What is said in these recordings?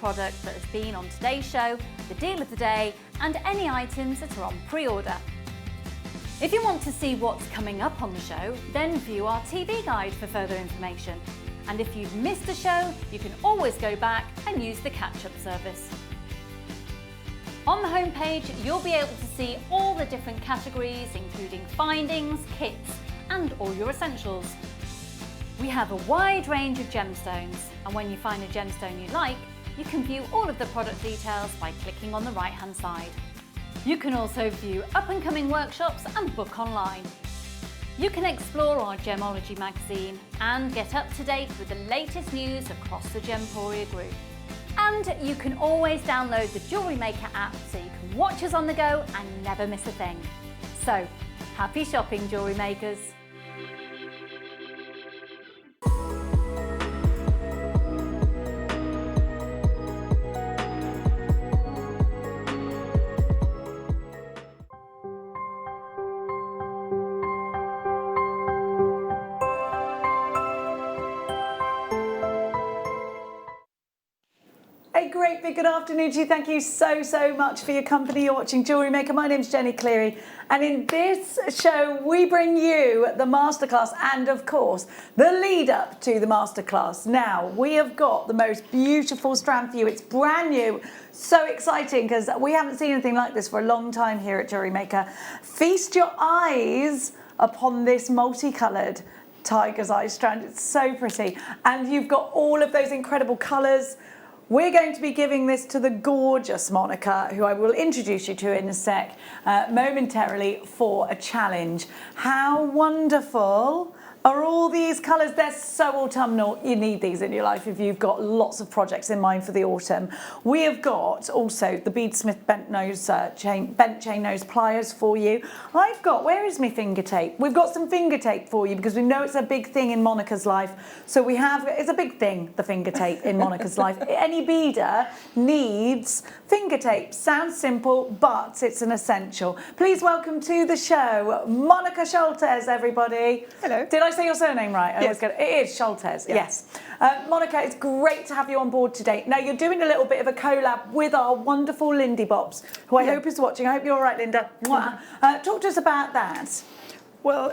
product that has been on today's show, the deal of the day, and any items that are on pre-order. If you want to see what's coming up on the show, then view our TV guide for further information. And if you've missed a show, you can always go back and use the catch-up service. On the homepage, you'll be able to see all the different categories, including findings, kits, and all your essentials. We have a wide range of gemstones, and when you find a gemstone you like, you can view all of the product details by clicking on the right-hand side. You can also view up-and-coming workshops and book online. You can explore our Gemology magazine and get up to date with the latest news across the Gemporia group. And you can always download the Jewellery Maker app so you can watch us on the go and never miss a thing. So, happy shopping, Jewellery Makers! A great big good afternoon to you. Thank you so much for your company. You're watching Jewellery Maker. My name's Jenny Cleary, and in this show we bring you the masterclass and of course the lead up to the masterclass. Now we have got the most beautiful strand for you. It's brand new, so exciting because we haven't seen anything like this for a long time here at Jewellery Maker. Feast your eyes upon this multicoloured tiger's eye strand. It's so pretty, and you've got all of those incredible colours. We're going to be giving this to the gorgeous Monica, who I will introduce you to in a sec, momentarily for a challenge. How wonderful are all these colours? They're so autumnal. You need these in your life if you've got lots of projects in mind for the autumn. We have got also the Beadsmith bent chain nose pliers for you. I've got, where is my finger tape? We've got some finger tape for you because we know it's a big thing in Monica's life. So we have, it's a big thing, the finger tape in Monica's life. Any beader needs finger tape. Sounds simple, but it's an essential. Please welcome to the show, Monica Schultes, everybody. Hello. Did I say your surname right? Yes. It is Schultes, yes. Monica, it's great to have you on board today. Now, you're doing a little bit of a collab with our wonderful Lindy Bobs, who I hope is watching. I hope you're all right, Linda. Talk to us about that. Well,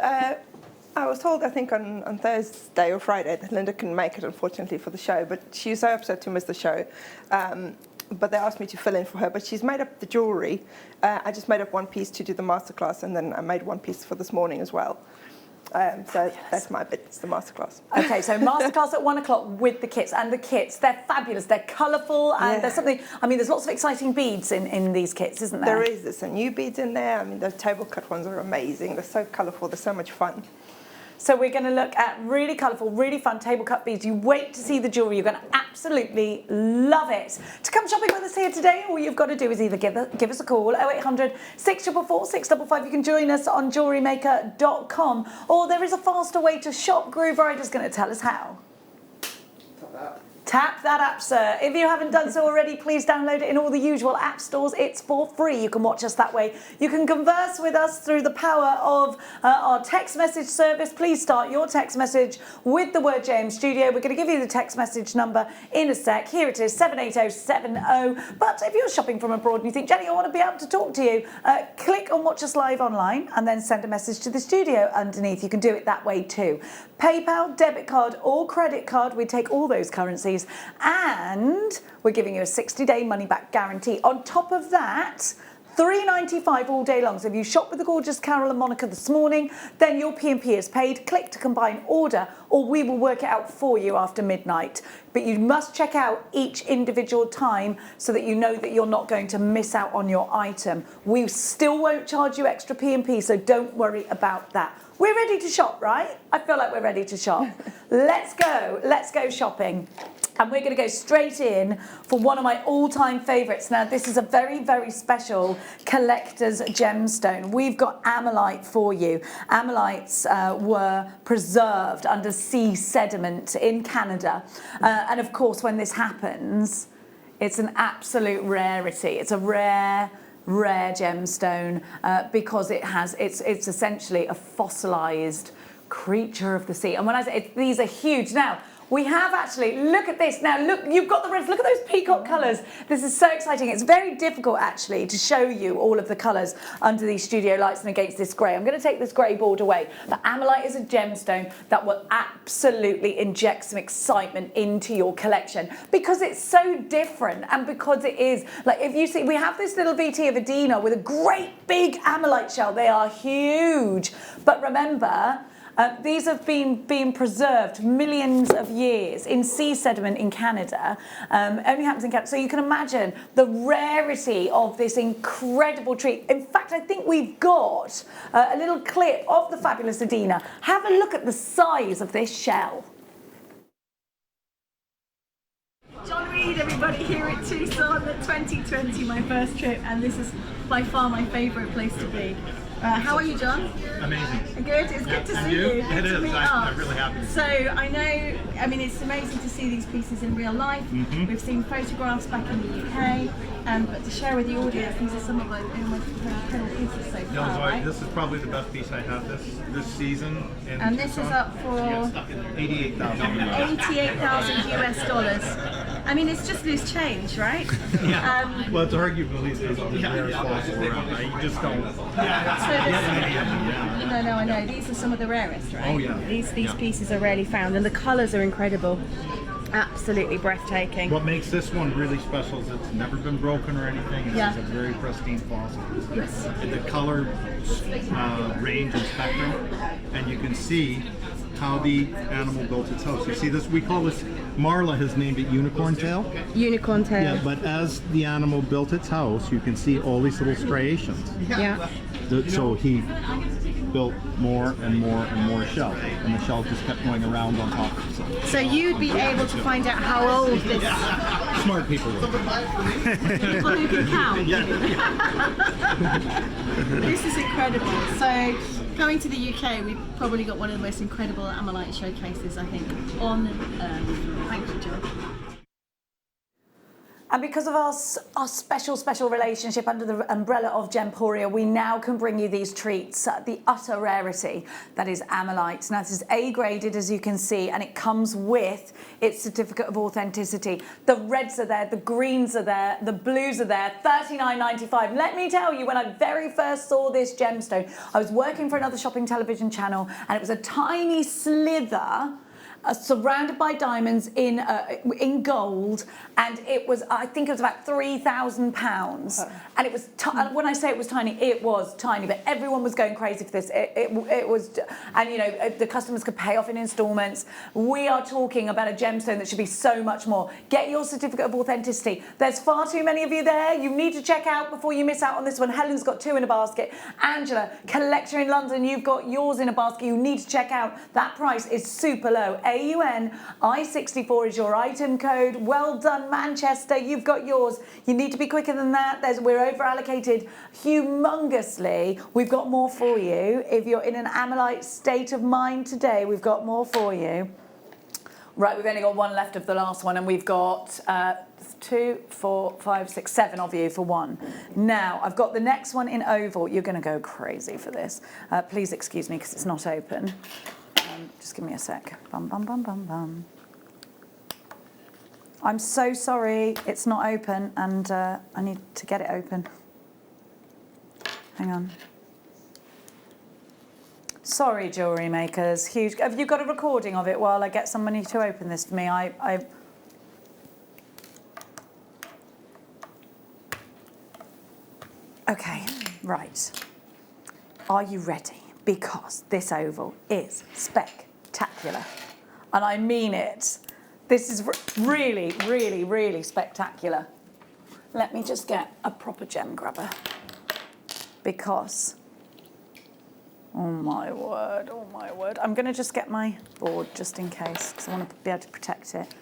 I was told, I think, on Thursday or Friday that Linda couldn't make it, unfortunately, for the show, but she was so upset to miss the show. But they asked me to fill in for her, but she's made up the jewellery. I just made up one piece to do the masterclass, and then I made one piece for this morning as well. So that's my bit, it's the masterclass. Okay, so masterclass at 1 o'clock with the kits, and the kits, they're fabulous, they're colourful, and there's something, I mean, there's lots of exciting beads in these kits, isn't there? There is, there's some new beads in there. I mean, the table cut ones are amazing, they're so colourful, they're so much fun. So we're going to look at really colourful, really fun table cut beads. You wait to see the jewellery. You're going to absolutely love it. To come shopping with us here today, all you've got to do is either give us a call, 0800 644 655. You can join us on JewelleryMaker.com, or there is a faster way to shop. Groove Rider's going to tell us how. Tap that app, sir. If you haven't done so already, please download it in all the usual app stores. It's for free. You can watch us that way. You can converse with us through the power of our text message service. Please start your text message with the word JM Studio. We're going to give you the text message number in a sec. Here it is, 78070. But if you're shopping from abroad and you think, Jenny, I want to be able to talk to you, click on Watch Us Live online and then send a message to the studio underneath. You can do it that way too. PayPal, debit card or credit card. We take all those currencies. And we're giving you a 60-day money-back guarantee. On top of that, $3.95 all day long. So if you shop with the gorgeous Carol and Monica this morning, then your P&P is paid. Click to combine order, or we will work it out for you after midnight. But you must check out each individual time so that you know that you're not going to miss out on your item. We still won't charge you extra P&P, so don't worry about that. We're ready to shop, right? I feel like we're ready to shop. Let's go shopping. And we're going to go straight in for one of my all-time favourites. Now, this is a very, very special collector's gemstone. We've got amylite for you. Amylites were preserved under sea sediment in Canada. And of course, when this happens, it's an absolute rarity. It's a rare gemstone because it's essentially a fossilised creature of the sea. And when I say these are huge. Now, We have actually, look at this. Now, look, you've got the reds. Look at those peacock colours. This is so exciting. It's very difficult, actually, to show you all of the colours under these studio lights and against this grey. I'm going to take this grey board away. But Ammolite is a gemstone that will absolutely inject some excitement into your collection because it's so different and because it is, like, if you see, we have this little VT of Adina with a great big Ammolite shell. They are huge. But remember, these have been preserved millions of years in sea sediment in Canada. Only happens in Canada. So you can imagine the rarity of this incredible treat. In fact, I think we've got a little clip of the fabulous Adina. Have a look at the size of this shell. John Reed, everybody, here at Tucson at 2020, my first trip, and this is by far my favourite place to be. How are you, John? Amazing. Good, it's good to see you. It Good to is, meet I'm up. really happy. So I know, I mean, it's amazing to see these pieces in real life. We've seen photographs back in the UK, but to share with the audience, these are some of my incredible pieces so No, far, right? this is probably the best piece I have this season. And this is up for $88,000. $88,000 US. I mean, it's just loose change, right? Yeah. Well, it's arguably the rarest fossil around. You just don't. No, I know. These are some of the rarest, right? Oh, yeah. These pieces are rarely found, and the colours are incredible. Absolutely breathtaking. What makes this one really special is it's never been broken or anything. It's a very pristine fossil. Yes. And the color range and spectrum, and you can see how the animal built its house. You see this? We call this, Marla has named it unicorn tail. Unicorn tail. Yeah, but as the animal built its house, you can see all these little striations. Yeah. So he built more and more and more shells, and the shells just kept going around on top of itself. So you'd be able to find out how old this Smart people would. people who can count. This is incredible. So coming to the UK, we've probably got one of the most incredible Ammolite showcases, I think, on thank you, John. And because of our special relationship under the umbrella of Gemporia, we now can bring you these treats, the utter rarity that is Ammolite. Now, this is A-graded, as you can see, and it comes with its certificate of authenticity. The reds are there, the greens are there, the blues are there, $39.95. Let me tell you, when I very first saw this gemstone, I was working for another shopping television channel, and it was a tiny slither surrounded by diamonds in gold, and it was, I think it was about £3,000, and it was, when I say it was tiny, but everyone was going crazy for this. It was, and you know, the customers could pay off in installments. We are talking about a gemstone that should be so much more. Get your certificate of authenticity. There's far too many of you there. You need to check out before you miss out on this one. Helen's got 2 in a basket. Angela, collector in London, you've got yours in a basket. You need to check out. That price is super low. AUN I64 is your item code. Well done, Manchester. You've got yours. You need to be quicker than that. We're over allocated humongously. We've got more for you. If you're in an Ammolite state of mind today, we've got more for you. Right, we've only got one left of the last one, and we've got 2, 4, 5, 6, 7 of you for one. Now, I've got the next one in oval. You're going to go crazy for this. Please excuse me because it's not open. Just give me a sec. Bum, bum, bum, bum, bum. I'm so sorry it's not open, and I need to get it open. Hang on. Sorry, jewellery makers. Huge. Have you got a recording of it while I get somebody to open this for me? Okay, right. Are you ready? Because this oval is spectacular. And I mean it. This is really, really, really spectacular. Let me just get a proper gem grabber. Because, oh my word, oh my word. I'm going to just get my board just in case, because I want to be able to protect it.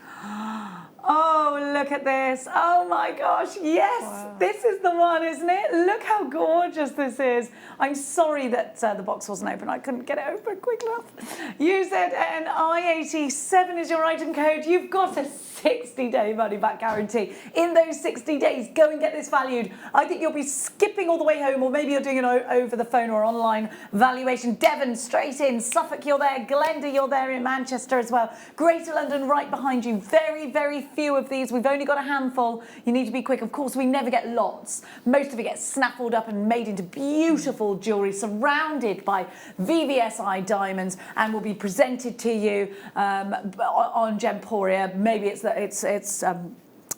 Oh, look at this. Oh my gosh, yes. Wow. This is the one, isn't it? Look how gorgeous this is. I'm sorry that the box wasn't open. I couldn't get it open quick enough. UZN I87 is your item code. You've got a 60-day money-back guarantee. In those 60 days, go and get this valued. I think you'll be skipping all the way home, or maybe you're doing it over the phone or online valuation. Devon, straight in. Suffolk, you're there. Glenda, you're there in Manchester as well. Greater London, right behind you. Very, very few of these. We've only got a handful. You need to be quick. Of course, we never get lots. Most of it gets snaffled up and made into beautiful jewellery surrounded by VVSI diamonds, and will be presented to you on Gemporia. Maybe it's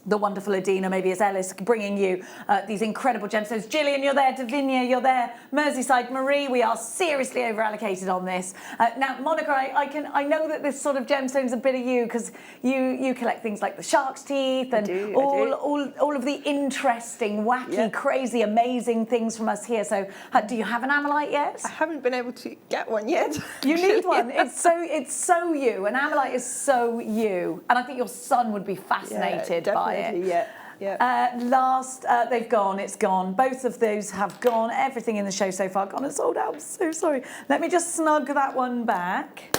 the wonderful Adina, maybe it's Ellis bringing you these incredible gemstones. Gillian, you're there. Davinia, you're there. Merseyside, Marie, we are seriously over allocated on this. Now, Monica, I know that this sort of gemstone's a bit of you, because you collect things like the shark's teeth and all of the interesting, wacky, crazy, amazing things from us here. So, do you have an Amylite yet? I haven't been able to get one yet. You need one. It's so you. An Amylite is so you, and I think your son would be fascinated by it. Yeah. They've gone. It's gone. Both of those have gone. Everything in the show so far gone and sold out. I'm so sorry. Let me just snug that one back.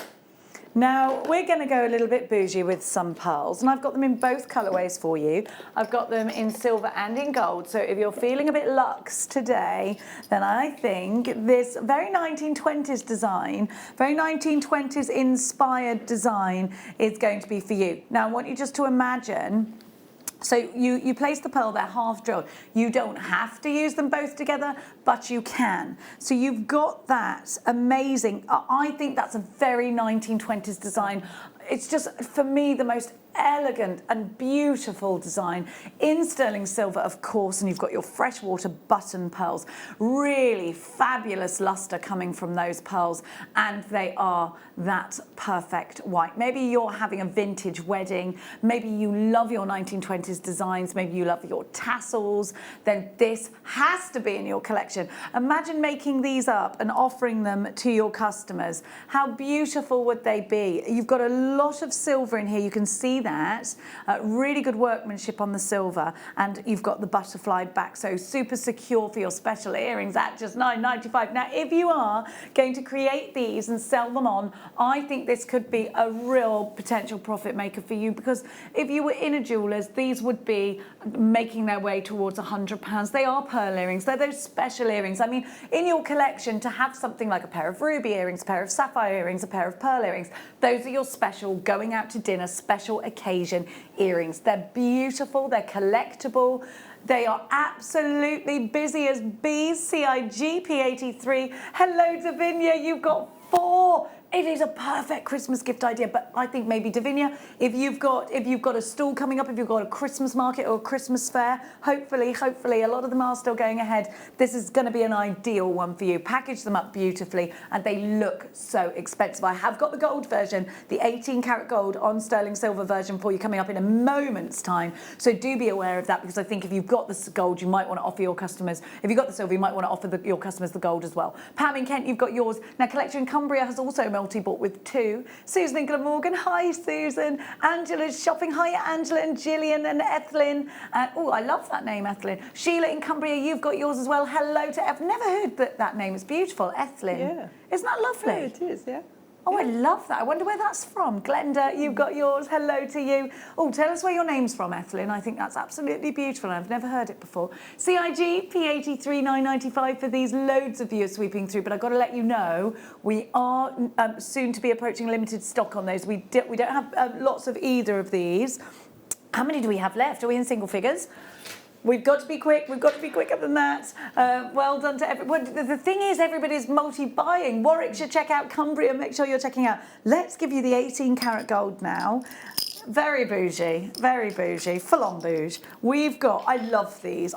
Now, we're going to go a little bit bougie with some pearls, and I've got them in both colourways for you. I've got them in silver and in gold, so if you're feeling a bit luxe today, then I think this very 1920s design, very 1920s inspired design is going to be for you. Now, I want you just to imagine. So you place the pearl there half drilled. You don't have to use them both together, but you can. So you've got that amazing, I think that's a very 1920s design. It's just, for me, the most elegant and beautiful design in sterling silver, of course, and you've got your freshwater button pearls. Really fabulous luster coming from those pearls, and they are that perfect white. Maybe you're having a vintage wedding, maybe you love your 1920s designs, maybe you love your tassels, then this has to be in your collection. Imagine making these up and offering them to your customers. How beautiful would they be? You've got a lot of silver in here, you can see that. Really good workmanship on the silver, and you've got the butterfly back, so super secure for your special earrings at just $9.95. Now, if you are going to create these and sell them on, I think this could be a real potential profit maker for you, because if you were in a jeweller's, these would be making their way towards £100. They are pearl earrings, they're those special earrings. I mean, in your collection, to have something like a pair of ruby earrings, a pair of sapphire earrings, a pair of pearl earrings, those are your special going out to dinner, special occasion earrings. They're beautiful, they're collectible, they are absolutely busy as bees. CIG P83. Hello, Davinia, you've got 4. It is a perfect Christmas gift idea, but I think maybe, Davinia, if you've got a stall coming up, if you've got a Christmas market or a Christmas fair, hopefully, a lot of them are still going ahead. This is going to be an ideal one for you. Package them up beautifully, and they look so expensive. I have got the gold version, the 18 karat gold on sterling silver version for you coming up in a moment's time. So do be aware of that, because I think if you've got the gold, you might want to offer your customers. If you've got the silver, you might want to offer your customers the gold as well. Pam in Kent, you've got yours. Now, Collector in Cumbria has also multi-bought with 2. Susan in Glamorgan, hi Susan. Angela's shopping, hi Angela and Gillian and Ethelyn. Oh, I love that name, Ethelyn. Sheila in Cumbria, you've got yours as well. Hello to I've never heard that name is beautiful, Ethelyn. Yeah. Isn't that lovely? Yeah, it is, yeah. Oh, I love that. I wonder where that's from. Glenda, you've got yours. Hello to you. Oh, tell us where your name's from, Ethelyn. I think that's absolutely beautiful. I've never heard it before. CIG, P83, $9.95 for these. Loads of you are sweeping through, but I've got to let you know, we are soon to be approaching limited stock on those. We don't have lots of either of these. How many do we have left? Are we in single figures? We've got to be quick. We've got to be quicker than that. Well done to everyone. The thing is, everybody's multi-buying. Warwickshire, check out Cumbria. Make sure you're checking out. Let's give you the 18 karat gold now. Very bougie, full on bouge. We've got, I love these.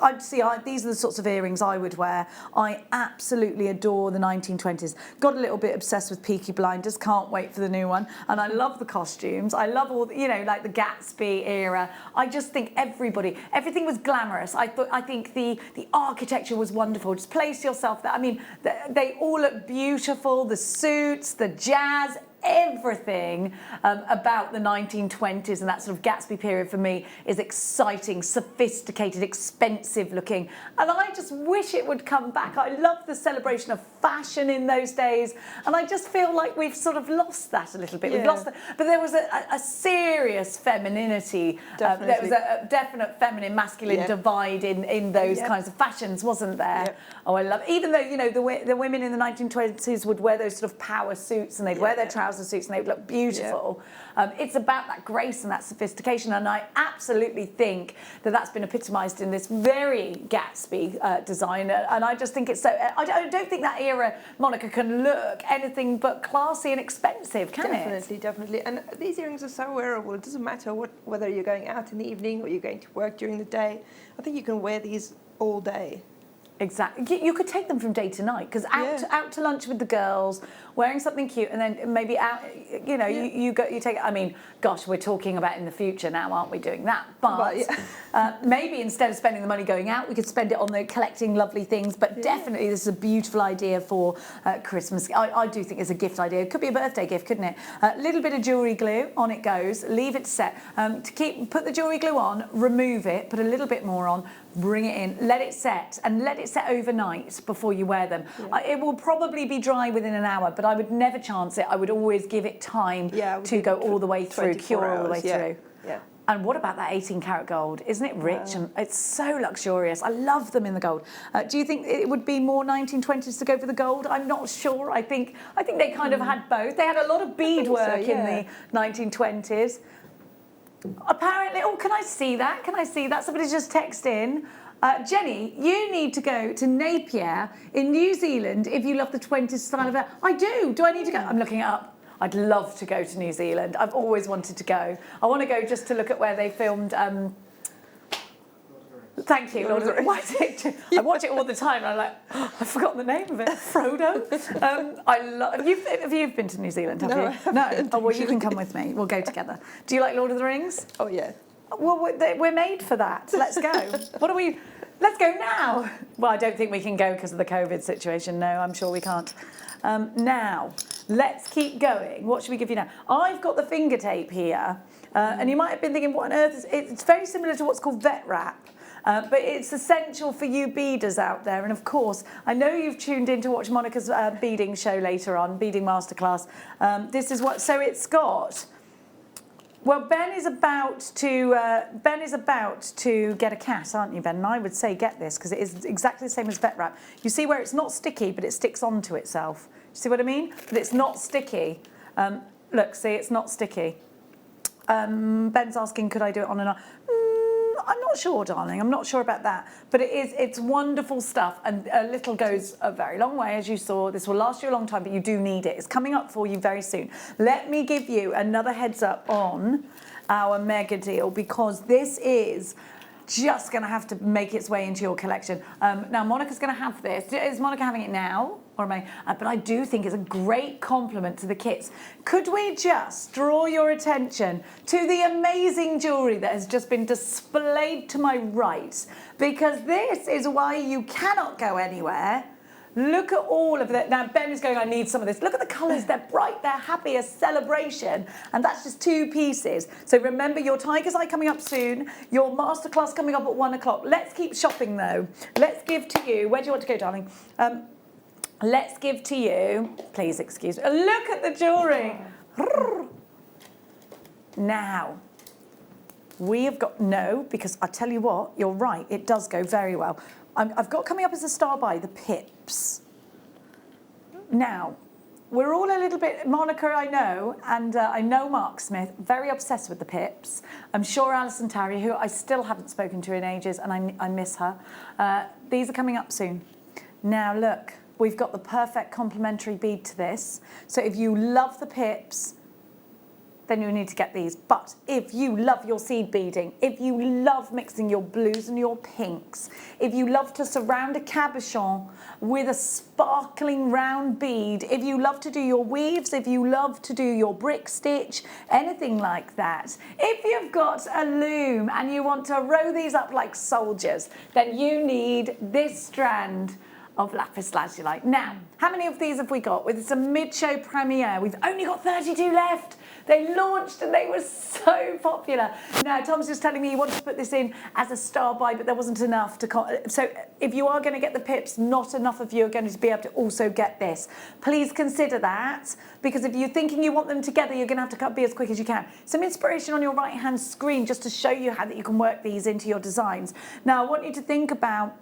These are the sorts of earrings I would wear. I absolutely adore the 1920s. Got a little bit obsessed with Peaky Blinders, can't wait for the new one. And I love the costumes. I love all, like the Gatsby era. I just think everything was glamorous. I think the architecture was wonderful. Just place yourself there. I mean, they all look beautiful. The suits, the jazz, everything about the 1920s and that sort of Gatsby period for me is exciting, sophisticated, expensive looking. And I just wish it would come back. I love the celebration of fashion in those days. And I just feel like we've sort of lost that a little bit. We've lost that. But there was a serious femininity. There was a definite feminine masculine divide in those kinds of fashions, wasn't there? Oh, I love it. Even though, you know, the women in the 1920s would wear those sort of power suits and they'd wear their trouser suits and they would look beautiful. It's about that grace and that sophistication, and I absolutely think that that's been epitomised in this very Gatsby design, and I just think it's so... I don't think that era, Monica, can look anything but classy and expensive, can it? Definitely. And these earrings are so wearable. It doesn't matter whether you're going out in the evening or you're going to work during the day. I think you can wear these all day. Exactly. You could take them from day to night, because out to lunch with the girls, wearing something cute, and then maybe out, you know, you take it. I mean, gosh, we're talking about in the future now, aren't we, doing that? But maybe instead of spending the money going out, we could spend it on collecting lovely things. But definitely this is a beautiful idea for Christmas. I do think it's a gift idea. It could be a birthday gift, couldn't it? A little bit of jewellery glue, on it goes, leave it set. Put the jewellery glue on, remove it, put a little bit more on, bring it in, let it set, and let it set overnight before you wear them. It will probably be dry within an hour, but I would never chance it. I would always give it time to go all the way through, cure all the way through. And what about that 18-karat gold? Isn't it rich? And it's so luxurious. I love them in the gold. Do you think it would be more 1920s to go for the gold? I'm not sure. I think they kind of had both. They had a lot of beadwork in the 1920s. Apparently, oh, can I see that? Can I see that? Somebody's just texted in. Jenny, you need to go to Napier in New Zealand if you love the 20s style of hair. I do. Do I need to go? I'm looking it up. I'd love to go to New Zealand. I've always wanted to go. I want to go just to look at where they filmed... Thank you, Lord of the Rings. Why is it? I watch it all the time and I'm like, oh, I've forgotten the name of it. Frodo. Have you been to New Zealand, have you? No. Oh, well, you can come with me. We'll go together. Do you like Lord of the Rings? Oh, yeah. Well, we're made for that. Let's go. Let's go now. Well, I don't think we can go because of the COVID situation. No, I'm sure we can't. Now, let's keep going. What should we give you now? I've got the finger tape here. And you might have been thinking, what on earth is it? It's very similar to what's called vet wrap. But it's essential for you beaders out there. And of course, I know you've tuned in to watch Monica's beading show later on, beading masterclass. This is what, so it's got, well, Ben is about to get a cat, aren't you, Ben? And I would say get this, because it is exactly the same as vet wrap. You see where it's not sticky, but it sticks onto itself. You see what I mean? But it's not sticky. Look, see, it's not sticky. Ben's asking, could I do it on and off? I'm not sure, darling. I'm not sure about that. But it's wonderful stuff. And a little goes a very long way, as you saw. This will last you a long time, but you do need it. It's coming up for you very soon. Let me give you another heads up on our mega deal, because this is just going to have to make its way into your collection. Now, Monica's going to have this. Is Monica having it now? Or am I? But I do think it's a great compliment to the kits. Could we just draw your attention to the amazing jewellery that has just been displayed to my right? Because this is why you cannot go anywhere. Look at all of that. Now, Ben is going, I need some of this. Look at the colours. They're bright. They're happy. A celebration. And that's just 2 pieces. So remember, your Tiger's Eye coming up soon. Your masterclass coming up at 1 o'clock. Let's keep shopping, though. Let's give to you. Where do you want to go, darling? Let's give to you. Please excuse me. Look at the jewellery. Now, we have got... No, because I tell you what, you're right. It does go very well. I've got coming up as a star buy the pips. Now, we're all a little bit, Monica, I know, and I know Mark Smith, very obsessed with the pips. I'm sure Alison Tarry, who I still haven't spoken to in ages, and I miss her. These are coming up soon. Now, look, we've got the perfect complementary bead to this. So if you love the pips, then you need to get these. But if you love your seed beading, if you love mixing your blues and your pinks, if you love to surround a cabochon with a sparkling round bead, if you love to do your weaves, if you love to do your brick stitch, anything like that, if you've got a loom and you want to row these up like soldiers, then you need this strand of lapis lazuli. Now, how many of these have we got? With some mid-show premiere, we've only got 32 left. They launched and they were so popular. Now, Tom's just telling me he wanted to put this in as a star buy, but there wasn't enough to... So if you are going to get the pips, not enough of you are going to be able to also get this. Please consider that, because if you're thinking you want them together, you're going to have to be as quick as you can. Some inspiration on your right-hand screen just to show you how that you can work these into your designs. Now, I want you to think about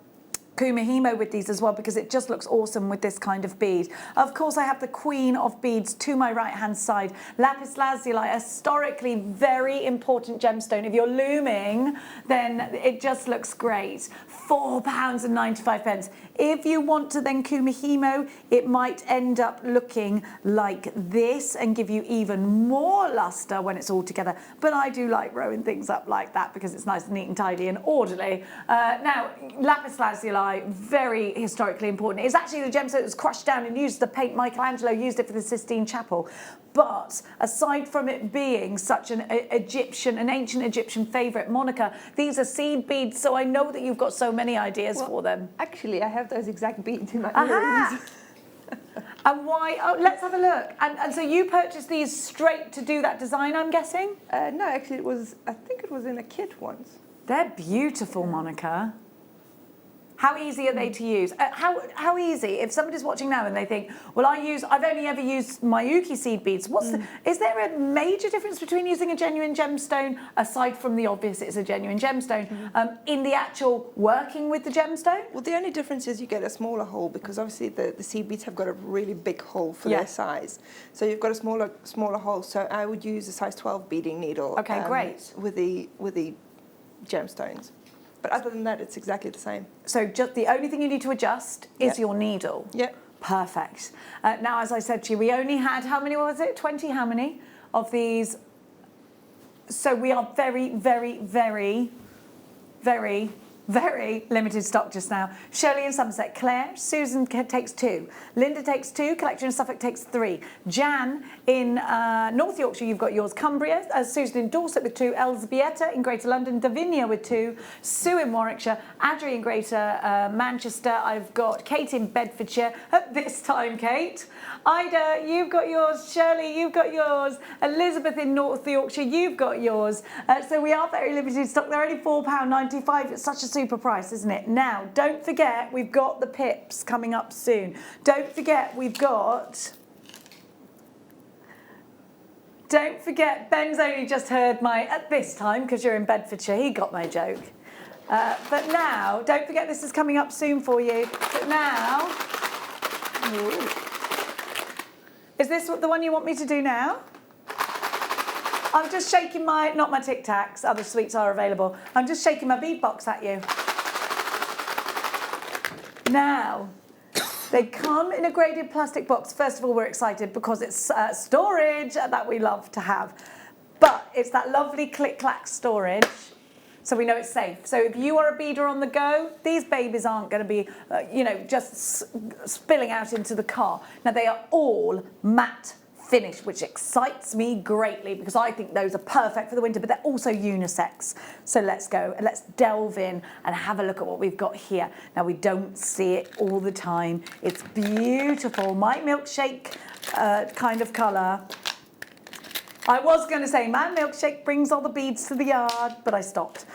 Kumihimo with these as well, because it just looks awesome with this kind of bead. Of course, I have the queen of beads to my right hand side. Lapis lazuli, historically very important gemstone. If you're looming, then it just looks great. £4.95. If you want to then Kumihimo, it might end up looking like this and give you even more luster when it's all together. But I do like rowing things up like that because it's nice and neat and tidy and orderly. Now, lapis lazuli, very historically important. It's actually the gemstone that was crushed down and used to paint. Michelangelo used it for the Sistine Chapel. But aside from it being such an ancient Egyptian favourite moniker, these are seed beads, so I know that you've got so many ideas for them. Actually, I have those exact beads in my earrings. And why? Oh, let's have a look. And so you purchased these straight to do that design, I'm guessing? No, actually, I think it was in a kit once. They're beautiful, Monica. How easy are they to use? How easy? If somebody's watching now and they think, well, I've only ever used Miyuki seed beads. Is there a major difference between using a genuine gemstone, aside from the obvious it's a genuine gemstone, in the actual working with the gemstone? Well, the only difference is you get a smaller hole, because obviously the seed beads have got a really big hole for their size. So you've got a smaller hole. So I would use a size 12 beading needle. Okay, great. With the gemstones. But other than that, it's exactly the same. So just the only thing you need to adjust is your needle. Yep. Perfect. Now, as I said to you, we only had, how many was it? 20, how many of these? So we are very, very, very, very, very limited stock just now. Shirley in Somerset, Claire, Susan takes 2. Linda takes 2, Collection in Suffolk takes 3. Jan in North Yorkshire, you've got yours. Cumbria, Susan in Dorset with 2. Elzbieta in Greater London. Davinia with 2. Sue in Warwickshire. Adri in Greater Manchester. I've got Kate in Bedfordshire. At this time, Kate. Ida, you've got yours. Shirley, you've got yours. Elizabeth in North Yorkshire, you've got yours. So we are very limited stock. They're only £4.95. It's such a super price, isn't it? Now, don't forget, we've got the pips coming up soon. Don't forget, don't forget, Ben's only just heard at this time, because you're in Bedfordshire, he got my joke. But now, don't forget this is coming up soon for you. But now, is this the one you want me to do now? I'm just shaking not my Tic Tacs, other sweets are available. I'm just shaking my bead box at you. Now, they come in a graded plastic box. First of all, we're excited because it's storage that we love to have. But it's that lovely click-clack storage, so we know it's safe. So if you are a beader on the go, these babies aren't going to be, just spilling out into the car. Now, they are all matte finish, which excites me greatly because I think those are perfect for the winter, but they're also unisex. So let's go and let's delve in and have a look at what we've got here. Now, we don't see it all the time. It's beautiful. My milkshake kind of colour. I was going to say my milkshake brings all the beads to the yard, but I stopped.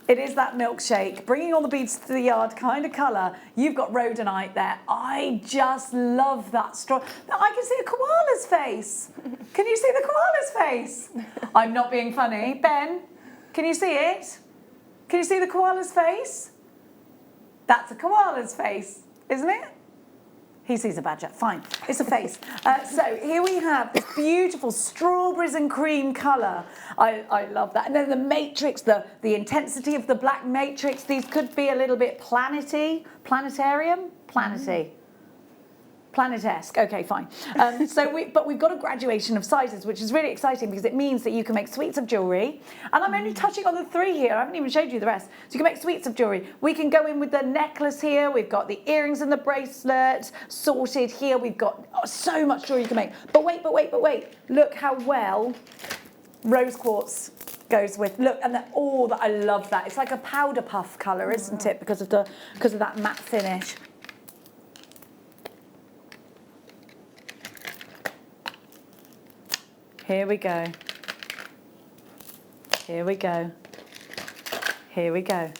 It is that milkshake, bringing all the beads to the yard kind of colour. You've got rhodonite there. I just love that straw. Now, I can see a koala's face. Can you see the koala's face? I'm not being funny. Ben, can you see it? Can you see the koala's face? That's a koala's face, isn't it? He sees a badger. Fine. It's a face. So here we have this beautiful strawberries and cream colour. I love that. And then the matrix, the intensity of the black matrix. These could be a little bit planetesque. Okay, fine. But we've got a graduation of sizes, which is really exciting because it means that you can make suites of jewellery. And I'm only touching on the 3 here. I haven't even showed you the rest. So you can make suites of jewellery. We can go in with the necklace here. We've got the earrings and the bracelet sorted here. We've got so much jewellery you can make. But wait. Look how well rose quartz goes with, look, and I love that. It's like a powder puff colour, isn't it? Because of that matte finish. Here we go. Here we go. Here we go.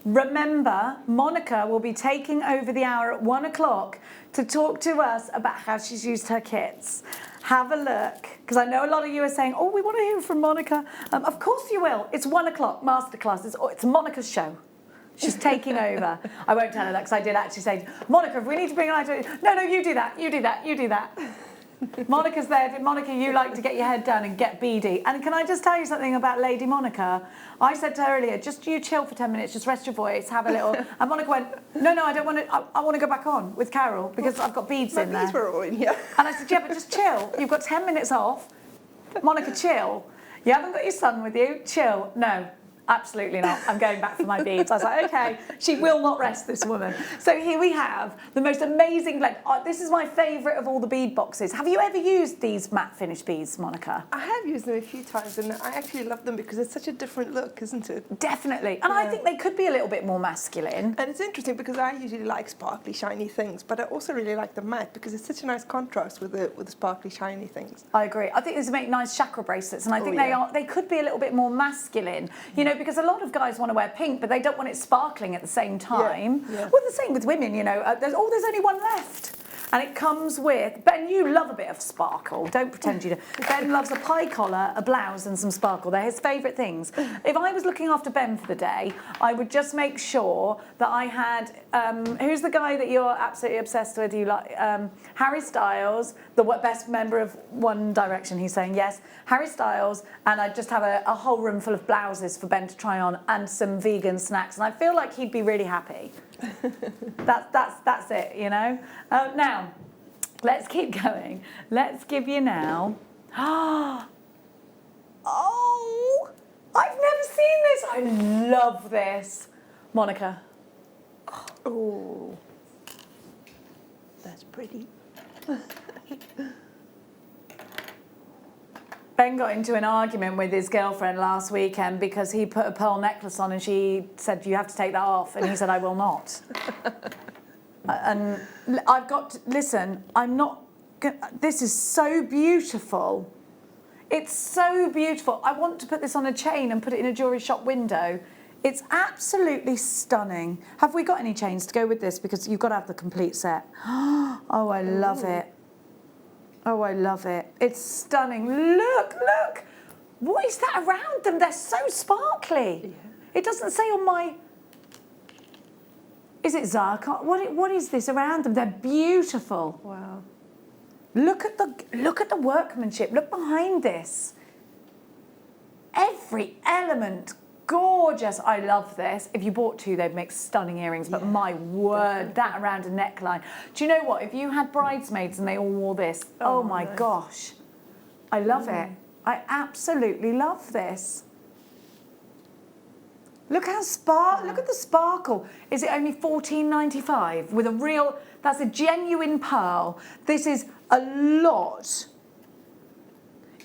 Remember, Monica will be taking over the hour at 1 o'clock to talk to us about how she's used her kits. Have a look, because I know a lot of you are saying, oh, we want to hear from Monica. Of course you will. It's 1 o'clock, masterclass. It's Monica's show. She's taking over. I won't tell her that, because I did actually say, Monica, if we need to bring an item, no, you do that, you do that, you do that. Monica's there. Monica, you like to get your head down and get beady. And can I just tell you something about Lady Monica? I said to her earlier, just you chill for 10 minutes, just rest your voice, have a little. And Monica went, no, I don't want to. I want to go back on with Carol because I've got beads in there. Beads were all in here. And I said, yeah, but just chill. You've got 10 minutes off. Monica, chill. You haven't got your son with you. Chill. No. Absolutely not. I'm going back for my beads. I was like, okay, she will not rest, this woman. So here we have the most amazing blend. This is my favourite of all the bead boxes. Have you ever used these matte finish beads, Monica? I have used them a few times, and I actually love them because it's such a different look, isn't it? Definitely. And I think they could be a little bit more masculine. And it's interesting because I usually like sparkly, shiny things, but I also really like the matte because it's such a nice contrast with the sparkly, shiny things. I agree. I think these make nice chakra bracelets, and I think they could be a little bit more masculine. You know, because a lot of guys want to wear pink, but they don't want it sparkling at the same time. Yeah. Well, the same with women, you know. There's only one left. And it comes with, Ben, you love a bit of sparkle. Don't pretend you do. Ben loves a pie collar, a blouse and some sparkle. They're his favourite things. If I was looking after Ben for the day, I would just make sure that I had, who's the guy that you're absolutely obsessed with? You like Harry Styles, the best member of One Direction, he's saying yes. Harry Styles, and I'd just have a whole room full of blouses for Ben to try on and some vegan snacks. And I feel like he'd be really happy. That's it, you know. Now, let's keep going. Let's give you now. Oh, I've never seen this. I love this, Monica. Oh, that's pretty. Ben got into an argument with his girlfriend last weekend because he put a pearl necklace on and she said, you have to take that off. And he said, I will not. And I've got to, listen, I'm not, this is so beautiful. It's so beautiful. I want to put this on a chain and put it in a jewellery shop window. It's absolutely stunning. Have we got any chains to go with this? Because you've got to have the complete set. Oh, I love it. Oh, I love it. It's stunning. Look. What is that around them? They're so sparkly. Yeah. It doesn't say on my... Is it zircon? What is this around them? They're beautiful. Wow. Look at the workmanship. Look behind this. Every element, gorgeous. I love this. If you bought two, they'd make stunning earrings, but my word, that around a neckline. Do you know what? If you had bridesmaids and they all wore this, oh my gosh. I love it. I absolutely love this. Look how look at the sparkle. Is it only $14.95 with a real, that's a genuine pearl. This is a lot.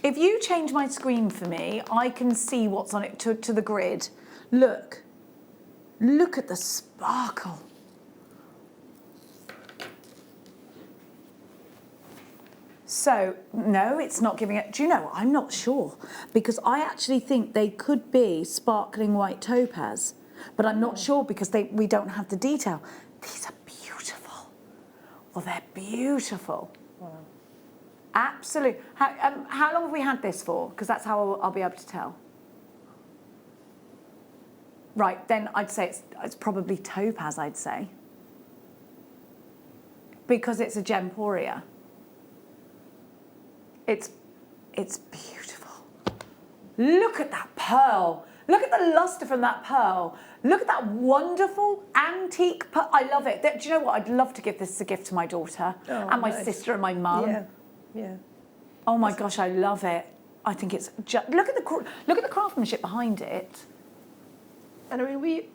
If you change my screen for me, I can see what's on it to the grid. Look at the sparkle. So, no, it's not giving it. Do you know, I'm not sure. Because I actually think they could be sparkling white topaz. But I'm not sure because we don't have the detail. These are beautiful. Well, they're beautiful. Wow. Absolutely. How long have we had this for? Because that's how I'll be able to tell. Right, then I'd say it's probably topaz, I'd say. Because it's a gemporia. It's beautiful. Look at that pearl. Look at the luster from that pearl. Look at that wonderful antique pearl. I love it. Do you know what? I'd love to give this as a gift to my daughter and my sister and my mum. Yeah. Oh my gosh, I love it. I think it's just look at the craftsmanship behind it. And I mean, we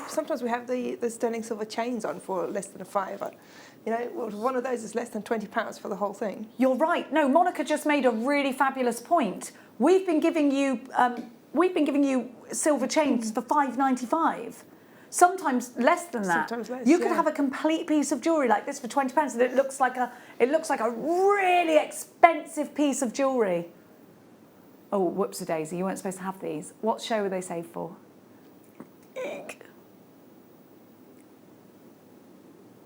sometimes we have the sterling silver chains on for less than a £5. You know, one of those is less than £20 for the whole thing. You're right. No, Monica just made a really fabulous point. we've been giving you silver chains for £5.95. Sometimes less than that. Sometimes less, you could yeah. have a complete piece of jewellery like this for £20, and it looks like a really expensive piece of jewellery. Oh, whoops-a-daisy! You weren't supposed to have these. What show were they saved for? Eek.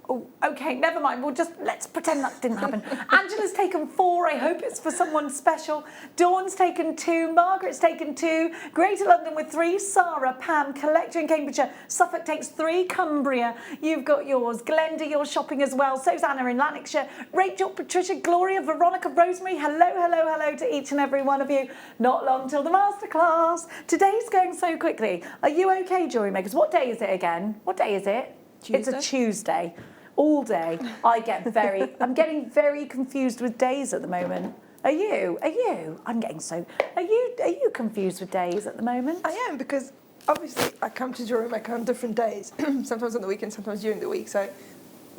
Oh, okay, never mind. Let's pretend that didn't happen. Angela's taken 4. I hope it's for someone special. Dawn's taken 2. Margaret's taken 2. Greater London with 3. Sarah, Pam, Collector in Cambridgeshire. Suffolk takes 3. Cumbria, you've got yours. Glenda, you're shopping as well. So's Anna in Lanarkshire. Rachel, Patricia, Gloria, Veronica, Rosemary. Hello, hello, hello to each and every one of you. Not long till the masterclass. Today's going so quickly. Are you okay, Jewellery Makers? What day is it again? What day is it? Tuesday. It's a Tuesday. All day, I'm getting very confused with days at the moment. Are you? I'm getting so, are you confused with days at the moment? I am, because obviously I come to Jewellery Maker on different days, sometimes on the weekend, sometimes during the week, so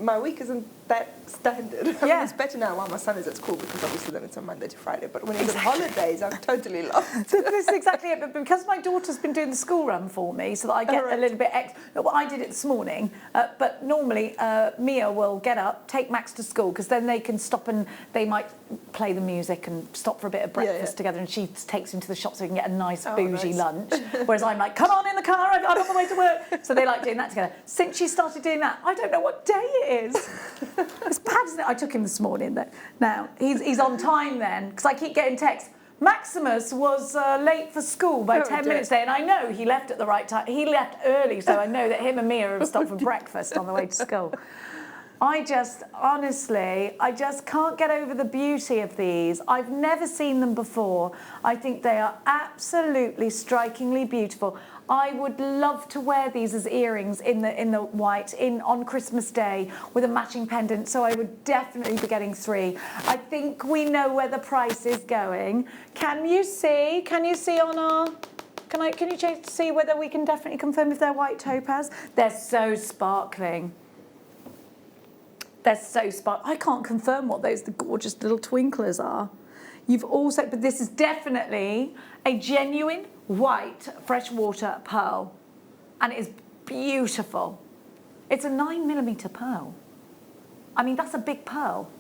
my week isn't that standard. I mean, it's better now while my son is at school, because obviously then it's on Monday to Friday, but when he's on holidays, I'm totally lost. So this is exactly it, but because my daughter's been doing the school run for me, so that I get a little bit extra. Well, I did it this morning, but normally Mia will get up, take Max to school, because then they can stop and they might play the music and stop for a bit of breakfast together, and she takes him to the shop so we can get a nice bougie lunch. Whereas I'm like, come on in the car, I'm on the way to work. So they like doing that together. Since she started doing that, I don't know what day it is. It's bad, isn't it? I took him this morning. Now, he's on time then, because I keep getting texts. Maximus was late for school by 10 minutes there, and I know he left at the right time. He left early, so I know that him and Mia have stopped for breakfast on the way to school. Honestly, I just can't get over the beauty of these. I've never seen them before. I think they are absolutely strikingly beautiful. I would love to wear these as earrings in the white on Christmas Day with a matching pendant, so I would definitely be getting 3. I think we know where the price is going. Can you see? Can you see on our... Can you check to see whether we can definitely confirm if they're white topaz? They're so sparkling. They're so sparkling. I can't confirm what the gorgeous little twinklers are. You've also, but this is definitely a genuine white freshwater pearl, and it is beautiful. It's a 9mm pearl. I mean, that's a big pearl.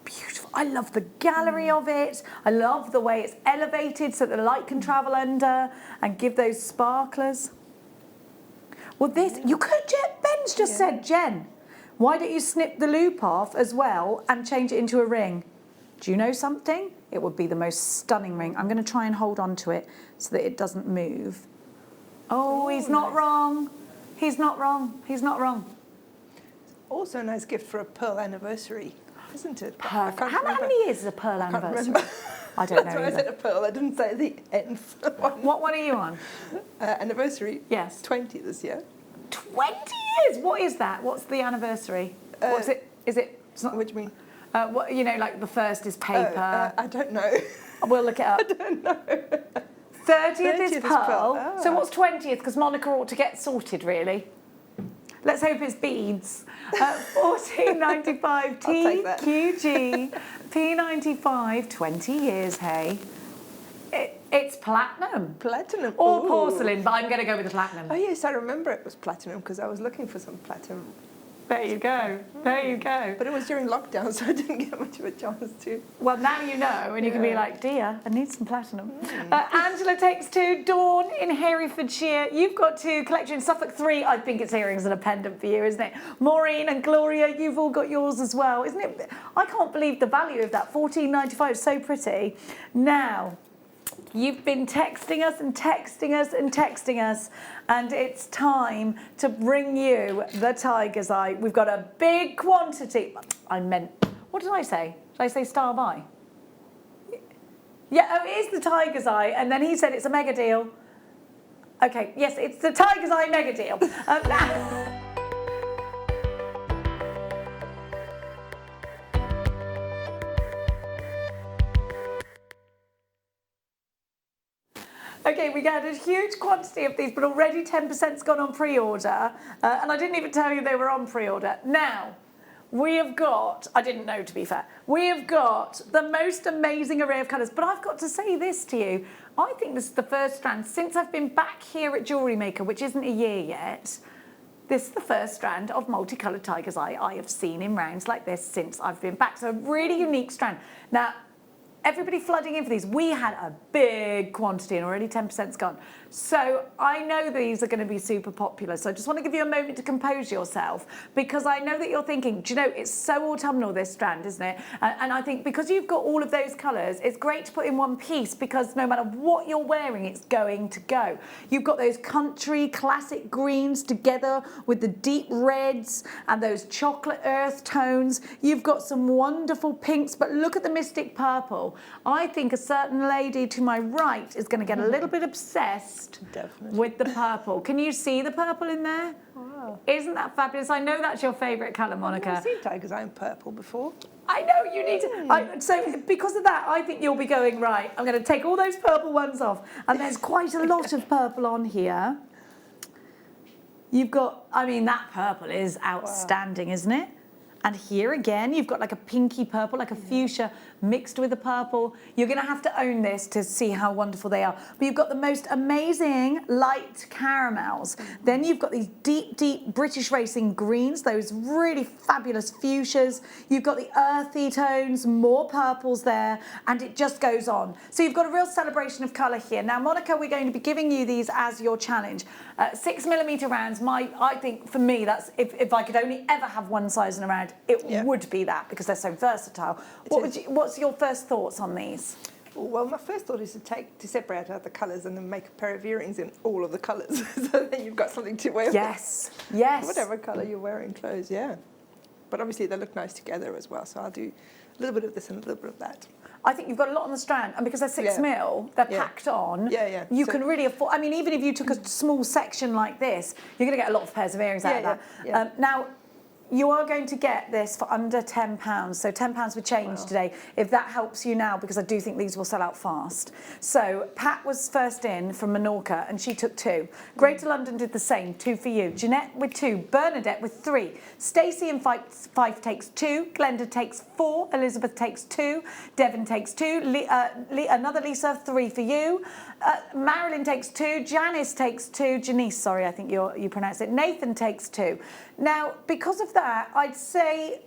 Beautiful. I love the gallery of it. I love the way it's elevated so the light can travel under and give those sparklers. Well, this, you could, Ben's just said, Jen, why don't you snip the loop off as well and change it into a ring? Do you know something? It would be the most stunning ring. I'm going to try and hold on to it so that it doesn't move. Oh, he's not wrong. He's not wrong. He's not wrong. Also a nice gift for a pearl anniversary, isn't it? Perfect. How many years is a pearl I can't anniversary? remember. I don't know That's why I either. said a pearl. I didn't say the nth one. What one are you on? Anniversary? Yes. 20 this year. 20 years? What is that? What's the anniversary? What's it? Is it? It's not, What do you mean? what, you know, like the first is paper. I don't know. We'll look it up. I don't know. 30th is 30th is pearl. pearl. Ah. So what's 20th? Because Monica ought to get sorted, really. Let's hope it's beads. 14.95 take that. TQG P95, 20 years, hey. It's platinum. Platinum. Or Ooh. porcelain, but I'm going to go with the platinum. Oh yes, I remember it was platinum because I was looking for some platinum. There you go. There you go. But it was during lockdown, so I didn't get much of a chance to. Well, now you know, and you can be like, dear, I need some platinum. Angela takes 2. Dawn in Herefordshire. You've got 2. Collector in Suffolk 3. I think it's earrings and a pendant for you, isn't it? Maureen and Gloria, you've all got yours as well, isn't it? I can't believe the value of that. $14.95, so pretty. Now, you've been texting us and texting us and texting us, and it's time to bring you the tiger's eye. We've got a big quantity. What did I say? Did I say star by? Yeah, oh, it is the tiger's eye, and then he said it's a mega deal. Okay, yes, it's the tiger's eye mega deal. Okay, we got a huge quantity of these, but already 10%'s gone on pre-order, and I didn't even tell you they were on pre-order. Now, we have got, I didn't know to be fair, we have got the most amazing array of colours. But I've got to say this to you, I think this is the first strand since I've been back here at Jewellery Maker, which isn't a year yet. This is the first strand of multicoloured tiger's eye I have seen in rounds like this since I've been back. So a really unique strand. Now, everybody flooding in for these. We had a big quantity and already 10%'s gone. So I know these are going to be super popular. So I just want to give you a moment to compose yourself because I know that you're thinking, do you know, it's so autumnal, this strand, isn't it? And I think because you've got all of those colours, it's great to put in one piece because no matter what you're wearing, it's going to go. You've got those country classic greens together with the deep reds and those chocolate earth tones. You've got some wonderful pinks, but look at the mystic purple. I think a certain lady to my right is going to get a little bit obsessed with the purple. Can you see the purple in there? Wow. Isn't that fabulous? I know that's your favourite colour, Monica. I've seen tiger's eye in purple before. I know you need to. So because of that, I think you'll be going, right, I'm going to take all those purple ones off. And there's quite a lot of purple on here. You've got, I mean, that purple is outstanding, isn't it? And here again, you've got like a pinky purple, like a fuchsia mixed with a purple. You're going to have to own this to see how wonderful they are. But you've got the most amazing light caramels. Then you've got these deep, deep British racing greens, those really fabulous fuchsias. You've got the earthy tones, more purples there, and it just goes on. So you've got a real celebration of colour here. Now, Monica, we're going to be giving you these as your challenge. 6mm rounds, I think for me, that's if I could only ever have one size in a round, it would be that because they're so versatile. What's your first thoughts on these? Well, my first thought is to separate out the colours and then make a pair of earrings in all of the colours, so then you've got something to wear. Yes, yes. Whatever colour you're wearing clothes, yeah. But obviously they look nice together as well, so I'll do a little bit of this and a little bit of that. I think you've got a lot on the strand, and because they're 6mm, they're packed on. You can really afford. I mean, even if you took a small section like this, you're going to get a lot of pairs of earrings out of that. Now, you are going to get this for under £10, so £10 with change today, if that helps you now, because I do think these will sell out fast. So Pat was first in from Menorca, and she took 2. Greater London did the same, 2 for you. Jeanette with 2, Bernadette with 3. Stacey in Fife takes 2, Glenda takes 4, Elizabeth takes 2, Devon takes 2, another Lisa, 3 for you. Marilyn takes 2, Janice takes 2, Janice, sorry, I think you pronounce it. Nathan takes 2. Now, because of that, I'd say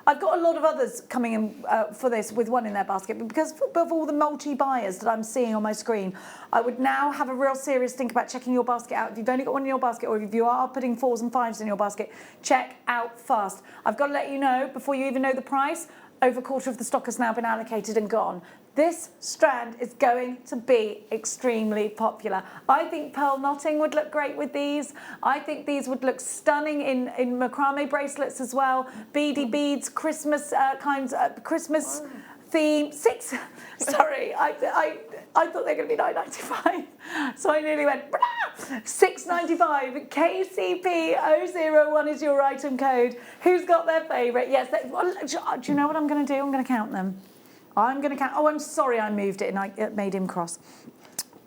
I've got a lot of others coming in for this with 1 in their basket, but because of all the multi-buyers that I'm seeing on my screen, I would now have a real serious think about checking your basket out. If you've only got 1 in your basket, or if you are putting 4s and 5s in your basket, check out fast. I've got to let you know, before you even know the price, over a quarter of the stock has now been allocated and gone. This strand is going to be extremely popular. I think pearl knotting would look great with these. I think these would look stunning in macrame bracelets as well. Beady beads, Christmas Christmas theme. Sorry, I thought they were going to be £9.95, so I nearly went £6.95. KCP001 is your item code. Who's got their favourite? Yes. Do you know what I'm going to do? I'm going to count them. I'm going to count. Oh, I'm sorry, I moved it and it made him cross.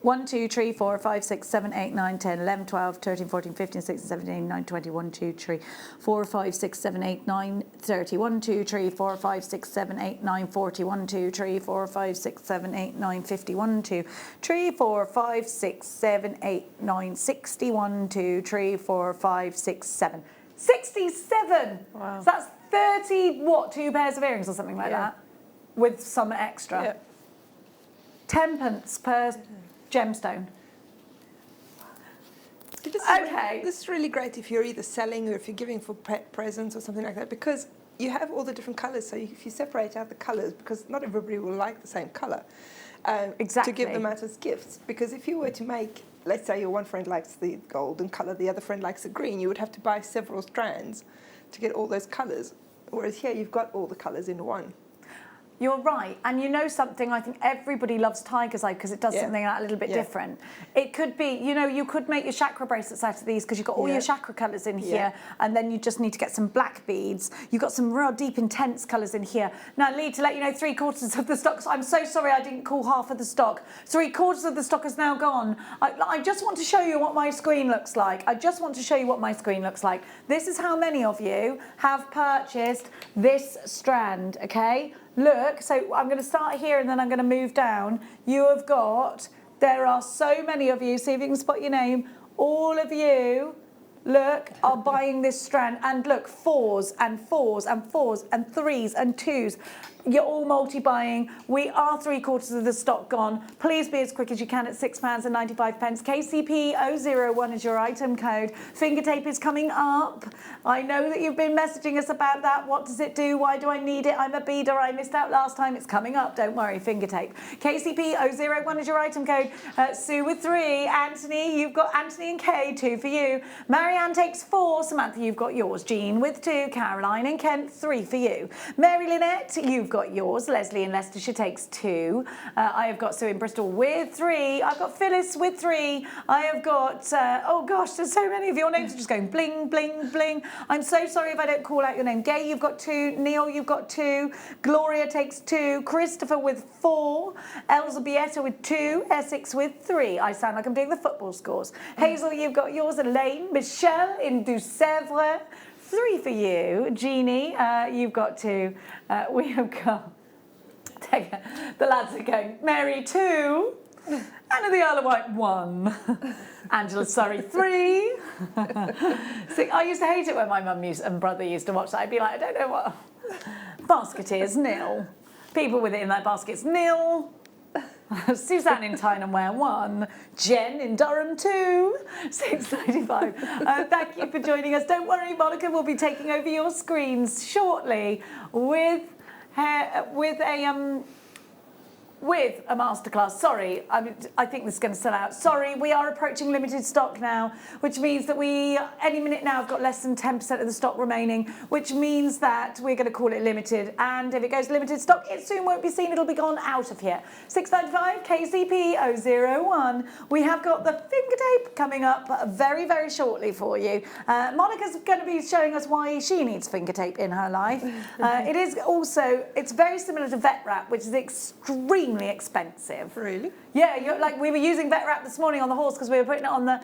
1, 2, 3, 4, 5, 6, 7, 8, 9, 10, 11, 12, 13, 14, 15, 16, 17, 18, 19, 20, 1, 2, 3, 4, 5, 6, 7, 8, 9, 30, 1, 2, 3, 4, 5, 6, 7, 8, 9, 40, 1, 2, 3, 4, 5, 6, 7, 8, 9, 50, 1, 2, 3, 4, 5, 6, 7, 8, 9, 60, 1, 2, 3, 4, 5, 6, 7. 67! Wow. So that's 30, what, 2 pairs of earrings or something like that? With some extra. 10p per gemstone. Okay. This is really great if you're either selling or if you're giving for presents or something like that, because you have all the different colours. So if you separate out the colours, because not everybody will like the same colour, exactly, to give them out as gifts. Because if you were to make, let's say your one friend likes the golden colour, the other friend likes the green, you would have to buy several strands to get all those colours. Whereas here you've got all the colours in one. You're right. And you know something, I think everybody loves tiger's eye because it does something a little bit different. It could be, you know, you could make your chakra bracelets out of these because you've got all your chakra colours in here, and then you just need to get some black beads. You've got some real deep, intense colours in here. Now, Lee, to let you know, 3/4 of the stock, I'm so sorry I didn't call half of the stock. 3/4 of the stock is now gone. I just want to show you what my screen looks like. I just want to show you what my screen looks like. This is how many of you have purchased this strand, okay? Look, so I'm going to start here and then I'm going to move down. You have got, there are so many of you, see if you can spot your name, all of you, look, are buying this strand. And look, 4s and 4s and 4s and 3s and 2s. You're all multi-buying. We are 3/4 of the stock gone. Please be as quick as you can at £6.95. KCP001 is your item code. Finger tape is coming up. I know that you've been messaging us about that. What does it do? Why do I need it? I'm a beader. I missed out last time. It's coming up. Don't worry. Finger tape. KCP001 is your item code. Sue with 3. Anthony, you've got Anthony and Kay, 2 for you. Marianne takes 4. Samantha, you've got yours. Jean with 2. Caroline and Kent, 3 for you. Mary Lynette, you've got yours. Leslie in Leicestershire takes 2. I have got Sue in Bristol with 3. I've got Phyllis with 3. I have got, oh gosh, there's so many of your names are just going bling, bling, bling. I'm so sorry if I don't call out your name. Gay, you've got 2. Neil, you've got 2. Gloria takes 2. Christopher with 4. Elzabieta with 2. Essex with 3. I sound like I'm doing the football scores. Hazel, you've got yours. Elaine. Michelle in Doucevre. 3 for you. Jeannie, you've got 2. We have got, the lads are going, Mary 2. Anna the Isle of Wight 1. Angela Surrey 3. See, I used to hate it when my mum and brother used to watch that. I'd be like, I don't know what. Basketeers, 0. People with it in their baskets, 0. Suzanne in Tyneham 1, Jen in Durham 2, £6.95. Thank you for joining us. Don't worry, Monica will be taking over your screens shortly with a masterclass. Sorry, I think this is going to sell out. Sorry, we are approaching limited stock now, which means that we, any minute now, have got less than 10% of the stock remaining, which means that we're going to call it limited. And if it goes limited stock, it soon won't be seen. It'll be gone out of here. £6.95, KCP001. We have got the finger tape coming up very, very shortly for you. Monica's going to be showing us why she needs finger tape in her life. It is also, it's very similar to vet wrap, which is extremely expensive. Really? Yeah, like we were using vet wrap this morning on the horse because we were putting it on the.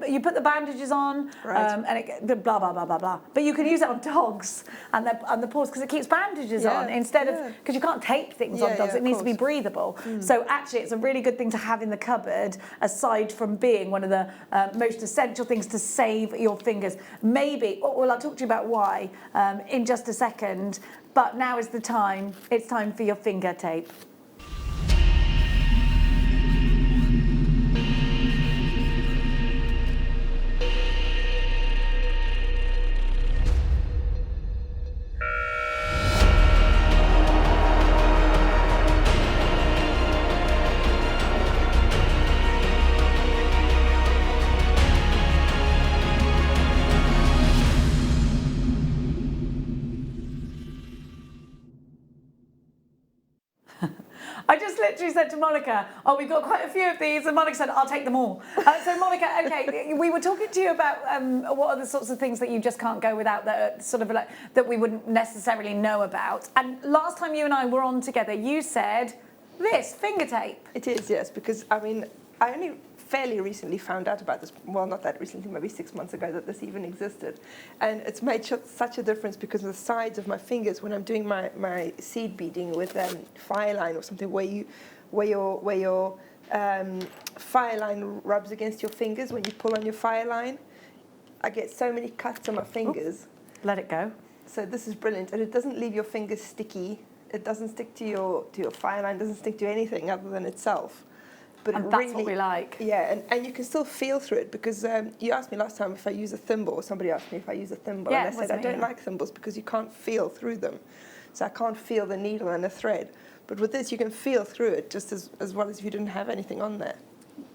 You put the bandages on, and it blah blah blah blah blah. But you can use it on dogs and the paws because it keeps bandages on instead of because you can't tape things on dogs. It needs to be breathable. So actually, it's a really good thing to have in the cupboard aside from being one of the most essential things to save your fingers. Maybe. Well, I'll talk to you about why in just a second. But now is the time. It's time for your finger tape. I just literally said to Monica, oh, we've got quite a few of these, and Monica said, I'll take them all. So Monica, okay, we were talking to you about what are the sorts of things that you just can't go without that are sort of like, that we wouldn't necessarily know about. And last time you and I were on together, you said this, finger tape. It is, yes, because, I mean, I only fairly recently found out about this, well, not that recently, maybe 6 months ago, that this even existed. And it's made such a difference because of the sides of my fingers when I'm doing my seed beading with fire line or something where your fire line rubs against your fingers when you pull on your fire line. I get so many cuts on my fingers. Let it go. So this is brilliant. And it doesn't leave your fingers sticky. It doesn't stick to your fire line, doesn't stick to anything other than itself. But and that's what we like. Yeah, and you can still feel through it because you asked me last time if I use a thimble, or somebody asked me if I use a thimble, and I said I don't like thimbles because you can't feel through them. So I can't feel the needle and the thread. But with this, you can feel through it just as well as if you didn't have anything on there.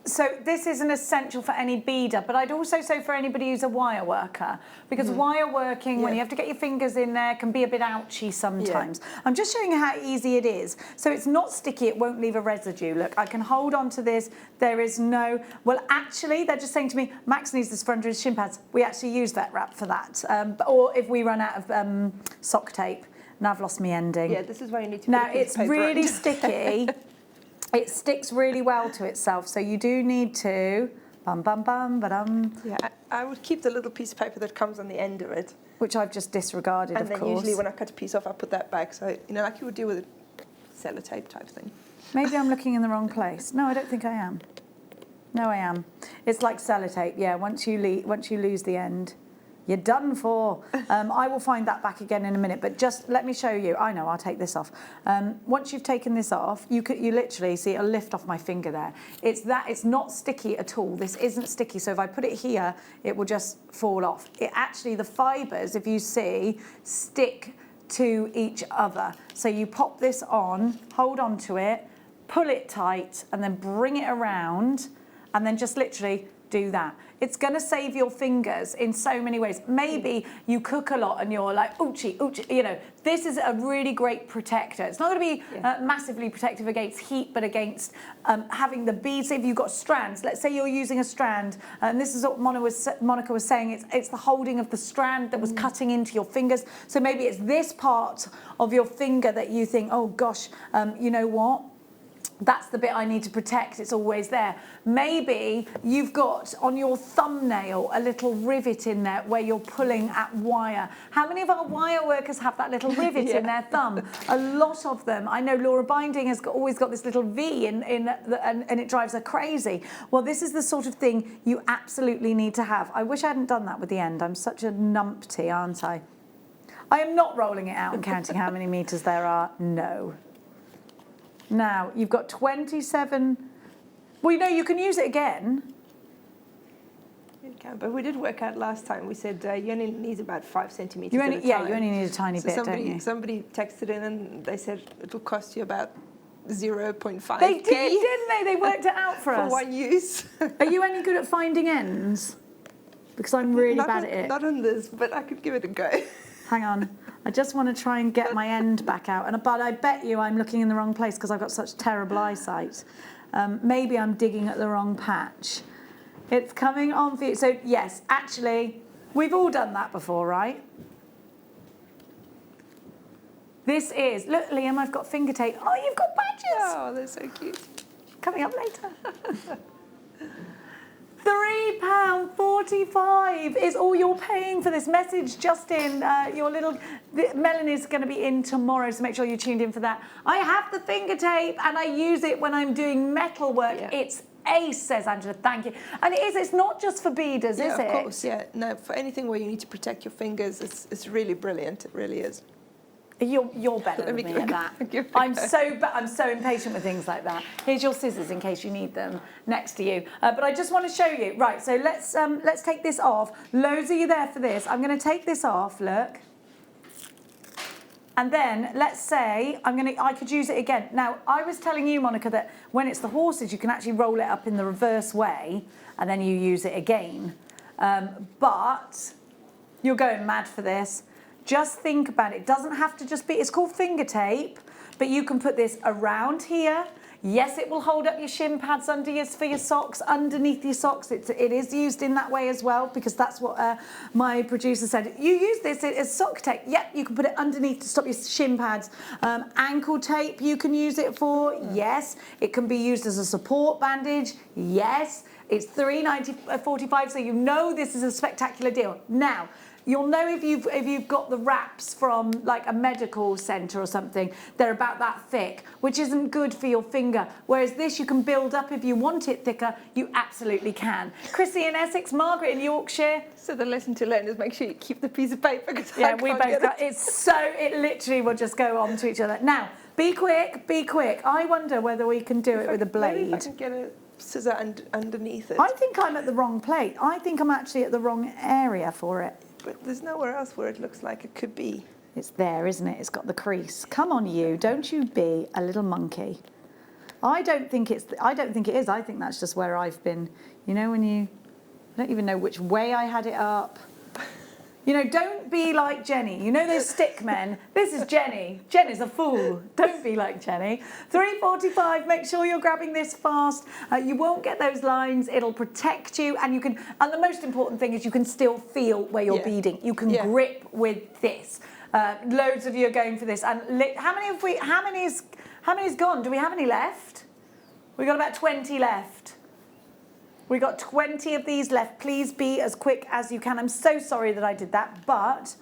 So this is an essential for any beader, but I'd also say for anybody who's a wire worker, because wire working, when you have to get your fingers in there, can be a bit ouchy sometimes. I'm just showing you how easy it is. So it's not sticky, it won't leave a residue. Look, I can hold on to this. There is no, well, actually, they're just saying to me, Max needs this for under his shin pads. We actually use vet wrap for that. Or if we run out of sock tape. Now I've lost my ending. Yeah, this is why you need to Now put a piece it's of paper really on. sticky. It sticks really well to itself, so you do need to bum bum bum ba-dum. Yeah, I would keep the little piece of paper that comes on the end of it. Which I've just disregarded, And of then course. usually when I cut a piece off, I put that back. So, you know, like you would do with a sellotape type thing. Maybe I'm looking in the wrong place. No, I don't think I am. No, I am. It's like sellotape, yeah. Once you lose the end, you're done for. I will find that back again in a minute, but just let me show you. I know, I'll take this off. Once you've taken this off, you literally see it'll lift off my finger there. It's not sticky at all. This isn't sticky, so if I put it here, it will just fall off. It actually, the fibres, if you see, stick to each other. So you pop this on, hold on to it, pull it tight, and then bring it around, and then just literally do that. It's going to save your fingers in so many ways. Maybe you cook a lot and you're like, oochie, oochie, you know, this is a really great protector. It's not going to be massively protective against heat, but against having the beads. If you've got strands, let's say you're using a strand, and this is what Monica was saying, it's the holding of the strand that was cutting into your fingers. So maybe it's this part of your finger that you think, oh gosh, you know what? That's the bit I need to protect. It's always there. Maybe you've got on your thumbnail a little rivet in there where you're pulling at wire. How many of our wire workers have that little rivet in their thumb? A lot of them. I know Laura Binding has always got this little V and it drives her crazy. Well, this is the sort of thing you absolutely need to have. I wish I hadn't done that with the end. I'm such a numpty, aren't I? I am not rolling it out and counting how many meters there are. No. Now, you've got 27. Well, you know, you can use it again. You can, but we did work out last time. We said you only need about 5 centimeters You at only, a time. yeah, you only need a tiny bit, don't you? Somebody texted in and they said it'll cost you about 0.5. They did, didn't they? They worked it out for us. For one use. Are you any good at finding ends? Because I'm really bad at it. Not on this, but I could give it a go. Hang on. I just want to try and get my end back out. But I bet you I'm looking in the wrong place because I've got such terrible eyesight. Maybe I'm digging at the wrong patch. It's coming on for you. So, yes, actually, we've all done that before, right? This is... Look, Liam, I've got finger tape. Oh, you've got badges. Oh, they're so cute. Coming up later. £3.45 is all you're paying for this message. Justin, Melanie's going to be in tomorrow, so make sure you're tuned in for that. I have the finger tape and I use it when I'm doing metal work. Yeah. It's ace, says Angela. Thank you. And it's not just for beaders, is it? Of course, yeah. No, for anything where you need to protect your fingers, it's really brilliant. It really is. You're better than me at that. I'm so impatient with things like that. Here's your scissors in case you need them next to you. But I just want to show you. Right, so let's take this off. Loads of you there for this. I'm going to take this off. Look. And then let's say I could use it again. Now I was telling you, Monica, that when it's the horses, you can actually roll it up in the reverse way, and then you use it again. But you're going mad for this. Just think about it. It doesn't have to just be, it's called finger tape, but you can put this around here. Yes, it will hold up your shin pads for your socks, underneath your socks. It is used in that way as well, because that's what my producer said. You use this as sock tape. Yep, you can put it underneath to stop your shin pads. Ankle tape you can use it for. Yes. It can be used as a support bandage. Yes. It's $3.45, so you know this is a spectacular deal. Now, you'll know if you've got the wraps from like a medical centre or something, they're about that thick, which isn't good for your finger. Whereas this you can build up if you want it thicker, you absolutely can. Chrissy in Essex, Margaret in Yorkshire. So the lesson to learn is make sure you keep the piece of paper. Yeah, we both got it. It literally will just go on to each other. Now, be quick, be quick. I wonder whether we can do it with a blade. Maybe if I can get a scissor underneath it. I think I'm at the wrong plate. I think I'm actually at the wrong area for it. But there's nowhere else where it looks like it could be. It's there, isn't it? It's got the crease. Come on, you. Don't you be a little monkey. I don't think it is. I think that's just where I've been. You know, I don't even know which way I had it up. You know, don't be like Jenny. You know those stick men? This is Jenny. Jenny's a fool. Don't be like Jenny. 3:45, make sure you're grabbing this fast. You won't get those lines. It'll protect you, and and the most important thing is you can still feel where you're beading. You can grip with this. Loads of you are going for this. And how many's gone? Do we have any left? We've got about 20 left. We've got 20 of these left. Please be as quick as you can. I'm so sorry that I did that, but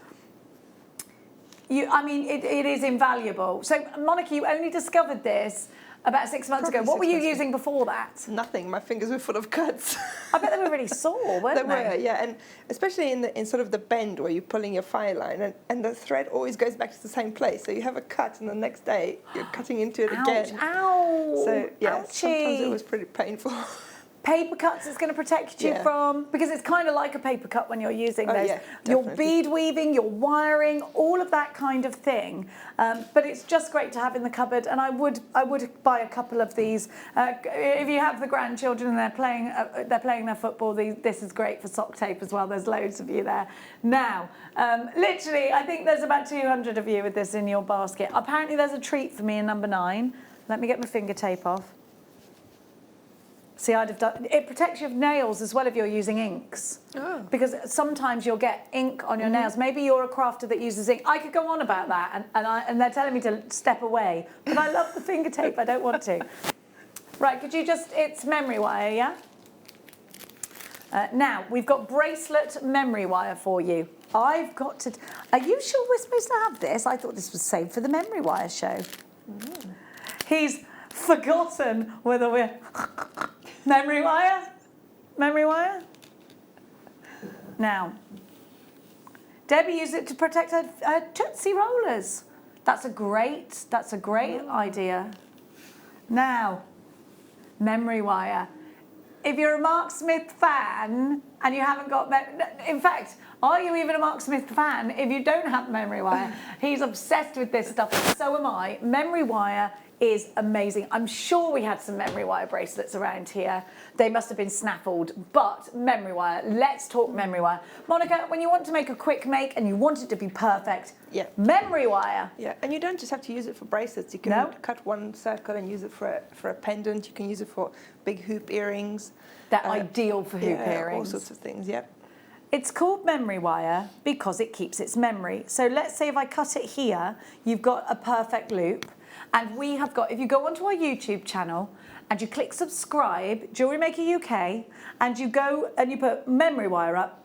it is invaluable. So, Monica, you only discovered this about 6 months ago. What were you using before that? Nothing. My fingers were full of cuts. I bet they were really sore, weren't they? They were, yeah. And especially in sort of the bend where you're pulling your file line, and the thread always goes back to the same place. So you have a cut, and the next day you're cutting into it again. Ow! So, yeah, Ouchie. sometimes it was pretty painful. Paper cuts it's going to protect you from, because it's kind of like a paper cut when you're using those. Yeah, your bead weaving, your wiring, all of that kind of thing. But it's just great to have in the cupboard, and I would buy a couple of these. If you have the grandchildren and they're playing their football, this is great for sock tape as well. There's loads of you there. Now, literally, I think there's about 200 of you with this in your basket. Apparently, there's a treat for me in number 9. Let me get my finger tape off. See, I'd have done. It protects your nails as well if you're using inks. Oh. Because sometimes you'll get ink on your nails. Maybe you're a crafter that uses ink. I could go on about that, and they're telling me to step away. But I love the finger tape. I don't want to. Right? Could you just? It's memory wire, yeah. Now we've got bracelet memory wire for you. I've got to. Are you sure we're supposed to have this? I thought this was saved for the memory wire show. He's forgotten whether we're. Memory wire? Memory wire? Now, Debbie used it to protect her Tootsie Rollers. That's a great idea. Now, memory wire. If you're a Mark Smith fan and you haven't got... In fact, are you even a Mark Smith fan if you don't have memory wire? He's obsessed with this stuff, and so am I. Memory wire is amazing. I'm sure we had some memory wire bracelets around here. They must have been snaffled, but memory wire. Let's talk memory wire. Monica, when you want to make a quick make and you want it to be perfect, memory wire. Yeah, and you don't just have to use it for bracelets. You can cut one circle and use it for a pendant. You can use it for big hoop earrings. They're ideal for hoop earrings. All sorts of things, yeah. It's called memory wire because it keeps its memory. So let's say if I cut it here, you've got a perfect loop. And we have got, if you go onto our YouTube channel and you click subscribe, Jewellery Maker UK, and you go and you put memory wire up,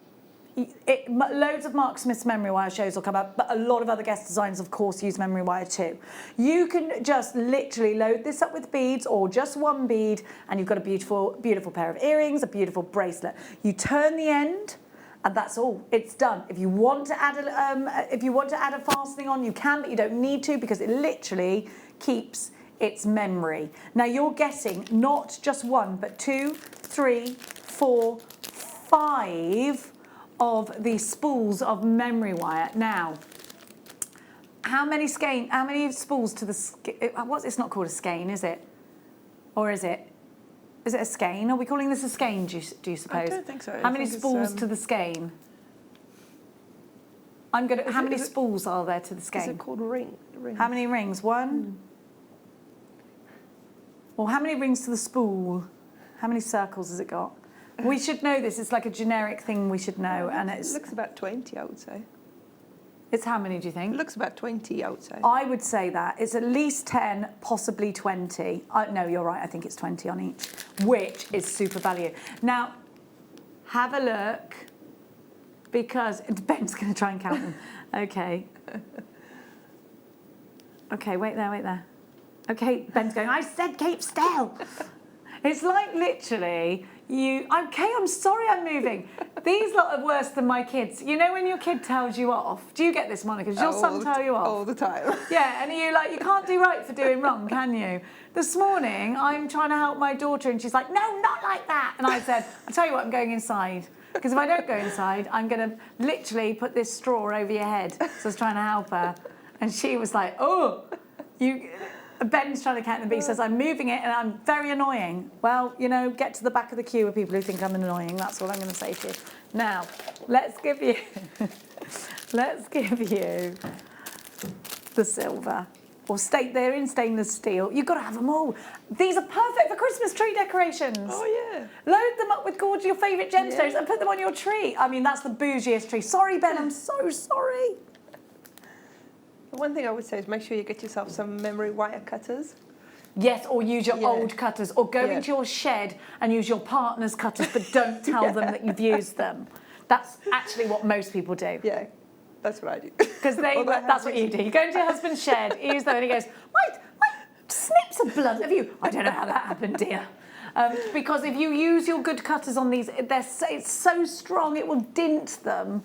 loads of Mark Smith's memory wire shows will come up, but a lot of other guest designers, of course, use memory wire too. You can just literally load this up with beads or just one bead, and you've got a beautiful, beautiful pair of earrings, a beautiful bracelet. You turn the end, and that's all. It's done. If you want to add a fastening on, you can, but you don't need to because it literally keeps its memory. Now you're getting not just one, but 2, 3, 4, 5 of these spools of memory wire. Now, how many spools to the? It's not called a skein, is it? Or is it? Is it a skein? Are we calling this a skein, do you suppose? I don't think so. How many spools to the skein? How many spools are there to the skein? Is it called rings? How many rings? 1? Well, how many rings to the spool? How many circles has it got? We should know this. It's like a generic thing we should know. It looks about 20, I would say. It's how many, do you think? It looks about 20, I would say. I would say that. It's at least 10, possibly 20. No, you're right. I think it's 20 on each, which is super value. Now, have a look, because Ben's going to try and count them. Okay. Okay, wait there. Okay, Ben's going, I said keep still. It's like literally I'm sorry I'm moving. These lot are worse than my kids. You know when your kid tells you off? Do you get this, Monica? Does your son tell you off? All the time. Yeah, and you can't do right for doing wrong, can you? This morning, I'm trying to help my daughter and she's like, no, not like that. And I said, I'll tell you what, I'm going inside. Because if I don't go inside, I'm going to literally put this straw over your head. So I was trying to help her. And she was like, oh, Ben's trying to count them, but he says, I'm moving it and I'm very annoying. Well, you know, get to the back of the queue with people who think I'm annoying. That's all I'm going to say to you. Now, let's give you the silver. Or they're in stainless steel. You've got to have them all. These are perfect for Christmas tree decorations. Oh, yeah. Load them up with gorgeous, your favourite gemstones and put them on your tree. I mean, that's the bougiest tree. Sorry, Ben, I'm so sorry. One thing I would say is make sure you get yourself some memory wire cutters. Yes, or use your old cutters, or go into your shed and use your partner's cutters, but don't tell them that you've used them. That's actually what most people do. Yeah, that's what I do. Because that's what you do. You go into your husband's shed, use them, and he goes, my snips are blunt. Have you? I don't know how that happened, dear. Because if you use your good cutters on these, it's so strong it will dint them.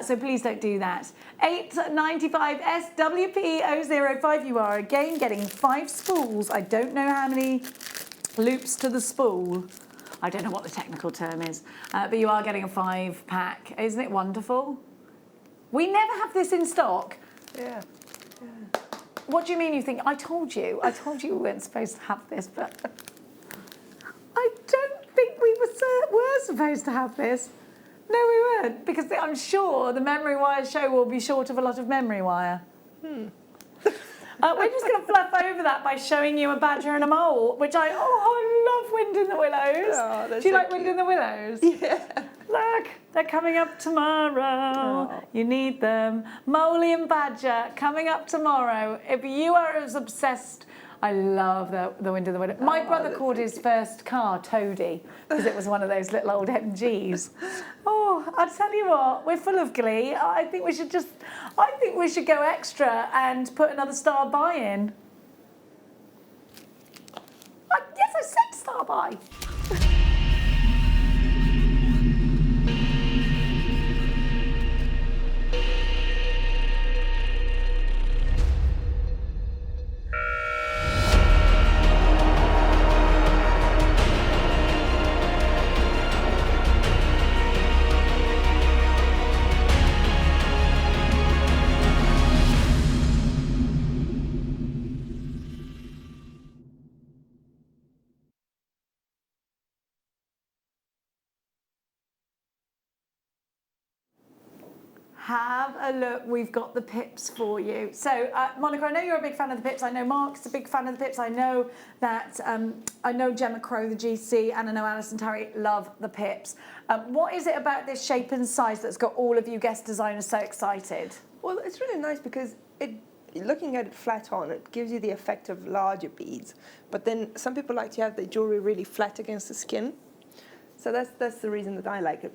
So please don't do that. 895 SWP005. You are again getting 5 spools. I don't know how many loops to the spool. I don't know what the technical term is. But you are getting a 5-pack. Isn't it wonderful? We never have this in stock. Yeah. What do you mean you think? I told you we weren't supposed to have this, but I don't think we were supposed to have this. No, we weren't, because I'm sure the memory wire show will be short of a lot of memory wire. We're just going to fluff over that by showing you a badger and a mole, which I love Wind in the Willows. Oh, do you like Wind in the Willows? Yeah. Look, they're coming up tomorrow. Oh. You need them. Moley and Badger coming up tomorrow. If you are as obsessed, I love the Wind in the Willows. My brother called his first car Toady because it was one of those little old MGs. Oh, I tell you what, we're full of glee. I think we should go extra and put another star by in. Yes, I said star by. Have a look, we've got the pips for you. So, Monica, I know you're a big fan of the pips. I know Mark's a big fan of the pips. I know that, I know Gemma Crow, the GC, and I know Alice and Terry love the pips. What is it about this shape and size that's got all of you guest designers so excited? Well, it's really nice because looking at it flat on, it gives you the effect of larger beads. But then some people like to have the jewellery really flat against the skin. So that's the reason that I like it.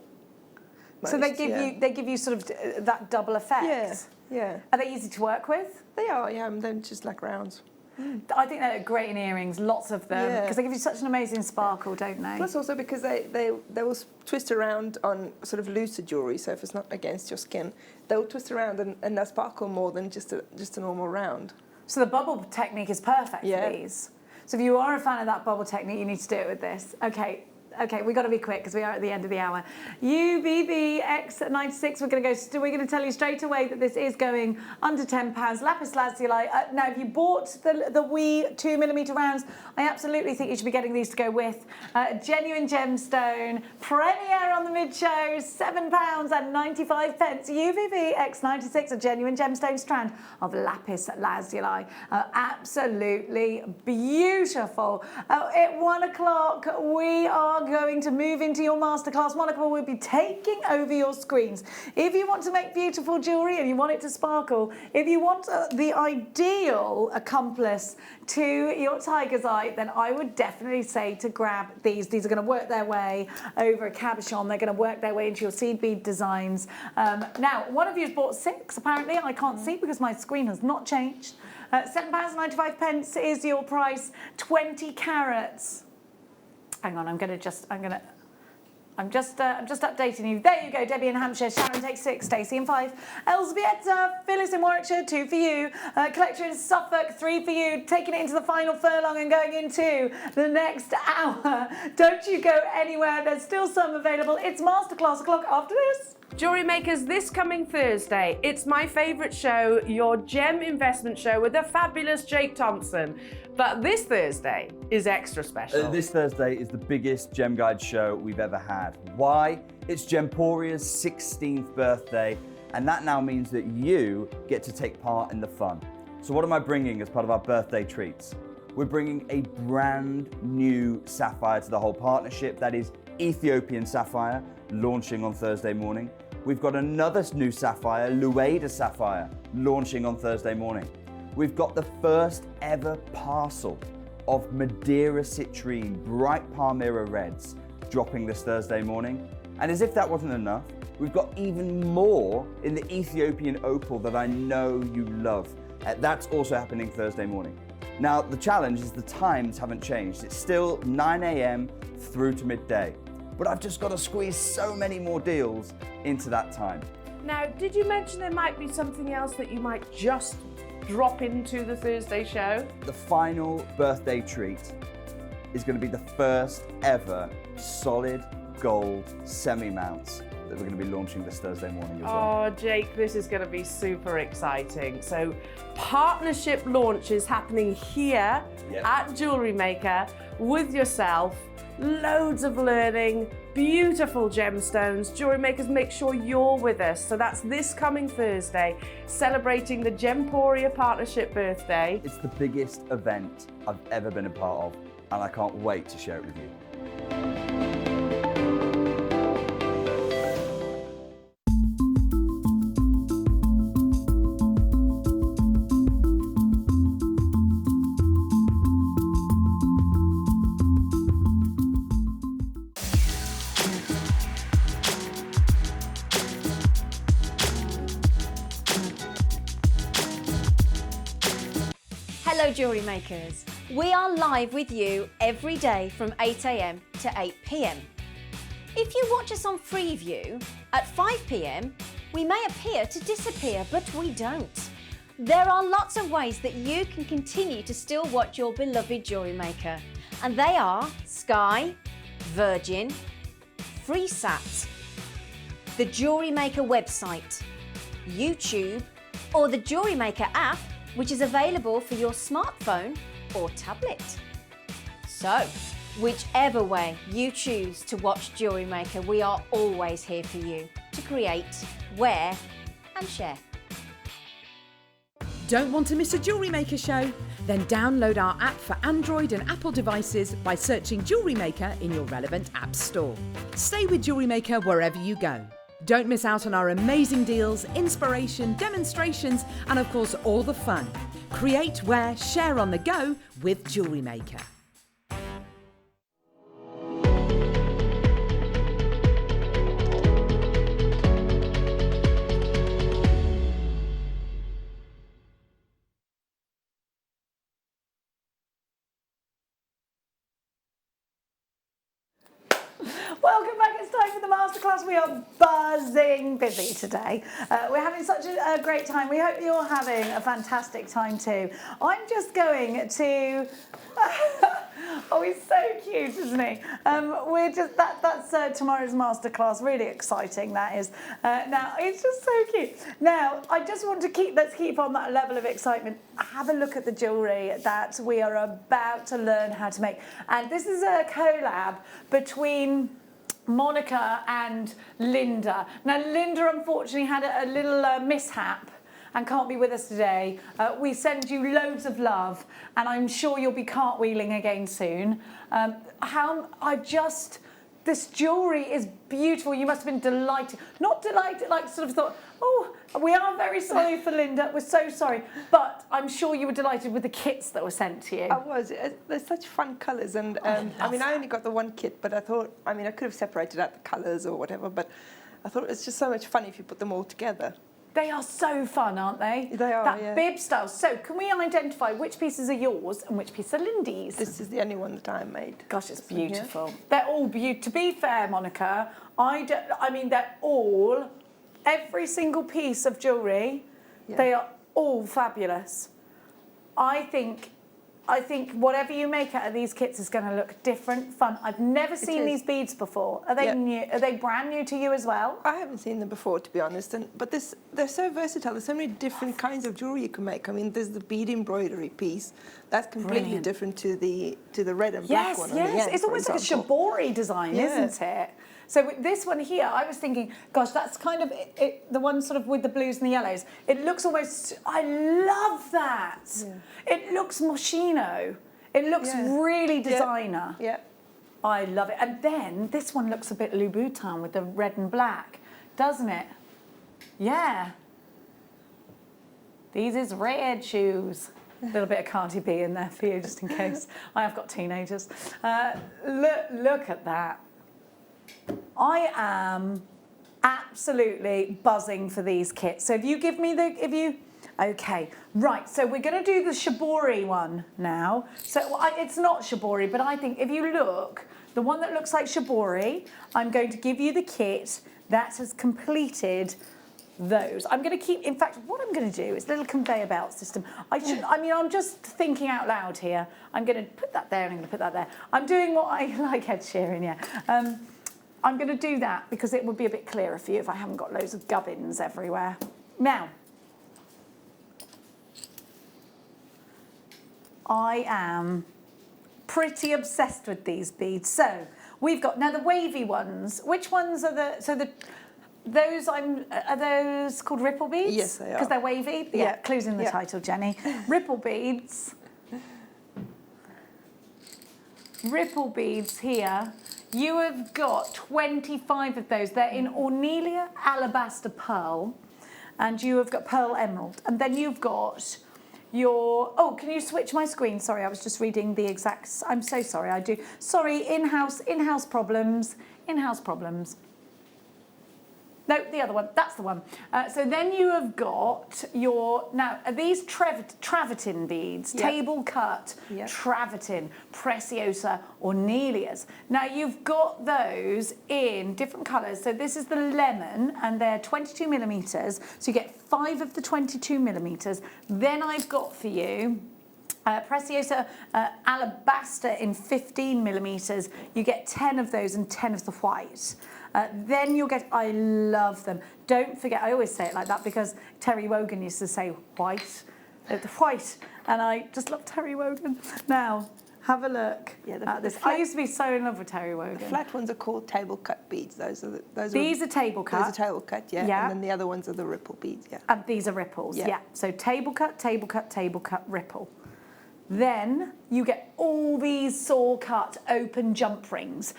So they give you sort of that double effect. Yeah. Are they easy to work with? They are, yeah. They're just like rounds. I think they're great in earrings, lots of them, because they give you such an amazing sparkle, don't they? Plus also because they will twist around on sort of looser jewellery, so if it's not against your skin, they'll twist around and they'll sparkle more than just a normal round. So the bubble technique is perfect for these. So if you are a fan of that bubble technique, you need to do it with this. Okay, we've got to be quick because we are at the end of the hour. UBBX96, we're going to tell you straight away that this is going under £10. Lapis lazuli. Now, if you bought the wee 2mm rounds, I absolutely think you should be getting these to go with. Genuine gemstone, premier on the mid-show, £7.95. UBBX96, a genuine gemstone strand of lapis lazuli. Absolutely beautiful. At 1 o'clock, we are going to move into your masterclass. Monica will be taking over your screens. If you want to make beautiful jewellery and you want it to sparkle, if you want the ideal accomplice to your tiger's eye, then I would definitely say to grab these. These are going to work their way over a cabochon. They're going to work their way into your seed bead designs. Now, one of you has bought 6, apparently. I can't see because my screen has not changed. £7.95 is your price, 20 carats. Hang on, I'm just updating you. There you go, Debbie in Hampshire, Sharon takes 6, Stacey in 5, Elzbieta, Phyllis in Warwickshire, 2 for you, Collector in Suffolk, 3 for you, taking it into the final furlong and going into the next hour. Don't you go anywhere, there's still some available. It's masterclass o'clock after this. Jewellery Makers, this coming Thursday, it's my favourite show, your gem investment show with the fabulous Jake Thompson. But this Thursday is extra special. This Thursday is the biggest Gem Guide show we've ever had. Why? It's Gemporia's 16th birthday, and that now means that you get to take part in the fun. So what am I bringing as part of our birthday treats? We're bringing a brand new sapphire to the whole partnership. That is Ethiopian sapphire, launching on Thursday morning. We've got another new sapphire, Lueda sapphire, launching on Thursday morning. We've got the first ever parcel of Madeira citrine, bright Palmyra reds, dropping this Thursday morning. And as if that wasn't enough, we've got even more in the Ethiopian opal that I know you love. That's also happening Thursday morning. Now, the challenge is the times haven't changed. It's still 9 a.m. through to midday. But I've just got to squeeze so many more deals into that time. Now, did you mention there might be something else that you might just drop into the Thursday show? The final birthday treat is going to be the first ever solid gold semi-mounts that we're going to be launching this Thursday morning as well. Oh, Jake, this is going to be super exciting. So, partnership launch is happening here at Jewellery Maker with yourself. Loads of learning, beautiful gemstones. Jewellery Makers, make sure you're with us. So that's this coming Thursday, celebrating the Gemporia Partnership birthday. It's the biggest event I've ever been a part of, and I can't wait to share it with you. Hello Jewellery Makers. We are live with you every day from 8 a.m. to 8 p.m. If you watch us on Freeview at 5 p.m, we may appear to disappear, but we don't. There are lots of ways that you can continue to still watch your beloved Jewellery Maker, and they are Sky, Virgin, FreeSat, the Jewellery Maker website, YouTube, or the Jewellery Maker app, which is available for your smartphone or tablet. So, whichever way you choose to watch Jewellery Maker, we are always here for you to create, wear and share. Don't want to miss a Jewellery Maker show? Then download our app for Android and Apple devices by searching Jewellery Maker in your relevant app store. Stay with Jewellery Maker wherever you go. Don't miss out on our amazing deals, inspiration, demonstrations, and of course all the fun. Create, wear, share on the go with Jewellery Maker. Welcome back. It's time for the masterclass. We are buzzing busy today. We're having such a great time. We hope you're having a fantastic time too. I'm just going to. Oh, he's so cute, isn't he? We're just that's tomorrow's masterclass. Really exciting, that is. Now it's just so cute. Now I just want to let's keep on that level of excitement. Have a look at the jewellery that we are about to learn how to make, and this is a collab between Monica and Linda. Now Linda unfortunately had a little mishap and can't be with us today. We send you loads of love, and I'm sure you'll be cartwheeling again soon. This jewellery is beautiful. You must have been delighted. Not delighted, like sort of thought, oh, we are very sorry for Linda. We're so sorry. But I'm sure you were delighted with the kits that were sent to you. I was. There's such fun colours, and I only got the one kit, but I thought, I could have separated out the colours or whatever, but I thought it's just so much fun if you put them all together. They are so fun, aren't they? They are, that bib style. So can we identify which pieces are yours and which pieces are Lindy's? This is the only one that I made. Gosh, it's beautiful. Yeah. They're all beautiful. To be fair, Monica, they're all, every single piece of jewellery, they are all fabulous. I think I think whatever you make out of these kits is going to look different, fun. I've never seen these beads before. Are they new? Are they brand new to you as well? I haven't seen them before, to be honest. But they're so versatile. There's so many different kinds of jewelry you can make. I mean, there's the bead embroidery piece. That's completely different to the red and black one. Yes, it's almost like a shibori design, isn't it? So with this one here, I was thinking, gosh, that's kind of the one sort of with the blues and the yellows. It looks almost, I love that. Yeah. It looks Moschino. It looks really designer. Yeah. I love it. And then this one looks a bit Louboutin with the red and black, doesn't it? Yeah. These is red shoes. A little bit of Cardi B in there for you, just in case. I have got teenagers. Look at that. I am absolutely buzzing for these kits. So if you give me okay, right, so we're going to do the shibori one now. So it's not shibori, but I think if you look, the one that looks like shibori, I'm going to give you the kit that has completed those. I'm going to keep, in fact, what I'm going to do is a little conveyor belt system. I'm just thinking out loud here. I'm going to put that there and I'm going to put that there. I'm doing what I like, Ed Sheeran, yeah. I'm going to do that because it would be a bit clearer for you if I haven't got loads of gubbins everywhere. Now, I am pretty obsessed with these beads. So we've got, now the wavy ones, which ones are are those called ripple beads? Yes, they are. Because they're wavy? Yeah, clues in the title, Jenny. Ripple beads. Ripple beads here. You have got 25 of those. They're in Ornelia Alabaster Pearl, and you have got Pearl Emerald. And then you've got your, oh, can you switch my screen? Sorry, I was just reading the exact, I'm so sorry, I do. Sorry, in-house problems. No, the other one, that's the one. So then you have got your, now are these travertine beads, table cut, travertine, preciosa, Ornelias. Now you've got those in different colours. So this is the lemon and they're 22 millimetres. So you get 5 of the 22 millimetres. Then I've got for you Preciosa Alabaster in 15 millimetres. You get 10 of those and 10 of the white. Then you'll get, I love them. Don't forget, I always say it like that because Terry Wogan used to say white, white, and I just love Terry Wogan. Now, have a look at this. I used to be so in love with Terry Wogan. The flat ones are called table cut beads. These are table cut. Those are table cut, yeah. And then the other ones are the ripple beads, yeah. And these are ripples, yeah. So table cut, ripple. Then you get all these saw cut open jump rings.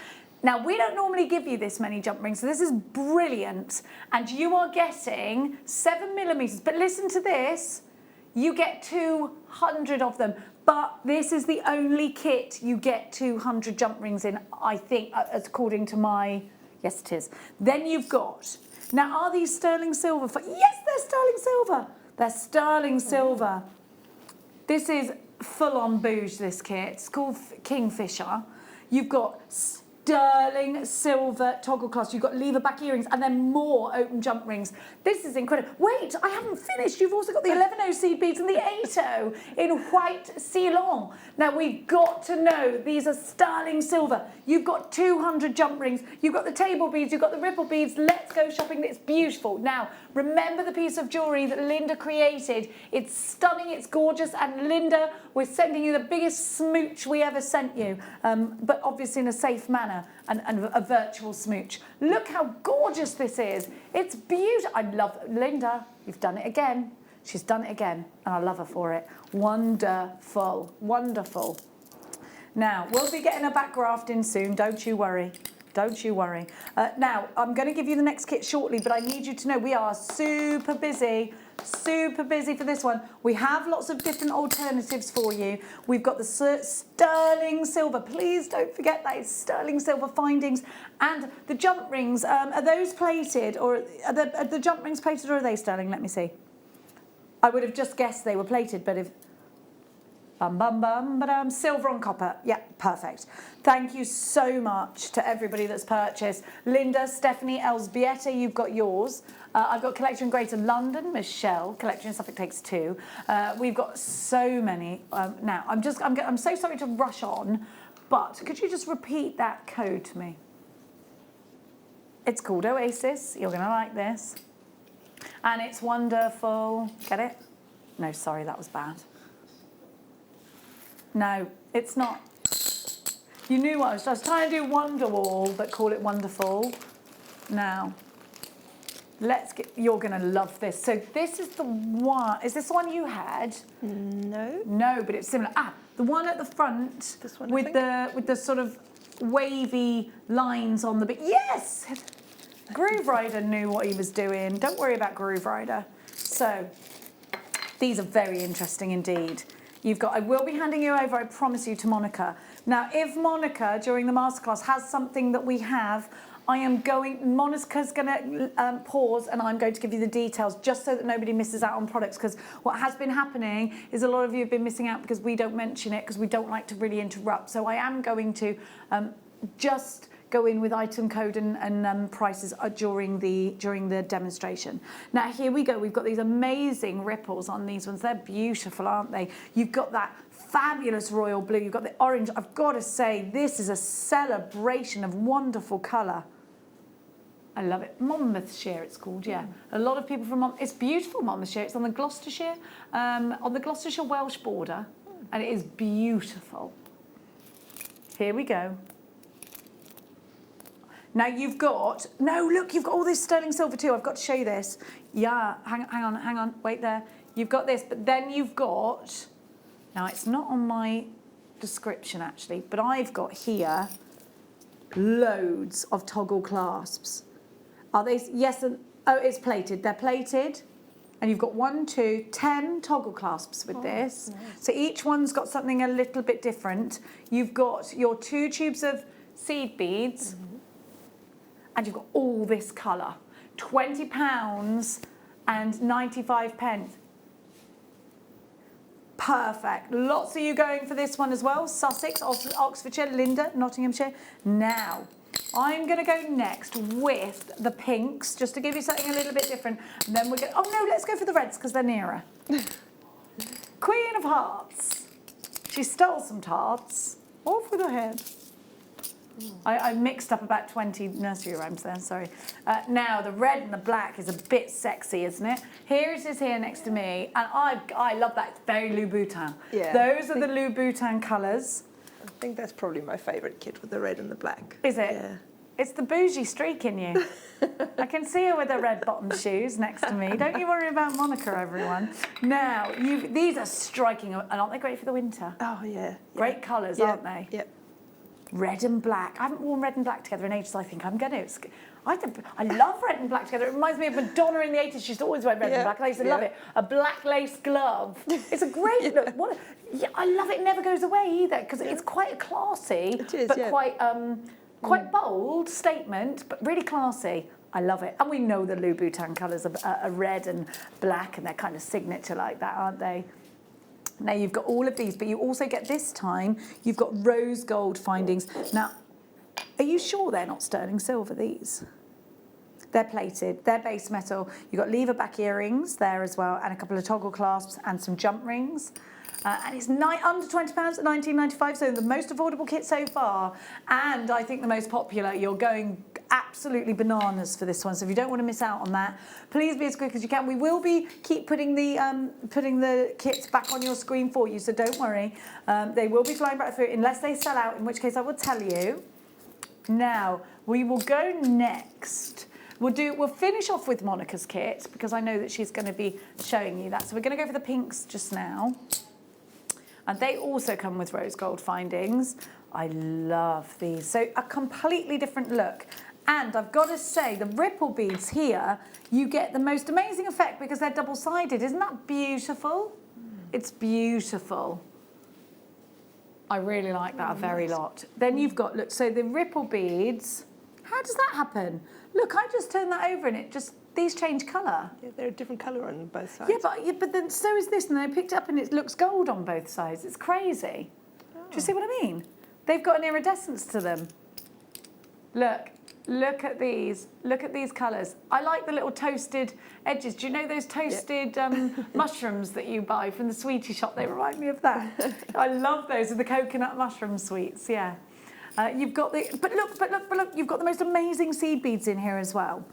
Now, we don't normally give you this many jump rings, so this is brilliant. And you are getting 7 millimetres. But listen to this, you get 200 of them. But this is the only kit you get 200 jump rings in, I think, according to my, yes it is. Then you've got, now are these sterling silver? Yes, they're sterling silver. They're sterling silver. This is full-on bouge, this kit. It's called Kingfisher. You've got sterling silver toggle clasp. You've got lever back earrings and then more open jump rings. This is incredible. Wait, I haven't finished. You've also got the 11O seed beads and the 8O in white Ceylon. Now we've got to know these are sterling silver. You've got 200 jump rings. You've got the table beads. You've got the ripple beads. Let's go shopping. It's beautiful. Now, remember the piece of jewellery that Linda created. It's stunning. It's gorgeous. And Linda, we're sending you the biggest smooch we ever sent you, but obviously in a safe manner. And a virtual smooch. Look how gorgeous this is. It's beautiful. I love Linda. You've done it again. She's done it again, and I love her for it. Wonderful, wonderful. Now we'll be getting her back grafting soon. Don't you worry. Don't you worry. Now I'm going to give you the next kit shortly, but I need you to know we are super busy. Super busy for this one. We have lots of different alternatives for you. We've got the sterling silver. Please don't forget that it's sterling silver findings. And the jump rings, are those plated or are the jump rings plated or are they sterling? Let me see. I would have just guessed they were plated, but if... Bum, bum, bum, ba-dum. Silver on copper. Yeah, perfect. Thank you so much to everybody that's purchased. Linda, Stephanie, Elsbieta, you've got yours. I've got Collection Greater London, Michelle, Collection in Suffolk takes 2. We've got so many. Now, I'm so sorry to rush on, but could you just repeat that code to me? It's called Oasis. You're going to like this. And it's wonderful. Get it? No, sorry, that was bad. No, it's not. You knew what I was trying to do Wonderwall, but call it Wonderful. Now, you're going to love this. So this is the one, is this the one you had? No. No, but it's similar. The one at the front This one, with the sort of wavy lines on the bit. Yes! Groove Rider knew what he was doing. Don't worry about Groove Rider. So, these are very interesting indeed. I will be handing you over, I promise you, to Monica. Now, if Monica, during the masterclass, has something that we have, Monica's going to pause and I'm going to give you the details just so that nobody misses out on products, because what has been happening is a lot of you have been missing out because we don't mention it, because we don't like to really interrupt. So I am going to just go in with item code and prices during the demonstration. Now here we go. We've got these amazing ripples on these ones. They're beautiful, aren't they? You've got that fabulous royal blue. You've got the orange. I've got to say, this is a celebration of wonderful colour. I love it. Monmouthshire, it's called, yeah. A lot of people from it's beautiful, Monmouthshire. It's on the Gloucestershire Welsh border, and it is beautiful. Here we go. Now you've got, you've got all this sterling silver too. I've got to show you this. Yeah, hang on, wait there. You've got this, but then you've got, now it's not on my description actually, but I've got here loads of toggle clasps. Are they, yes, it's plated. They're plated. And you've got 10 toggle clasps with this. Nice. So each one's got something a little bit different. You've got your 2 tubes of seed beads. Mm-hmm. And you've got all this colour. £20 and 95 pence. Perfect. Lots of you going for this one as well. Sussex, Oxfordshire, Linda, Nottinghamshire. Now, I'm going to go next with the pinks, just to give you something a little bit different. And then we're going, oh no, let's go for the reds because they're nearer. Queen of Hearts. She stole some tarts. Off with her head. I mixed up about 20 nursery rhymes there, sorry. Now, the red and the black is a bit sexy, isn't it? Here it is here next to me, and I love that. It's very Louboutin. Yeah, those are the Louboutin colours. I think that's probably my favourite kit with the red and the black. Is it? Yeah. It's the bougie streak in you. I can see her with her red bottom shoes next to me. Don't you worry about Monica, everyone. Now, these are striking, and aren't they great for the winter? Oh, yeah. Great colours, aren't they? Yep. Red and black. I haven't worn red and black together in ages, so I think I'm going to. I love red and black together. It reminds me of Madonna in the 80s. She used to always wear red and black. I used to love it. A black lace glove. It's a great look. I love it. It never goes away either, because it's quite a classy, but quite bold statement, but really classy. I love it. And we know the Louboutin colours are red and black, and they're kind of signature like that, aren't they? Now you've got all of these, but you also get this time, you've got rose gold findings. Now, are you sure they're not sterling silver, these? They're plated, they're base metal. You've got lever back earrings there as well, and a couple of toggle clasps and some jump rings. And it's under £20 at £19.95, so the most affordable kit so far. And I think the most popular. You're going absolutely bananas for this one, so if you don't want to miss out on that, please be as quick as you can. We will keep putting the kits back on your screen for you, so don't worry. They will be flying back through unless they sell out, in which case I will tell you. Now, we will go next. We'll finish off with Monica's kit, because I know that she's going to be showing you that. So we're going to go for the pinks just now. And they also come with rose gold findings. I love these. So a completely different look. And I've got to say, the ripple beads here, you get the most amazing effect because they're double-sided. Isn't that beautiful? It's beautiful. I really like that a very lot. Then you've got, look, so the ripple beads, how does that happen? Look, I just turned that over and it just these change colour. Yeah, they're a different colour on both sides. Yeah, but then so is this, and they picked it up and it looks gold on both sides. It's crazy. Do you see what I mean? They've got an iridescence to them. Look at these colours. I like the little toasted edges. Do you know those toasted mushrooms that you buy from the sweetie shop? They remind me of that. I love those with the coconut mushroom sweets, yeah. You've got but look, you've got the most amazing seed beads in here as well.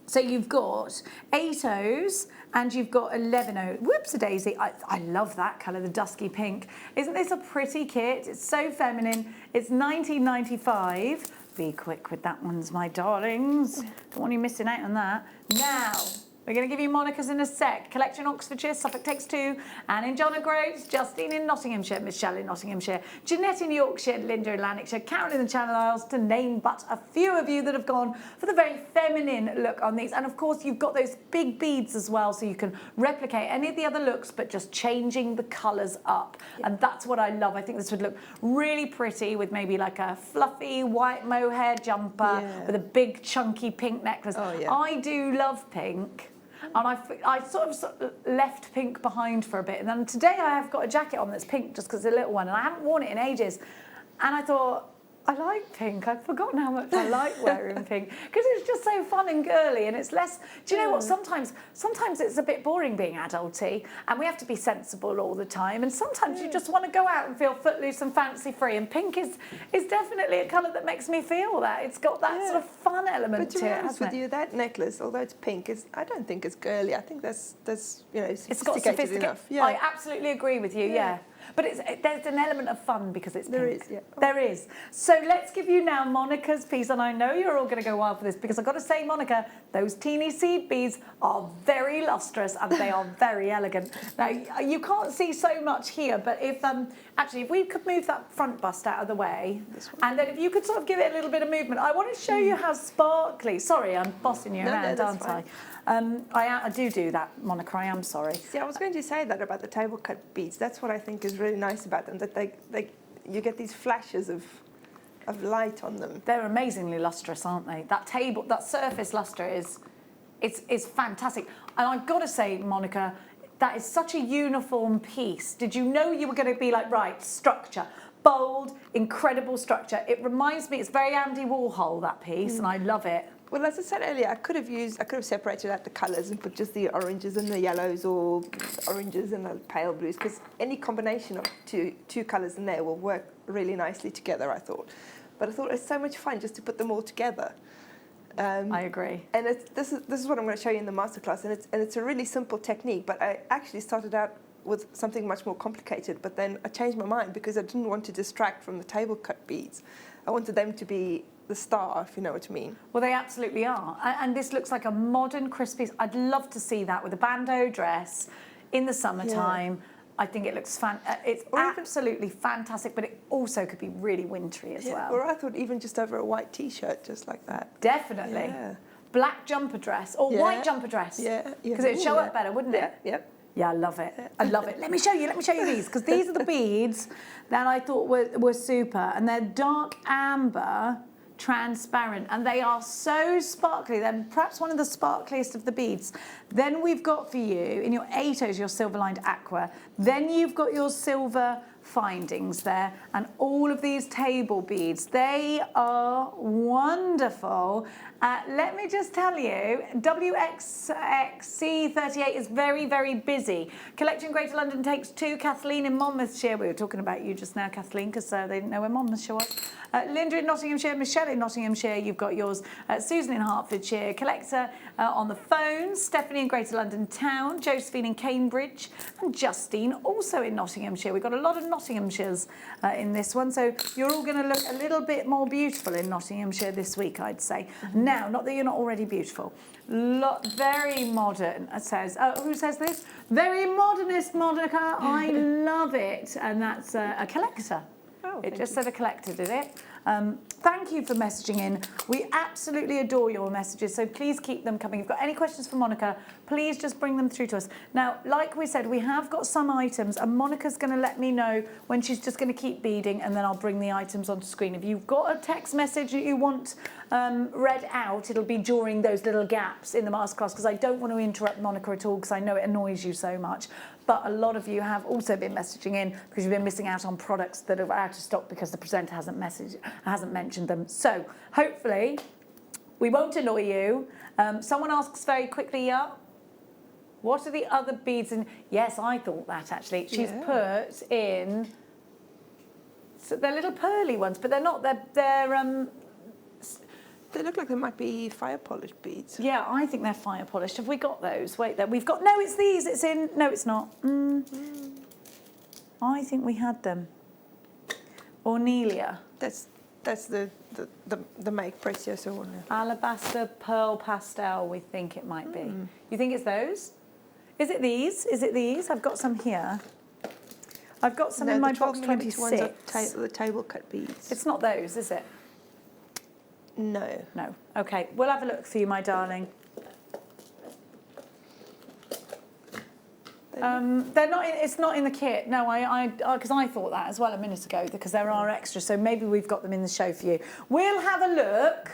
So you've got 8 O's and you've got 11 O's. Whoops-a-daisy. I love that colour, the dusky pink. Isn't this a pretty kit? It's so feminine. It's $19.95. Be quick with that ones, my darlings. Don't want you missing out on that. Now, we're going to give you Monica's in a sec. Collection Oxfordshire, Suffolk takes 2. Anne in John O'Groats, Justine in Nottinghamshire, Michelle in Nottinghamshire, Jeanette in Yorkshire, Linda in Lanarkshire, Karen in the Channel Isles, to name but a few of you that have gone for the very feminine look on these. And of course, you've got those big beads as well, so you can replicate any of the other looks, but just changing the colours up. Yeah. And that's what I love. I think this would look really pretty with maybe like a fluffy white mohair jumper with a big chunky pink necklace. Oh, yeah. I do love pink. And I sort of left pink behind for a bit. And then today I have got a jacket on that's pink just because it's a little one. And I haven't worn it in ages. And I thought, I like pink. I've forgotten how much I like wearing pink because it's just so fun and girly, and it's less. Do you know what? Sometimes it's a bit boring being adulty, and we have to be sensible all the time. And sometimes you just want to go out and feel footloose and fancy free. And pink is definitely a colour that makes me feel that. It's got that sort of fun element to it. But to be honest with you, that necklace, although it's pink, I don't think it's girly. I think that's it's got sophisticated enough. Yeah. I absolutely agree with you. Yeah. But there's an element of fun because it's pink. There is, yeah. There is. So let's give you now Monica's piece, and I know you're all going to go wild for this because I've got to say, Monica, those teeny seed beads are very lustrous and they are very elegant. Now, you can't see so much here, but if we could move that front bust out of the way, and then if you could sort of give it a little bit of movement, I want to show you how sparkly. Sorry, I'm bossing you around, aren't I? I do that, Monica, I am sorry. See, I was going to say that about the table cut beads. That's what I think is really nice about them, that you get these flashes of light on them. They're amazingly lustrous, aren't they? That surface lustre is fantastic. And I've got to say, Monica, that is such a uniform piece. Did you know you were going to be like, right, structure, bold, incredible structure. It reminds me, it's very Andy Warhol, that piece, and I love it. Well, as I said earlier, I could have separated out the colours and put just the oranges and the yellows, or oranges and the pale blues, because any combination of two colours in there will work really nicely together, I thought. But I thought it's so much fun just to put them all together. I agree. And this is what I'm going to show you in the masterclass, and it's a really simple technique, but I actually started out with something much more complicated, but then I changed my mind because I didn't want to distract from the table cut beads. I wanted them to be the star, if you know what I mean. Well, they absolutely are. And this looks like a modern crisp piece. I'd love to see that with a bandeau dress in the summertime. Yeah. I think it looks it's absolutely fantastic, but it also could be really wintry as well. Or I thought even just over a white T-shirt, just like that. Definitely. Yeah. Black jumper dress or white jumper dress. Yeah. Because it'd show up better, wouldn't it? Yep. Yeah, I love it. I love it. Let me show you these, because these are the beads that I thought were super. And they're dark amber, transparent, and they are so sparkly. They're perhaps one of the sparkliest of the beads. Then we've got for you, in your 8 O's, your silver-lined aqua. Then you've got your silver findings there, and all of these table beads. They are wonderful. Let me just tell you, WXXC38 is very, very busy. Collecting Greater London takes 2. Kathleen in Monmouthshire. We were talking about you just now, Kathleen, because they didn't know where Monmouthshire was. Linda in Nottinghamshire, Michelle in Nottinghamshire. You've got yours. Susan in Hertfordshire. Collector on the phone. Stephanie in Greater London Town. Josephine in Cambridge. And Justine also in Nottinghamshire. We've got a lot of Nottinghamshires in this one. So you're all going to look a little bit more beautiful in Nottinghamshire this week, I'd say. Now, not that you're not already beautiful. Very modern, it says. Who says this? Very modernist, Monica. I love it. And that's a collector. Oh, it just said a collector, did it? thank you for messaging in. We absolutely adore your messages, so please keep them coming. If you've got any questions for Monica, please just bring them through to us. Now, like we said, we have got some items, and Monica's going to let me know when she's just going to keep beading, and then I'll bring the items onto screen. If you've got a text message that you want read out, it'll be during those little gaps in the masterclass, because I don't want to interrupt Monica at all, because I know it annoys you so much. But a lot of you have also been messaging in because you've been missing out on products that are out of stock because the presenter hasn't mentioned them. So hopefully we won't annoy you. Someone asks very quickly, what are the other beads in? Yes, I thought that actually. She's put in, so they're little pearly ones, but they're not. They look like they might be fire polished beads. Yeah, I think they're fire polished. Have we got those? Wait, there. We've got. No, it's these. It's in. No, it's not. I think we had them. Ornelia. That's the Make Precioso one. Alabaster Pearl Pastel. We think it might be. You think it's those? Is it these? Is it these? I've got some here. I've got some in my box 26. Ones are the table cut beads. It's not those, is it? No. No. Okay, we'll have a look for you, my darling. They're not. It's not in the kit. No, because I thought that as well a minute ago, because there are extras. So maybe we've got them in the show for you. We'll have a look.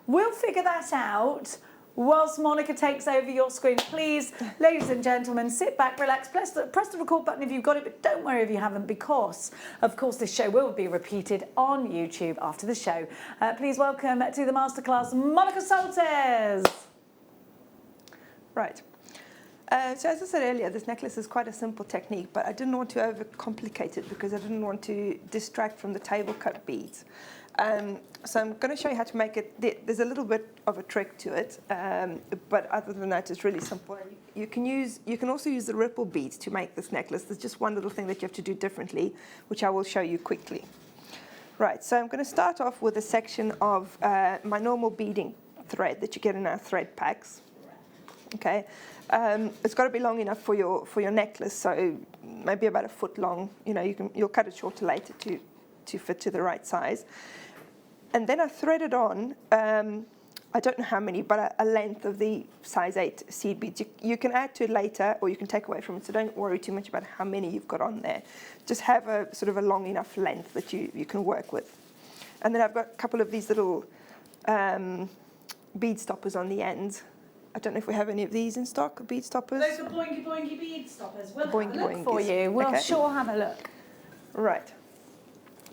We'll figure that out whilst Monica takes over your screen. Please, ladies and gentlemen, sit back, relax, press the record button if you've got it, but don't worry if you haven't, because, of course, this show will be repeated on YouTube after the show. Please welcome to the masterclass, Monica Soltes. Right. So as I said earlier, this necklace is quite a simple technique, but I didn't want to overcomplicate it because I didn't want to distract from the table cut beads. So I'm going to show you how to make it. There's a little bit of a trick to it, but other than that, it's really simple. You can also use the ripple beads to make this necklace. There's just one little thing that you have to do differently, which I will show you quickly. Right, so I'm going to start off with a section of my normal beading thread that you get in our thread packs. Okay, it's got to be long enough for your necklace, so maybe about a foot long. You know, you'll cut it shorter later to fit to the right size. And then I threaded on, I don't know how many, but a length of the size 8 seed beads. You can add to it later, or you can take away from it, so don't worry too much about how many you've got on there. Just have a sort of a long enough length that you can work with. And then I've got a couple of these little bead stoppers on the ends. I don't know if we have any of these in stock, bead stoppers. Those are boinky boinky bead stoppers. We'll Boinky have a look boinkies. for you. We'll Okay. sure have a look. Right.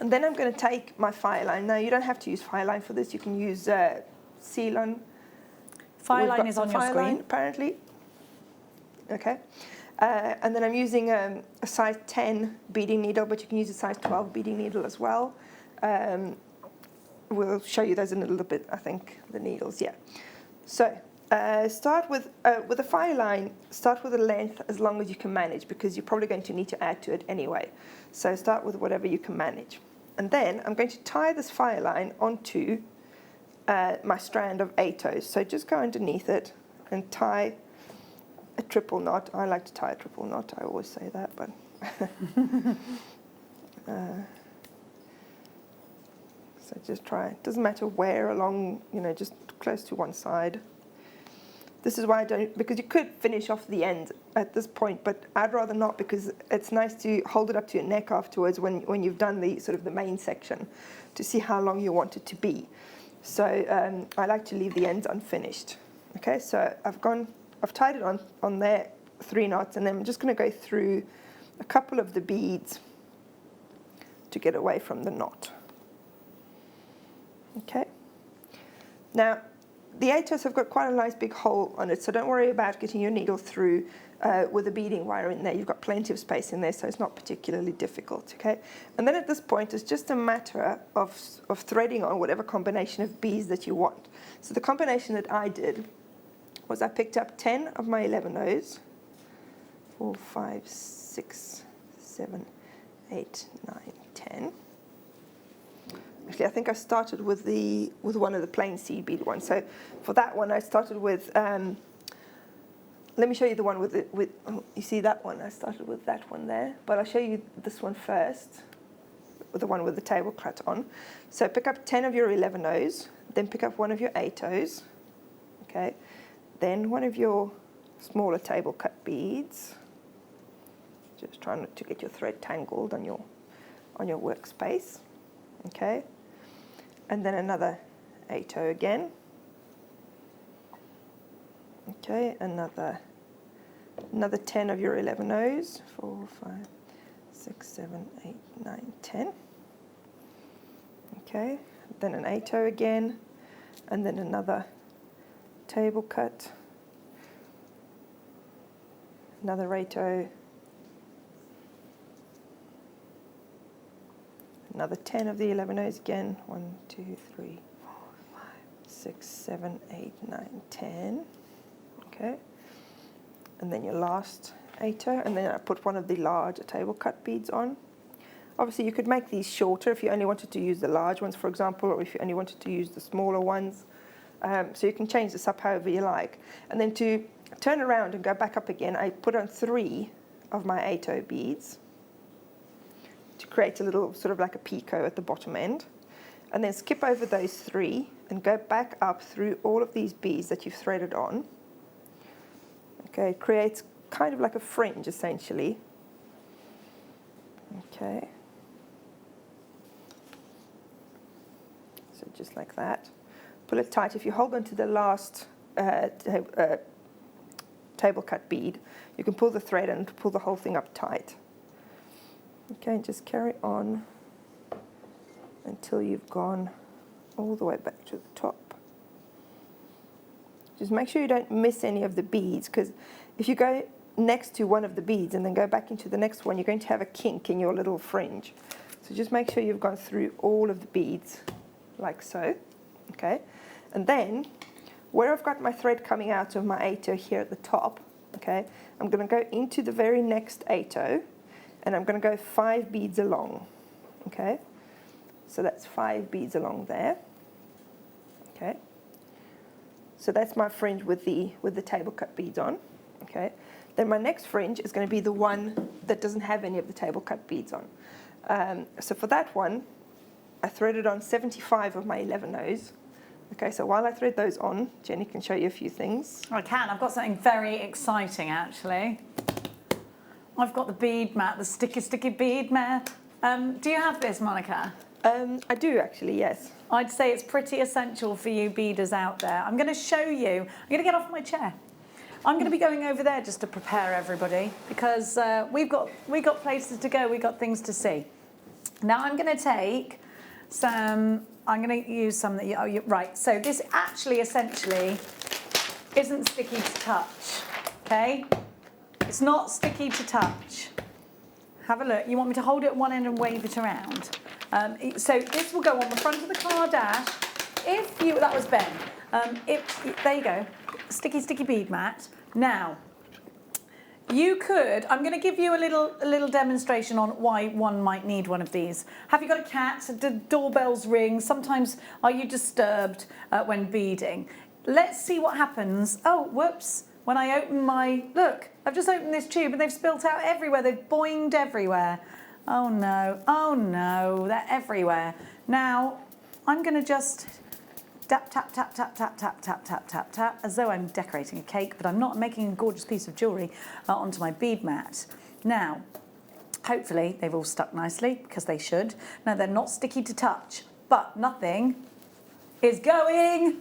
And then I'm going to take my fire line. Now, you don't have to use fire line for this. You can use Ceylon. Fire We've line got is on your fire screen. line, apparently. Okay. And then I'm using a size 10 beading needle, but you can use a size 12 beading needle as well. We'll show you those in a little bit, I think, the needles, yeah. So start with a fire line, start with a length as long as you can manage, because you're probably going to need to add to it anyway. So start with whatever you can manage. And then I'm going to tie this fire line onto my strand of 8 toes. So just go underneath it and tie a triple knot. I like to tie a triple knot. I always say that, but so just try. It doesn't matter where along, you know, just close to one side. This is why I don't, because you could finish off the end at this point, but I'd rather not, because it's nice to hold it up to your neck afterwards when you've done the sort of the main section to see how long you want it to be. So I like to leave the ends unfinished. Okay, so I've tied it on there 3 knots, and then I'm just going to go through a couple of the beads to get away from the knot. Okay. Now, the 8 toes have got quite a nice big hole on it, so don't worry about getting your needle through with a beading wire in there. You've got plenty of space in there, so it's not particularly difficult, okay? And then at this point, it's just a matter of threading on whatever combination of beads that you want. So the combination that I did was I picked up 10 of my 11 O's, 4, 5, 6, 7, 8, 9, 10. Actually, I think I started with one of the plain seed bead ones. So for that one, I started with. Let me show you the one with you see that one? I started with that one there, but I'll show you this one first. the one with the table cut on. So pick up 10 of your 11 O's, then pick up one of your 8 O's, okay? Then one of your smaller table cut beads. Just try not to get your thread tangled on your workspace, okay? And then another 8O again. Okay, another 10 of your 11 O's. 4, 5, 6, 7, 8, 9, 10. Okay, then an 8O again, and then another table cut. Another 8O. Another 10 of the 11 O's again. 1, 2, 3, 4, 5, 6, 7, 8, 9, 10. Okay. And then your last 8O, and then I put one of the larger table cut beads on. Obviously you could make these shorter if you only wanted to use the large ones, for example, or if you only wanted to use the smaller ones. So you can change this up however you like. And then to turn around and go back up again, I put on 3 of my 8O beads to create a little sort of like a picot at the bottom end. And then skip over those 3 and go back up through all of these beads that you've threaded on. Okay, it creates kind of like a fringe essentially. Okay. So just like that. Pull it tight. If you hold on to the last table cut bead, you can pull the thread and pull the whole thing up tight. Okay, just carry on until you've gone all the way back to the top. Just make sure you don't miss any of the beads, because if you go next to one of the beads and then go back into the next one, you're going to have a kink in your little fringe. So just make sure you've gone through all of the beads, like so. Okay, and then where I've got my thread coming out of my 8O here at the top, okay, I'm going to go into the very next 8O, and I'm going to go 5 beads along. Okay, so that's 5 beads along there. Okay, so that's my fringe with the table cut beads on. Okay, then my next fringe is going to be the one that doesn't have any of the table cut beads on. So for that one, I threaded on 75 of my 11 O's. Okay, so while I thread those on, Jenny can show you a few things. I can. I've got something very exciting actually. I've got the bead mat, the sticky bead mat. Do you have this, Monica? I do actually, yes. I'd say it's pretty essential for you beaders out there. I'm going to show you. I'm going to get off my chair. I'm going to be going over there just to prepare everybody, because we've got places to go, we've got things to see. Now I'm going to take some. I'm going to use some that you, right. So this actually essentially isn't sticky to touch. Okay, it's not sticky to touch. Have a look. You want me to hold it at one end and wave it around? So this will go on the front of the car dash. If you, that was Ben. There you go, sticky bead mat. Now, you could, I'm going to give you a little demonstration on why one might need one of these. Have you got a cat? Do doorbells ring? Sometimes are you disturbed when beading? Let's see what happens. Oh, whoops. When I open my, look, I've just opened this tube and they've spilt out everywhere. They've boinged everywhere. Oh no, they're everywhere. Now, I'm going to just tap, tap, tap, tap, tap, tap, tap, tap, tap, tap, as though I'm decorating a cake, but I'm not. I'm making a gorgeous piece of jewellery onto my bead mat. Now, hopefully they've all stuck nicely, because they should. Now, they're not sticky to touch, but nothing is going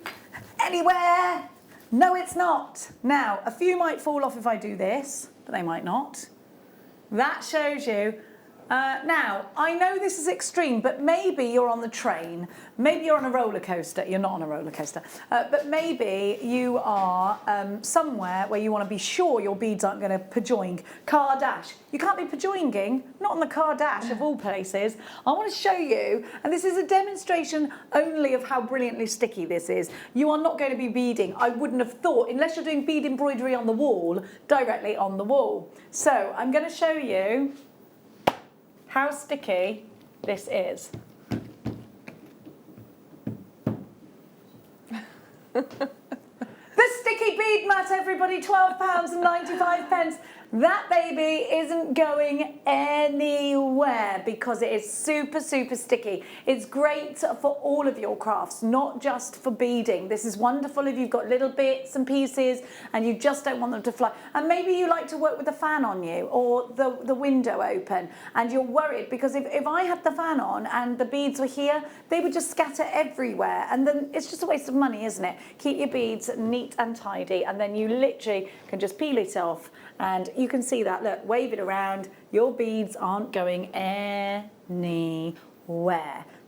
anywhere. No, it's not. Now, a few might fall off if I do this, but they might not. That shows you. Now, I know this is extreme, but maybe you're on the train, maybe you're on a roller coaster. You're not on a roller coaster, but maybe you are somewhere where you want to be sure your beads aren't going to pajoing. Car dash. You can't be pajoinging, not on the car dash of all places. I want to show you, and this is a demonstration only of how brilliantly sticky this is. You are not going to be beading, I wouldn't have thought, unless you're doing bead embroidery on the wall, directly on the wall. So I'm going to show you how sticky this is. The sticky bead mat, everybody, £12.95. That baby isn't going anywhere because it is super, super sticky. It's great for all of your crafts, not just for beading. This is wonderful if you've got little bits and pieces and you just don't want them to fly. And maybe you like to work with the fan on you or the window open and you're worried because if I had the fan on and the beads were here, they would just scatter everywhere. And then it's just a waste of money, isn't it? Keep your beads neat and tidy and then you literally can just peel it off. And you can see that, look, wave it around. Your beads aren't going anywhere.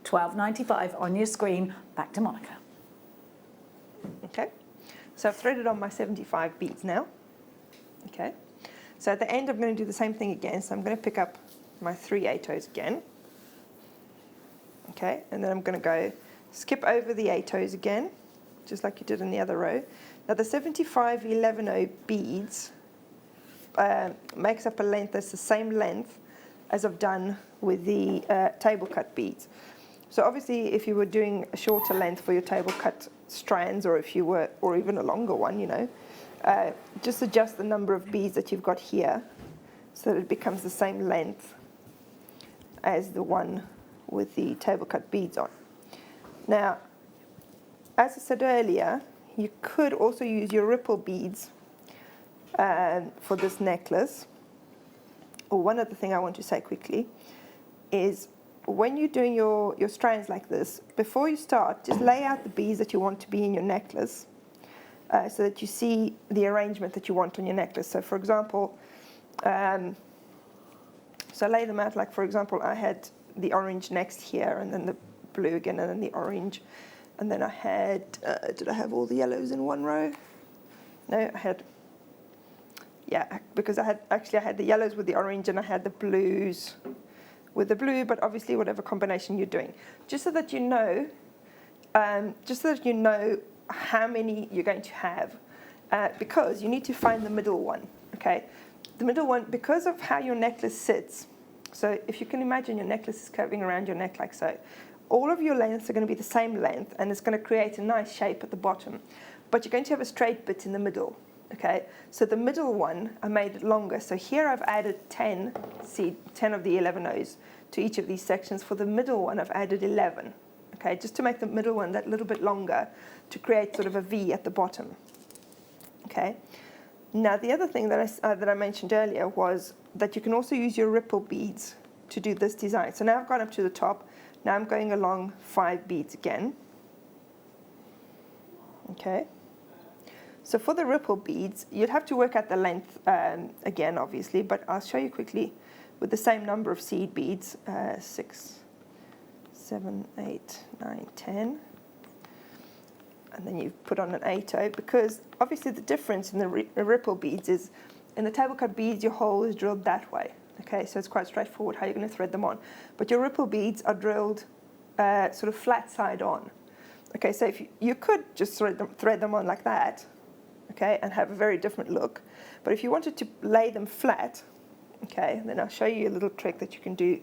$12.95 on your screen. Back to Monica. Okay, so I've threaded on my 75 beads now. Okay, so at the end I'm going to do the same thing again. So I'm going to pick up my 3 8-ohs again. Okay, and then I'm going to go skip over the 8-ohs again, just like you did in the other row. Now the 75 11-oh beads makes up a length that's the same length as I've done with the table cut beads. So obviously if you were doing a shorter length for your table cut strands or if you were, or even a longer one, you know, just adjust the number of beads that you've got here so that it becomes the same length as the one with the table cut beads on. Now, as I said earlier, you could also use your ripple beads for this necklace. Or one other thing I want to say quickly is when you're doing your strands like this, before you start, just lay out the beads that you want to be in your necklace so that you see the arrangement that you want on your necklace. So for example, so lay them out like, for example, I had the orange next here and then the blue again and then the orange. And then I had, did I have all the yellows in one row? No, I had, yeah, because I had the yellows with the orange and I had the blues with the blue, but obviously whatever combination you're doing. Just so that you know, how many you're going to have, because you need to find the middle one, okay? The middle one, because of how your necklace sits, so if you can imagine your necklace is curving around your neck like so, all of your lengths are going to be the same length and it's going to create a nice shape at the bottom, but you're going to have a straight bit in the middle. Okay, so the middle one, I made it longer. So here I've added 10 of the 11-ohs to each of these sections. For the middle one, I've added 11. Okay, just to make the middle one that little bit longer to create sort of a V at the bottom. Okay, now the other thing that I mentioned earlier was that you can also use your ripple beads to do this design. So now I've gone up to the top. Now I'm going along 5 beads again. Okay. So for the ripple beads, you'd have to work out the length again, obviously, but I'll show you quickly with the same number of seed beads, 6, 7, 8, 9, 10. And then you put on an 8-oh, because obviously the difference in the ripple beads is in the table cut beads, your hole is drilled that way. Okay, so it's quite straightforward how you're going to thread them on. But your ripple beads are drilled sort of flat side on. Okay, so if you could just thread them on like that, okay, and have a very different look. But if you wanted to lay them flat, okay, then I'll show you a little trick that you can do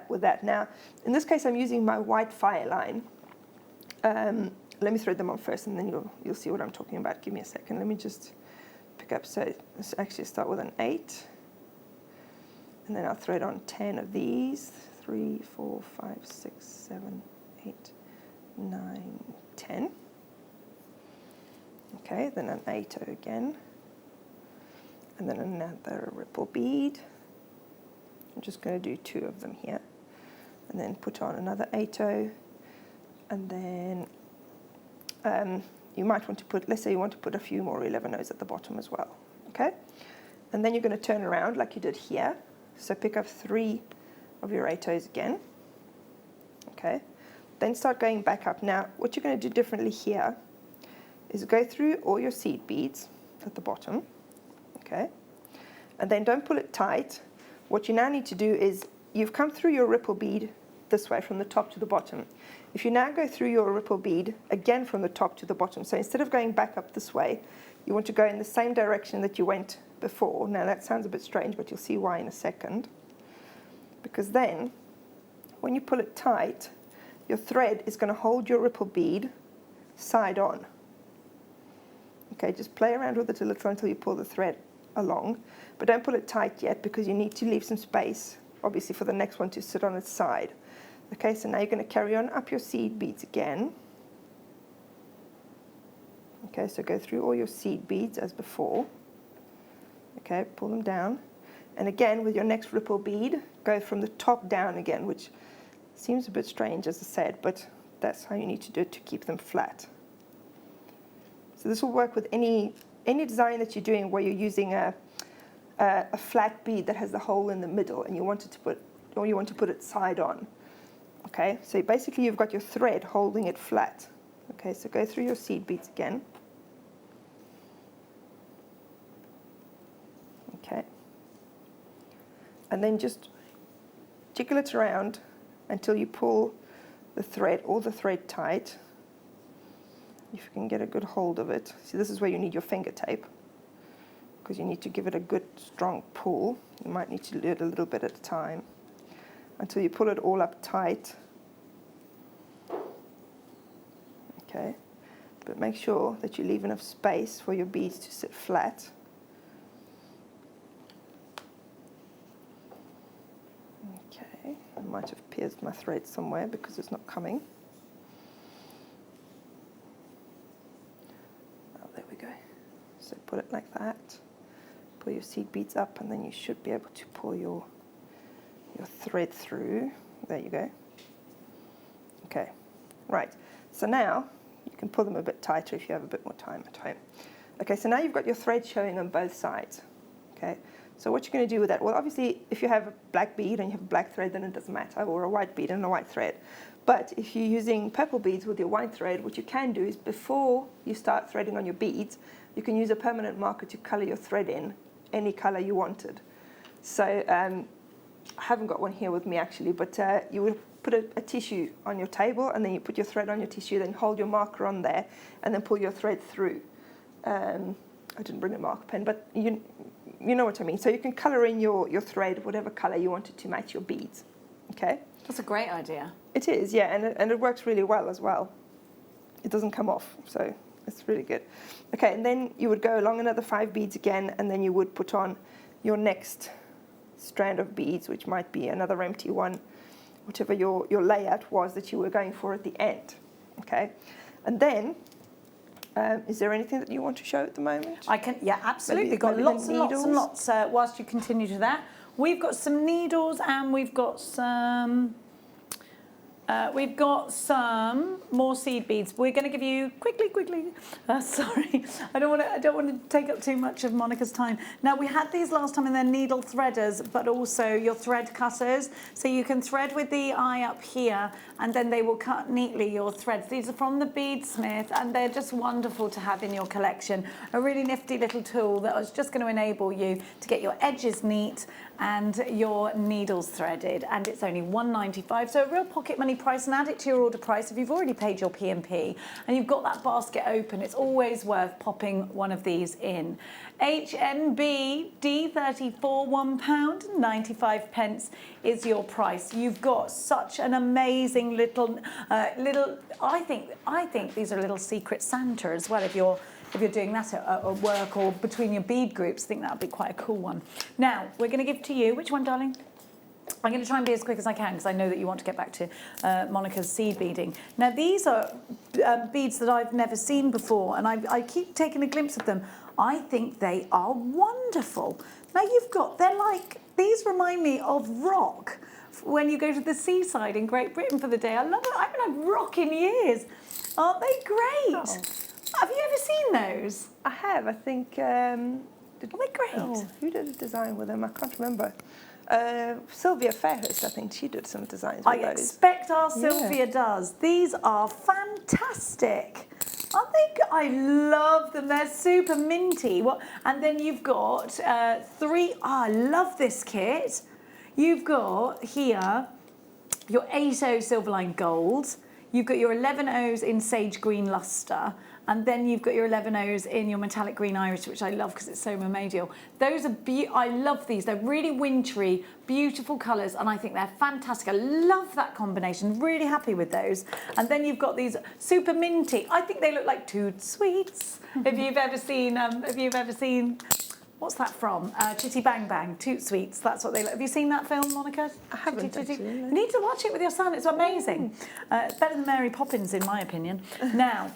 with that. Now, in this case, I'm using my white fire line. Let me thread them on first, and then you'll see what I'm talking about. Give me a second. Let me just pick up. So let's actually start with an 8, and then I'll thread on 10 of these. 3, 4, 5, 6, 7, 8, 9, 10. Okay, then an 8-oh again, and then another ripple bead. I'm just going to do 2 of them here, and then put on another 8-oh, and then you might want to put, let's say you want to put a few more 11-ohs at the bottom as well, okay? And then you're going to turn around like you did here, so pick up 3 of your 8-ohs again, okay? Then start going back up. Now, what you're going to do differently here is go through all your seed beads at the bottom, okay? And then don't pull it tight. What you now need to do is, you've come through your ripple bead this way from the top to the bottom. If you now go through your ripple bead again from the top to the bottom, so instead of going back up this way, you want to go in the same direction that you went before. Now that sounds a bit strange, but you'll see why in a second. Because then, when you pull it tight, your thread is going to hold your ripple bead side on. Okay, just play around with it a little until you pull the thread along, but don't pull it tight yet because you need to leave some space, obviously, for the next one to sit on its side. Okay, so now you're going to carry on up your seed beads again. Okay, so go through all your seed beads as before. Okay, pull them down. And again, with your next ripple bead, go from the top down again, which seems a bit strange, as I said, but that's how you need to do it to keep them flat. So this will work with any design that you're doing where you're using a flat bead that has the hole in the middle, and you want to put it side on. Okay, so basically you've got your thread holding it flat. Okay, so go through your seed beads again. Okay. And then just jiggle it around until you pull the thread tight. If you can get a good hold of it. See, this is where you need your finger tape, because you need to give it a good strong pull. You might need to do it a little bit at a time until you pull it all up tight. Okay, but make sure that you leave enough space for your beads to sit flat. Okay, I might have pierced my thread somewhere because it's not coming. Oh, there we go. So put it like that. Pull your seed beads up, and then you should be able to pull your thread through. There you go. Okay, right. So now you can pull them a bit tighter if you have a bit more time at home. Okay, so now you've got your thread showing on both sides. Okay, so what you're going to do with that? Well, obviously, if you have a black bead and you have a black thread, then it doesn't matter, or a white bead and a white thread. But if you're using purple beads with your white thread, what you can do is before you start threading on your beads, you can use a permanent marker to color your thread in any color you wanted. So I haven't got one here with me actually, but you would put a tissue on your table, and then you put your thread on your tissue, then hold your marker on there, and then pull your thread through. I didn't bring a marker pen, but you know what I mean. So you can colour in your thread whatever colour you wanted to match your beads. Okay? That's a great idea. It is, yeah, and it works really well as well. It doesn't come off, so it's really good. Okay, and then you would go along another 5 beads again, and then you would put on your next strand of beads, which might be another empty one, whatever your layout was that you were going for at the end. Okay, and then is there anything that you want to show at the moment? I can, yeah, absolutely. We've got lots and lots and lots. Whilst you continue to that, we've got some needles, and we've got some more seed beads. We're going to give you quickly. Sorry, I don't want to take up too much of Monica's time. Now, we had these last time, and they're needle threaders, but also your thread cutters. So you can thread with the eye up here, and then they will cut neatly your threads. These are from the Beadsmith, and they're just wonderful to have in your collection. A really nifty little tool that is just going to enable you to get your edges neat and your needles threaded, and it's only £1.95, so a real pocket money price, and add it to your order price if you've already paid your P&P and you've got that basket open. It's always worth popping one of these in. HNB D34, £1.95 is your price. You've got such an amazing little I think these are little secret Santa as well. If you're doing that at work or between your bead groups, I think that would be quite a cool one. Now, we're going to give to you, which one, darling? I'm going to try and be as quick as I can because I know that you want to get back to Monica's seed beading. Now, these are beads that I've never seen before, and I keep taking a glimpse of them. I think they are wonderful. Now, they're like, these remind me of rock when you go to the seaside in Great Britain for the day. I love it. I haven't had rock in years. Aren't they great? Oh. Have you ever seen those? I have. I think. Are they great? Oh, who did a design with them? I can't remember. Sylvia Fairhurst, I think she did some designs with those. I expect our Sylvia does. These are fantastic. Aren't they? I love them. They're super minty. And then you've got 3. Oh, I love this kit. You've got here your 8O Silverline Gold. You've got your 11 O's in Sage Green Luster. And then you've got your 11 O's in your metallic green iris, which I love because it's so mermaidial. Those are, I love these. They're really wintry, beautiful colours, and I think they're fantastic. I love that combination. Really happy with those. And then you've got these super minty. I think they look like Toot Sweets. If you've ever seen What's that from? Chitty Bang Bang, Toot Sweets. That's what they look. Have you seen that film, Monica? I haven't, Chitty, Chitty. actually, no. You need to watch it with your son. It's amazing. Better than Mary Poppins, in my opinion. Now,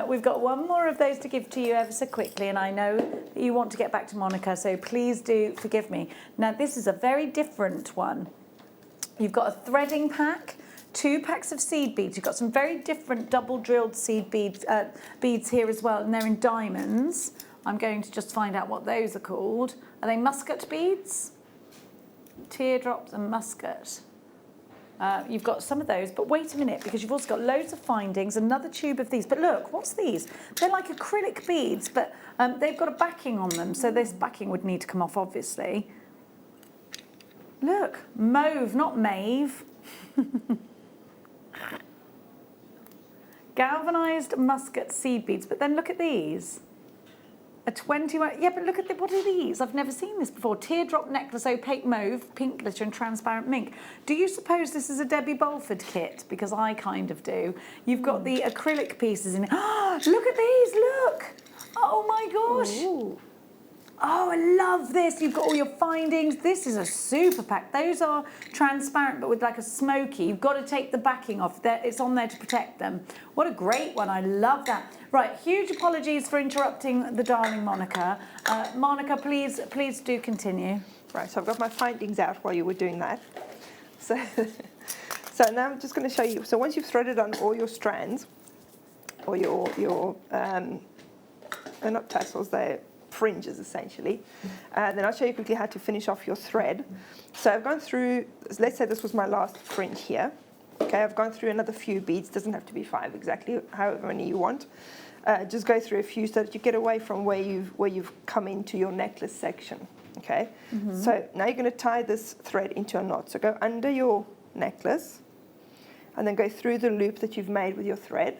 we've got one more of those to give to you ever so quickly, and I know that you want to get back to Monica, so please do forgive me. Now, this is a very different one. You've got a threading pack, 2 packs of seed beads. You've got some very different double drilled seed beads, beads here as well, and they're in diamonds. I'm going to just find out what those are called. Are they muscat beads? Teardrops and muscat. You've got some of those, but wait a minute, because you've also got loads of findings, another tube of these. But look, what's these? They're like acrylic beads, but they've got a backing on them, so this backing would need to come off, obviously. Look, mauve, not mauve. Galvanised muscat seed beads, but then look at these. A 21, yeah, but look at what are these? I've never seen this before. Teardrop necklace, opaque mauve, pink glitter and transparent mink. Do you suppose this is a Debbie Bolford kit? Because I kind of do. You've got the acrylic pieces in it. Oh, look at these, look. Oh my gosh. Ooh. Oh, I love this. You've got all your findings. This is a super pack. Those are transparent, but with like a smoky. You've got to take the backing off. It's on there to protect them. What a great one. I love that. Right, huge apologies for interrupting the darling Monica. Monica, please do continue. Right, so I've got my findings out while you were doing that. So now I'm just going to show you. So once you've threaded on all your strands, or your they're not tassels, they're fringes essentially. Then I'll show you quickly how to finish off your thread. So I've gone through, let's say this was my last fringe here. Okay, I've gone through another few beads, doesn't have to be 5 exactly, however many you want. Just go through a few so that you get away from where you've come into your necklace section. Okay, so now you're going to tie this thread into a knot. So go under your necklace and then go through the loop that you've made with your thread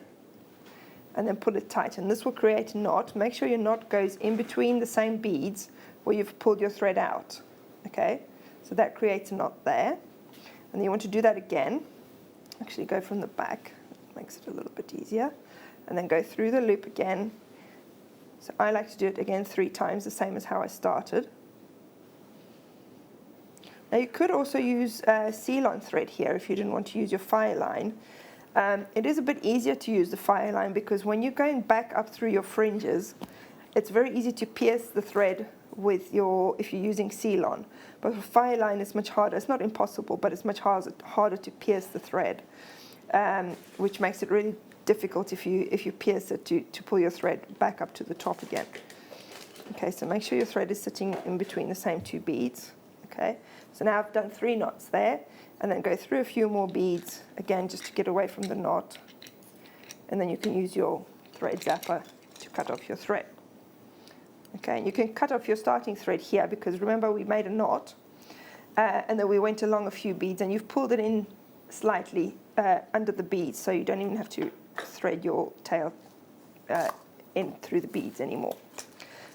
and then pull it tight, and this will create a knot. Make sure your knot goes in between the same beads where you've pulled your thread out. Okay, so that creates a knot there, and then you want to do that again. Actually go from the back, makes it a little bit easier, and then go through the loop again. So I like to do it again 3 times, the same as how I started. Now you could also use seal-on thread here if you didn't want to use your fire line. It is a bit easier to use the fire line because when you're going back up through your fringes, it's very easy to pierce the thread with if you're using seal-on. But for fire line, it's much harder. It's not impossible, but it's much harder to pierce the thread, which makes it really difficult if you pierce it to pull your thread back up to the top again. Okay, so make sure your thread is sitting in between the same 2 beads. Okay, so now I've done 3 knots there. And then go through a few more beads, again, just to get away from the knot. And then you can use your thread zapper to cut off your thread. Okay, and you can cut off your starting thread here because remember we made a knot and then we went along a few beads and you've pulled it in slightly under the beads, so you don't even have to thread your tail in through the beads anymore.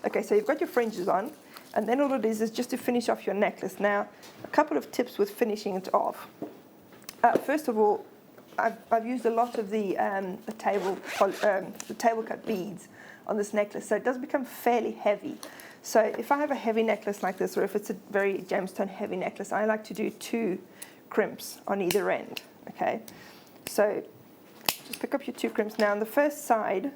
Okay, so you've got your fringes on. And then all it is just to finish off your necklace. Now, a couple of tips with finishing it off. First of all, I've used a lot of the table cut beads on this necklace, so it does become fairly heavy. So if I have a heavy necklace like this, or if it's a very gemstone heavy necklace, I like to do 2 crimps on either end. Okay, so just pick up your 2 crimps. Now on the first side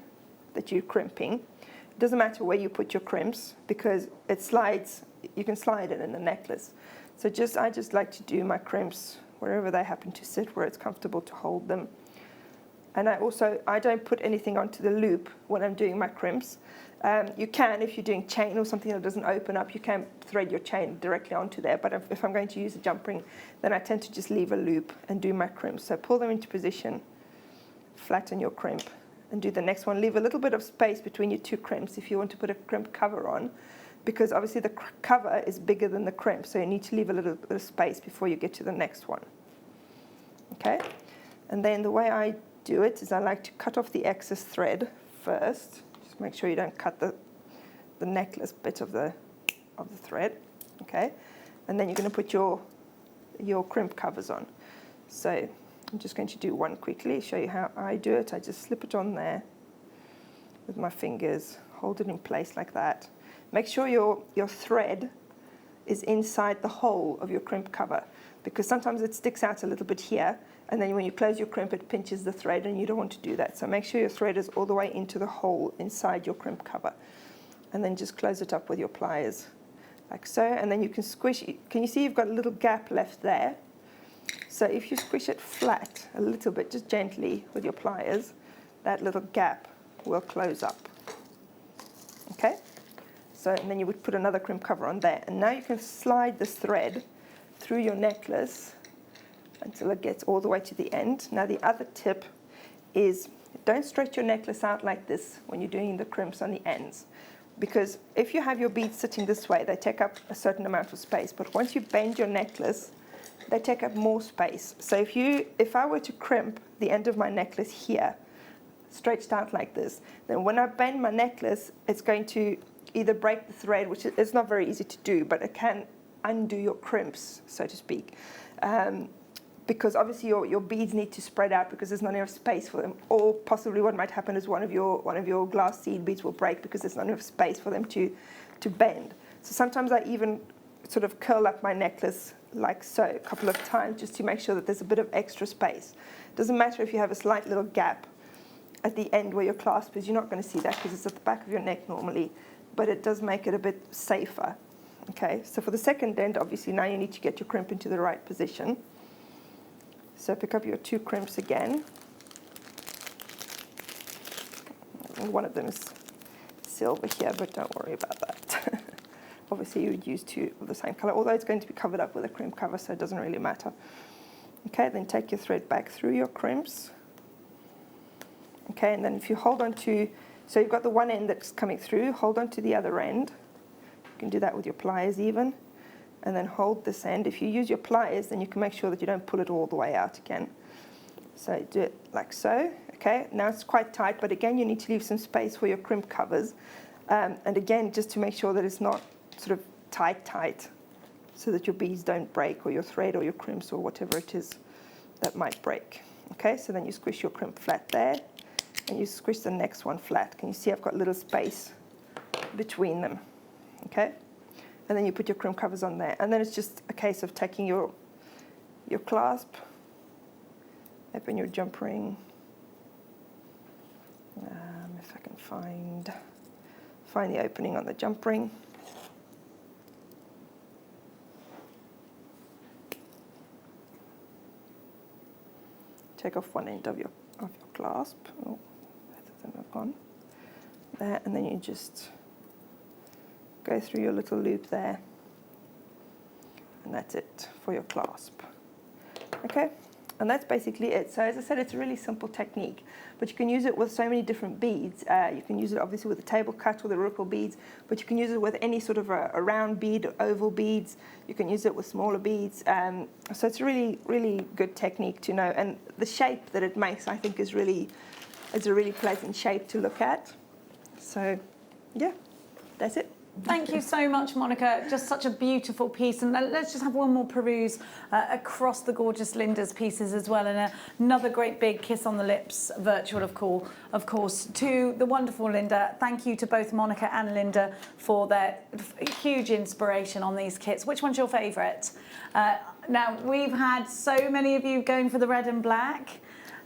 that you're crimping, it doesn't matter where you put your crimps because it slides. You can slide it in the necklace. So I just like to do my crimps wherever they happen to sit, where it's comfortable to hold them. And I don't put anything onto the loop when I'm doing my crimps. You can, if you're doing chain or something that doesn't open up, you can thread your chain directly onto there. But if I'm going to use a jump ring, then I tend to just leave a loop and do my crimps. So pull them into position, flatten your crimp, and do the next one. Leave a little bit of space between your 2 crimps if you want to put a crimp cover on, because obviously the cover is bigger than the crimp, so you need to leave a little bit of space before you get to the next one. Okay, and then the way I do it is I like to cut off the excess thread first. Just make sure you don't cut the necklace bit of the thread. Okay, and then you're going to put your crimp covers on. So I'm just going to do one quickly, show you how I do it. I just slip it on there with my fingers, hold it in place like that. Make sure your thread is inside the hole of your crimp cover, because sometimes it sticks out a little bit here, and then when you close your crimp it pinches the thread, and you don't want to do that. So make sure your thread is all the way into the hole inside your crimp cover, and then just close it up with your pliers like so, and then you can squish. Can you see you've got a little gap left there? So if you squish it flat a little bit, just gently with your pliers, that little gap will close up. Okay? So, and then you would put another crimp cover on there. And now you can slide this thread through your necklace until it gets all the way to the end. Now the other tip is don't stretch your necklace out like this when you're doing the crimps on the ends. Because if you have your beads sitting this way, they take up a certain amount of space. But once you bend your necklace, they take up more space. So if I were to crimp the end of my necklace here, stretched out like this, then when I bend my necklace, it's going to either break the thread, which is not very easy to do, but it can undo your crimps, so to speak. Because obviously your beads need to spread out because there's not enough space for them. Or possibly what might happen is one of your glass seed beads will break because there's not enough space for them to bend. So sometimes I even sort of curl up my necklace like so a couple of times just to make sure that there's a bit of extra space. Doesn't matter if you have a slight little gap at the end where your clasp is, you're not going to see that because it's at the back of your neck normally, but it does make it a bit safer. Okay, so for the second end, obviously now you need to get your crimp into the right position. So pick up your 2 crimps again. One of them is silver here, but don't worry about that. Obviously you would use 2 of the same color, although it's going to be covered up with a crimp cover, so it doesn't really matter. Okay, then take your thread back through your crimps. Okay, and then if you hold on to, so you've got the one end that's coming through, hold on to the other end. You can do that with your pliers even. And then hold this end. If you use your pliers, then you can make sure that you don't pull it all the way out again. So do it like so. Okay, now it's quite tight, but again, you need to leave some space for your crimp covers. And again, just to make sure that it's not sort of tight, so that your beads don't break, or your thread or your crimps or whatever it is that might break. Okay, so then you squish your crimp flat there, and you squish the next one flat. Can you see I've got a little space between them? Okay, and then you put your crimp covers on there, and then it's just a case of taking your clasp, open your jump ring. If I can find the opening on the jump ring. Take off one end of your clasp. Oh, both of them have gone. There, and then you just go through your little loop there, and that's it for your clasp. Okay, and that's basically it. So as I said, it's a really simple technique, but you can use it with so many different beads. You can use it obviously with the table cut or the ripple beads, but you can use it with any sort of a round bead, oval beads. You can use it with smaller beads. So it's a really, really good technique to know. And the shape that it makes, I think, is a really pleasant shape to look at. So, yeah, that's it. Thank you so much, Monica. Just such a beautiful piece. And let's just have one more peruse across the gorgeous Linda's pieces as well. And another great big kiss on the lips, virtual of course, to the wonderful Linda. Thank you to both Monica and Linda for their huge inspiration on these kits. Which one's your favourite? Now, we've had so many of you going for the red and black.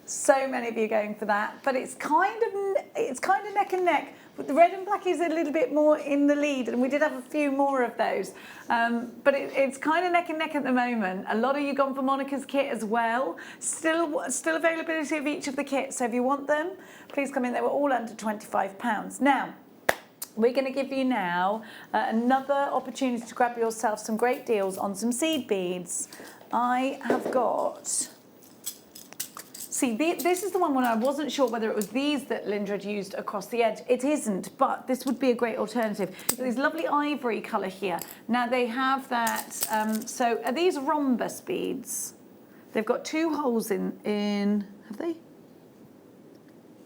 So many of you going for that. But it's kind of neck and neck. But the red and black is a little bit more in the lead, and we did have a few more of those. But it's kind of neck and neck at the moment. A lot of you gone for Monica's kit as well. Still availability of each of the kits, so if you want them, please come in. They were all under £25. Now, we're going to give you now another opportunity to grab yourself some great deals on some seed beads. I have got... See, this is the one when I wasn't sure whether it was these that Linda had used across the edge. It isn't, but this would be a great alternative. This lovely ivory colour here. Now they have that, so are these rhombus beads? They've got 2 holes in, have they?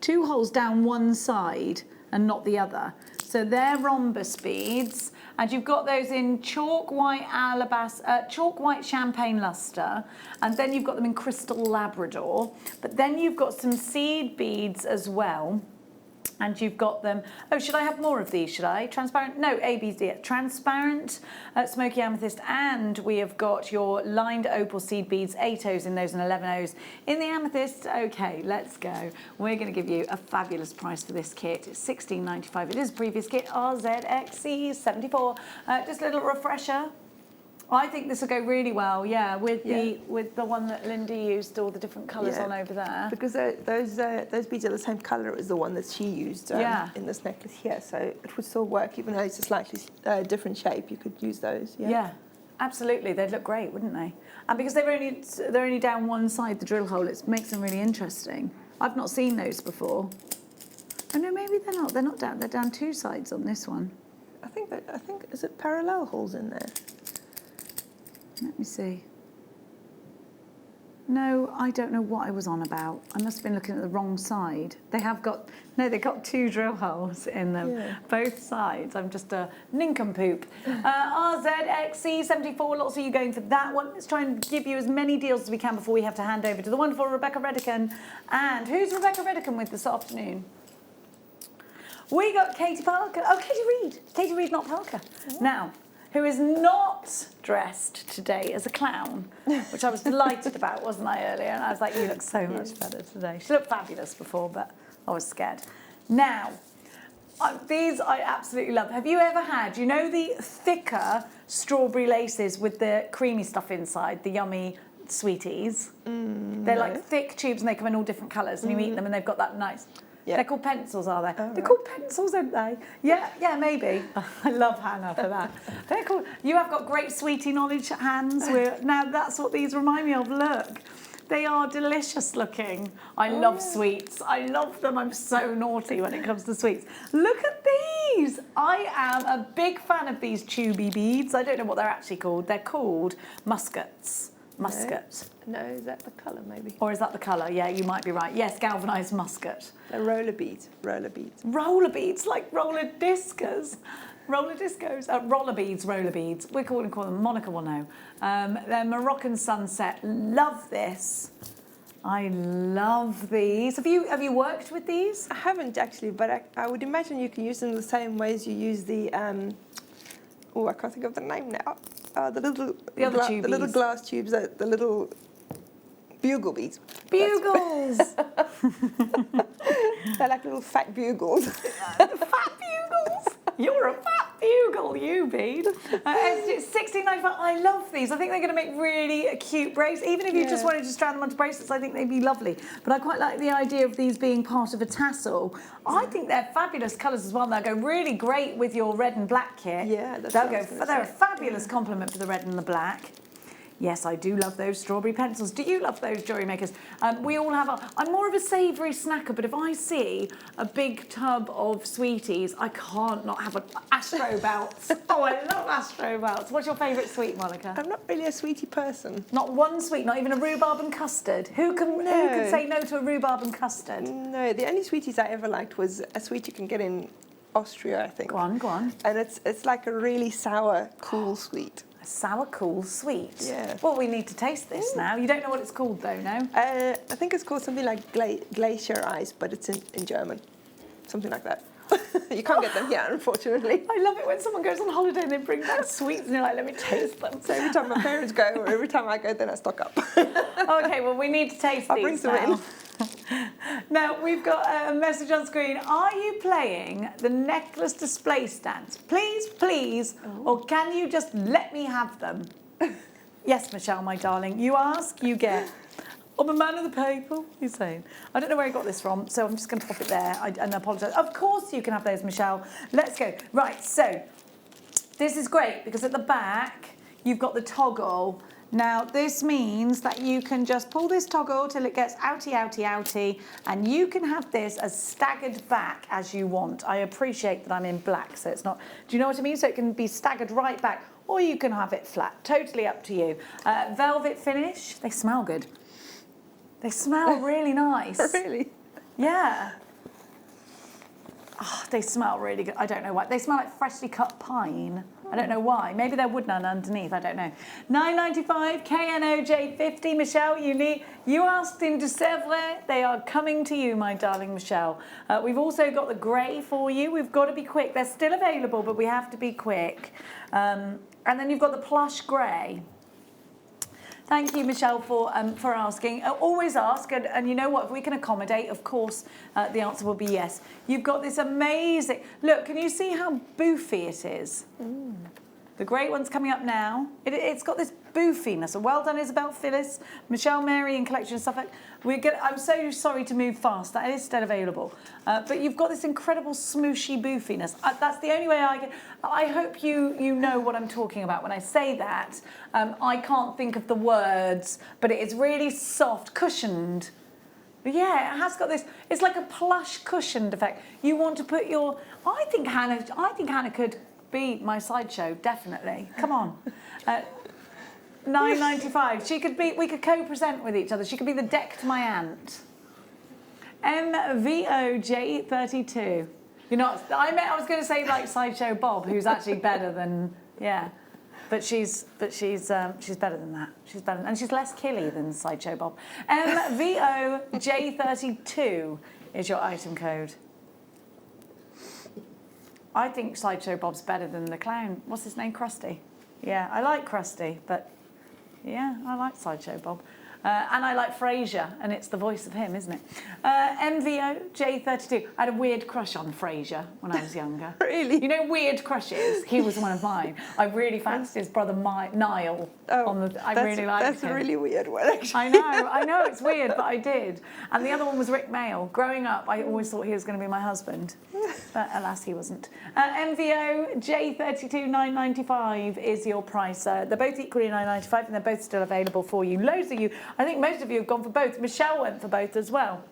2 holes down one side and not the other. So they're rhombus beads. And you've got those in chalk white champagne luster, and then you've got them in crystal Labrador. But then you've got some seed beads as well. And you've got them. Oh, should I have more of these? Should I? Transparent? No, ABD. Transparent, smoky amethyst, and we have got your lined opal seed beads, 8 O's in those and 11 O's in the amethyst. Okay, let's go. We're going to give you a fabulous price for this kit. It's $16.95. It is a previous kit, RZXC74. Just a little refresher. I think this will go really well, yeah, with the one that Lindy used all the different colours on over there. Because those beads are the same colour as the one that she used in this necklace here, so it would still work, even though it's a slightly different shape. You could use those. Yeah, absolutely. They'd look great, wouldn't they? And because they're only down one side the drill hole, it makes them really interesting. I've not seen those before. Oh no, maybe they're not. They're not down. They're down two sides on this one. I think is it parallel holes in there? Let me see. No, I don't know what I was on about. I must have been looking at the wrong side. They've got two drill holes in them, both sides. I'm just a nincompoop. RZXC74, lots of you going for that one. Let's try and give you as many deals as we can before we have to hand over to the wonderful Rebecca Redican. And who's Rebecca Redican with this afternoon? We got Katie Parker. Oh, Katie Reed. Katie Reed, not Parker. Now, who is not dressed today as a clown, which I was delighted about, wasn't I, earlier? And I was like, you look so much better today. She looked fabulous before, but I was scared. Now, these I absolutely love. Have you ever had, you know the thicker strawberry laces with the creamy stuff inside, the yummy sweeties? They're like thick tubes and they come in all different colours and you eat them and they've got that nice... Yeah. They're called pencils, are they? They're called pencils, aren't they? Yeah, maybe. I love Hannah for that. They're called. You have got great sweetie knowledge hands. Now that's what these remind me of. Look, they are delicious looking. I love sweets. I love them. I'm so naughty when it comes to sweets. Look at these. I am a big fan of these tubey beads. I don't know what they're actually called. They're called muskets. Musket. No, is that the colour maybe? Or is that the colour? Yeah, you might be right. Yes, galvanised musket. They're roller beads. Roller beads. Roller beads, like roller discos. Roller discos. Roller beads, roller beads. We're calling them. Monica will know. They're Moroccan sunset. Love this. I love these. Have you worked with these? I haven't actually, but I would imagine you can use them the same way as you use the. I can't think of the name now. The little glass tubes, the little bugle beads. Bugles! They're like little fat bugles. Fat bugles! You're a fat bugle, you bead. It's $16.95. I love these. I think they're going to make really cute bracelets. Even if you just wanted to strand them onto bracelets, I think they'd be lovely. But I quite like the idea of these being part of a tassel. I think they're fabulous colours as well. They'll go really great with your red and black kit. Yeah, they're a fabulous complement for the red and the black. Yes, I do love those strawberry pencils. Do you love those, jewellery makers? We all have I'm more of a savoury snacker, but if I see a big tub of sweeties, I can't not have an Astro Belts. Oh, I love Astro Belts. What's your favourite sweet, Monica? I'm not really a sweetie person. Not one sweet, not even a rhubarb and custard? Who can say no to a rhubarb and custard? No, the only sweeties I ever liked was a sweet you can get in Austria, I think. Go on. And it's like a really sour, cool sweet. Sour, cool, sweet. Yeah. Well, we need to taste this now. You don't know what it's called, though, no? I think it's called something like glacier ice, but it's in German. Something like that. You can't get them here, unfortunately. I love it when someone goes on holiday and they bring back sweets and you're like, let me taste them. So every time my parents go, or every time I go, then I stock up. Okay, well, we need to taste I'll bring these some now. in. Now, we've got a message on screen. Are you playing the necklace display stands? Please, or can you just let me have them? Yes, Michelle, my darling. You ask, you get. I'm a man of the people, he's saying. I don't know where he got this from, so I'm just going to pop it there and apologise. Of course you can have those, Michelle. Let's go. Right, so this is great because at the back, you've got the toggle. Now, this means that you can just pull this toggle till it gets outy, and you can have this as staggered back as you want. I appreciate that I'm in black, so it's not... Do you know what I mean? So it can be staggered right back, or you can have it flat. Totally up to you. Velvet finish. They smell good. They smell really nice. Really? Yeah. Oh, they smell really good. I don't know why. They smell like freshly cut pine. I don't know why. Maybe they're wood none underneath. I don't know. $9.95 KNOJ50. Michelle, you asked in December. They are coming to you, my darling Michelle. We've also got the grey for you. We've got to be quick. They're still available, but we have to be quick. And then you've got the plush grey. Thank you, Michelle, for asking. Always ask, and you know what? If we can accommodate, of course, the answer will be yes. You've got this amazing... Look, can you see how boofy it is? Mm. The great one's coming up now. It's got this boofiness. So well done, Isabel, Phyllis, Michelle, Mary, and Collection of Suffolk. I'm so sorry to move fast. That is still available. But you've got this incredible smooshy boofiness. That's the only way I can... I hope you know what I'm talking about when I say that. I can't think of the words, but it is really soft, cushioned. But yeah, it has got this... It's like a plush cushioned effect. You want to put your... I think Hannah could be my sideshow, definitely. Come on. $9.95. She could be. We could co-present with each other. She could be the deck to my aunt. MVOJ32. You're not. I was going to say like Sideshow Bob, who's actually better than but she's better than that. She's better, and she's less killy than Sideshow Bob. MVOJ32 is your item code. I think Sideshow Bob's better than the clown. What's his name? Krusty. Yeah, I like Krusty, but yeah, I like Sideshow Bob. And I like Frasier, and it's the voice of him, isn't it? MVOJ32. I had a weird crush on Frasier when I was younger. Really? You know weird crushes? He was one of mine. I really fancied his brother Niall. I really liked him. That's a really weird one, actually. I know, it's weird, but I did. And the other one was Rick Mail. Growing up, I always thought he was going to be my husband. But alas, he wasn't. MVOJ32 $9.95 is your price. They're both equally $9.95, and they're both still available for you. Loads of you, I think most of you have gone for both. Michelle went for both as well.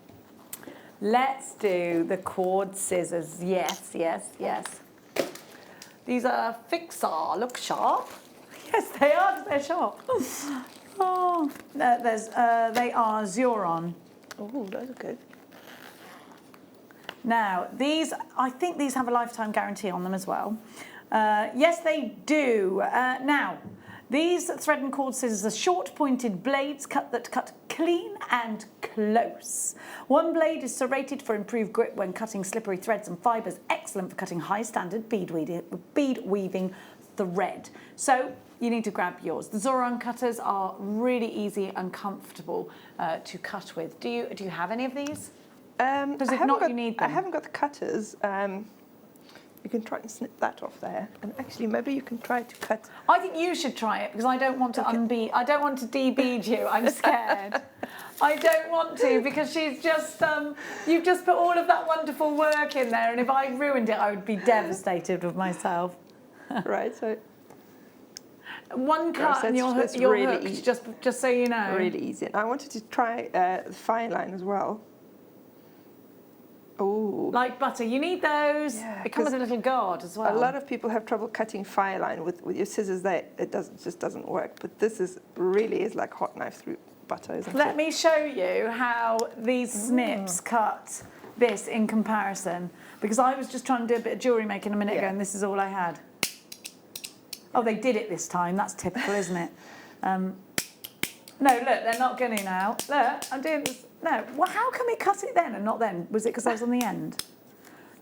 Let's do the cord scissors. Yes, yes, yes. These are Fixar. Look sharp. Yes, they are. They're sharp. Oh, they are Xuron. Oh, those are good. Now, I think these have a lifetime guarantee on them as well. Yes, they do. Now, these thread and cord scissors are short pointed blades that cut clean and close. One blade is serrated for improved grip when cutting slippery threads and fibres, excellent for cutting high standard bead weaving thread. So you need to grab yours. The Xuron cutters are really easy and comfortable to cut with. Do you have any of these? Because if not, you need them. I haven't got the cutters. You can try and snip that off there, and actually maybe you can try to cut. I think you should try it because I don't want to I don't want to de-bead you. I'm scared. I don't want to because she's just you've just put all of that wonderful work in there, and if I ruined it, I would be devastated with myself. Right. So one cut and your really hook's easy. Just so you know. Really easy. And I wanted to try the fine line as well. Oh, like butter. You need those. Yeah, it comes with a little guard as well. A lot of people have trouble cutting fine line with your scissors. It just doesn't work. But this is like hot knife through butter, isn't it? Let me show you how these snips cut this in comparison. Because I was just trying to do a bit of jewellery making a minute ago, and this is all I had. Oh, they did it this time. That's typical, isn't it? No, look, they're not going to now. Look, I'm doing this. No, well, how come it cut it then and not then? Was it because I was on the end?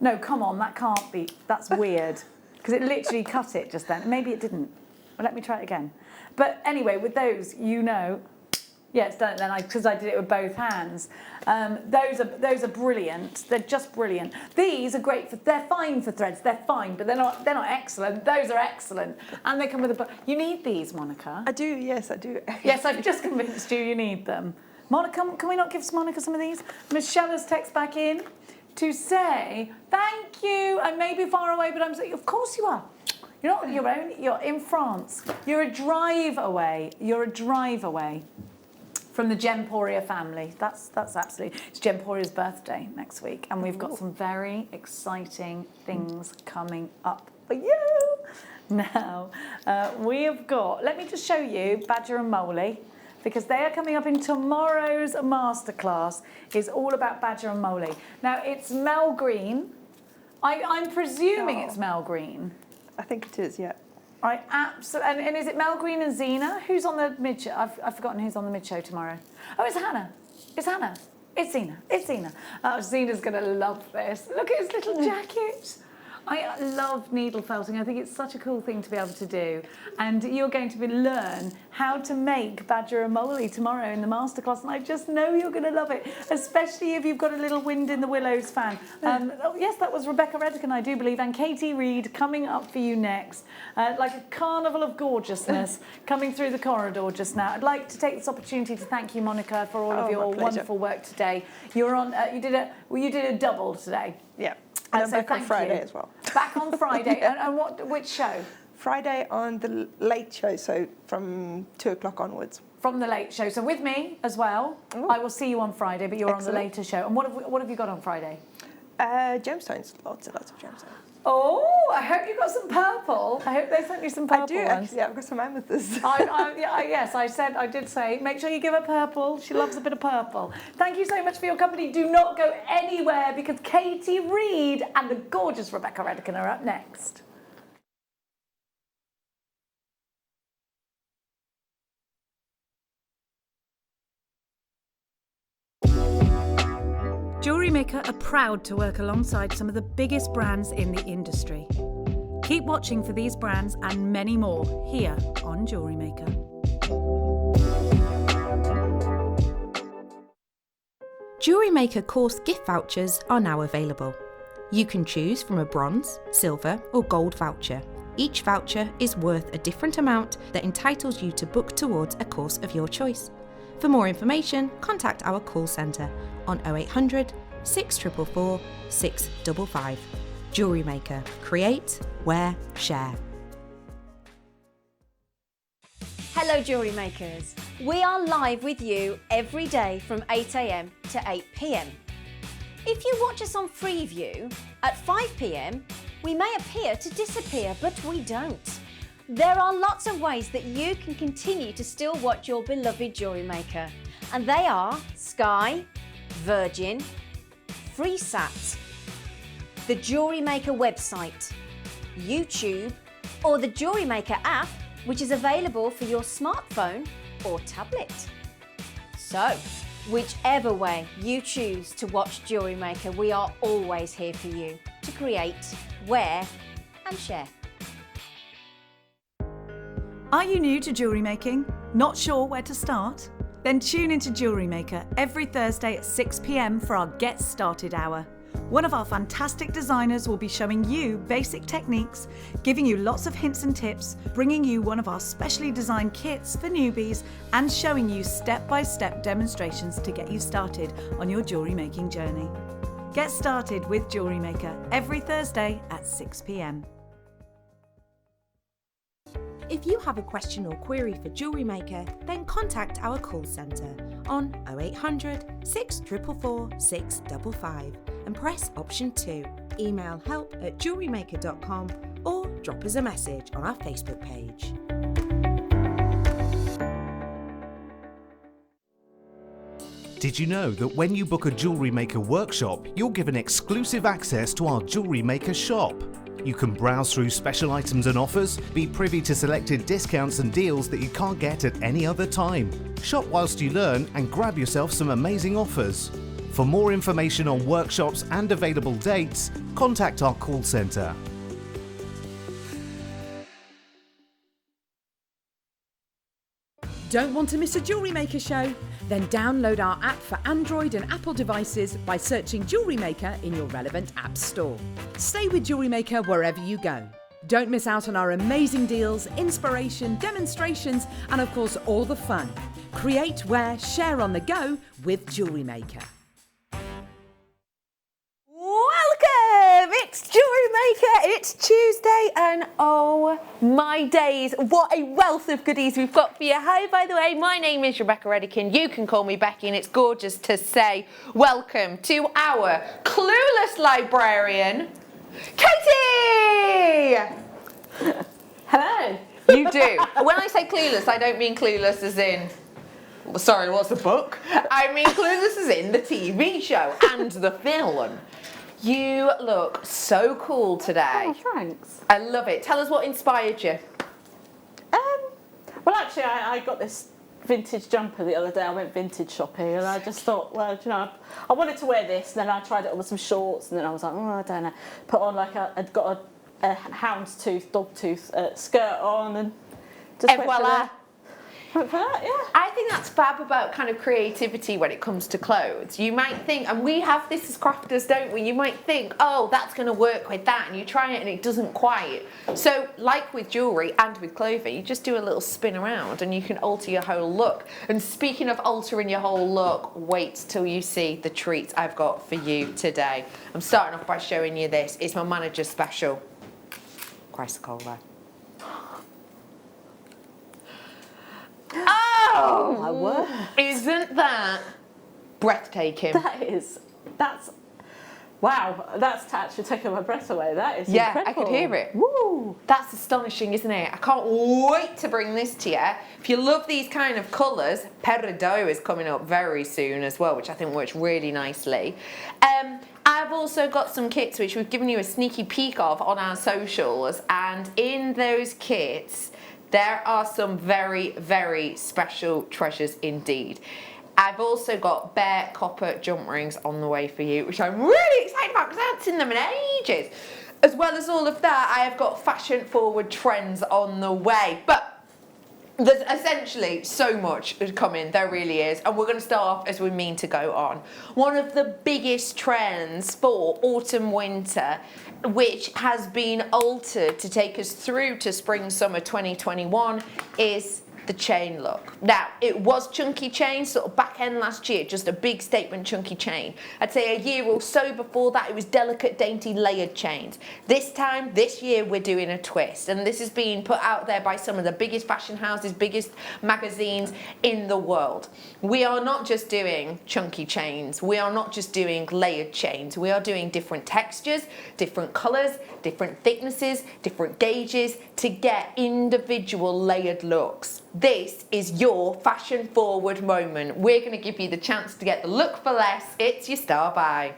No, come on, that can't be. That's weird. Because it literally cut it just then. Maybe it didn't. Well, let me try it again. But anyway, with those, you know, yeah, it's done it then because I did it with both hands. Those are brilliant. They're just brilliant. These are great they're fine for threads. They're fine, but they're not excellent. Those are excellent, and they come with a. You need these, Monica. I do. Yes, I do. Yes, I've just convinced you need them. Monica, can we not give Monica some of these? Michelle has texted back in to say thank you. I may be far away, but I'm saying, of course you are. You're not on your own. You're in France. You're a drive away. You're a drive away from the Gemporia family. That's absolutely. It's Gemporia's birthday next week, and we've got some very exciting things coming up for you. Now, we have got. Let me just show you Badger and Moley, because they are coming up in tomorrow's masterclass. Is all about Badger and Moley. Now it's Mel Green I'm presuming it's Mel Green. I think it is, yeah. I absolutely. And is it Mel Green and Zena? Who's on the mid show? I've forgotten who's on the mid show tomorrow. Oh, it's Hannah. It's Hannah. It's Zena. It's Zena. Oh, Zena's going to love this. Look at his little jacket. I love needle felting. I think it's such a cool thing to be able to do. And you're going to learn how to make Badger Amoli tomorrow in the masterclass. And I just know you're going to love it, especially if you've got a little Wind in the Willows fan. Oh, yes, that was Rebecca Redican, I do believe, and Katie Reed coming up for you next. Like a carnival of gorgeousness coming through the corridor just now. I'd like to take this opportunity to thank you, Monica, for all of your wonderful work today. You're on. You did a double today. Yeah. And I'm back on Friday as well. Back on Friday. And which show? Friday on the late show, so from 2 o'clock onwards. From the late show. So with me as well. Ooh. I will see you on Friday, but you're on the later show. And what have you got on Friday? Gemstones. Lots of gemstones. Oh, I hope you got some purple. I hope they sent you some purple I do, ones. actually. I've got some amethysts. Yes, I did say, make sure you give her purple. She loves a bit of purple. Thank you so much for your company. Do not go anywhere because Katie Reed and the gorgeous Rebecca Redican are up next. Jewellery Maker are proud to work alongside some of the biggest brands in the industry. Keep watching for these brands and many more here on Jewellery Maker. Jewellery Maker course gift vouchers are now available. You can choose from a bronze, silver or gold voucher. Each voucher is worth a different amount that entitles you to book towards a course of your choice. For more information, contact our call centre on 0800 644 655. Jewellery Maker. Create, wear, share. Hello Jewellery Makers. We are live with you every day from 8 AM to 8 PM. If you watch us on Freeview at 5 PM, we may appear to disappear, but we don't. There are lots of ways that you can continue to still watch your beloved Jewellery Maker, and they are Sky, Virgin, FreeSat, the Jewellery Maker website, YouTube, or the Jewellery Maker app, which is available for your smartphone or tablet. So, whichever way you choose to watch Jewellery Maker, we are always here for you to create, wear, and share. Are you new to jewellery making? Not sure where to start? Then tune into Jewellery Maker every Thursday at 6 PM for our Get Started Hour. One of our fantastic designers will be showing you basic techniques, giving you lots of hints and tips, bringing you one of our specially designed kits for newbies, and showing you step-by-step demonstrations to get you started on your jewellery making journey. Get started with Jewellery Maker every Thursday at 6 PM. If you have a question or query for Jewellery Maker, then contact our call centre on 0800 644 655 and press option 2. Email help@jewellerymaker.com or drop us a message on our Facebook page. Did you know that when you book a Jewellery Maker workshop, you're given exclusive access to our Jewellery Maker shop? You can browse through special items and offers, be privy to selected discounts and deals that you can't get at any other time. Shop whilst you learn and grab yourself some amazing offers. For more information on workshops and available dates, contact our call centre. Don't want to miss a Jewellery Maker show? Then download our app for Android and Apple devices by searching Jewellery Maker in your relevant app store. Stay with Jewellery Maker wherever you go. Don't miss out on our amazing deals, inspiration, demonstrations, and of course all the fun. Create, wear, share on the go with Jewellery Maker. Welcome! It's Jewellery Maker, it's Tuesday, and oh my days, what a wealth of goodies we've got for you. Hi, by the way, my name is Rebecca Redican. You can call me Becky, and it's gorgeous to say welcome to our clueless librarian, Katie! Hello. You do. When I say clueless, I don't mean clueless as in, sorry, what's the book? I mean clueless as in the TV show and the film. You look so cool today. Oh, thanks. I love it. Tell us what inspired you. Well, actually, I got this vintage jumper the other day. I went vintage shopping, and I just thought, well, you know, I wanted to wear this. And then I tried it on with some shorts, and then I was like, oh, I don't know. Put on like I'd got a houndstooth, dogtooth skirt on, and just went voila. for that, yeah. I think that's fab about kind of creativity when it comes to clothes. You might think, and we have this as crafters, don't we? You might think, oh, that's going to work with that, and you try it and it doesn't quite. So, like with jewellery and with clothing, you just do a little spin around and you can alter your whole look. And speaking of altering your whole look, wait till you see the treats I've got for you today. I'm starting off by showing you this. It's my manager's special. Christ, cold there. Oh my word! Isn't that breathtaking? That's wow. That's actually taking my breath away. That is incredible. incredible. I could hear it. Woo! That's astonishing, isn't it? I can't wait to bring this to you. If you love these kind of colours, Peridot is coming up very soon as well, which I think works really nicely. I've also got some kits which we've given you a sneaky peek of on our socials, and in those kits there are some very, very special treasures indeed. I've also got bare copper jump rings on the way for you, which I'm really excited about because I haven't seen them in ages. As well as all of that, I have got fashion forward trends on the way. But there's essentially so much coming, there really is, and we're going to start off as we mean to go on. One of the biggest trends for autumn winter, which has been altered to take us through to spring summer 2021, is the chain look. Now, it was chunky chain sort of back end last year, just a big statement chunky chain. I'd say a year or so before that it was delicate, dainty, layered chains. This year we're doing a twist, and this is being put out there by some of the biggest fashion houses, biggest magazines in the world. We are not just doing chunky chains, we are not just doing layered chains, we are doing different textures, different colours, different thicknesses, different gauges to get individual layered looks. This is your fashion forward moment. We're going to give you the chance to get the look for less. It's your star buy.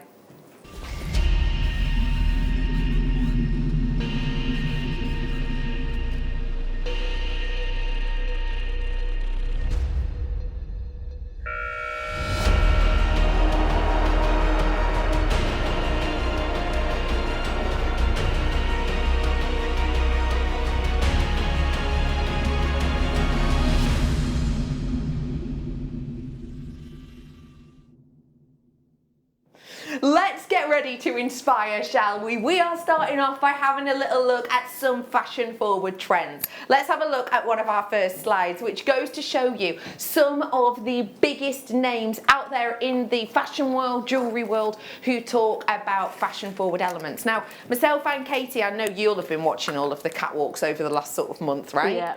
Let's get ready to inspire, shall we? We are starting off by having a little look at some fashion forward trends. Let's have a look at one of our first slides, which goes to show you some of the biggest names out there in the fashion world, jewellery world, who talk about fashion forward elements. Now, myself and Katie, I know you'll have been watching all of the catwalks over the last sort of month, right? Yeah.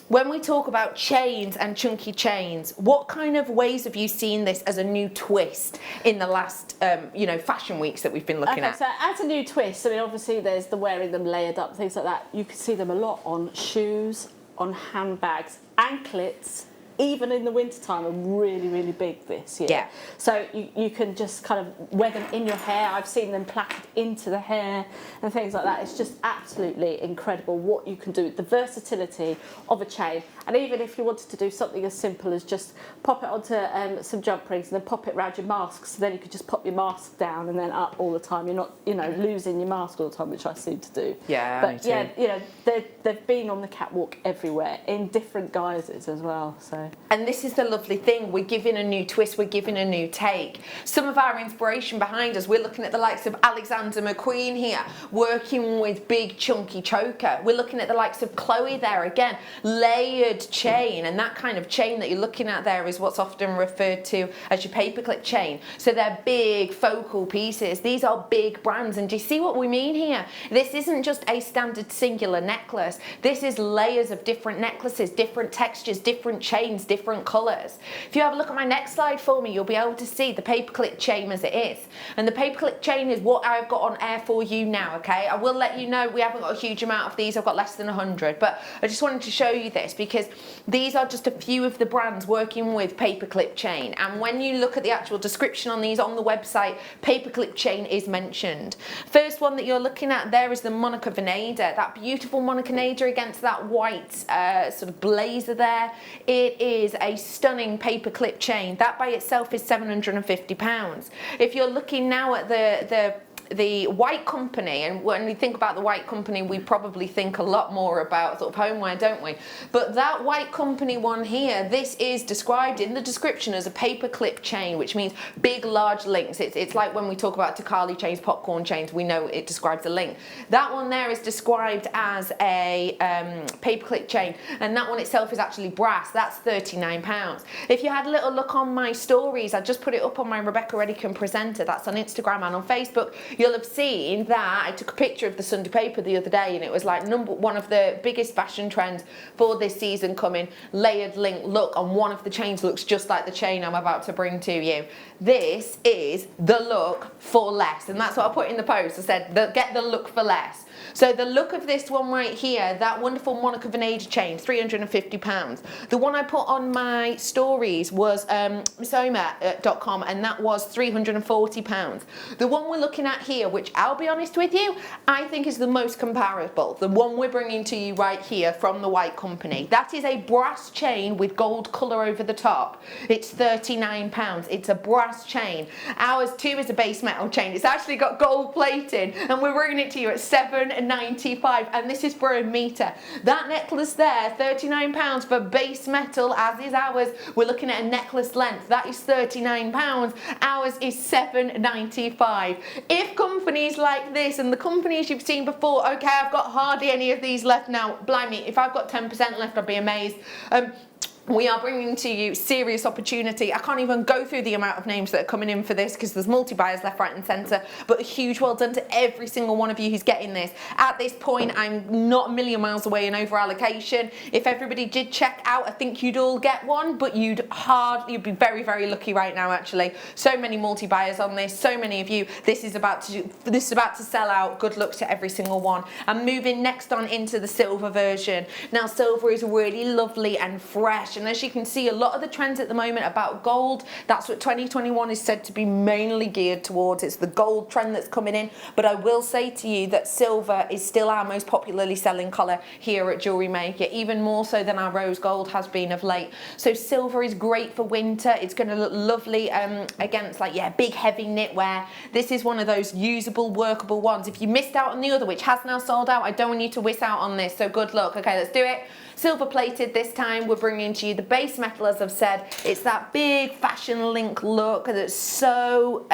When we talk about chains and chunky chains, what kind of ways have you seen this as a new twist in the last, fashion weeks that we've been looking at? So as a new twist, I mean, obviously there's the wearing them layered up, things like that. You can see them a lot on shoes, on handbags, anklets. Even in the wintertime, are really, really big this year. Yeah. So you can just kind of wear them in your hair. I've seen them plaited into the hair and things like that. It's just absolutely incredible what you can do, the versatility of a chain. And even if you wanted to do something as simple as just pop it onto some jump rings and then pop it around your mask, so then you could just pop your mask down and then up all the time. You're not, losing your mask all the time, which I seem to do. Yeah, but yeah, they've been on the catwalk everywhere in different guises as well. So. And this is the lovely thing, we're giving a new twist, we're giving a new take. Some of our inspiration behind us, we're looking at the likes of Alexander McQueen here, working with big chunky choker. We're looking at the likes of Chloe there again, layered chain, and that kind of chain that you're looking at there is what's often referred to as your paperclip chain. So they're big focal pieces, these are big brands, and do you see what we mean here? This isn't just a standard singular necklace, this is layers of different necklaces, different textures, different chains, chains, different colours. If you have a look at my next slide for me, you'll be able to see the paperclip chain as it is. And the paperclip chain is what I've got on air for you now, okay? I will let you know we haven't got a huge amount of these. I've got less than 100, but I just wanted to show you this because these are just a few of the brands working with paperclip chain. And when you look at the actual description on these on the website, paperclip chain is mentioned. First one that you're looking at there is the Monica Veneda, that beautiful Monica Veneda against that white sort of blazer there. It is a stunning paperclip chain. That by itself is £750. If you're looking now at the White Company, and when we think about the White Company, we probably think a lot more about sort of homeware, don't we? But that White Company one here, this is described in the description as a paperclip chain, which means big, large links. It's like when we talk about Takali chains, popcorn chains, we know it describes a link. That one there is described as a paperclip chain, and that one itself is actually brass. That's £39. If you had a little look on my stories, I just put it up on my Rebecca Redican Presenter. That's on Instagram and on Facebook. You'll have seen that I took a picture of the Sunday paper the other day, and it was like one of the biggest fashion trends for this season coming, layered link look, and one of the chains looks just like the chain I'm about to bring to you. This is the look for less, and that's what I put in the post. I said, get the look for less. So the look of this one right here, that wonderful Monica Veneda chain, £350. The one I put on my stories was missoma.com, and that was £340. The one we're looking at here, which I'll be honest with you, I think is the most comparable. The one we're bringing to you right here from the White Company. That is a brass chain with gold colour over the top. It's £39. It's a brass chain. Ours too is a base metal chain. It's actually got gold plating, and we're bringing it to you at £7.95, and this is for a metre. That necklace there, £39 for base metal, as is ours. We're looking at a necklace length. That is £39. Ours is £7.95. If companies like this and the companies you've seen before, okay, I've got hardly any of these left now. Blimey, if I've got 10% left, I'd be amazed. We are bringing to you serious opportunity. I can't even go through the amount of names that are coming in for this because there's multi-buyers left, right and centre, but a huge well done to every single one of you who's getting this. At this point, I'm not a million miles away in over allocation. If everybody did check out, I think you'd all get one, but you'd be very, very lucky right now actually. So many multi-buyers on this, so many of you. This is about to sell out. Good luck to every single one. I'm moving next on into the silver version. Now silver is really lovely and fresh. And as you can see, a lot of the trends at the moment about gold, that's what 2021 is said to be mainly geared towards. It's the gold trend that's coming in. But I will say to you that silver is still our most popularly selling colour here at Jewellery Maker, even more so than our rose gold has been of late. So silver is great for winter. It's going to look lovely against big heavy knitwear. This is one of those usable, workable ones. If you missed out on the other, which has now sold out, I don't want you to miss out on this. So good luck. Okay, let's do it. Silver plated this time. We're bringing to you the base metal, as I've said. It's that big fashion link look that's so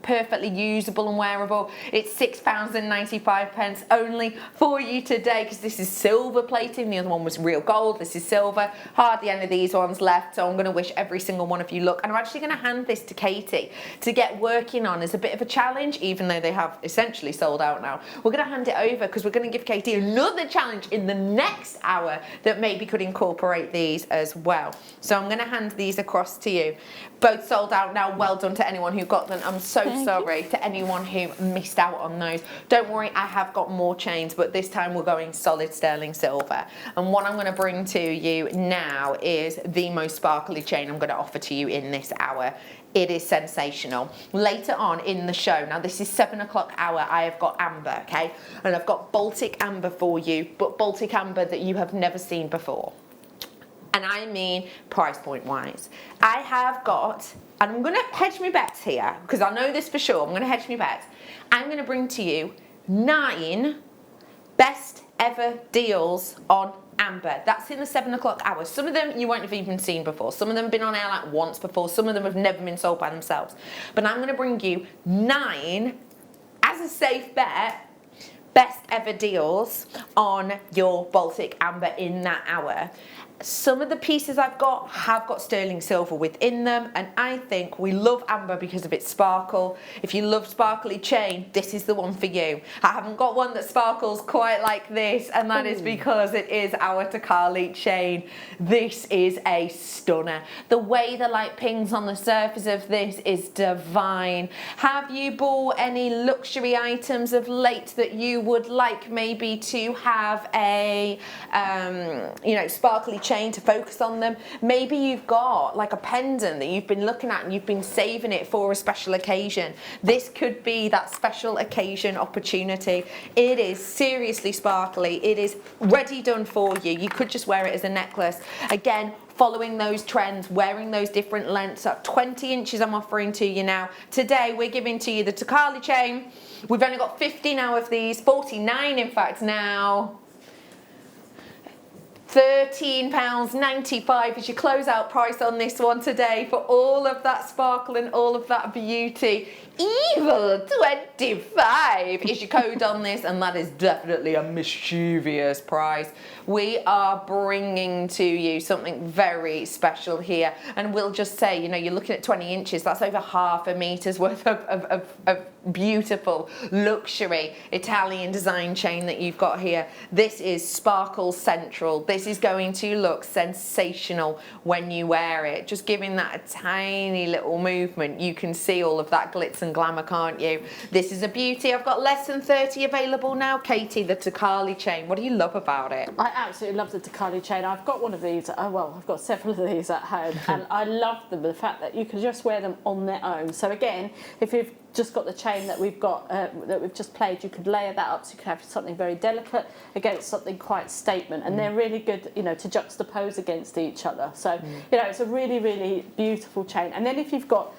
perfectly usable and wearable. It's £6.95 only for you today because this is silver plating. The other one was real gold. This is silver. Hardly any of these ones left, so I'm going to wish every single one of you luck. And I'm actually going to hand this to Katie to get working on as a bit of a challenge, even though they have essentially sold out now. We're going to hand it over because we're going to give Katie another challenge in the next hour that maybe could incorporate these as well. So I'm going to hand these across to you. Both sold out now. Well done to anyone who got them. I'm so sorry to anyone who missed out on those. Don't worry, I have got more chains, but this time we're going solid sterling silver. And what I'm going to bring to you now is the most sparkly chain I'm going to offer to you in this hour. It is sensational. Later on in the show, now this is 7 o'clock hour, I have got amber, okay? And I've got Baltic amber for you, but Baltic amber that you have never seen before. And I mean price point wise. I have got, and I'm gonna hedge my bets here, because I know this for sure, I'm gonna hedge my bets. I'm gonna bring to you 9 best ever deals on amber. That's in the 7 o'clock hour. Some of them you won't have even seen before. Some of them have been on air like once before. Some of them have never been sold by themselves. But I'm going to bring you 9 as a safe bet best ever deals on your Baltic amber in that hour. Some of the pieces I've got have got sterling silver within them, and I think we love amber because of its sparkle. If you love sparkly chain, this is the one for you. I haven't got one that sparkles quite like this, and that is because it is our Takali chain. This is a stunner. The way the light pings on the surface of this is divine. Have you bought any luxury items of late that you would like maybe to have a sparkly chain to focus on them? Maybe you've got like a pendant that you've been looking at and you've been saving it for a special occasion. This could be that special occasion opportunity. It is seriously sparkly. It is ready done for you. You could just wear it as a necklace. Again, following those trends, wearing those different lengths. At 20 inches I'm offering to you now. Today we're giving to you the Takali chain. We've only got 50 now of these, 49 in fact now. £13.95 is your closeout price on this one today for all of that sparkle and all of that beauty. Evil 25 is your code on this, and that is definitely a mischievous price. We are bringing to you something very special here, and we'll just say, you know, you're looking at 20 inches, that's over half a metre's worth of beautiful luxury Italian design chain that you've got here. This is sparkle central. This is going to look sensational when you wear it. Just giving that a tiny little movement, you can see all of that glitz and glamour, can't you? This is a beauty. I've got less than 30 available now. Katie, the Takali chain, what do you love about it? I absolutely love the Takali chain. I've got one of these, well, I've got several of these at home, and I love them, the fact that you can just wear them on their own. So again, if you've just got the chain that we've got, that we've just played, you could layer that up so you could have something very delicate against something quite statement, and they're really good, you know, to juxtapose against each other. So, you know, it's a really, really beautiful chain. And then if you've got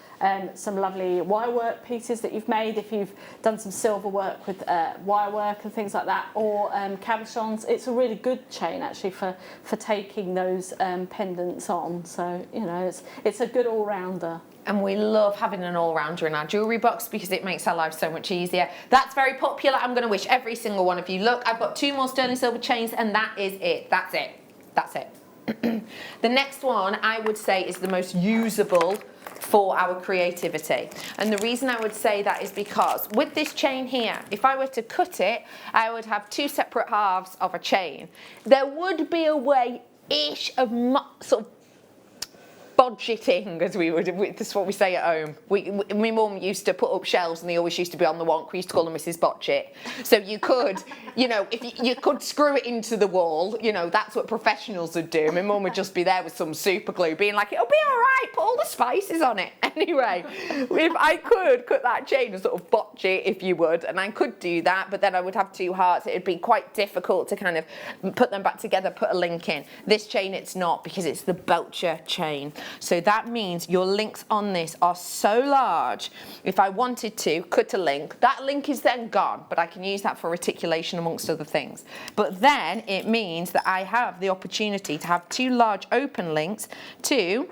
some lovely wire work pieces that you've made, if you've done some silver work with wire work and things like that, or cabochons, it's a really good chain actually for taking those pendants on. So, you know, it's a good all-rounder. And we love having an all-rounder in our jewellery box because it makes our lives so much easier. That's very popular. I'm going to wish every single one of you luck. I've got 2 more sterling silver chains, and that is it. That's it. That's it. The next one I would say is the most usable for our creativity, and the reason I would say that is because with this chain here, if I were to cut it, I would have 2 separate halves of a chain. There would be a way-ish of sort of budgeting, as we would, this is what we say at home. My mum used to put up shelves and they always used to be on the wonk. We used to call them Mrs. Botchit. So you could, you know, if you could screw it into the wall, you know, that's what professionals would do. My mum would just be there with some super glue being like, it'll be all right, put all the spices on it. Anyway, if I could cut that chain and sort of botch it, if you would, and I could do that, but then I would have 2 hearts. It'd be quite difficult to kind of put them back together, put a link in. This chain, it's not, because it's the Belcher chain. So that means your links on this are so large. If I wanted to cut a link, that link is then gone, but I can use that for reticulation amongst other things. But then it means that I have the opportunity to have 2 large open links to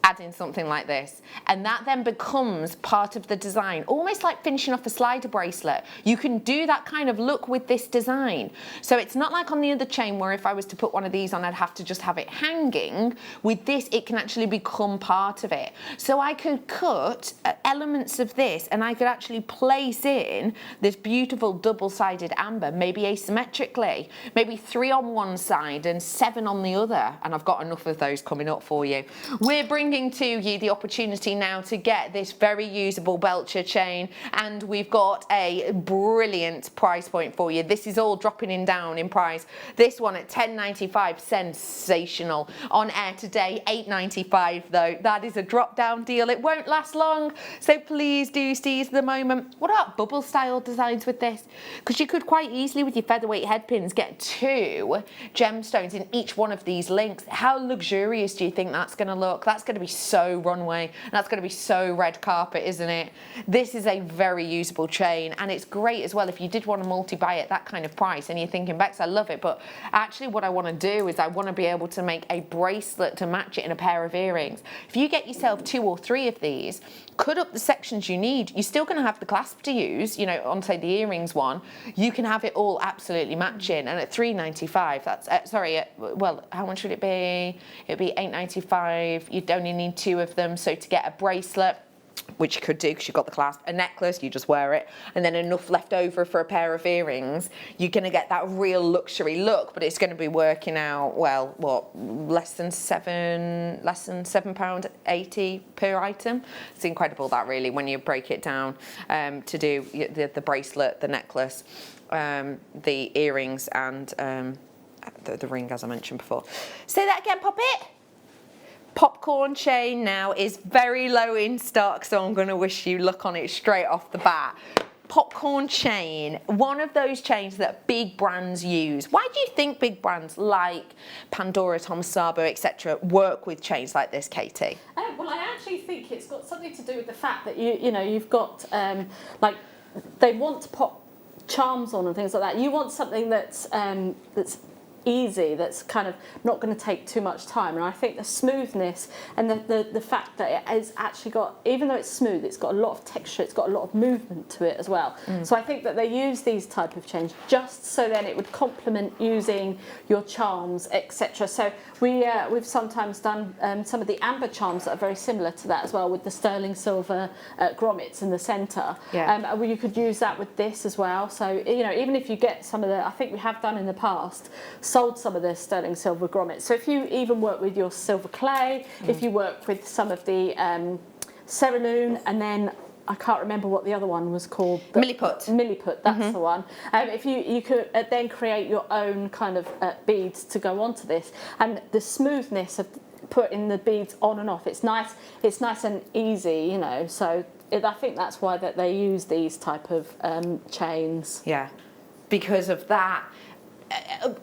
add in something like this, and that then becomes part of the design, almost like finishing off a slider bracelet. You can do that kind of look with this design. So it's not like on the other chain where if I was to put one of these on, I'd have to just have it hanging. With this, it can actually become part of it. So I could cut elements of this, and I could actually place in this beautiful double-sided amber, maybe asymmetrically, maybe 3 on one side and 7 on the other, and I've got enough of those coming up for you. We're bringing to you the opportunity now to get this very usable Belcher chain, and we've got a brilliant price point for you. This is all dropping in down in price. This one at £10.95, sensational. On air today, £8.95 though. That is a drop down deal. It won't last long, so please do seize the moment. What about bubble style designs with this? Because you could quite easily with your featherweight head pins get 2 gemstones in each one of these links. How luxurious do you think that's going to look? That's going to be so runway, and that's going to be so red carpet, isn't it? This is a very usable chain, and it's great as well if you did want to multi-buy at that kind of price and you're thinking, Bex, I love it, but actually what I want to do is I want to be able to make a bracelet to match it in a pair of earrings. If you get yourself 2 or 3 of these, cut up the sections you need, you're still going to have the clasp to use, you know, on say the earrings one, you can have it all absolutely matching, and at $3.95, that's, well, how much would it be? It'd be $8.95, you'd only need 2 of them, so to get a bracelet, which you could do because you've got the clasp, a necklace, you just wear it, and then enough left over for a pair of earrings, you're going to get that real luxury look, but it's going to be working out, well, what, less than £7.80 per item. It's incredible that really when you break it down to do the bracelet, the necklace, the earrings, and the ring, as I mentioned before. Say that again, Poppet. Popcorn chain now is very low in stock, so I'm going to wish you luck on it straight off the bat. Popcorn chain, one of those chains that big brands use. Why do you think big brands like Pandora, Tom Sabo, etc. work with chains like this, Katie? Well, I actually think it's got something to do with the fact that you know you've got like they want to pop charms on and things like that. You want something that's easy, that's kind of not going to take too much time, and I think the smoothness and the fact that it has actually got, even though it's smooth, it's got a lot of texture, it's got a lot of movement to it as well. So I think that they use these type of chains just so then it would complement using your charms, etc. So we've sometimes done some of the amber charms that are very similar to that as well, with the sterling silver grommets in the centre. Well, you could use that with this as well. So you know, even if you get some of the, I think we have done in the past, sold some of the sterling silver grommets. So if you even work with your silver clay, if you work with some of the cerulean, and then I can't remember what the other one was called. Milliput. Milliput, that's the one. If you could then create your own kind of beads to go onto this, and the smoothness of putting the beads on and off, it's nice and easy, you know. So I think that's why that they use these type of chains. Yeah, because of that.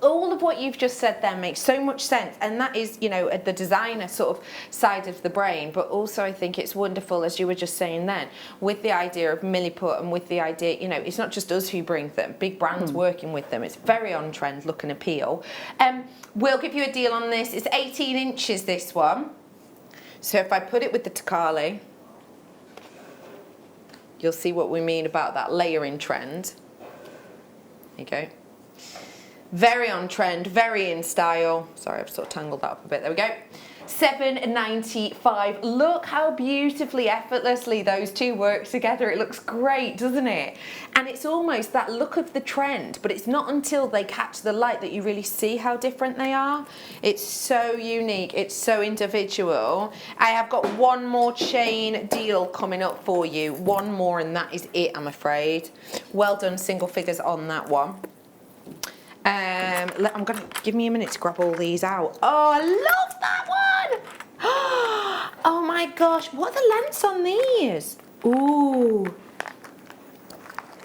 All of what you've just said there makes so much sense, and that is, you know, the designer sort of side of the brain, but also I think it's wonderful, as you were just saying then, with the idea of milliput, and with the idea, you know, it's not just us who bring them, big brands working with them. It's very on trend, look and appeal. We'll give you a deal on this. It's 18 inches, this one. So if I put it with the Takali, you'll see what we mean about that layering trend. There you go. Very on trend, very in style. Sorry, I've sort of tangled that up a bit. There we go. $7.95. Look how beautifully, effortlessly those two work together. It looks great, doesn't it? And it's almost that look of the trend, but it's not until they catch the light that you really see how different they are. It's so unique. It's so individual. I have got one more chain deal coming up for you. One more, and that is it, I'm afraid. Well done, single figures on that one. I'm gonna give me a minute to grab all these out. Oh, I love that one! Oh my gosh, what are the lengths on these? Ooh.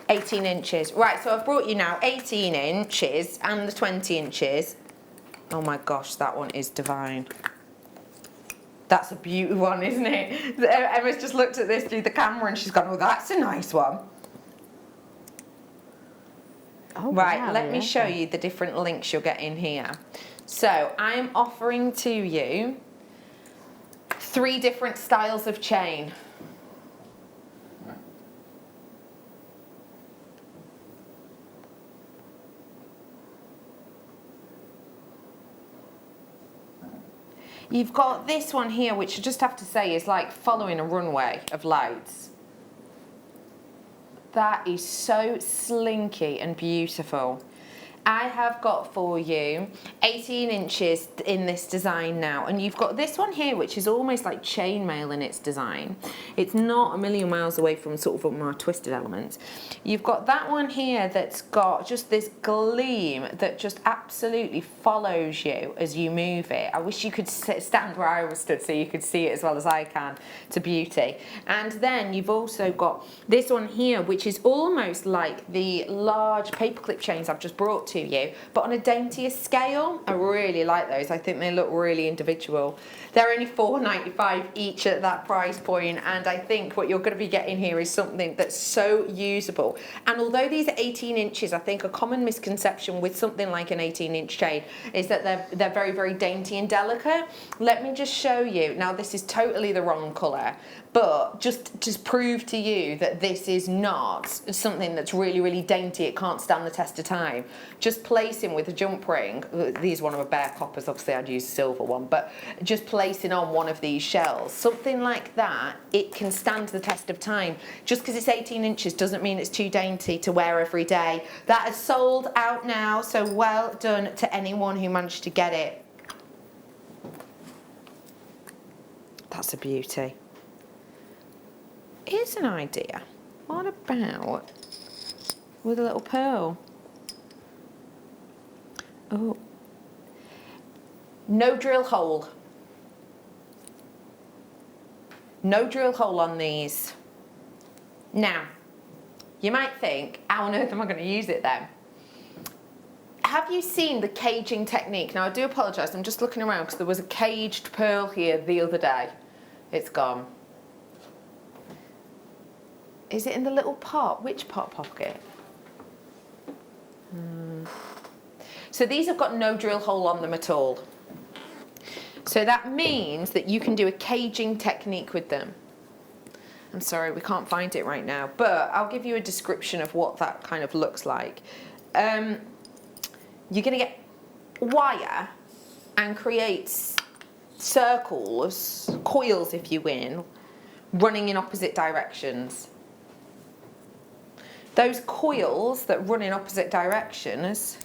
18 inches. Right, so I've brought you now 18 inches and the 20 inches. Oh my gosh, that one is divine. That's a beauty one, isn't it? Emma's just looked at this through the camera and she's gone, oh, that's a nice one. Oh, right, wow, let me show you the different links you'll get in here. So I'm offering to you 3 different styles of chain. You've got this one here, which I just have to say is like following a runway of lights. That is so slinky and beautiful. I have got for you 18 inches in this design now, and you've got this one here which is almost like chainmail in its design. It's not a million miles away from sort of a more twisted element. You've got that one here that's got just this gleam that just absolutely follows you as you move it. I wish you could stand where I was stood so you could see it as well as I can to beauty. And then you've also got this one here which is almost like the large paperclip chains I've just brought to you, but on a daintier scale. I really like those. I think they look really individual. They're only $4.95 each at that price point, and I think what you're going to be getting here is something that's so usable. And although these are 18 inches, I think a common misconception with something like an 18-inch chain is that they're very, very dainty and delicate. Let me just show you. Now, this is totally the wrong colour, but just prove to you that this is not something that's really, really dainty. It can't stand the test of time. Just placing with a jump ring, these are one of my bare coppers, obviously I'd use a silver one, but just placing on one of these shells, something like that, it can stand the test of time. Just because it's 18 inches doesn't mean it's too dainty to wear every day. That is sold out now, so well done to anyone who managed to get it. That's a beauty. Here's an idea. What about with a little pearl? Oh. No drill hole. No drill hole on these. Now, you might think, how on earth am I going to use it then? Have you seen the caging technique? Now, I do apologise, I'm just looking around because there was a caged pearl here the other day. It's gone. Is it in the little pot? Which pot pocket? So these have got no drill hole on them at all. So that means that you can do a caging technique with them. I'm sorry, we can't find it right now, but I'll give you a description of what that kind of looks like. You're going to get wire and create circles, coils if you will, running in opposite directions. Those coils that run in opposite directions,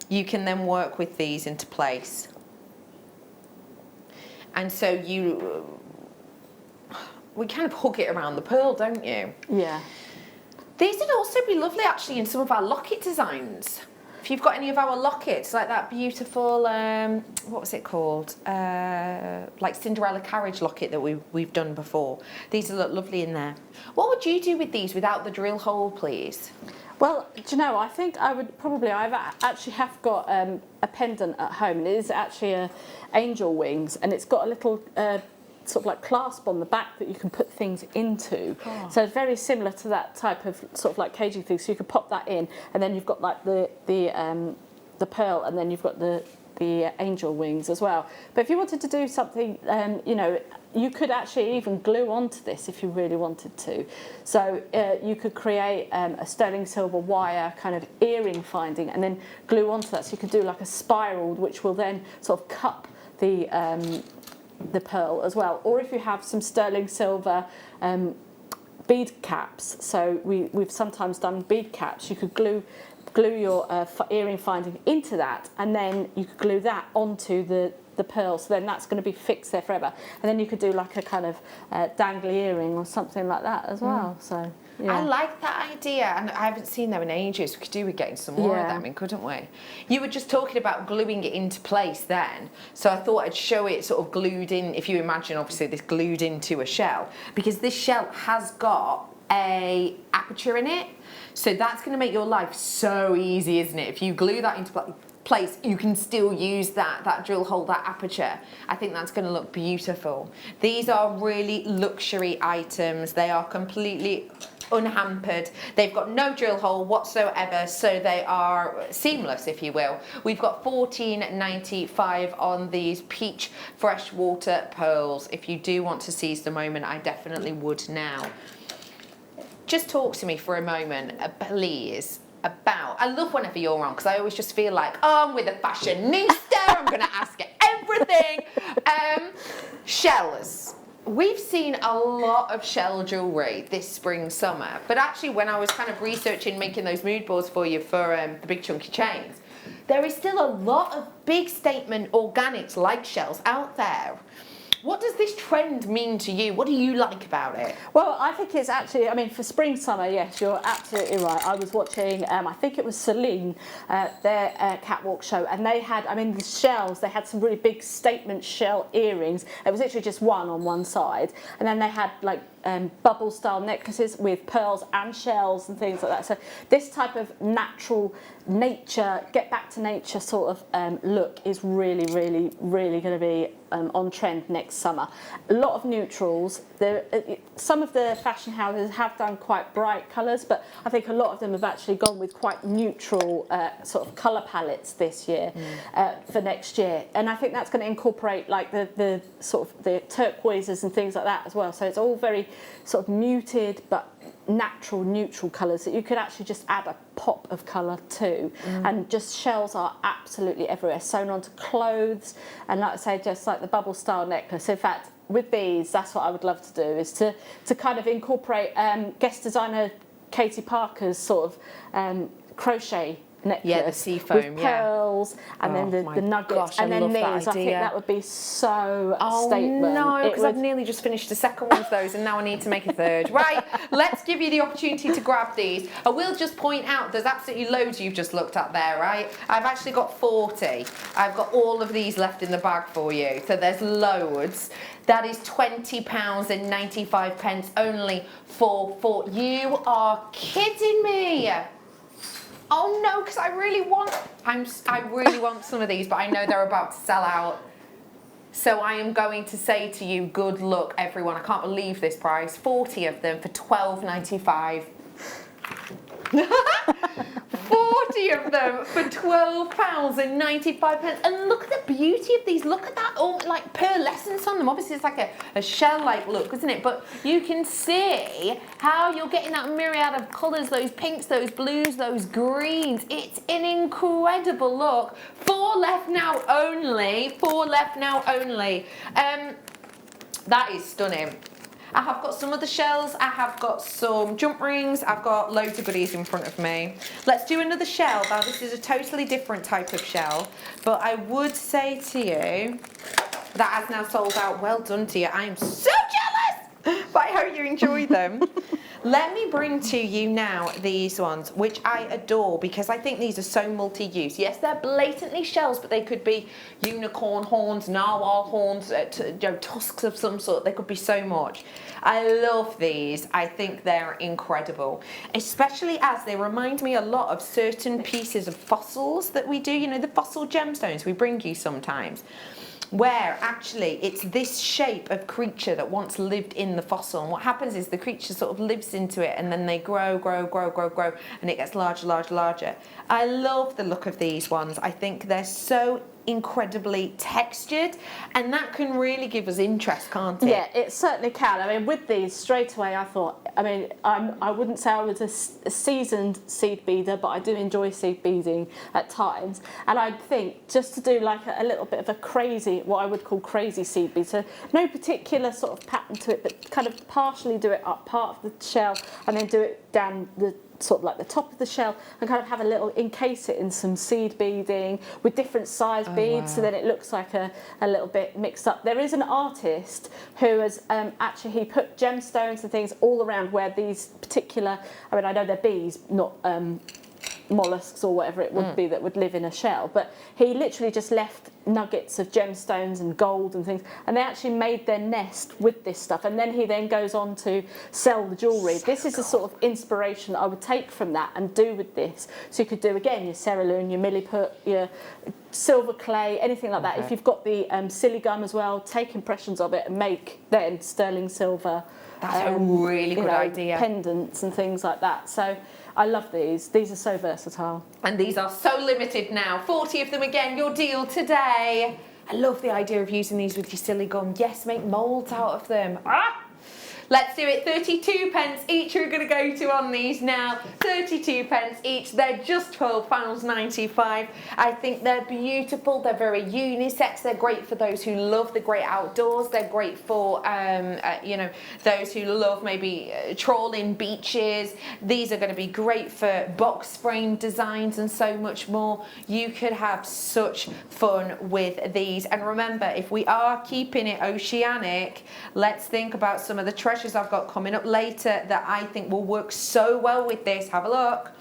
you can then work with these into place. And so we kind of hug it around the pearl, don't you? Yeah. These would also be lovely actually in some of our locket designs. If you've got any of our lockets, like that beautiful, what was it called? Like Cinderella carriage locket that we've done before. These will look lovely in there. What would you do with these without the drill hole, please? Well, do you know, I think I would probably, I actually have got a pendant at home, and it is actually a angel wings, and it's got a little sort of like clasp on the back that you can put things into. Oh. So it's very similar to that type of sort of like caging thing. So you could pop that in, and then you've got like the pearl, and then you've got the angel wings as well. But if you wanted to do something, you know, you could actually even glue onto this if you really wanted to. So you could create a sterling silver wire kind of earring finding and then glue onto that. So you could do like a spiral, which will then sort of cup the pearl as well. Or if you have some sterling silver bead caps, so we've sometimes done bead caps, you could glue your earring finding into that, and then you could glue that onto the pearl, so then that's going to be fixed there forever. And then you could do like a kind of dangly earring or something like that as well. So yeah. I like that idea, and I haven't seen them in ages. We could do with getting some more of them in, couldn't we? You were just talking about gluing it into place then, so I thought I'd show it sort of glued in, if you imagine obviously this glued into a shell, because this shell has got a aperture in it, so that's going to make your life so easy, isn't it? If you glue that into place, you can still use that drill hole, that aperture. I think that's going to look beautiful. These are really luxury items. They are completely unhampered. They've got no drill hole whatsoever, so they are seamless, if you will. We've got $14.95 on these peach freshwater pearls. If you do want to seize the moment, I definitely would now. Just talk to me for a moment, please, about, I love whenever you're on, because I always just feel like, oh, I'm with a fashionista, I'm going to ask everything. Shells. We've seen a lot of shell jewellery this spring, summer, but actually when I was kind of researching, making those mood boards for you for the big chunky chains, there is still a lot of big statement organics like shells out there. What does this trend mean to you? What do you like about it? Well, I think it's actually, I mean, for spring, summer, yes, you're absolutely right. I was watching, I think it was Celine, their catwalk show, and they had, I mean, the shells, they had some really big statement shell earrings. It was literally just one on one side. And then they had like bubble style necklaces with pearls and shells and things like that. So this type of natural nature, get back to nature sort of look is really, really, really going to be on trend next summer. A lot of neutrals. Some of the fashion houses have done quite bright colours, but I think a lot of them have actually gone with quite neutral sort of colour palettes this year for next year. And I think that's going to incorporate like the sort of the turquoises and things like that as well. So it's all very sort of muted but natural neutral colours that you could actually just add a pop of colour to. And just shells are absolutely everywhere, sewn onto clothes, and like I say, just like the bubble style necklace. In fact, with these, that's what I would love to do, is to kind of incorporate guest designer Katie Parker's sort of crochet necklace. Yeah, the seafoam, with pearls, and then the nuggets, gosh, and I then love that these. I think idea. that would be so Oh statement. no, because I've would- nearly just finished the second one of those and now I need to make a third. Right, let's give you the opportunity to grab these. I will just point out there's absolutely loads you've just looked at there, right? I've actually got 40. I've got all of these left in the bag for you, so there's loads. That is £20.95 only for you are kidding me. Oh no, because I really want some of these, but I know they're about to sell out. So I am going to say to you, good luck everyone. I can't believe this price. 40 of them for £12.95. 40 of them for £12.95. And look at the beauty of these. Look at that, all like pearlescence on them. Obviously it's like a shell-like look, isn't it? But you can see how you're getting that myriad of colours, those pinks, those blues, those greens. It's an incredible look. 4 left now only. 4 left now only. That is stunning. I have got some of the shells, I have got some jump rings, I've got loads of goodies in front of me. Let's do another shell. Now this is a totally different type of shell, but I would say to you, that has now sold out. Well done to you. I am so jealous, but I hope you enjoy them. Let me bring to you now these ones, which I adore because I think these are so multi-use. Yes, they're blatantly shells, but they could be unicorn horns, narwhal horns, tusks of some sort. They could be so much. I love these. I think they're incredible, especially as they remind me a lot of certain pieces of fossils that we do. You know, the fossil gemstones we bring you sometimes, where actually it's this shape of creature that once lived in the fossil, and what happens is the creature sort of lives into it and then they grow, and it gets larger, larger, larger. I love the look of these ones. I think they're so incredibly textured, and that can really give us interest, can't it? Yeah, it certainly can. I mean, with these, straight away I thought, I mean, I wouldn't say I was a seasoned seed beader, but I do enjoy seed beading at times, and I'd think just to do like a little bit of a crazy, what I would call crazy seed bead, so no particular sort of pattern to it, but kind of partially do it up part of the shell and then do it down the sort of like the top of the shell, and kind of have a little, encase it in some seed beading with different size beads, so then it looks like a little bit mixed up. There is an artist who has actually, he put gemstones and things all around where these particular, I mean, I know they're bees, not mollusks or whatever it would be that would live in a shell, but he literally just left nuggets of gemstones and gold and things, and they actually made their nest with this stuff, and then he then goes on to sell the jewellery. This is the sort of inspiration that I would take from that and do with this. So you could do again your cerulean, your milliput, your silver clay, anything like that. If you've got the silicone as well, take impressions of it and make then sterling silver. That's a really good idea. Pendants and things like that. So I love these. These are so versatile. And these are so limited now. 40 of them again, your deal today. I love the idea of using these with your silly gum. Yes, make moulds out of them. Let's do it. 32 pence each are going to go to on these now. 32 pence each. They're just £12.95. I think they're beautiful. They're very unisex. They're great for those who love the great outdoors. They're great for, you know, those who love maybe trawling beaches. These are going to be great for box frame designs and so much more. You could have such fun with these. And remember, if we are keeping it oceanic, let's think about some of the treasures I've got coming up later that I think will work so well with this. Have a look.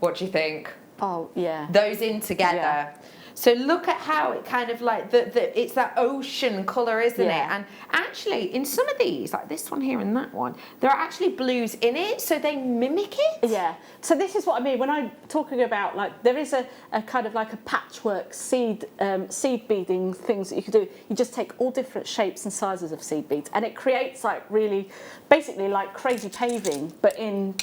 What do you think? Oh, yeah. Those in together. Yeah. So look at how it kind of like, it's that ocean colour, isn't it? And actually, in some of these, like this one here and that one, there are actually blues in it, so they mimic it. Yeah. So this is what I mean when I'm talking about, like, there is a kind of like a patchwork seed beading things that you could do. You just take all different shapes and sizes of seed beads, and it creates like really, basically like crazy paving, but in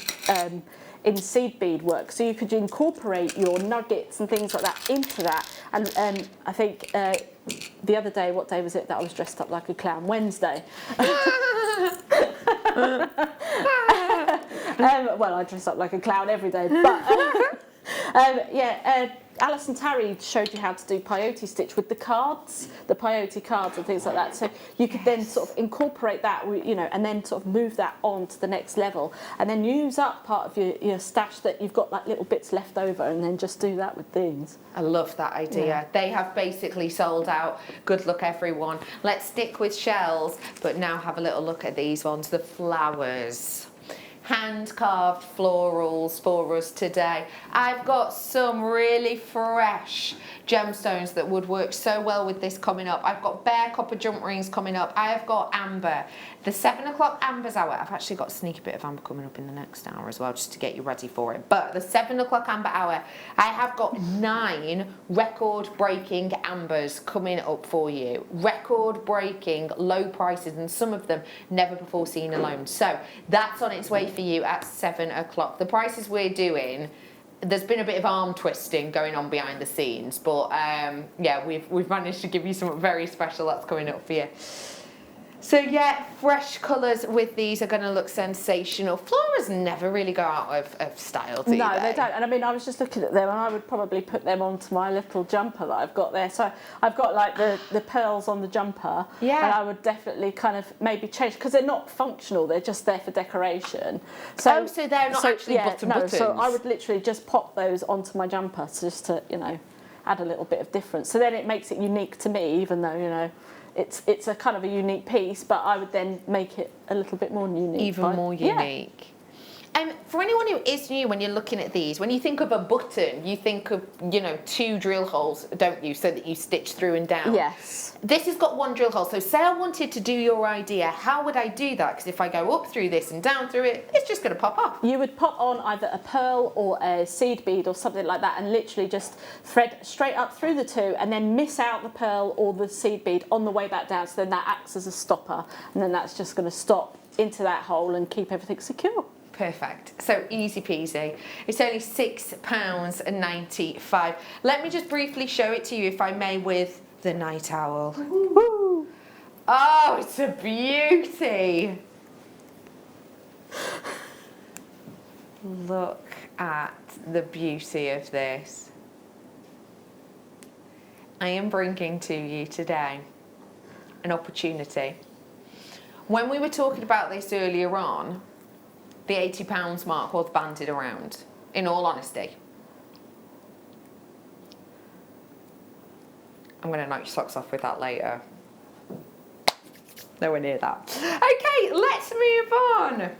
seed bead work. So you could incorporate your nuggets and things like that into that. And I think the other day, what day was it that I was dressed up like a clown? Wednesday. Well, I dress up like a clown every day, but Alison Tarry showed you how to do peyote stitch with the cards, the peyote cards and things like that. So you could then sort of incorporate that, you know, and then sort of move that on to the next level, and then use up part of your stash that you've got like little bits left over, and then just do that with things. I love that idea. Yeah. They have basically sold out. Good luck, everyone. Let's stick with shells, but now have a little look at these ones, the flowers. Hand-carved florals for us today. I've got some really fresh gemstones that would work so well with this coming up. I've got bare copper jump rings coming up. I have got amber. The 7 o'clock amber's hour, I've actually got a sneaky bit of amber coming up in the next hour as well, just to get you ready for it. But the 7 o'clock amber hour, I have got 9 record-breaking ambers coming up for you. Record-breaking low prices, and some of them never before seen alone. So that's on its way for you at 7 o'clock. The prices we're doing, there's been a bit of arm twisting going on behind the scenes, but yeah, we've managed to give you something very special that's coming up for you. So yeah, fresh colours with these are going to look sensational. Floras never really go out of style, do they? No, they don't. And I mean, I was just looking at them, and I would probably put them onto my little jumper that I've got there. So I've got like the pearls on the jumper. Yeah. And I would definitely kind of maybe change, because they're not functional, they're just there for decoration. So, so they're not actually buttons. So I would literally just pop those onto my jumper, so just to, you know, add a little bit of difference. So then it makes it unique to me, even though, you know, it's a kind of a unique piece, but I would then make it a little bit more unique. Even more unique. For anyone who is new, when you're looking at these, when you think of a button, you think of, you know, 2 drill holes, don't you, so that you stitch through and down? Yes. This has got 1 drill hole. So say I wanted to do your idea, how would I do that? Because if I go up through this and down through it, it's just going to pop off. You would pop on either a pearl or a seed bead or something like that, and literally just thread straight up through the 2, and then miss out the pearl or the seed bead on the way back down, so then that acts as a stopper, and then that's just going to stop into that hole and keep everything secure. Perfect. So easy peasy. It's only £6.95. Let me just briefly show it to you, if I may, with the night owl. Woo. Oh, it's a beauty. Look at the beauty of this. I am bringing to you today an opportunity. When we were talking about this earlier on, the £80 mark was banded around, in all honesty. I'm going to knock your socks off with that later. Nowhere near that. Okay, let's move on.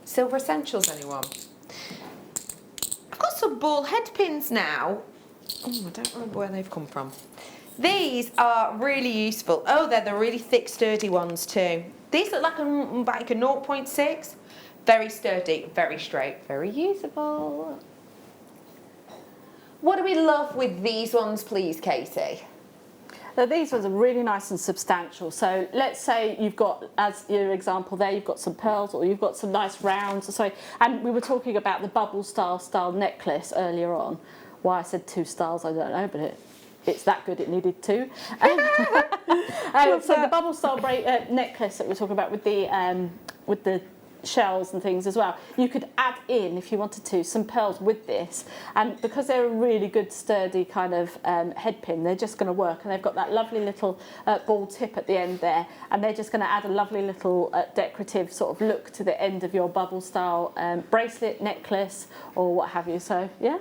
Silver essentials, anyone? I've got some ball head pins now. Oh, I don't remember where they've come from. These are really useful. Oh, they're the really thick, sturdy ones too. These look like a 0.6. Very sturdy, very straight, very usable. What do we love with these ones, please, Katie? So these ones are really nice and substantial. So let's say you've got, as your example there, you've got some pearls, or you've got some nice rounds. So, and we were talking about the bubble style necklace earlier on. Why I said 2 styles, I don't know, but it's that good, it needed 2. So the bubble style necklace that we're talking about with the shells and things as well, you could add in, if you wanted to, some pearls with this, and because they're a really good sturdy kind of head pin, they're just going to work, and they've got that lovely little ball tip at the end there, and they're just going to add a lovely little decorative sort of look to the end of your bubble style bracelet, necklace, or what have you. So yeah.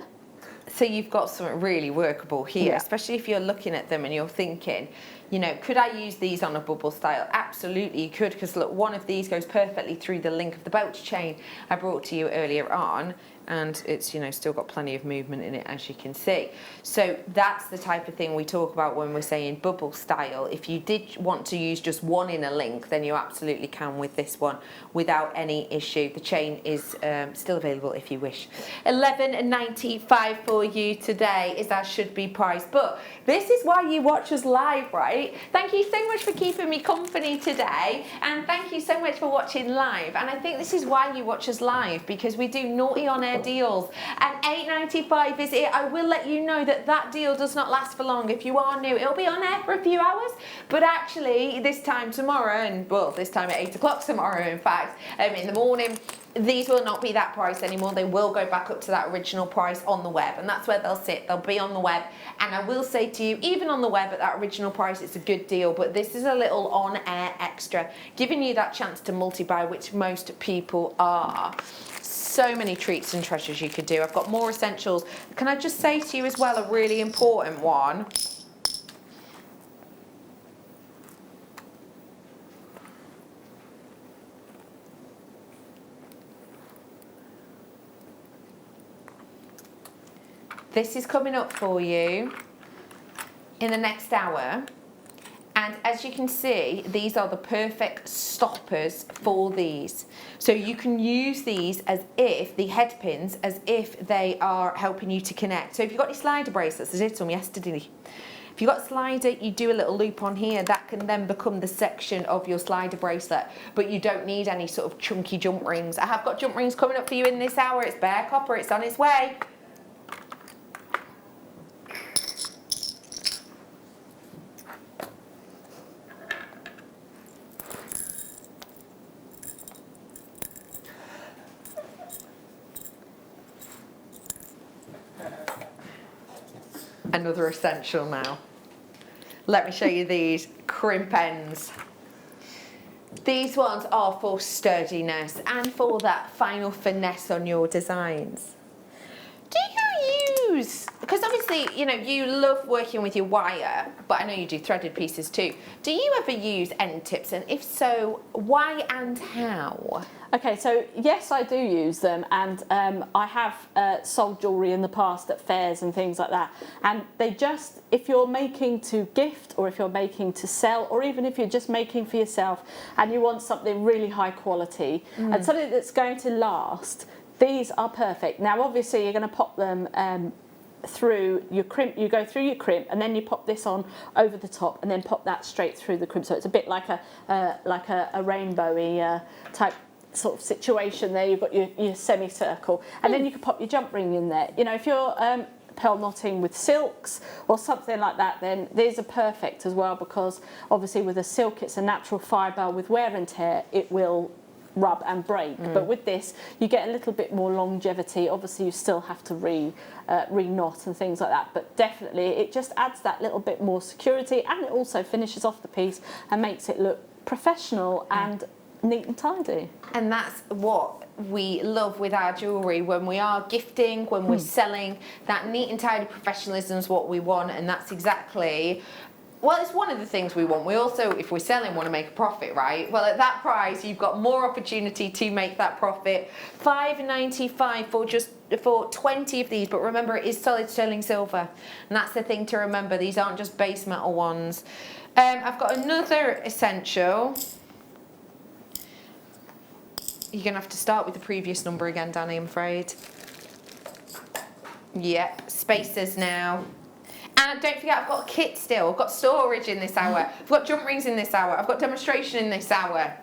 So you've got something really workable here, especially if you're looking at them and you're thinking, you know, could I use these on a bubble style? Absolutely you could, because look, one of these goes perfectly through the link of the belch chain I brought to you earlier on. and it's, you know, still got plenty of movement in it, as you can see. So that's the type of thing we talk about when we're saying bubble style. If you did want to use just one inner link, then you absolutely can with this one without any issue. The chain is still available if you wish. $11.95 for you today is our should be price, but this is why you watch us live, right? Thank you so much for keeping me company today, and thank you so much for watching live. And I think this is why you watch us live, because we do naughty on air deals, and $8.95 is it. I will let you know that that deal does not last for long. If you are new, it'll be on air for a few hours, but actually this time tomorrow, and well, this time at 8 o'clock tomorrow, in fact, in the morning, these will not be that price anymore. They will go back up to that original price on the web, and that's where they'll sit. They'll be on the web, and I will say to you, even on the web at that original price, it's a good deal, but this is a little on-air extra, giving you that chance to multi-buy, which most people are. So many treats and treasures you could do. I've got more essentials. Can I just say to you as well, a really important one? This is coming up for you in the next hour, and as you can see, these are the perfect stoppers for these. So you can use these as if, the head pins, as if they are helping you to connect. So if you've got your slider bracelets, I did some yesterday. If you've got a slider, you do a little loop on here, that can then become the section of your slider bracelet, but you don't need any sort of chunky jump rings. I have got jump rings coming up for you in this hour. It's bare copper, it's on its way. Another essential now. Let me show you these crimp ends. These ones are for sturdiness and for that final finesse on your designs. Do you use, because obviously, you know, you love working with your wire, but I know you do threaded pieces too. Do you ever use end tips, and if so, why and how? Okay, so yes, I do use them, and I have sold jewellery in the past at fairs and things like that, and they just, if you're making to gift, or if you're making to sell, or even if you're just making for yourself and you want something really high quality and something that's going to last, these are perfect. Now obviously you're going to pop them through your crimp, you go through your crimp, and then you pop this on over the top, and then pop that straight through the crimp, so it's a bit like a rainbowy type sort of situation there. You've got your semicircle, and then you can pop your jump ring in there. You know, if you're pearl knotting with silks or something like that, then these are perfect as well, because obviously with a silk it's a natural fibre. With wear and tear it will rub and break, but with this you get a little bit more longevity. Obviously you still have to re-knot and things like that, but definitely it just adds that little bit more security, and it also finishes off the piece and makes it look professional and neat and tidy. And that's what we love with our jewellery when we are gifting, when we're selling. That neat and tidy professionalism is what we want, and that's exactly, well, it's one of the things we want. We also, if we're selling, want to make a profit, right? Well, at that price, you've got more opportunity to make that profit. $5.95 for 20 of these, but remember, it is solid sterling silver, and that's the thing to remember. These aren't just base metal ones. I've got another essential. You're going to have to start with the previous number again, Danny, I'm afraid. Yep, spacers now. And don't forget, I've got a kit still. I've got storage in this hour. I've got jump rings in this hour. I've got demonstration in this hour.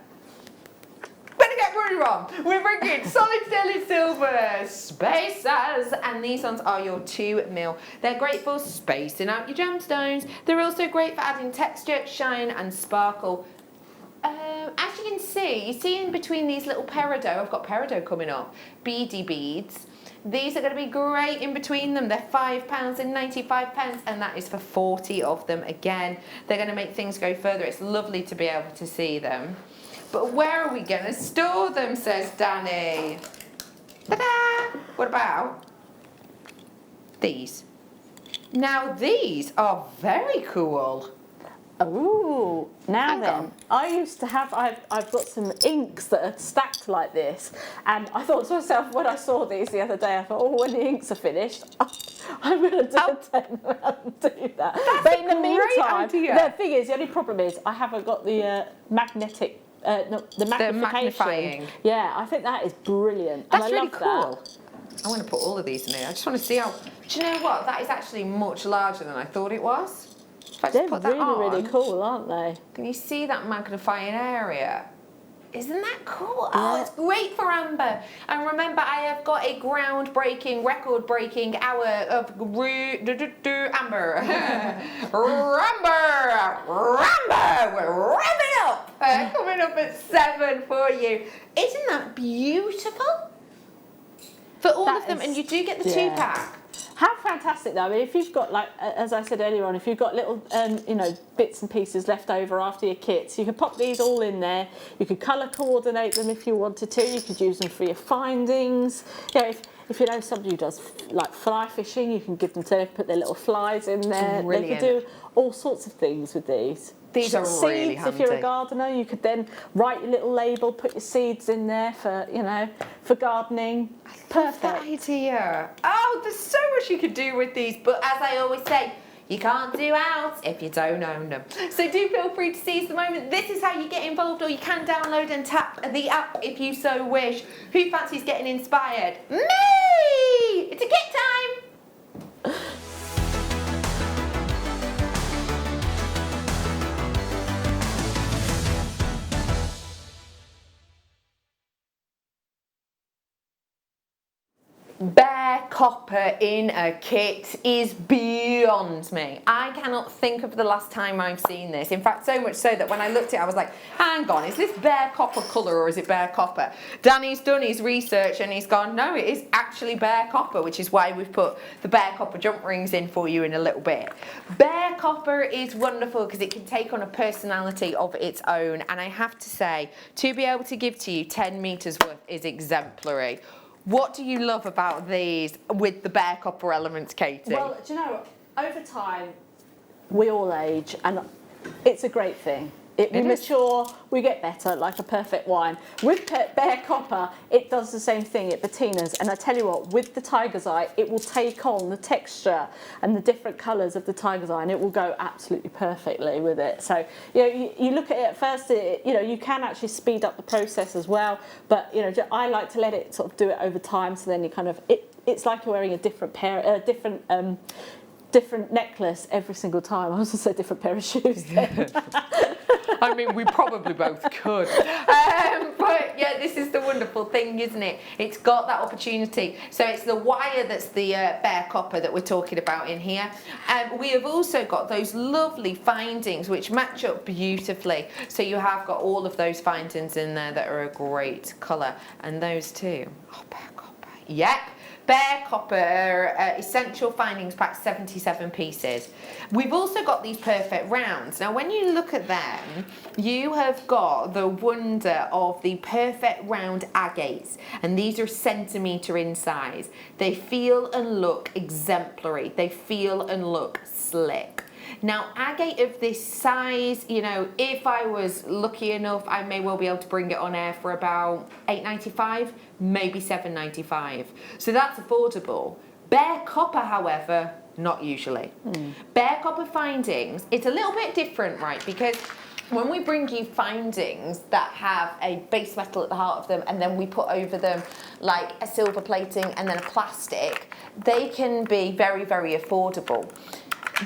Better get running on. We're bringing solid sterling silver spacers. And these ones are your 2mm. They're great for spacing out your gemstones. They're also great for adding texture, shine, and sparkle. As you can see, you see in between these little peridot, I've got peridot coming up, beady beads. These are going to be great in between them. They're £5.95, and that is for 40 of them. Again, they're going to make things go further. It's lovely to be able to see them. But where are we going to store them, says Danny? Ta-da! What about these? Now these are very cool. Oh, now Hang then, on. I used to have, I've got some inks that are stacked like this, and I thought to myself when I saw these the other day, I thought, oh, when the inks are finished, I'm going to do a 10 round and do that. But in the meantime, the thing is, the only problem is I haven't got the magnetic, the magnification. magnifying. Yeah, I think that is brilliant. That's and I really love cool. That. I want to put all of these in here. I just want to see how. Do you know what? That is actually much larger than I thought it was. If I just They're put that on, really cool, aren't they? can you see that magnifying area? Isn't that cool? Oh, it's great for amber. And remember, I have got a groundbreaking, record-breaking hour of amber. Ramber! We're revving up! Coming up at 7 for you. Isn't that beautiful? For all of them, and you do get the 2-pack. How fantastic though! I mean, if you've got, like, as I said earlier on, if you've got little, you know, bits and pieces left over after your kits, you can pop these all in there. You could colour coordinate them if you wanted to. You could use them for your findings. You know, if you know somebody who does like fly fishing, you can give them to put their little flies in there. Brilliant. They could do all sorts of things with these. These are seeds, really handy. If you're a gardener, you could then write your little label, put your seeds in there for, you know, for gardening. Perfect. That idea. Oh, there's so much you could do with these, but as I always say, you can't do owls if you don't own them. So do feel free to seize the moment. This is how you get involved, or you can download and tap the app if you so wish. Who fancies getting inspired? Me! It's a kit time! Bare copper in a kit is beyond me. I cannot think of the last time I've seen this. In fact, so much so that when I looked at it, I was like, hang on, is this bare copper colour or is it bare copper? Danny's done his research and he's gone, no, it is actually bare copper, which is why we've put the bare copper jump rings in for you in a little bit. Bare copper is wonderful because it can take on a personality of its own. And I have to say, to be able to give to you 10 metres worth is exemplary. What do you love about these with the bare copper elements, Katie? Well, do you know, over time, we all age, and it's a great thing. We mature, we get better, like a perfect wine. With bare copper, it does the same thing, it patinas. And I tell you what, with the tiger's eye, it will take on the texture and the different colours of the tiger's eye, and it will go absolutely perfectly with it. So, you know, you look at it at first, you know, you can actually speed up the process as well. But, you know, I like to let it sort of do it over time, so then you kind of, it's like you're wearing a different pair, different necklace every single time. I was going to say different pair of shoes then. I mean, we probably both could. But yeah, this is the wonderful thing, isn't it? It's got that opportunity. So it's the wire that's the bare copper that we're talking about in here. We have also got those lovely findings which match up beautifully. So you have got all of those findings in there that are a great colour. And those too. Oh, bare copper. Yep. Bare copper essential findings pack, 77 pieces. We've also got these perfect rounds. Now when you look at them, you have got the wonder of the perfect round agates, and these are centimetre in size. They feel and look exemplary. They feel and look slick. Now, agate of this size, you know, if I was lucky enough, I may well be able to bring it on air for about $8.95, maybe $7.95. So that's affordable. Bare copper, however, not usually. Bare copper findings, it's a little bit different, right? Because when we bring you findings that have a base metal at the heart of them, and then we put over them like a silver plating and then a plastic, they can be very, very affordable.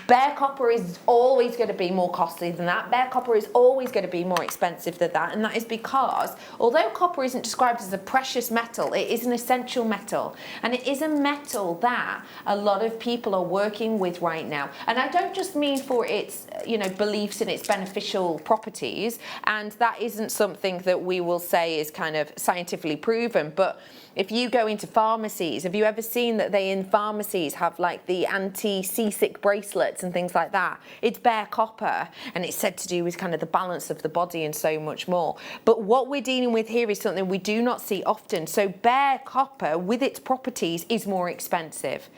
Bare copper is always going to be more costly than that. Bare copper is always going to be more expensive than that, and that is because although copper isn't described as a precious metal, it is an essential metal, and it is a metal that a lot of people are working with right now. And I don't just mean for its, you know, beliefs in its beneficial properties, and that isn't something that we will say is kind of scientifically proven, but if you go into pharmacies, have you ever seen that they in pharmacies have like the anti-seasick bracelets and things like that? It's bare copper, and it's said to do with kind of the balance of the body and so much more. But what we're dealing with here is something we do not see often. So bare copper with its properties is more expensive.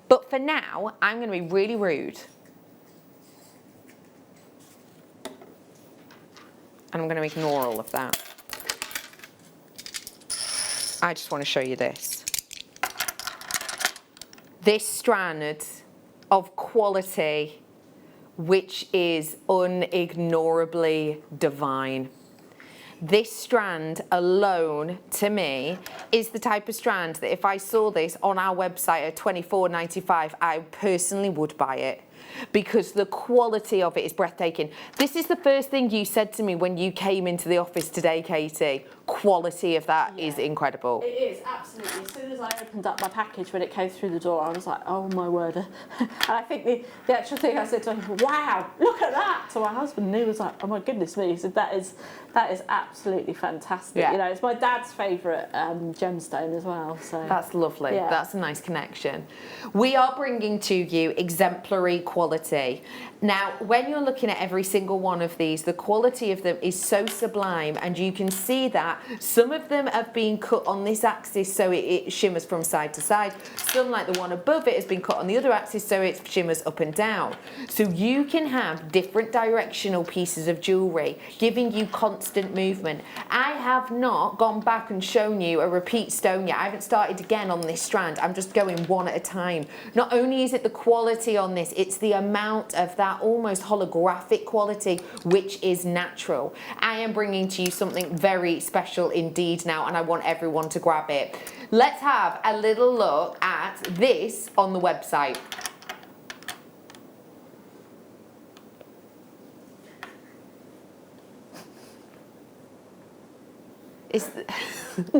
But for now, I'm going to be really rude. and I'm going to ignore all of that. I just want to show you this. This strand of quality, which is unignorably divine. This strand alone, to me, is the type of strand that if I saw this on our website at $24.95, I personally would buy it, because the quality of it is breathtaking. This is the first thing you said to me when you came into the office today, Katie. Quality of that is incredible. It is, absolutely. As soon as I opened up my package when it came through the door, I was like, oh my word. And I think the actual thing I said to him, wow, look at that, to my husband, and he was like, oh my goodness me. He said, that is absolutely fantastic. Yeah. You know, it's my dad's favourite gemstone as well. So that's lovely. Yeah. That's a nice connection. We are bringing to you exemplary quality. Now, when you're looking at every single one of these, the quality of them is so sublime, and you can see that some of them have been cut on this axis so it shimmers from side to side. Some, like the one above it, has been cut on the other axis so it shimmers up and down. So you can have different directional pieces of jewellery giving you constant movement. I have not gone back and shown you a repeat stone yet. I haven't started again on this strand. I'm just going one at a time. Not only is it the quality on this, it's the amount of that almost holographic quality, which is natural. I am bringing to you something very special indeed now, and I want everyone to grab it. Let's have a little look at this on the website.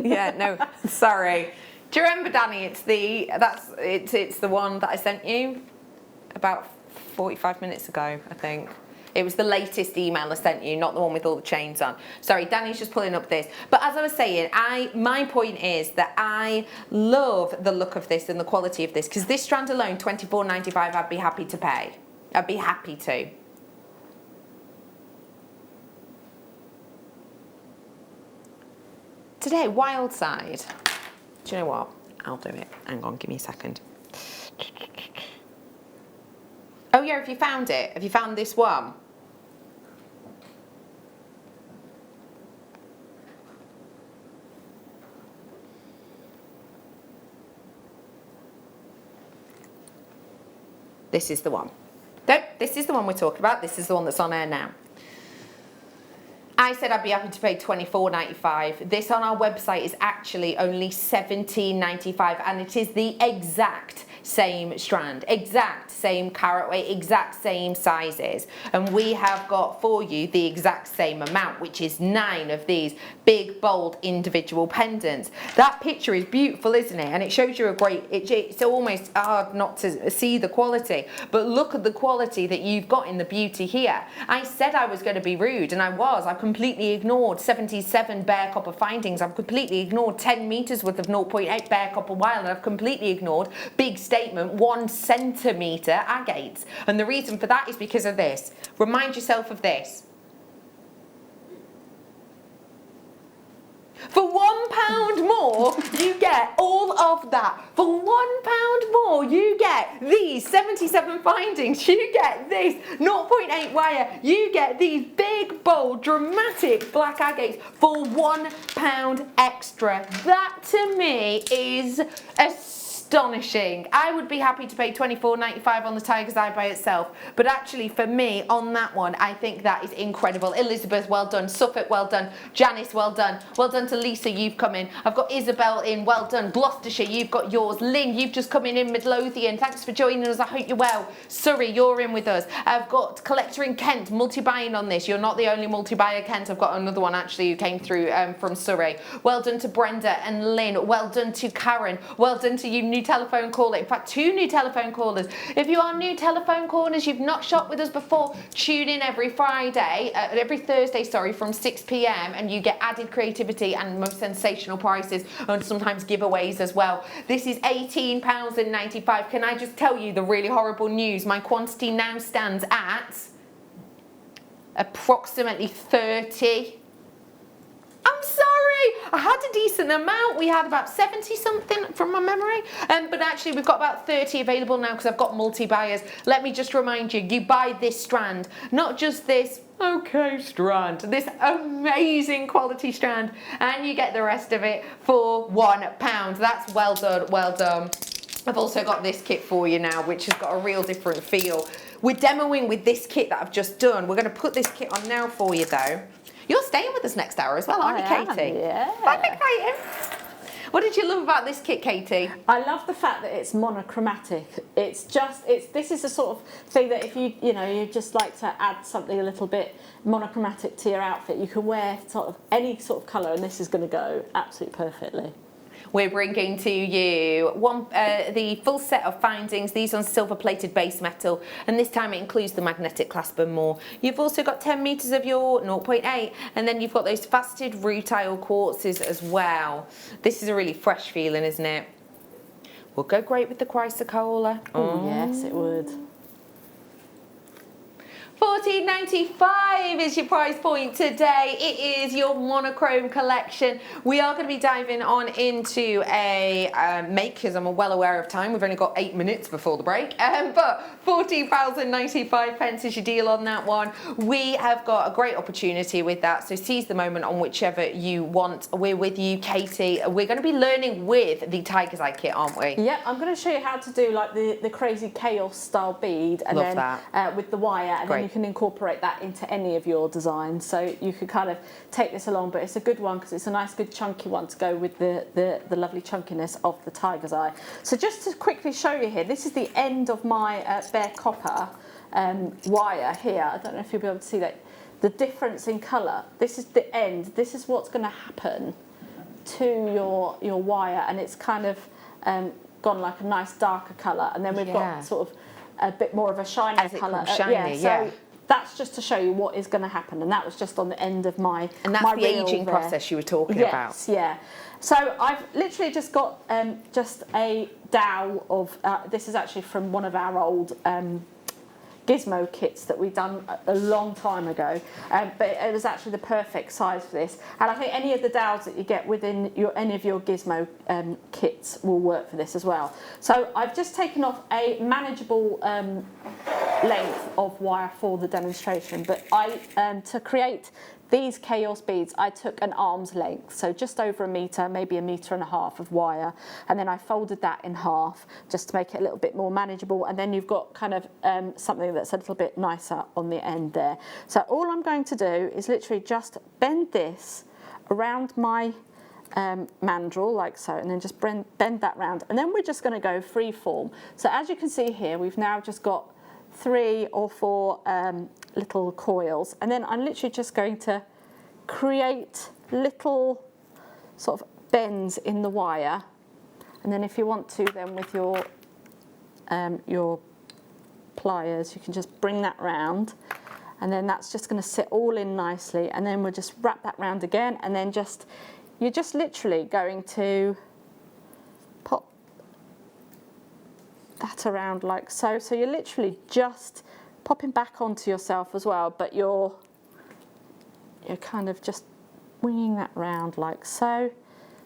Yeah, no, sorry. Do you remember, Danny? It's the one that I sent you about 45 minutes ago, I think. It was the latest email I sent you, not the one with all the chains on. Sorry, Danny's just pulling up this. But as I was saying, my point is that I love the look of this and the quality of this, because this strand alone, $24.95, I'd be happy to pay. I'd be happy to. Today, wild side. Do you know what? I'll do it. Hang on, give me a second. Oh yeah, have you found it? Have you found this one? This is the one. Nope, this is the one we're talking about. This is the one that's on air now. I said I'd be happy to pay $24.95. This on our website is actually only $17.95, and it is the exact same strand, exact same carat weight, exact same sizes, and we have got for you the exact same amount, which is 9 of these big bold individual pendants. That picture is beautiful, isn't it? And it shows you a great, it's almost hard not to see the quality, but look at the quality that you've got in the beauty here. I said I was going to be rude, and I was. I've completely ignored 77 bare copper findings. I've completely ignored 10 meters worth of 0.8 bare copper wire, and I've completely ignored big statement 1 centimeter agates. And the reason for that is because of this. Remind yourself of this. For £1 more, you get all of that. For £1 more, you get these 77 findings. You get this 0.8 wire. You get these big, bold, dramatic black agates for £1 extra. That to me is astonishing. I would be happy to pay $24.95 on the Tiger's Eye by itself, but actually for me on that one, I think that is incredible. Elizabeth, well done. Suffolk, well done. Janice, well done. Well done to Lisa, you've come in. I've got Isabel in, well done. Gloucestershire, you've got yours. Lynn, you've just come in Midlothian. Thanks for joining us. I hope you're well. Surrey, you're in with us. I've got Collector in Kent, multi-buying on this. You're not the only multi-buyer, Kent. I've got another one actually who came through from Surrey. Well done to Brenda and Lynn. Well done to Karen. Well done to you, new telephone caller. In fact, 2 new telephone callers. If you are new telephone callers, you've not shopped with us before, tune in every Thursday, sorry, from 6 p.m. and you get added creativity and most sensational prices and sometimes giveaways as well. This is £18.95. Can I just tell you the really horrible news? My quantity now stands at approximately 30. I'm sorry, I had a decent amount. We had about 70 something from my memory. But actually we've got about 30 available now because I've got multi-buyers. Let me just remind you, you buy this strand, not just this strand, this amazing quality strand, and you get the rest of it for £1. That's well done, well done. I've also got this kit for you now, which has got a real different feel. We're demoing with this kit that I've just done. We're going to put this kit on now for you though. You're staying with us next hour as well, aren't you, Katie? Yeah. I'm excited. What did you love about this kit, Katie? I love the fact that it's monochromatic. This is the sort of thing that if you just like to add something a little bit monochromatic to your outfit, you can wear sort of any sort of colour and this is going to go absolutely perfectly. We're bringing to you the full set of findings, these on silver-plated base metal, and this time it includes the magnetic clasp and more. You've also got 10 metres of your 0.8, and then you've got those faceted rutile quartzes as well. This is a really fresh feeling, isn't it? Will go great with the chrysocolla. Oh, yes, it would. $14.95 is your price point today. It is your monochrome collection. We are going to be diving on into a makers. I'm well aware of time. We've only got 8 minutes before the break. But £14.95 is your deal on that one. We have got a great opportunity with that. So seize the moment on whichever you want. We're with you, Katie. We're going to be learning with the Tiger's Eye kit, aren't we? Yeah, I'm going to show you how to do like the crazy chaos style bead, and Love then that. with the wire, and then you can incorporate that into any of your designs. So you could kind of take this along, but it's a good one because it's a nice good chunky one to go with the lovely chunkiness of the Tiger's Eye. So just to quickly show you here, this is the end of my bare copper wire here. I don't know if you'll be able to see that. The difference in colour, this is the end. This is what's going to happen to your wire, and it's kind of gone like a nice darker colour, and then we've got sort of a bit more of a shiny colour. So that's just to show you what is going to happen, and that was just on the end of my And that's the ageing process you were talking about. Yes, yeah. So I've literally just got just a dowel of, this is actually from one of our old gizmo kits that we've done a long time ago, but it was actually the perfect size for this, and I think any of the dowels that you get within any of your gizmo kits will work for this as well. So I've just taken off a manageable length of wire for the demonstration, but to create these chaos beads, I took an arm's length, so just over a metre, maybe 1.5 metres of wire, and then I folded that in half just to make it a little bit more manageable, and then you've got kind of something that's a little bit nicer on the end there. So all I'm going to do is literally just bend this around my mandrel like so, and then just bend that round, and then we're just going to go free form. So as you can see here, we've now just got 3 or 4 little coils, and then I'm literally just going to create little sort of bends in the wire, and then if you want to, then with your pliers you can just bring that round, and then that's just going to sit all in nicely, and then we'll just wrap that round again, and then you're just literally going to pop that around like so. So you're literally just popping back onto yourself as well, but you're kind of just winging that round like so.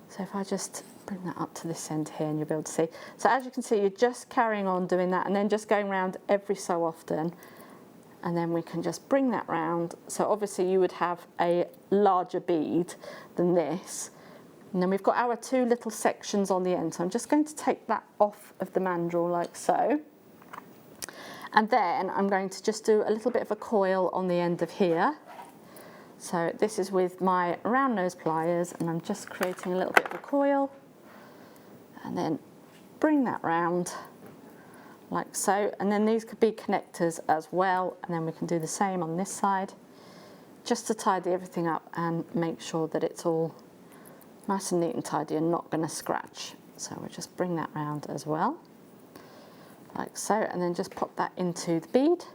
So if I just bring that up to this end here, and you'll be able to see. So as you can see, you're just carrying on doing that, and then just going round every so often, and then we can just bring that round. So obviously you would have a larger bead than this. And then we've got our 2 little sections on the end. So I'm just going to take that off of the mandrel like so. And then I'm going to just do a little bit of a coil on the end of here. So this is with my round nose pliers, and I'm just creating a little bit of a coil. And then bring that round like so. And then these could be connectors as well. And then we can do the same on this side, just to tidy everything up and make sure that it's all nice and neat and tidy and not going to scratch. So we'll just bring that round as well, like so, and then just pop that into the bead.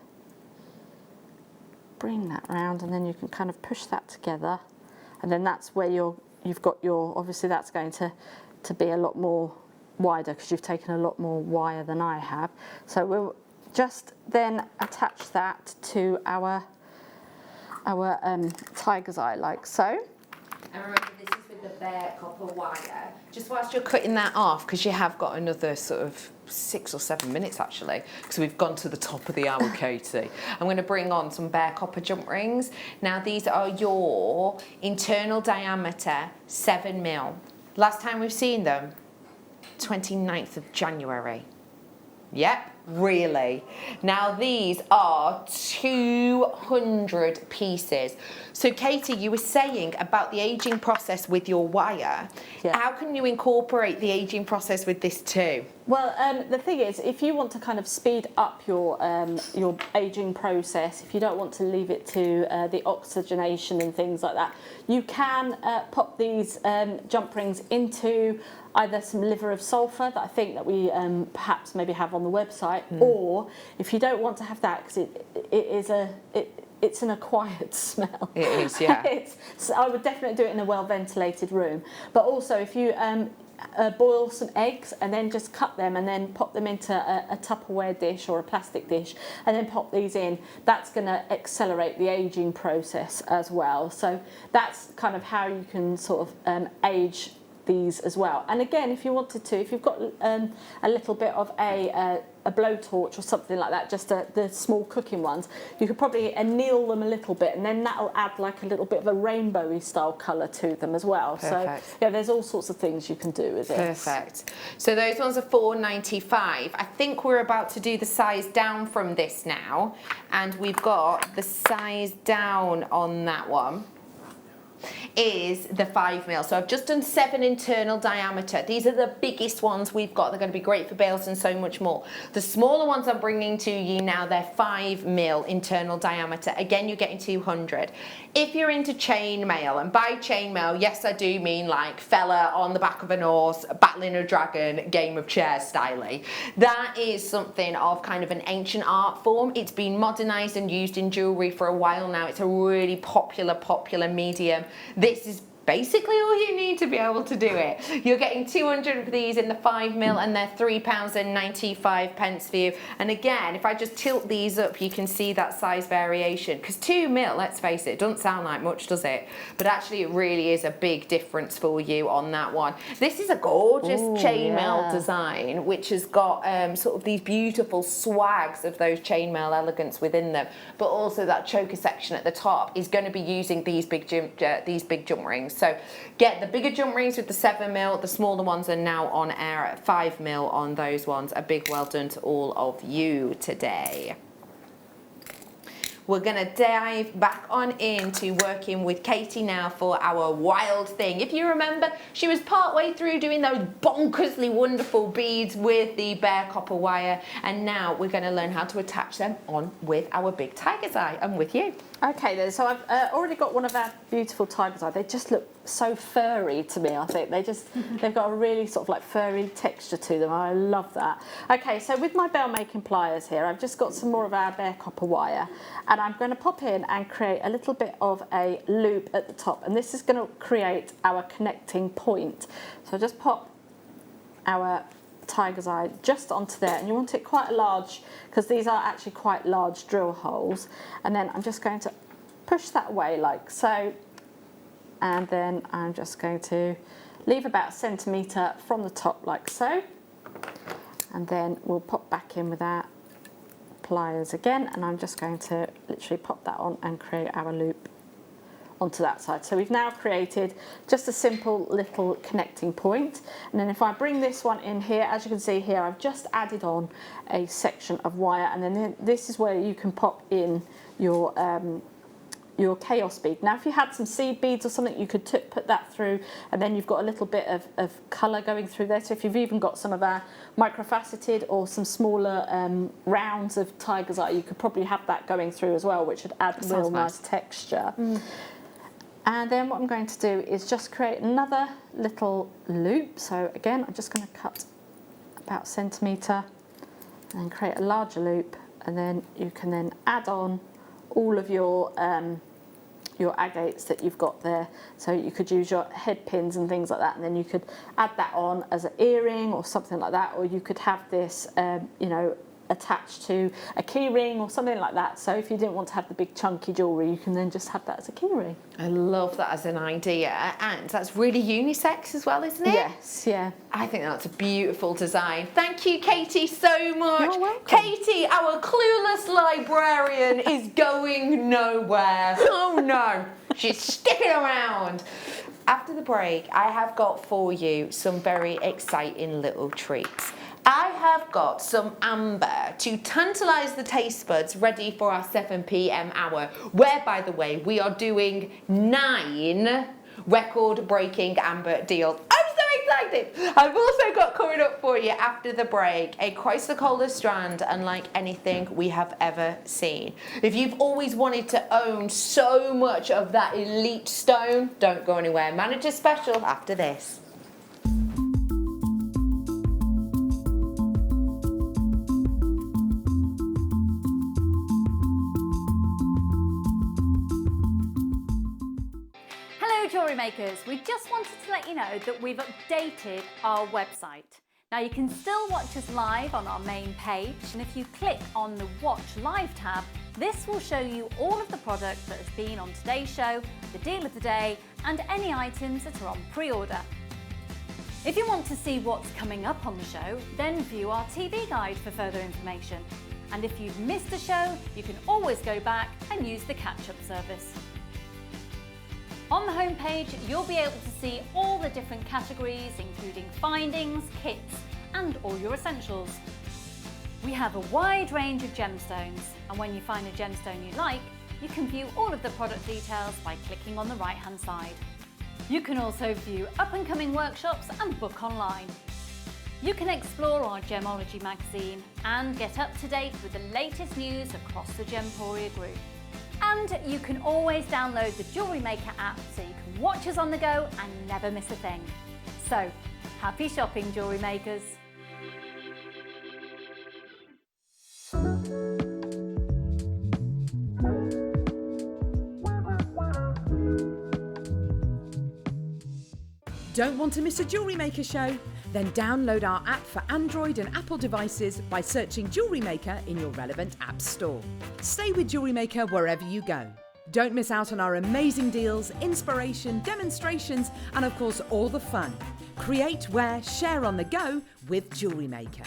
Bring that round, and then you can kind of push that together, and then that's where you've got your, obviously that's going to be a lot more wider because you've taken a lot more wire than I have. So we'll just then attach that to our Tiger's Eye like so. And remember, this is with the bare copper wire. Just whilst you're cutting that off, because you have got another sort of 6 or 7 minutes actually, because we've gone to the top of the hour, Katie. I'm going to bring on some bare copper jump rings. Now these are your internal diameter 7mm. Last time we've seen them, 29th of January. Yep, really. Now these are 200 pieces. So Katie, you were saying about the aging process with your wire. Yeah. How can you incorporate the aging process with this too? Well, the thing is, if you want to kind of speed up your aging process, if you don't want to leave it to the oxygenation and things like that, you can pop these jump rings into either some liver of sulphur that I think that we perhaps maybe have on the website, or if you don't want to have that, because it's an acquired smell. It is, yeah. So I would definitely do it in a well-ventilated room. But also, if you boil some eggs and then just cut them and then pop them into a Tupperware dish or a plastic dish and then pop these in, that's going to accelerate the aging process as well. So that's kind of how you can sort of age these as well. And again, if you wanted to, if you've got a little bit of a blowtorch or something like that, just the small cooking ones, you could probably anneal them a little bit, and then that'll add like a little bit of a rainbowy style colour to them as well. Perfect. So yeah, there's all sorts of things you can do with it. Perfect. So those ones are $4.95. I think we're about to do the size down from this now, and we've got the size down on that one is the 5mm. So I've just done 7 internal diameter. These are the biggest ones we've got. They're going to be great for bales and so much more. The smaller ones I'm bringing to you now, they're 5mm internal diameter. Again, you're getting 200. If you're into chainmail, and by chainmail, yes, I do mean like fella on the back of an horse, battling a dragon, game of chairs styly. That is something of kind of an ancient art form. It's been modernised and used in jewellery for a while now. It's a really popular medium. This is basically all you need to be able to do it. You're getting 200 of these in the 5mm, and they're £3.95 for you. And again, if I just tilt these up, you can see that size variation. Because 2mm, let's face it, doesn't sound like much, does it? But actually, it really is a big difference for you on that one. This is a gorgeous chainmail design, which has got sort of these beautiful swags of those chainmail elegance within them. But also that choker section at the top is going to be using these big jump rings. So get the bigger jump rings with the 7mm, the smaller ones are now on air at 5mm on those ones. A big well done to all of you today. We're going to dive back on into working with Katie now for our wild thing. If you remember, she was partway through doing those bonkersly wonderful beads with the bare copper wire, and now we're going to learn how to attach them on with our big tiger's eye and with you. Okay then, so I've already got one of our beautiful tiger's eye. They just look so furry to me, I think. They've got a really sort of like furry texture to them. I love that. Okay, so with my bell making pliers here, I've just got some more of our bare copper wire, and I'm going to pop in and create a little bit of a loop at the top, and this is going to create our connecting point. So just pop our tiger's eye just onto there, and you want it quite large because these are actually quite large drill holes, and then I'm just going to push that away like so, and then I'm just going to leave about 1 centimetre from the top like so, and then we'll pop back in with our pliers again, and I'm just going to literally pop that on and create our loop onto that side. So we've now created just a simple little connecting point, and then if I bring this one in here, as you can see here, I've just added on a section of wire, and then this is where you can pop in your chaos bead. Now if you had some seed beads or something, you could put that through, and then you've got a little bit of colour going through there. So if you've even got some of our microfaceted or some smaller rounds of tiger's eye, you could probably have that going through as well, which would add real nice texture. And then what I'm going to do is just create another little loop. So again, I'm just going to cut about 1 centimetre and then create a larger loop, and then you can then add on all of your agates that you've got there. So you could use your head pins and things like that, and then you could add that on as an earring or something like that, or you could have this, you know, attached to a key ring or something like that. So if you didn't want to have the big chunky jewellery, you can then just have that as a key ring. I love that as an idea, and that's really unisex as well, isn't it? Yes, yeah. I think that's a beautiful design. Thank you, Katie, so much. You're welcome. Katie, our clueless librarian, is going nowhere. Oh no, she's sticking around. After the break, I have got for you some very exciting little treats. I have got some amber to tantalise the taste buds ready for our 7 p.m. hour, where, by the way, we are doing 9 record-breaking amber deals. I'm so excited! I've also got coming up for you after the break a chrysocolla strand unlike anything we have ever seen. If you've always wanted to own so much of that elite stone, don't go anywhere. Manager special after this. Jewellery Makers, we just wanted to let you know that we've updated our website. Now you can still watch us live on our main page, and if you click on the Watch Live tab, this will show you all of the product that has been on today's show, the deal of the day, and any items that are on pre-order. If you want to see what's coming up on the show, then view our TV guide for further information. And if you've missed a show, you can always go back and use the catch-up service. On the homepage, you'll be able to see all the different categories, including findings, kits, and all your essentials. We have a wide range of gemstones, and when you find a gemstone you like, you can view all of the product details by clicking on the right-hand side. You can also view up-and-coming workshops and book online. You can explore our Gemology magazine and get up to date with the latest news across the Gemporia group. And you can always download the Jewellery Maker app so you can watch us on the go and never miss a thing. So, happy shopping, Jewellery Makers! Don't want to miss a Jewellery Maker show? Then download our app for Android and Apple devices by searching Jewellery Maker in your relevant app store. Stay with Jewellery Maker wherever you go. Don't miss out on our amazing deals, inspiration, demonstrations, and of course all the fun. Create, wear, share on the go with Jewellery Maker.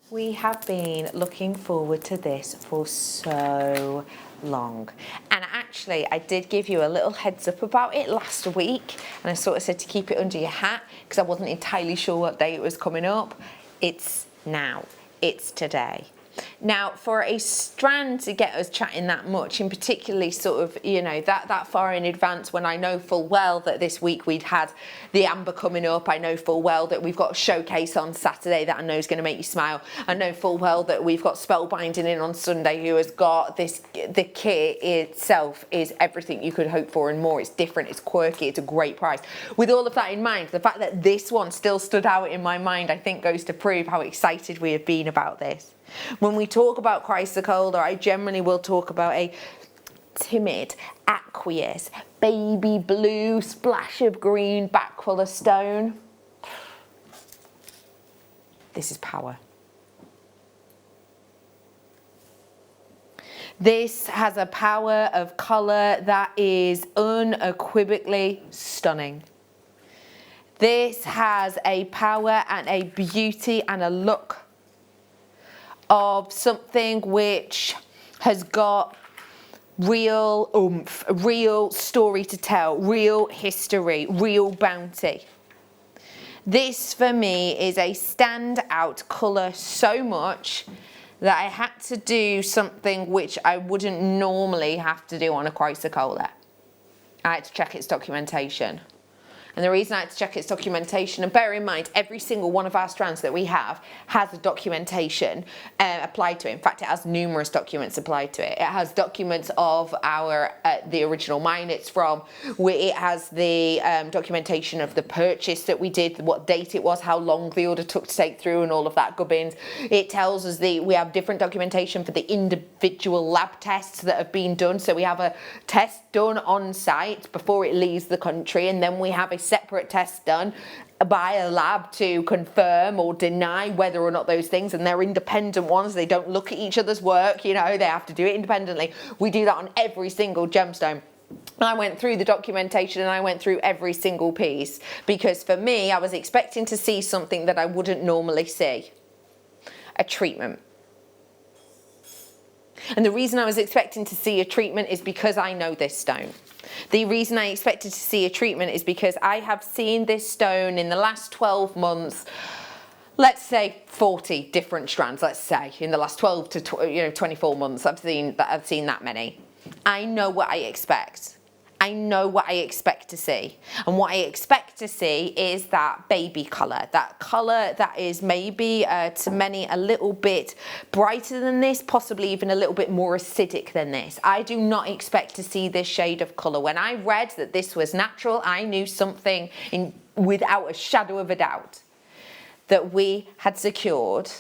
We have been looking forward to this for so long, and actually I did give you a little heads up about it last week, and I sort of said to keep it under your hat because I wasn't entirely sure what day it was coming up. It's now, it's today. Now, for a strand to get us chatting that much, and particularly sort of, you know, that far in advance, when I know full well that this week we'd had the amber coming up, I know full well that we've got a showcase on Saturday that I know is going to make you smile, I know full well that we've got Spellbinding in on Sunday, who has got this, the kit itself is everything you could hope for and more. It's different, it's quirky, it's a great price. With all of that in mind, the fact that this one still stood out in my mind, I think goes to prove how excited we have been about this. When we talk about chrysocolla, I generally will talk about a timid, aqueous, baby blue, splash of green, back full of stone. This is power. This has a power of colour that is unequivocally stunning. This has a power and a beauty and a look of something which has got real oomph, real story to tell, real history, real bounty. This for me is a standout colour so much that I had to do something which I wouldn't normally have to do on a chrysocolla. I had to check its documentation. And the reason I had to check its documentation, and bear in mind, every single one of our strands that we have has a documentation applied to it. In fact, it has numerous documents applied to it. It has documents of our the original mine it's from. It has the documentation of the purchase that we did, what date it was, how long the order took to take through, and all of that gubbins. It tells us we have different documentation for the individual lab tests that have been done. So we have a test done on site before it leaves the country, and then we have a separate test done by a lab to confirm or deny whether or not those things, and they're independent ones. They don't look at each other's work, you know, they have to do it independently. We do that on every single gemstone. I went through the documentation and I went through every single piece, because for me, I was expecting to see something that I wouldn't normally see. A treatment. And the reason I was expecting to see a treatment is because I know this stone. The reason I expected to see a treatment is because I have seen this stone in the last 12 months, let's say 40 different strands, let's say, in the last 12 to 24 months, I've seen that many. I know what I expect. I know what I expect to see. And what I expect to see is that baby colour that is maybe to many a little bit brighter than this, possibly even a little bit more acidic than this. I do not expect to see this shade of colour. When I read that this was natural, I knew something without a shadow of a doubt, that we had secured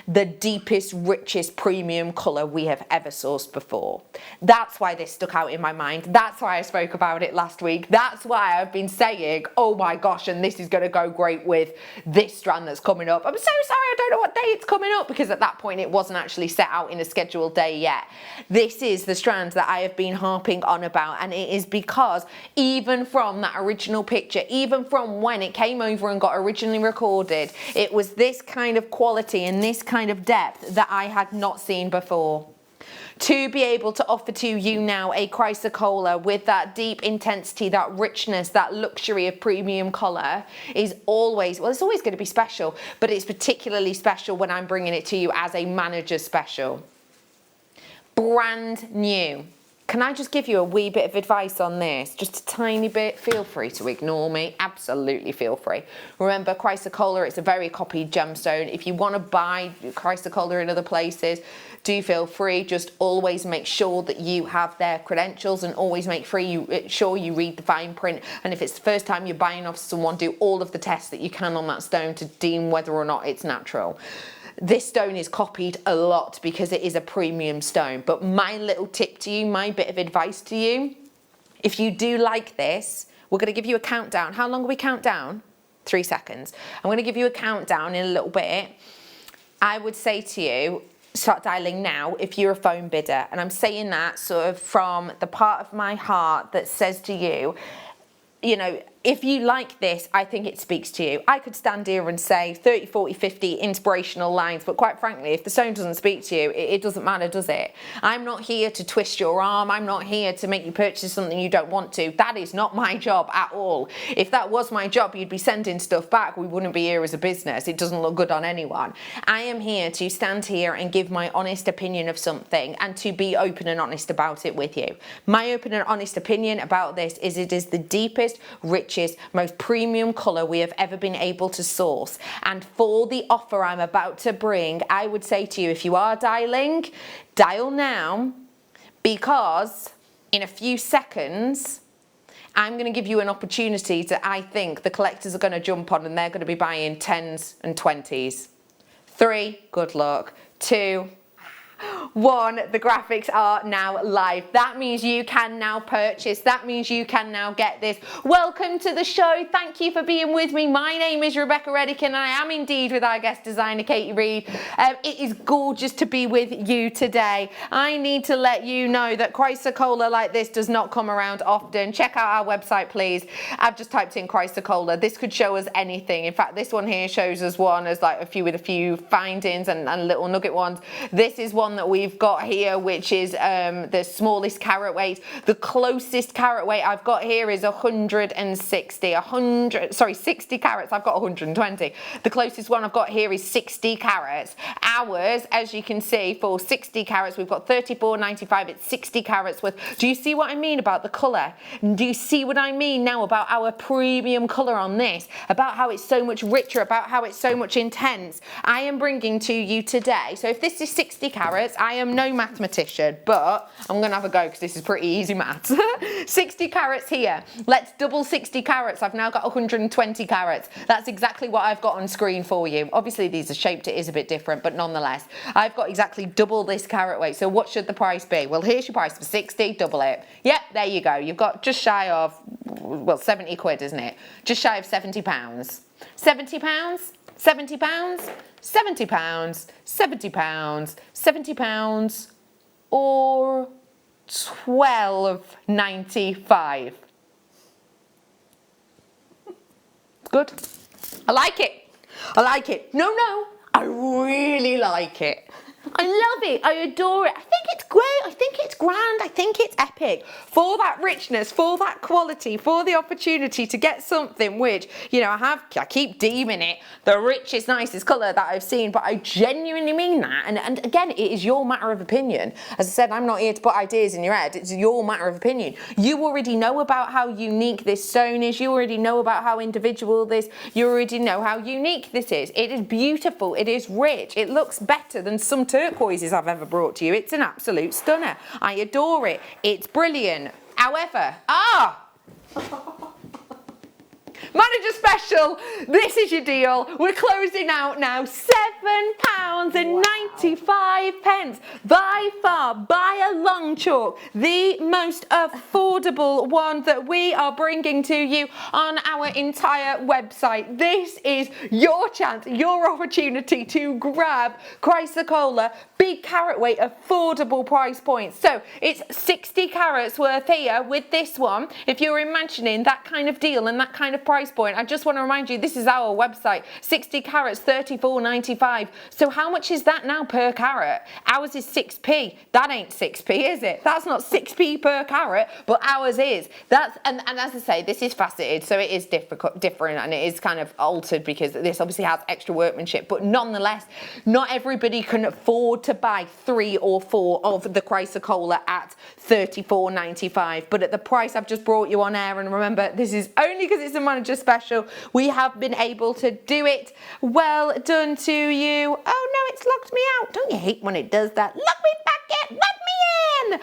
the deepest, richest premium colour we have ever sourced before. That's why this stuck out in my mind. That's why I spoke about it last week. That's why I've been saying, oh my gosh, and this is going to go great with this strand that's coming up. I'm so sorry, I don't know what day it's coming up, because at that point it wasn't actually set out in a scheduled day yet. This is the strand that I have been harping on about, and it is because even from that original picture, even from when it came over and got originally recorded, it was this kind of quality and this kind of depth that I had not seen before. To be able to offer to you now a chrysocolla with that deep intensity, that richness, that luxury of premium colour is always, well, it's always going to be special, but it's particularly special when I'm bringing it to you as a manager special. Brand new. Can I just give you a wee bit of advice on this? Just a tiny bit. Feel free to ignore me. Absolutely feel free. Remember, chrysocolla, it's a very copied gemstone. If you want to buy chrysocolla in other places, do feel free. Just always make sure that you have their credentials, and always make sure you read the fine print. And if it's the first time you're buying off someone, do all of the tests that you can on that stone to deem whether or not it's natural. This stone is copied a lot because it is a premium stone. But my little tip to you, my bit of advice to you, if you do like this, we're going to give you a countdown. How long will we count down? 3 seconds. I'm going to give you a countdown in a little bit. I would say to you, start dialing now if you're a phone bidder. And I'm saying that sort of from the part of my heart that says to you, you know, if you like this, I think it speaks to you. I could stand here and say 30, 40, 50 inspirational lines, but quite frankly, if the stone doesn't speak to you, it doesn't matter, does it? I'm not here to twist your arm. I'm not here to make you purchase something you don't want to. That is not my job at all. If that was my job, you'd be sending stuff back. We wouldn't be here as a business. It doesn't look good on anyone. I am here to stand here and give my honest opinion of something, and to be open and honest about it with you. My open and honest opinion about this is it is the deepest, richest, most premium colour we have ever been able to source. And for the offer I'm about to bring, I would say to you, if you are dialing, dial now, because in a few seconds I'm going to give you an opportunity that I think the collectors are going to jump on, and they're going to be buying 10s and 20s. 3, good luck. 2, 1, the graphics are now live. That means you can now purchase. That means you can now get this. Welcome to the show. Thank you for being with me. My name is Rebecca Redick, and I am indeed with our guest designer, Katie Reed. It is gorgeous to be with you today. I need to let you know that chrysocolla like this does not come around often. Check out our website, please. I've just typed in chrysocolla. This could show us anything. In fact, this one here shows us one as like with a few findings and little nugget ones. This is one that we've got here, which is the smallest carat weight. The closest carat weight I've got here is 160. 60 carats. I've got 120. The closest one I've got here is 60 carats. Ours, as you can see, for 60 carats, we've got 34.95. It's 60 carats worth. Do you see what I mean about the colour? Do you see what I mean now about our premium colour on this? About how it's so much richer, about how it's so much intense. I am bringing to you today, so if this is 60 carats, I am no mathematician, but I'm going to have a go because this is pretty easy maths. 60 carats here. Let's double 60 carats. I've now got 120 carats. That's exactly what I've got on screen for you. Obviously, these are shaped, it is a bit different, but nonetheless, I've got exactly double this carat weight. So what should the price be? Well, here's your price for 60, double it. Yep, there you go. You've got just shy of, well, 70 quid, isn't it? Just shy of £70. £70? £70? £70? £70? £70? Or £12.95? Good. I like it. I like it. No, I really like it. I love it. I adore it. I think it's great. I think it's grand. I think it's epic. For that richness, for that quality, for the opportunity to get something which, you know, I keep deeming it the richest, nicest colour that I've seen, but I genuinely mean that. And again, it is your matter of opinion. As I said, I'm not here to put ideas in your head. It's your matter of opinion. You already know about how unique this stone is. You already know about how individual this. You already know how unique this is. It is beautiful. It is rich. It looks better than some turquoises I've ever brought to you. It's an absolute stunner. I adore it. It's brilliant. However, manager special, this is your deal. We're closing out now. £7.95. By far, by a long chalk, the most affordable one that we are bringing to you on our entire website. This is your chance, your opportunity to grab Chrysocolla, big carat weight, affordable price points. So it's 60 carats worth here with this one. If you're imagining that kind of deal and that kind of price point, I just want to remind you, this is our website. 60 carats, $34.95. So how much is that now per carat? Ours is 6p. That ain't 6p, is it? That's not 6p per carat, but ours is. And as I say, this is faceted, so it is different, and it is kind of altered because this obviously has extra workmanship. But nonetheless, not everybody can afford to buy 3 or 4 of the Chrysocolla at $34.95. But at the price I've just brought you on air, and remember, this is only because it's a manager special, we have been able to do it. Well done to you. Oh no, it's locked me out. Don't you hate when it does that? Lock me back in, let me in.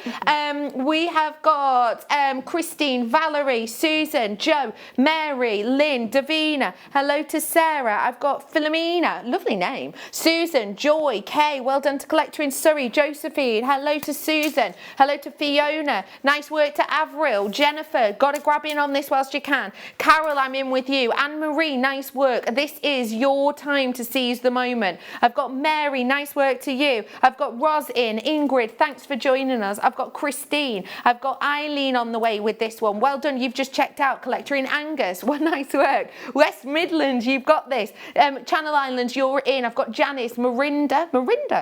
We have got Christine, Valerie, Susan, Joe, Mary, Lynn, Davina. Hello to Sarah. I've got Philomena, lovely name. Susan, Joy, Kay, well done to Collector in Surrey. Josephine, hello to Susan. Hello to Fiona. Nice work to Avril. Jennifer, got to grab in on this whilst you can. Carol, I'm in with you. Anne-Marie, nice work. This is your time to seize the moment. I've got Mary, nice work to you. I've got Ros in. Ingrid, thanks for joining us. I've got Christine. I've got Eileen on the way with this one. Well done, you've just checked out. Collector in Angus, well, nice work. West Midlands, you've got this. Channel Islands, you're in. I've got Janice, Marinda,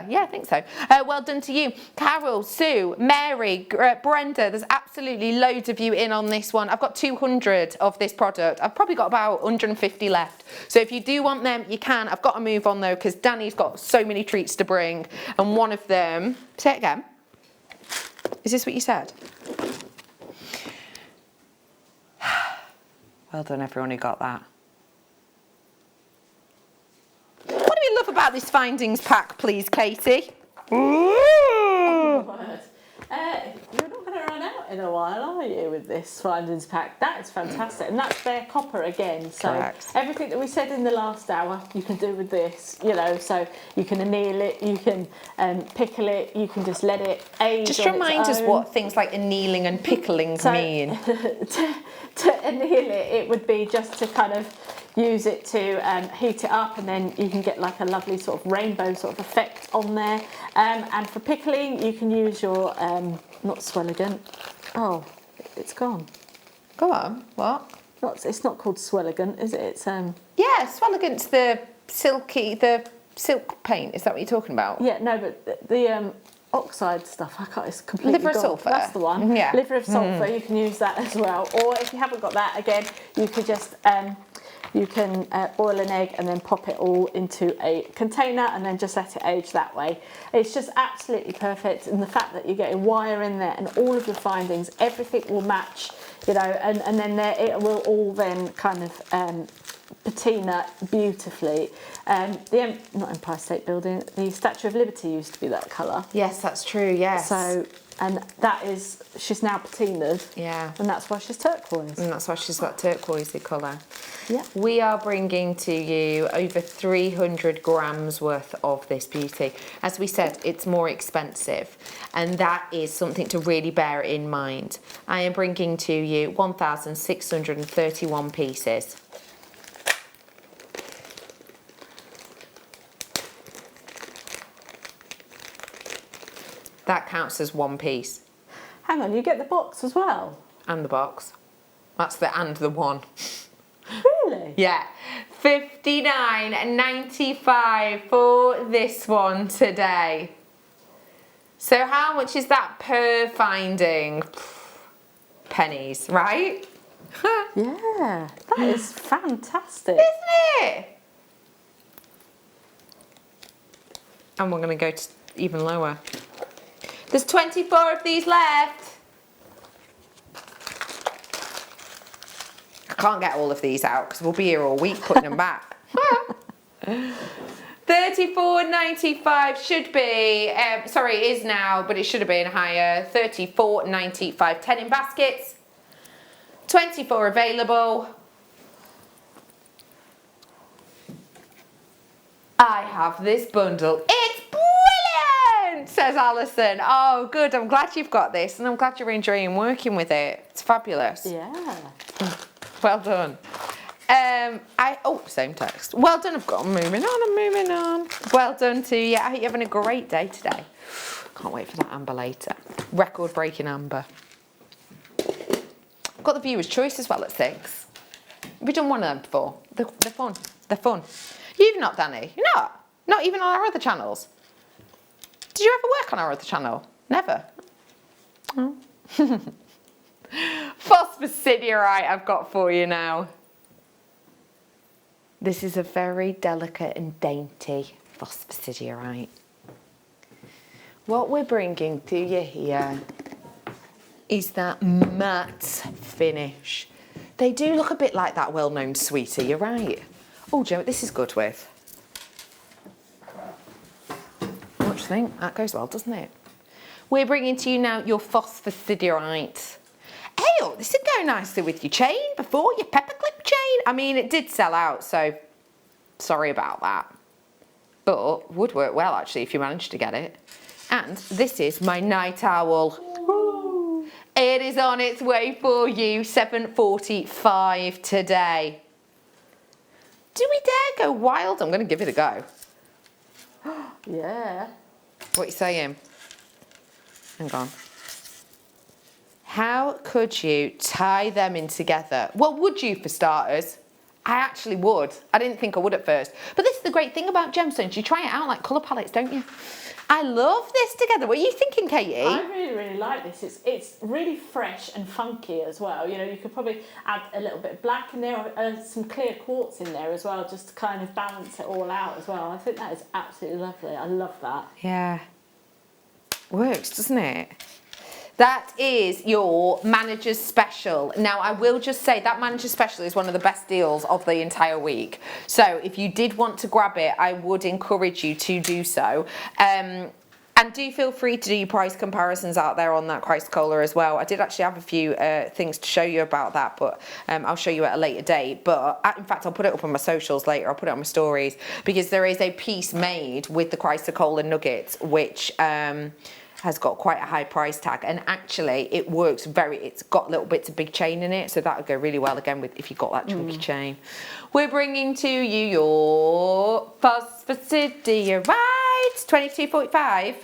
yeah, I think so. Well done to you. Carol, Sue, Mary, Brenda, there's absolutely loads of you in on this one. I've got 200 of this product. I've probably got about 150 left. So if you do want them, you can. I've got to move on though, because Danny's got so many treats to bring. And one of them, say it again. Is this what you said? Well done, everyone who got that. What do we love about this findings pack, please, Katie? Ooh. You're not going to run out in a while, are you, with this findings pack? That is fantastic, and that's bare copper again. So correct. Everything that we said in the last hour, you can do with this. You know, so you can anneal it, you can pickle it, you can just let it age. Just remind us what things like annealing and pickling mean. To anneal it, it would be just to kind of use it to heat it up, and then you can get like a lovely sort of rainbow sort of effect on there. And for pickling, you can use your, not Swelligant. Oh, it's gone. Go on, what? It's not called Swelligant, is it? It's yeah, Swelligant's the silk paint. Is that what you're talking about? Yeah, no, but the oxide stuff. I can't. It's completely Liver of gone. sulphur. That's the one. Yeah. Liver of sulphur. You can use that as well. Or if you haven't got that, again, you could just boil an egg and then pop it all into a container and then just let it age that way. It's just absolutely perfect, and the fact that you're getting wire in there and all of your findings, everything will match, you know, and then it will all then kind of patina beautifully. Not Empire State Building, the Statue of Liberty used to be that colour. Yes, that's true, yes. So, and that is, she's now patinaed. Yeah. And that's why she's turquoise. And that's why she's got turquoisey colour. Yeah. We are bringing to you over 300 grams worth of this beauty. As we said, it's more expensive, and that is something to really bear in mind. I am bringing to you 1,631 pieces. That counts as one piece. Hang on, you get the box as well? And the box. That's the and the one. Really? Yeah. $59.95 for this one today. So how much is that per finding? Pennies, right? Yeah, that is fantastic. Isn't it? And we're going to go to even lower. There's 24 of these left. I can't get all of these out because we'll be here all week putting them back. $34.95 should be, sorry, it is now, but it should have been higher. $34.95, 10 in baskets. 24 available. I have this bundle. It's brilliant, says Alison. Oh, good. I'm glad you've got this, and I'm glad you're enjoying working with it. It's fabulous. Yeah. Well done. Same text. Well done. I'm moving on. Well done to you. I hope you're having a great day today. Can't wait for that amber later. Record-breaking amber. I've got the viewer's choice as well at 6. Have you done one of them before? They're fun. They're fun. You've not, Danny. You're not? Not even on our other channels? Did you ever work on our other channel? Never? Oh. Phosphosiderite I've got for you now. This is a very delicate and dainty phosphosiderite. What we're bringing to you here is that matte finish. They do look a bit like that well-known sweetie, you're right. Oh, Joe, this is good with. What do you think? That goes well, doesn't it? We're bringing to you now your phosphosiderite. Hey, this would go nicely with your chain before, your pepperclip chain. I mean, it did sell out, so sorry about that. But would work well, actually, if you managed to get it. And this is my night owl. Ooh. It is on its way for you, $7.45 today. Do we dare go wild? I'm going to give it a go. Yeah. What are you saying? Hang on. How could you tie them in together? Well, would you, for starters? I actually would. I didn't think I would at first. But this is the great thing about gemstones. You try it out like colour palettes, don't you? I love this together. What are you thinking, Katie? I really, really like this. It's really fresh and funky as well. You know, you could probably add a little bit of black in there, or some clear quartz in there as well, just to kind of balance it all out as well. I think that is absolutely lovely. I love that. Yeah. Works, doesn't it? That is your manager's special. Now, I will just say that manager's special is one of the best deals of the entire week. So if you did want to grab it, I would encourage you to do so. And do feel free to do your price comparisons out there on that Chrysocolla as well. I did actually have a few things to show you about that, but I'll show you at a later date. But in fact, I'll put it up on my socials later. I'll put it on my stories, because there is a piece made with the Chrysocolla nuggets, which has got quite a high price tag, and actually it works it's got little bits of big chain in it, so that would go really well again with if you've got that chunky chain. We're bringing to you your phosphosiderite, $22.45.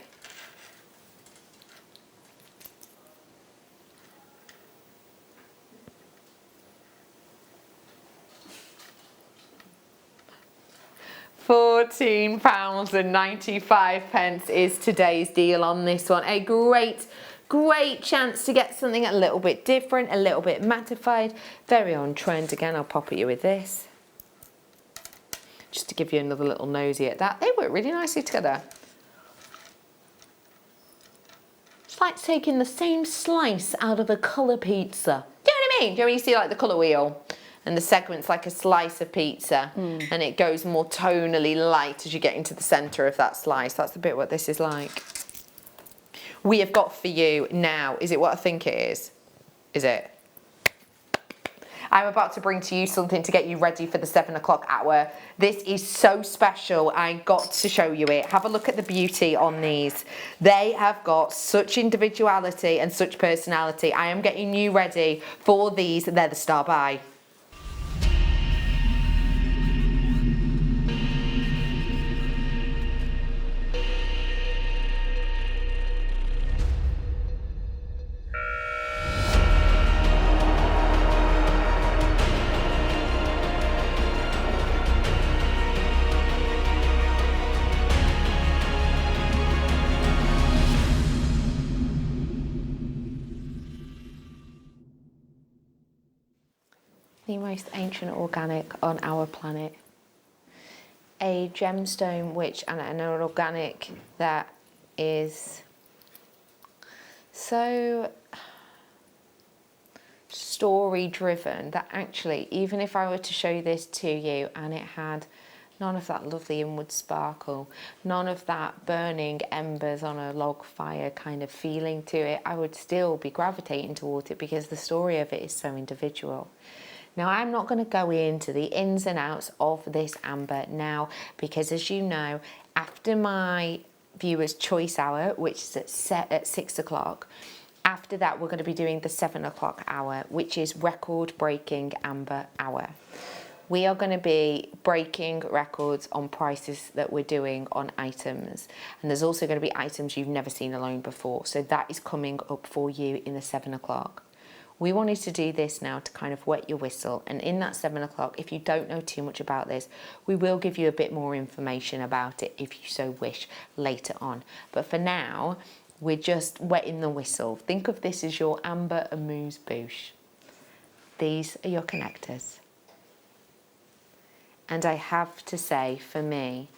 For £14.95 is today's deal on this one. A great chance to get something a little bit different, a little bit mattified, very on trend. Again, I'll pop at you with this, just to give you another little nosy at that. They work really nicely together. It's like taking the same slice out of a colour pizza. Do you know what I mean? Do you know when you see like the colour wheel and the segment's like a slice of pizza and it goes more tonally light as you get into the centre of that slice? That's a bit what this is like. We have got for you now, is it what I think it is? Is it? I'm about to bring to you something to get you ready for the 7 o'clock hour. This is so special. I got to show you it. Have a look at the beauty on these. They have got such individuality and such personality. I am getting you ready for these. They're the star buy. The most ancient organic on our planet. A gemstone and an organic that is so story driven that actually, even if I were to show this to you and it had none of that lovely inward sparkle, none of that burning embers on a log fire kind of feeling to it, I would still be gravitating towards it because the story of it is so individual. Now, I'm not going to go into the ins and outs of this amber now because, as you know, after my viewers' choice hour, which is at 6 o'clock, after that we're going to be doing the 7 o'clock hour, which is record-breaking amber hour. We are going to be breaking records on prices that we're doing on items. And there's also going to be items you've never seen alone before. So that is coming up for you in the 7 o'clock. We wanted to do this now to kind of wet your whistle, and in that 7 o'clock, if you don't know too much about this, we will give you a bit more information about it if you so wish later on. But for now, we're just wetting the whistle. Think of this as your amber amuse bouche. These are your connectors. And I have to say, for me,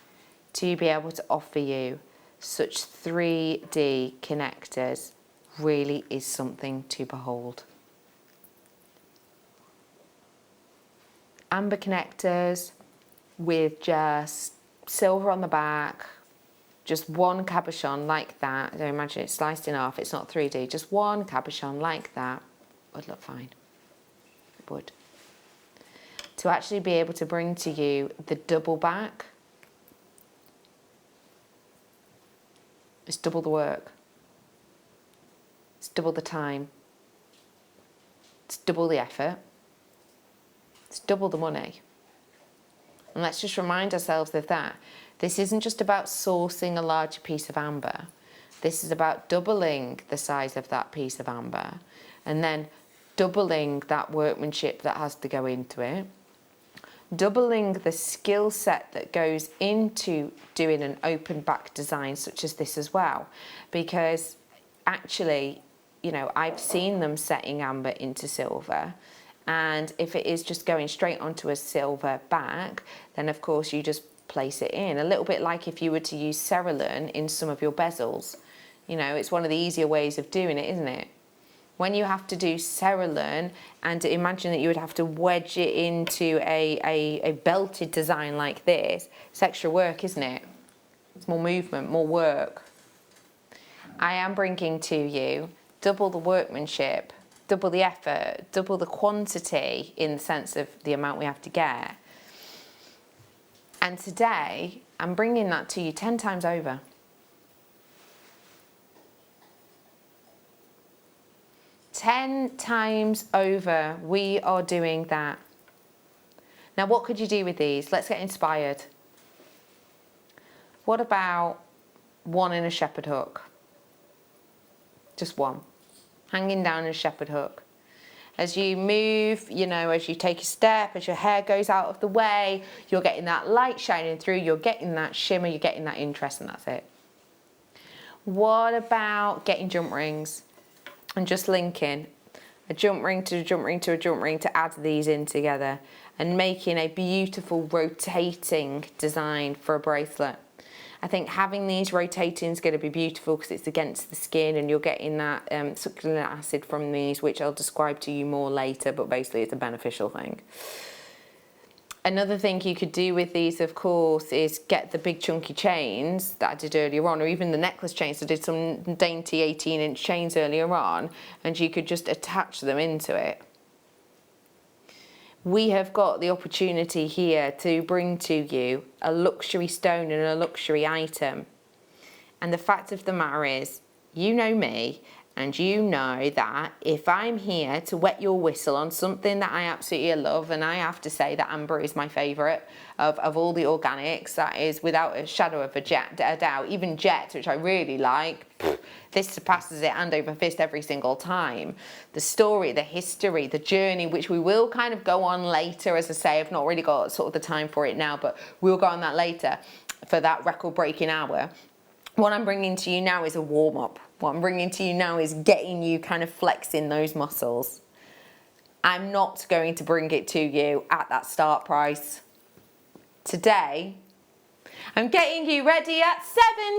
to be able to offer you such 3D connectors really is something to behold. Amber connectors with just silver on the back, just one cabochon like that. I don't imagine it's sliced in half, it's not 3D, just one cabochon like that would look fine. It would. To actually be able to bring to you the double back, it's double the work, it's double the time, it's double the effort. It's double the money. And let's just remind ourselves of that. This isn't just about sourcing a larger piece of amber. This is about doubling the size of that piece of amber and then doubling that workmanship that has to go into it, doubling the skill set that goes into doing an open back design such as this as well. Because actually, you know, I've seen them setting amber into silver. And if it is just going straight onto a silver back, then of course you just place it in. A little bit like if you were to use cerulean in some of your bezels. You know, it's one of the easier ways of doing it, isn't it? When you have to do cerulean, and imagine that you would have to wedge it into a belted design like this, it's extra work, isn't it? It's more movement, more work. I am bringing to you double the workmanship, double the effort, double the quantity in the sense of the amount we have to get. And today, I'm bringing that to you 10 times over. Ten times over, we are doing that. Now, what could you do with these? Let's get inspired. What about one in a shepherd hook? Just one. Hanging down in a shepherd hook. As you move, you know, as you take a step, as your hair goes out of the way, you're getting that light shining through, you're getting that shimmer, you're getting that interest, and that's it. What about getting jump rings and just linking a jump ring to a jump ring to a jump ring to add these in together and making a beautiful rotating design for a bracelet? I think having these rotating is going to be beautiful because it's against the skin and you're getting that succulent acid from these, which I'll describe to you more later, but basically it's a beneficial thing. Another thing you could do with these, of course, is get the big chunky chains that I did earlier on, or even the necklace chains. I did some dainty 18-inch chains earlier on, and you could just attach them into it. We have got the opportunity here to bring to you a luxury stone and a luxury item. And the fact of the matter is, you know me, and you know that if I'm here to wet your whistle on something that I absolutely love, and I have to say that amber is my favourite of all the organics, that is without a shadow of a doubt, even jet, which I really like, this surpasses it hand over fist every single time. The story, the history, the journey, which we will kind of go on later, as I say, I've not really got sort of the time for it now, but we'll go on that later for that record-breaking hour. What I'm bringing to you now is a warm-up. What I'm bringing to you now is getting you kind of flexing those muscles. I'm not going to bring it to you at that start price. Today, I'm getting you ready at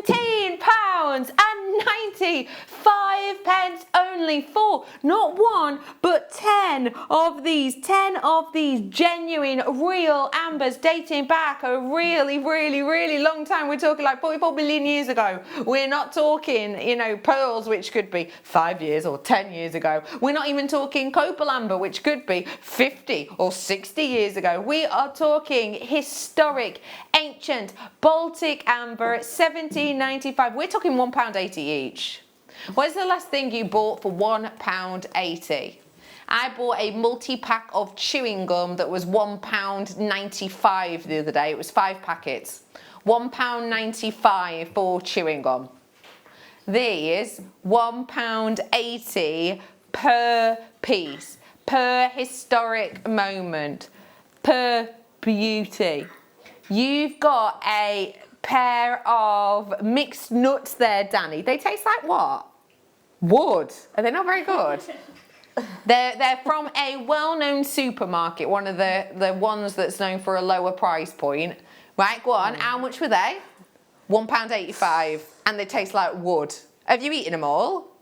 £17.95 only for not one, but 10 of these genuine, real ambers dating back a really, really, really long time. We're talking like 44 billion years ago. We're not talking, you know, pearls, which could be 5 years or 10 years ago. We're not even talking copal amber, which could be 50 or 60 years ago. We are talking historic, ancient, Baltic amber at £17.95. We're talking £1.80 each. What's the last thing you bought for £1.80? I bought a multi-pack of chewing gum that was £1.95 the other day. It was 5 packets. £1.95 for chewing gum. These £1.80 per piece, per historic moment, per beauty. You've got a pair of mixed nuts there, Danny. They taste like what? Wood. Are they not very good? They're from a well-known supermarket, one of the ones that's known for a lower price point. Right, go on. How much were they? £1.85. And they taste like wood. Have you eaten them all?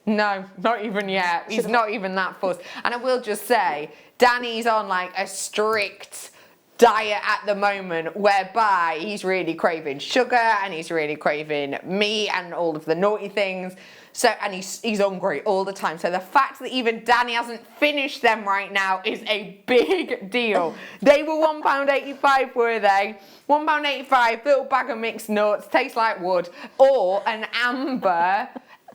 No, not even yet. He's not even that fussed. And I will just say, Danny's on like a strict diet at the moment whereby he's really craving sugar and he's really craving meat and all of the naughty things. So, and he's hungry all the time. So the fact that even Danny hasn't finished them right now is a big deal. They were £1.85, were they? £1.85, little bag of mixed nuts, tastes like wood, or an amber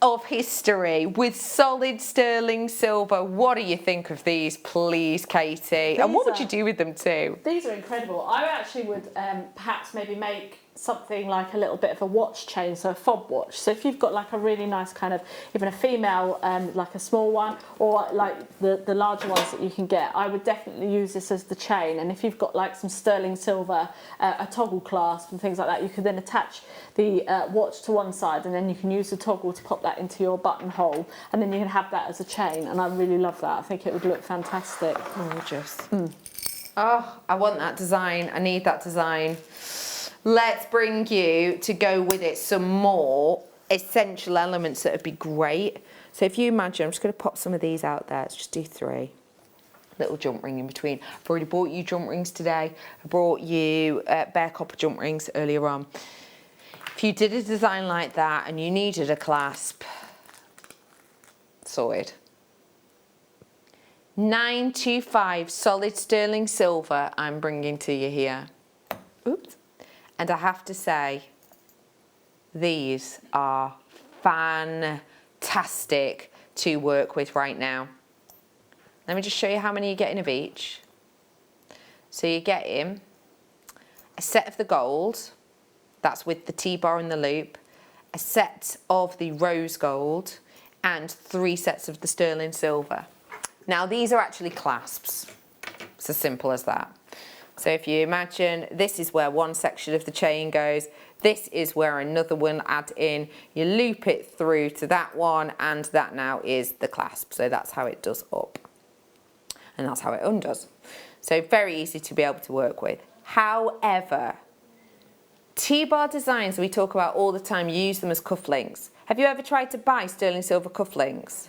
of history with solid sterling silver. What do you think of these, please, Katie? And what would you do with them too? These are incredible. I actually would perhaps maybe make something like a little bit of a watch chain, so a fob watch. So if you've got like a really nice kind of, even a female, like a small one, or like the larger ones that you can get, I would definitely use this as the chain. And if you've got like some sterling silver, a toggle clasp and things like that, you could then attach the watch to one side and then you can use the toggle to pop that into your buttonhole, and then you can have that as a chain. And I really love that. I think it would look fantastic. Gorgeous. Oh, I want that design. I need that design. Let's bring you, to go with it, some more essential elements that would be great. So if you imagine, I'm just going to pop some of these out there. Let's just do 3. Little jump ring in between. I've already bought you jump rings today. I brought you bare copper jump rings earlier on. If you did a design like that and you needed a clasp, sorted. 925 solid sterling silver I'm bringing to you here. Oops. And I have to say, these are fantastic to work with right now. Let me just show you how many you're getting of each. So you're getting a set of the gold, that's with the T-bar and the loop, a set of the rose gold, and 3 sets of the sterling silver. Now these are actually clasps. It's as simple as that. So if you imagine, this is where one section of the chain goes, this is where another one add in, you loop it through to that one, and that now is the clasp. So that's how it does up. And that's how it undoes. So very easy to be able to work with. However, T-bar designs we talk about all the time, use them as cufflinks. Have you ever tried to buy sterling silver cufflinks?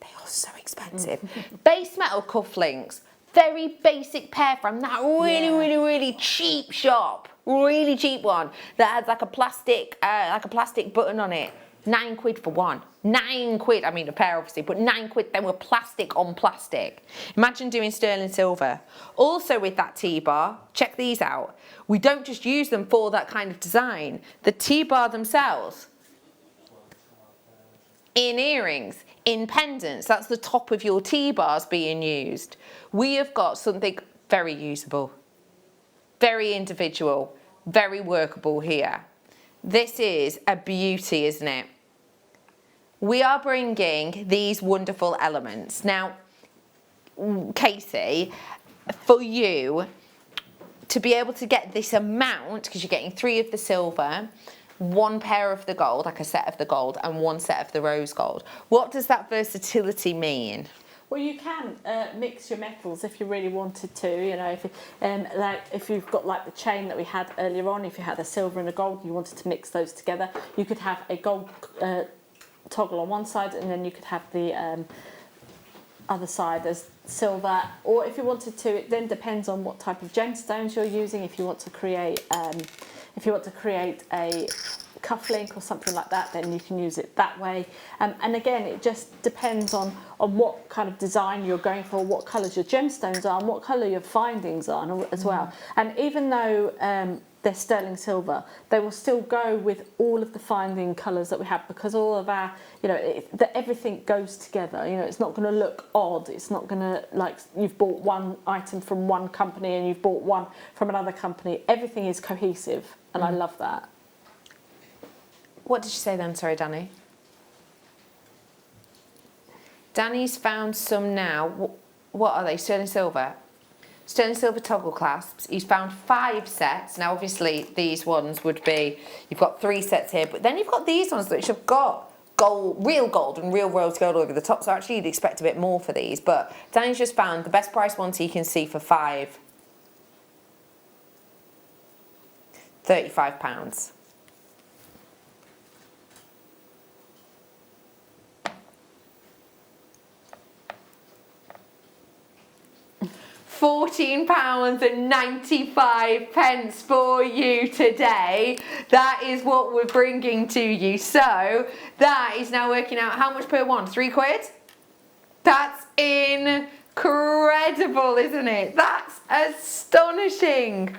They are so expensive. Base metal cufflinks, very basic pair from that really cheap shop, really cheap one that has like a plastic button on it. £9 for one. £9. I mean a pair obviously, but £9. They were plastic on plastic. Imagine doing sterling silver. Also with that T-bar, check these out. We don't just use them for that kind of design. The T-bar themselves, in earrings, in pendants, that's the top of your T-bars being used. We have got something very usable, very individual, very workable here. This is a beauty, isn't it? We are bringing these wonderful elements. Now, Casey, for you to be able to get this amount, because you're getting 3 of the silver, 1 pair of the gold, like a set of the gold, and 1 set of the rose gold. What does that versatility mean? Well, you can mix your metals if you really wanted to. You know, if you've got like the chain that we had earlier on, if you had a silver and a gold, and you wanted to mix those together, you could have a gold toggle on one side, and then you could have the other side as silver. Or if you wanted to, it then depends on what type of gemstones you're using. If you want to create, a cufflink or something like that, then you can use it that way. And again, it just depends on what kind of design you're going for, what colours your gemstones are, and what colour your findings are as well. And even though they're sterling silver, they will still go with all of the finding colours that we have, because all of our, you know, everything goes together. You know, it's not going to look odd. It's not going to, like, you've bought one item from one company and you've bought one from another company. Everything is cohesive, and I love that. What did you say then? Sorry, Danny. Danny's found some now. What are they? Sterling silver. Sterling silver toggle clasps. He's found 5 sets. Now, obviously, these ones would be, you've got 3 sets here, but then you've got these ones which have got gold, real gold and real rose gold over the top. So actually, you'd expect a bit more for these. But Danny's just found the best price ones he can see for £35. £14.95 for you today. That is what we're bringing to you. So that is now working out how much per one? £3? That's incredible, isn't it? That's astonishing.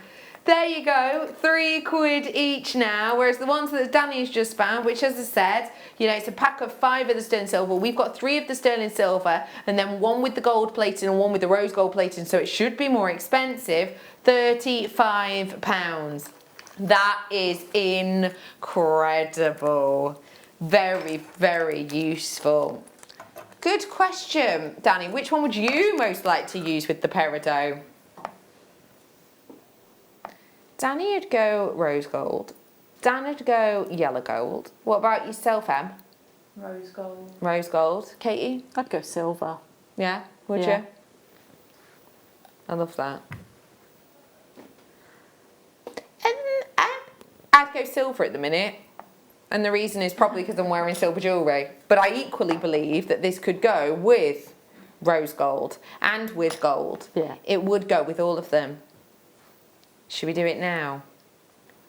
There you go, £3 each now, whereas the ones that Danny's just found, which, as I said, you know, it's a pack of 5 of the sterling silver. We've got 3 of the sterling silver, and then 1 with the gold plating and 1 with the rose gold plating, so it should be more expensive, £35. That is incredible. Very, very useful. Good question, Danny. Which one would you most like to use with the peridot? Danny would go rose gold. Dan would go yellow gold. What about yourself, Em? Rose gold. Rose gold. Katie? I'd go silver. Yeah? Would you? I love that. I'd go silver at the minute. And the reason is probably because I'm wearing silver jewellery. But I equally believe that this could go with rose gold and with gold. Yeah. It would go with all of them. Should we do it now?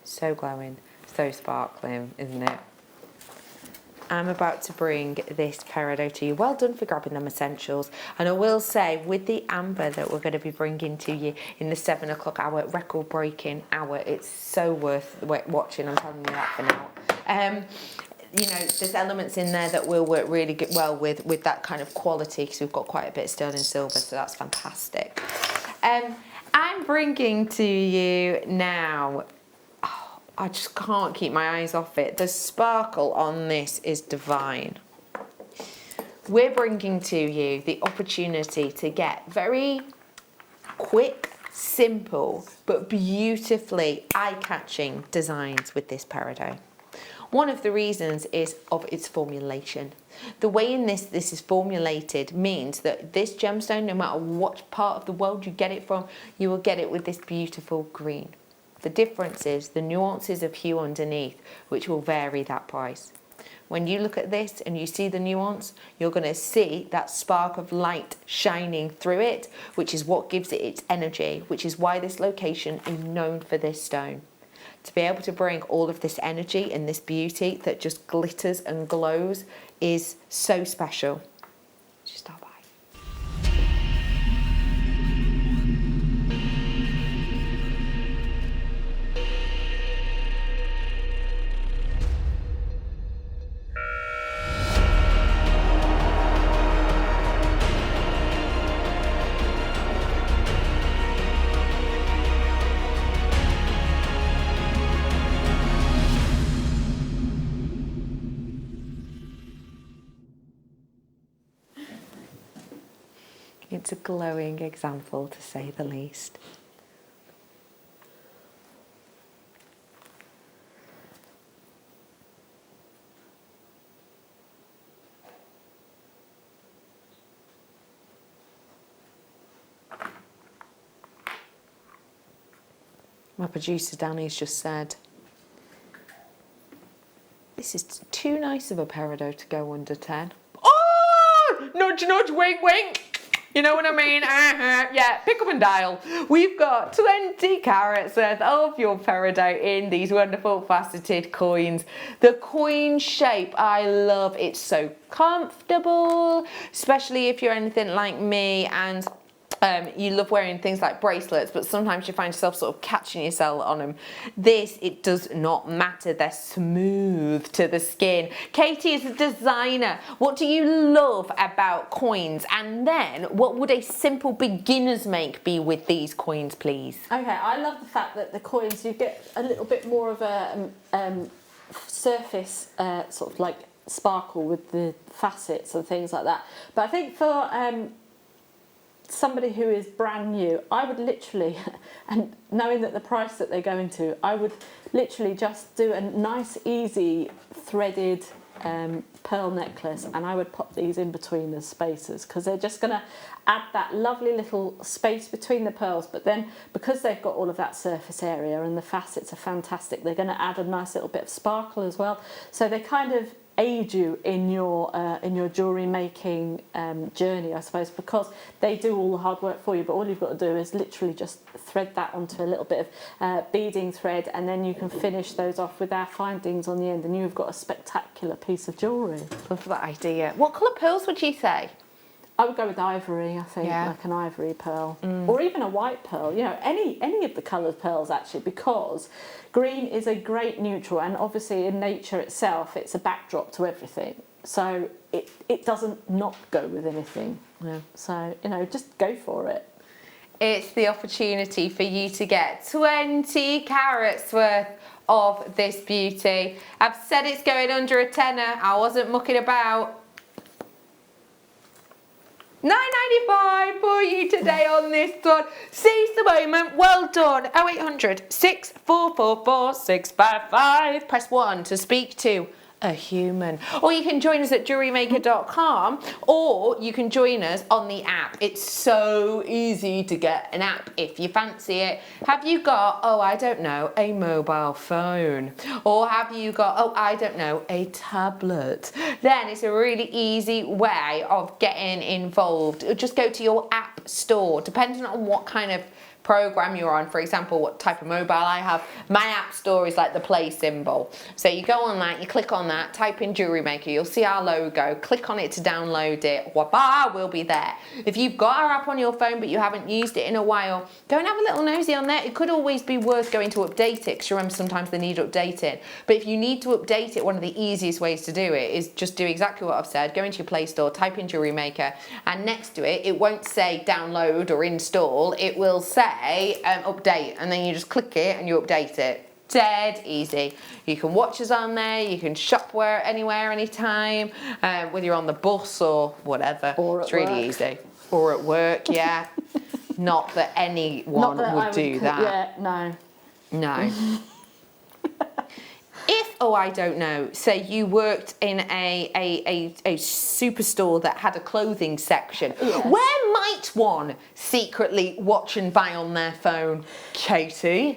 So glowing, so sparkling, isn't it? I'm about to bring this peridot to you. Well done for grabbing them essentials. And I will say, with the amber that we're going to be bringing to you in the 7 o'clock hour, record-breaking hour, it's so worth watching. I'm telling you that for now. You know, there's elements in there that will work really good, well with that kind of quality, because we've got quite a bit of sterling silver, so that's fantastic. I'm bringing to you now, oh, I just can't keep my eyes off it. The sparkle on this is divine. we're bringing to you the opportunity to get very quick, simple, but beautifully eye-catching designs with this peridot. One of the reasons is of its formulation. The way in this is formulated means that this gemstone, no matter what part of the world you get it from, you will get it with this beautiful green. The difference is the nuances of hue underneath, which will vary that price. When you look at this and you see the nuance, you're going to see that spark of light shining through it, which is what gives it its energy, which is why this location is known for this stone. To be able to bring all of this energy and this beauty that just glitters and glows is so special. Just stop by. It's a glowing example, to say the least. My producer Danny's just said, this is too nice of a peridot to go under 10. Oh! Nudge, nudge, wink, wink. You know what I mean? Yeah, pick up and dial. We've got 20 carats worth of your peridot in these wonderful faceted coins. The coin shape, I love. It's so comfortable, especially if you're anything like me and you love wearing things like bracelets, but sometimes you find yourself sort of catching yourself on them. This, it does not matter. They're smooth to the skin. Katie is a designer. What do you love about coins? And then what would a simple beginner's make be with these coins, please? Okay, I love the fact that the coins, you get a little bit more of a surface sort of like sparkle with the facets and things like that. But I think for somebody who is brand new, I would literally, and knowing that the price that they're going to, I would literally just do a nice easy threaded pearl necklace, and I would pop these in between the spaces because they're just going to add that lovely little space between the pearls. But then because they've got all of that surface area and the facets are fantastic, they're going to add a nice little bit of sparkle as well. So they kind of aid you in your jewellery making journey, I suppose, because they do all the hard work for you, but all you've got to do is literally just thread that onto a little bit of beading thread, and then you can finish those off with our findings on the end, and you've got a spectacular piece of jewellery. Love that idea. What colour pearls would you say? I would go with ivory, I think, like an ivory pearl, or even a white pearl. You know, any of the coloured pearls actually, because green is a great neutral, and obviously in nature itself, it's a backdrop to everything. So it doesn't not go with anything. Yeah. So you know, just go for it. It's the opportunity for you to get 20 carats worth of this beauty. I've said it's going under a tenner. I wasn't mucking about. £9.95 for you today on this one. Seize the moment. Well done. 0800 6444 655. Press 1 to speak to a human. Or you can join us at JewelleryMaker.com, or you can join us on the app. It's so easy to get an app if you fancy it. Have you got, oh, I don't know, a mobile phone? Or have you got, oh, I don't know, a tablet? Then it's a really easy way of getting involved. Just go to your app store, depending on what kind of program you're on. For example, what type of mobile I have, my app store is like the play symbol. So you go on that, you click on that, type in Jewellery Maker, you'll see our logo, click on it to download it, waba, we'll be there. If you've got our app on your phone but you haven't used it in a while, go and have a little nosy on there. It could always be worth going to update it, because remember sometimes they need updating. But if you need to update it, one of the easiest ways to do it is just do exactly what I've said. Go into your Play Store, type in Jewellery Maker, and next to it, it won't say download or install, it will say update, and then you just click it and you update it. Dead easy. You can watch us on there, you can shop anywhere, anytime, whether you're on the bus or whatever. Or it's at really work. easy. Or at work, yeah. Not that anyone would do that. Yeah, no. No. If, I don't know, say you worked in a superstore that had a clothing section, where might one secretly watch and buy on their phone, Katie?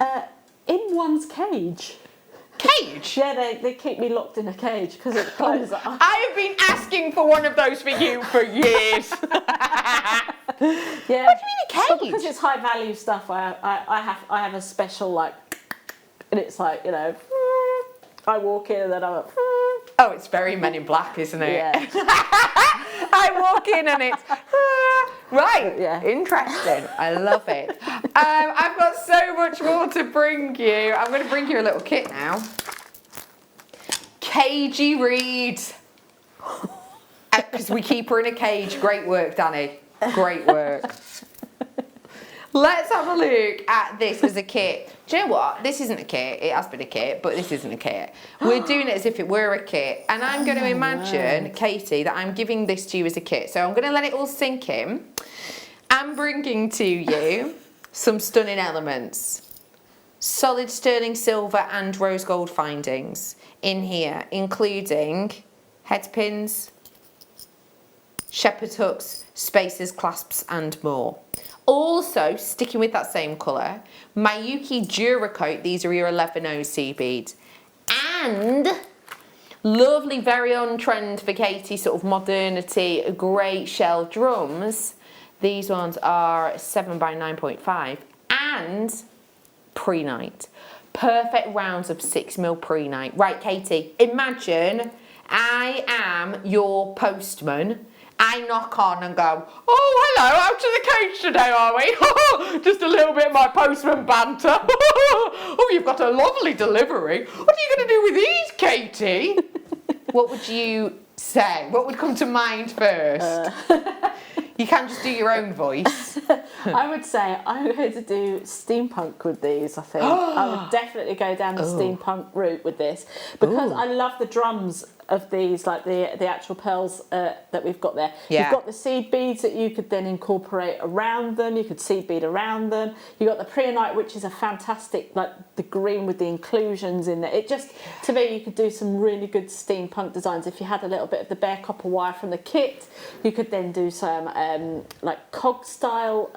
In one's cage. Cage? Yeah, they keep me locked in a cage because it's closed. I have been asking for one of those for you for years. Yeah. What do you mean a cage? But because it's high value stuff, I have a special and it's like, you know, I walk in and then I'm like, oh, it's very Men in Black, isn't it? Yeah. I walk in and it's right. Yeah. Interesting. I love it. I've got so much more to bring you. I'm going to bring you a little kit now. Cagey Reed. Because we keep her in a cage. Great work, Danny. Great work. Let's have a look at this as a kit. Do you know what? This isn't a kit. It has been a kit, but this isn't a kit. We're doing it as if it were a kit. And I'm going to imagine, Katie, that I'm giving this to you as a kit. So I'm going to let it all sink in. I'm bringing to you some stunning elements. Solid sterling silver and rose gold findings in here, including head pins, shepherd hooks, spacers, clasps and more. Also, sticking with that same colour, Miyuki Duracoat, these are your 11 OC beads. And lovely, very on trend for Katie, sort of modernity, grey shell drums. These ones are 7 by 9.5 and pre-night. Perfect rounds of 6mm pre-night. Right, Katie, imagine I am your postman. I knock on and go, oh, hello, out to the cage today, are we? Just a little bit of my postman banter. Oh, you've got a lovely delivery. What are you going to do with these, Katie? What would you say? What would come to mind first? You can't just do your own voice. I would say I'm going to do steampunk with these, I think. I would definitely go down the steampunk route with this because I love the drums of these, like the actual pearls that we've got there. Yeah. You've got the seed beads that you could then incorporate around them. You could seed bead around them. You've got the preonite, which is a fantastic, like the green with the inclusions in there. It just, to me, you could do some really good steampunk designs. If you had a little bit of the bare copper wire from the kit, you could then do some like cog style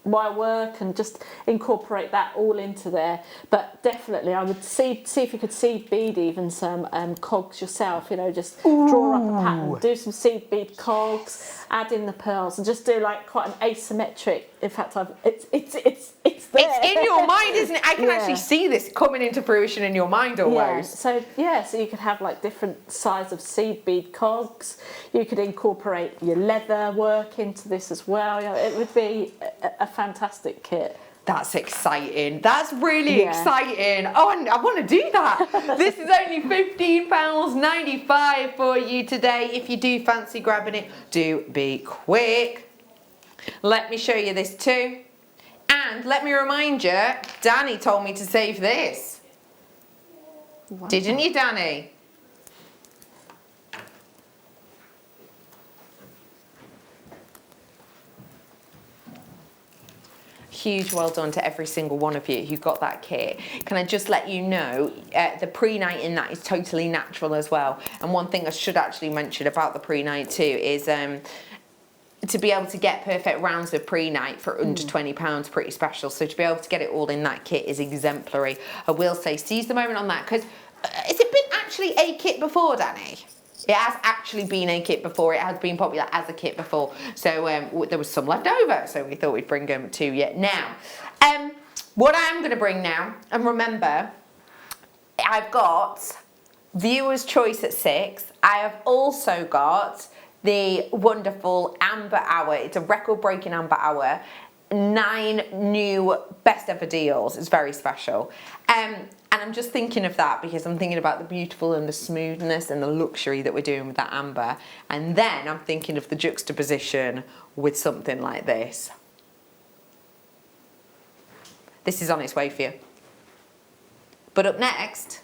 wire work and just incorporate that all into there. But definitely I would see if you could seed bead even some cogs yourself, you know, just draw up a pattern, do some seed bead cogs, add in the pearls and just do like quite an asymmetric, in fact it's there. It's in your mind, isn't it? I can actually see this coming into fruition in your mind almost. So you could have like different size of seed bead cogs. You could incorporate your leather work into this as well. You know, it would be a fantastic kit. That's exciting. That's really exciting. Oh, I want to do that. This is only £15.95 for you today. If you do fancy grabbing it, do be quick. Let me show you this too. And let me remind you, Danny told me to save this. Wow. Didn't you, Danny? Huge well done to every single one of you who got that kit. Can I just let you know, the pre-night in that is totally natural as well. And one thing I should actually mention about the pre-night too is to be able to get perfect rounds of pre-night for under £20, pretty special. So to be able to get it all in that kit is exemplary. I will say, seize the moment on that, because has it been actually a kit before, Danny? It has actually been a kit before. It has been popular as a kit before. So there was some left over, so we thought we'd bring them to you now. What I'm going to bring now, and remember, I've got Viewer's Choice at 6. I have also got the wonderful Amber Hour. It's a record-breaking Amber Hour. 9 new best ever deals. It's very special. And I'm just thinking of that because I'm thinking about the beautiful and the smoothness and the luxury that we're doing with that amber. And then I'm thinking of the juxtaposition with something like this. This is on its way for you. But up next,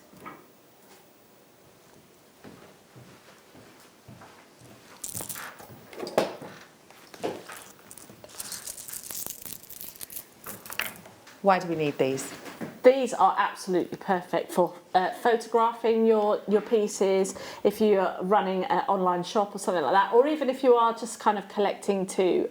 why do we need these? These are absolutely perfect for photographing your pieces, if you're running an online shop or something like that, or even if you are just kind of collecting to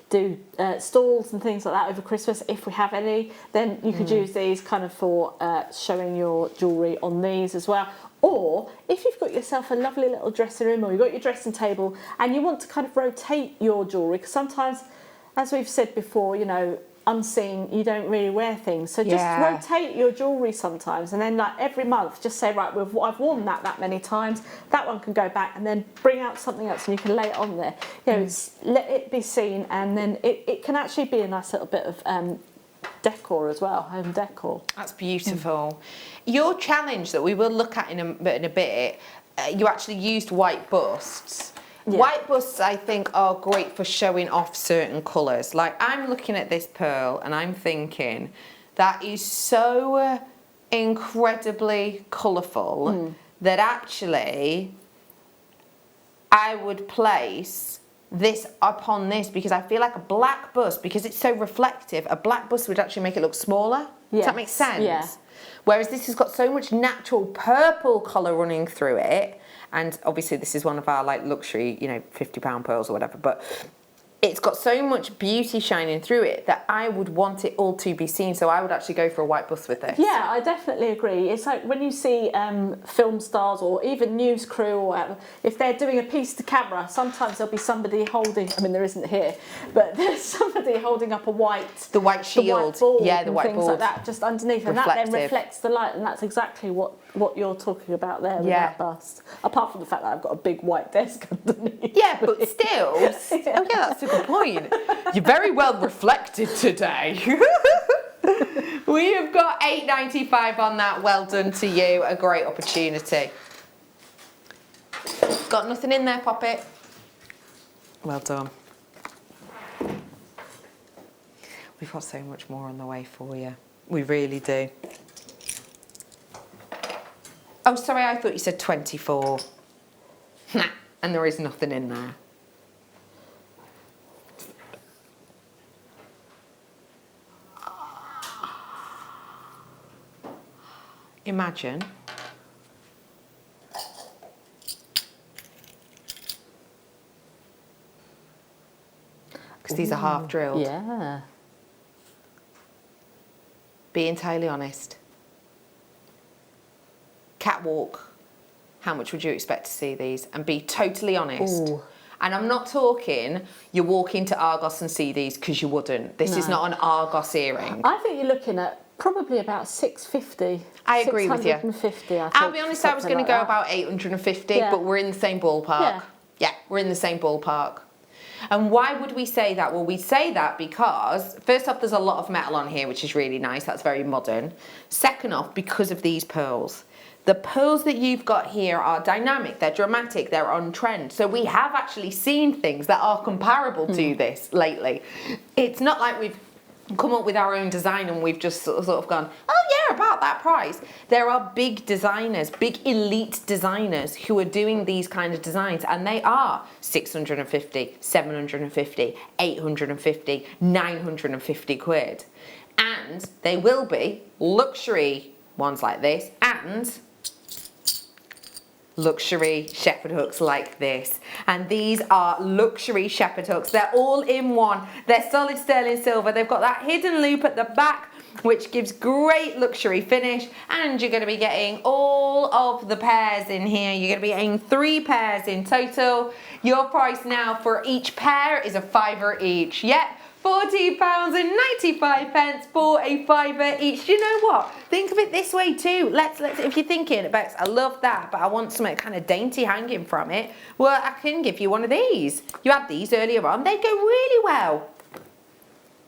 do stalls and things like that over Christmas, if we have any, then you could use these kind of for showing your jewellery on these as well. Or if you've got yourself a lovely little dressing room, or you've got your dressing table and you want to kind of rotate your jewellery, because sometimes, as we've said before, you know, unseen, you don't really wear things, so just rotate your jewellery sometimes, and then like every month just say, right, I've worn that many times, that one can go back, and then bring out something else and you can lay it on there. You know, let it be seen, and then it can actually be a nice little bit of decor as well, home decor. That's beautiful. Your challenge that we will look at in a bit, you actually used white busts. Yeah. White busts, I think, are great for showing off certain colours. Like, I'm looking at this pearl and I'm thinking, that is so incredibly colourful that actually I would place this upon this, because I feel like a black bust, because it's so reflective, a black bust would actually make it look smaller. Does that make sense? Yeah. Whereas this has got so much natural purple colour running through it. And obviously this is one of our like luxury, you know, £50 pearls or whatever, but it's got so much beauty shining through it that I would want it all to be seen. So I would actually go for a white bust with this. Yeah, I definitely agree. It's like when you see film stars or even news crew or whatever, if they're doing a piece to camera, sometimes there'll be somebody holding, I mean there isn't here, but there's somebody holding up a white... The white shield. The white board, yeah, the white things board. like that, just underneath. And that then reflects the light, and that's exactly what you're talking about there with that bust. Apart from the fact that I've got a big white desk underneath. Yeah, but still, oh yeah, that's a good point. You're very well reflected today. We have got £8.95 on that. Well done to you. A great opportunity. Got nothing in there, Poppet? Well done. We've got so much more on the way for you. We really do. Oh, sorry, I thought you said 24. Nah, and there is nothing in there. Imagine. Because these are half drilled. Yeah. Be entirely honest. Catwalk, how much would you expect to see these? And be totally honest. Ooh. And I'm not talking you walk into Argos and see these, because you wouldn't. This is not an Argos earring. I think you're looking at probably about 650. I agree with you. 650, I think. I'll be honest, I was going to go about 850, but we're in the same ballpark. Yeah, we're in the same ballpark. And why would we say that? Well, we say that because, first off, there's a lot of metal on here, which is really nice. That's very modern. Second off, because of these pearls. The pearls that you've got here are dynamic, they're dramatic, they're on trend. So we have actually seen things that are comparable to this lately. It's not like we've come up with our own design and we've just sort of gone, oh yeah, about that price. There are big designers, big elite designers who are doing these kind of designs, and they are 650, 750, 850, 950 quid. And they will be luxury ones like this and luxury shepherd hooks like this. And these are luxury shepherd hooks. They're all in one. They're solid sterling silver. They've got that hidden loop at the back, which gives great luxury finish. And you're going to be getting all of the pairs in here. You're going to be getting 3 pairs in total. Your price now for each pair is a £5 each. Yep. £14.95 for a £5 each. You know what? Think of it this way too. Let's if you're thinking, Bex, I love that, but I want something kind of dainty hanging from it. Well, I can give you one of these. You had these earlier on. They go really well.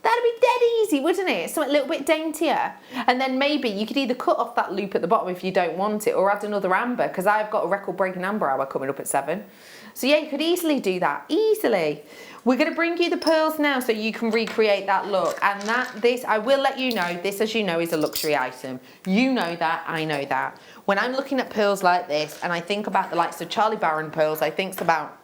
That'd be dead easy, wouldn't it? Something a little bit daintier. And then maybe you could either cut off that loop at the bottom if you don't want it, or add another amber, because I've got a record-breaking amber hour coming up at 7. So yeah, you could easily do that, easily. We're going to bring you the pearls now so you can recreate that look. And I will let you know, this, as you know, is a luxury item. You know that, I know that. When I'm looking at pearls like this, and I think about the likes of Charlie Barron pearls, I think about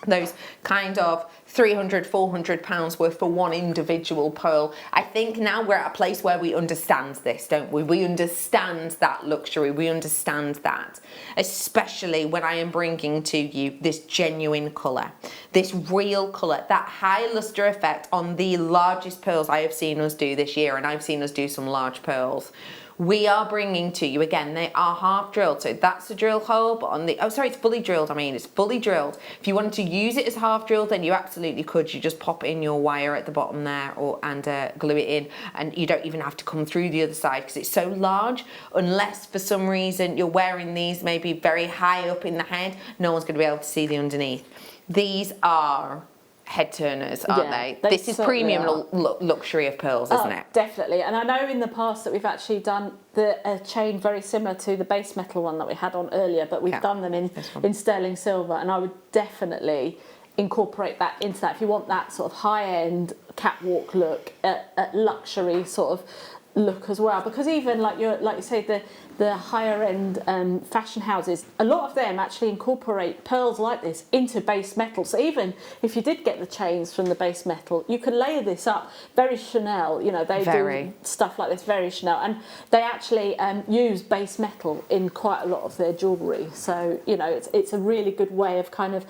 those kind of 300, 400 pounds worth for one individual pearl. I think now we're at a place where we understand this, don't we? We understand that luxury, we understand that. Especially when I am bringing to you this genuine colour, this real colour, that high lustre effect on the largest pearls I have seen us do this year, and I've seen us do some large pearls. We are bringing to you, again, they are half drilled, so that's the drill hole, but on the, oh sorry, it's fully drilled, it's fully drilled. If you wanted to use it as half drilled, then you absolutely could. You just pop in your wire at the bottom there and glue it in, and you don't even have to come through the other side because it's so large, unless for some reason you're wearing these maybe very high up in the head, no one's going to be able to see the underneath. These are head turners, aren't they? This is premium luxury of pearls, isn't it? Definitely. And I know in the past that we've actually done a chain very similar to the base metal one that we had on earlier, but we've done them in sterling silver, and I would definitely incorporate that into that if you want that sort of high-end catwalk look, at luxury sort of look as well, because even like you say, the higher end fashion houses, a lot of them actually incorporate pearls like this into base metal. So even if you did get the chains from the base metal, you could layer this up. Very Chanel, you know, they do stuff like this, very Chanel, and they actually use base metal in quite a lot of their jewellery. So you know, it's a really good way of kind of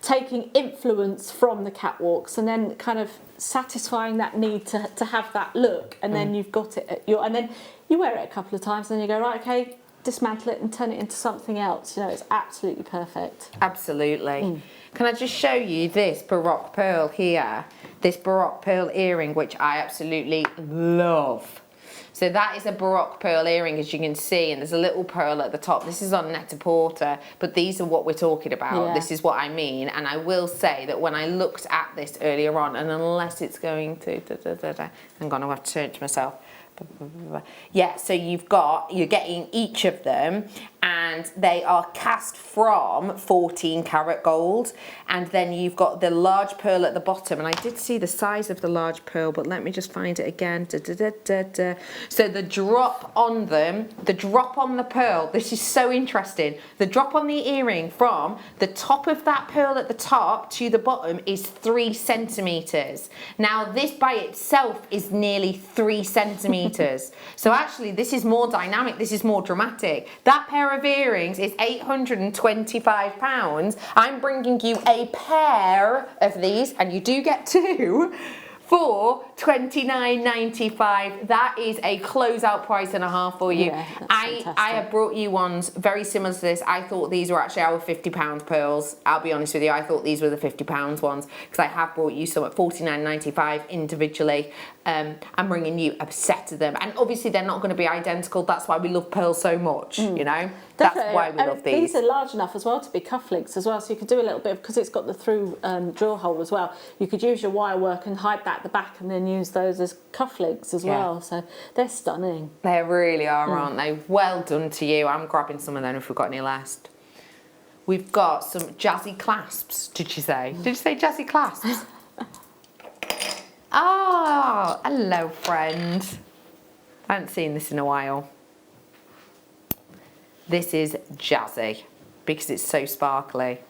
taking influence from the catwalks and then kind of satisfying that need to have that look, and then you've got it at and then you wear it a couple of times and then you go, right, okay, dismantle it and turn it into something else. You know, it's absolutely perfect. Absolutely. Can I just show you this Baroque pearl here, this Baroque pearl earring, which I absolutely love. So that is a Baroque pearl earring, as you can see, and there's a little pearl at the top. This is on Net-a-Porter, but these are what we're talking about. Yeah. This is what I mean. And I will say that when I looked at this earlier on, and unless it's going to, hang on, I'll have to turn it to myself. Yeah, so you're getting each of them, and they are cast from 14 karat gold, and then you've got the large pearl at the bottom, and I did see the size of the large pearl, but let me just find it again. So the drop on them, the drop on the pearl, this is so interesting, the drop on the earring from the top of that pearl at the top to the bottom is 3 centimetres. Now this by itself is nearly 3 centimetres. So actually this is more dynamic, this is more dramatic. That pair of earrings is £825. I'm bringing you a pair of these, and you do get 2, for $29.95. That is a closeout price and a half for you. Yeah, I have brought you ones very similar to this. I thought these were actually our £50 pearls. I'll be honest with you, I thought these were the £50 ones, because I have brought you some at $49.95 individually. I'm bringing you a set of them, and obviously they're not going to be identical. That's why we love pearls so much, you know. Definitely. That's why we love these. These are large enough as well to be cufflinks as well, so you could do a little bit, because it's got the through drill hole as well. You could use your wire work and hide that at the back, and then use those as cufflinks as well. So they're stunning. They really are, aren't they? Well done to you. I'm grabbing some of them if we've got any left. We've got some jazzy clasps. Did you say? Did you say jazzy clasps? Oh, hello, friend. I haven't seen this in a while. This is jazzy because it's so sparkly.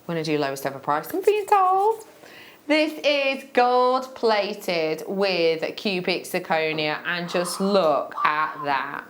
We're going to do lowest ever price, I'm being told. This is gold plated with cubic zirconia, and just look at that.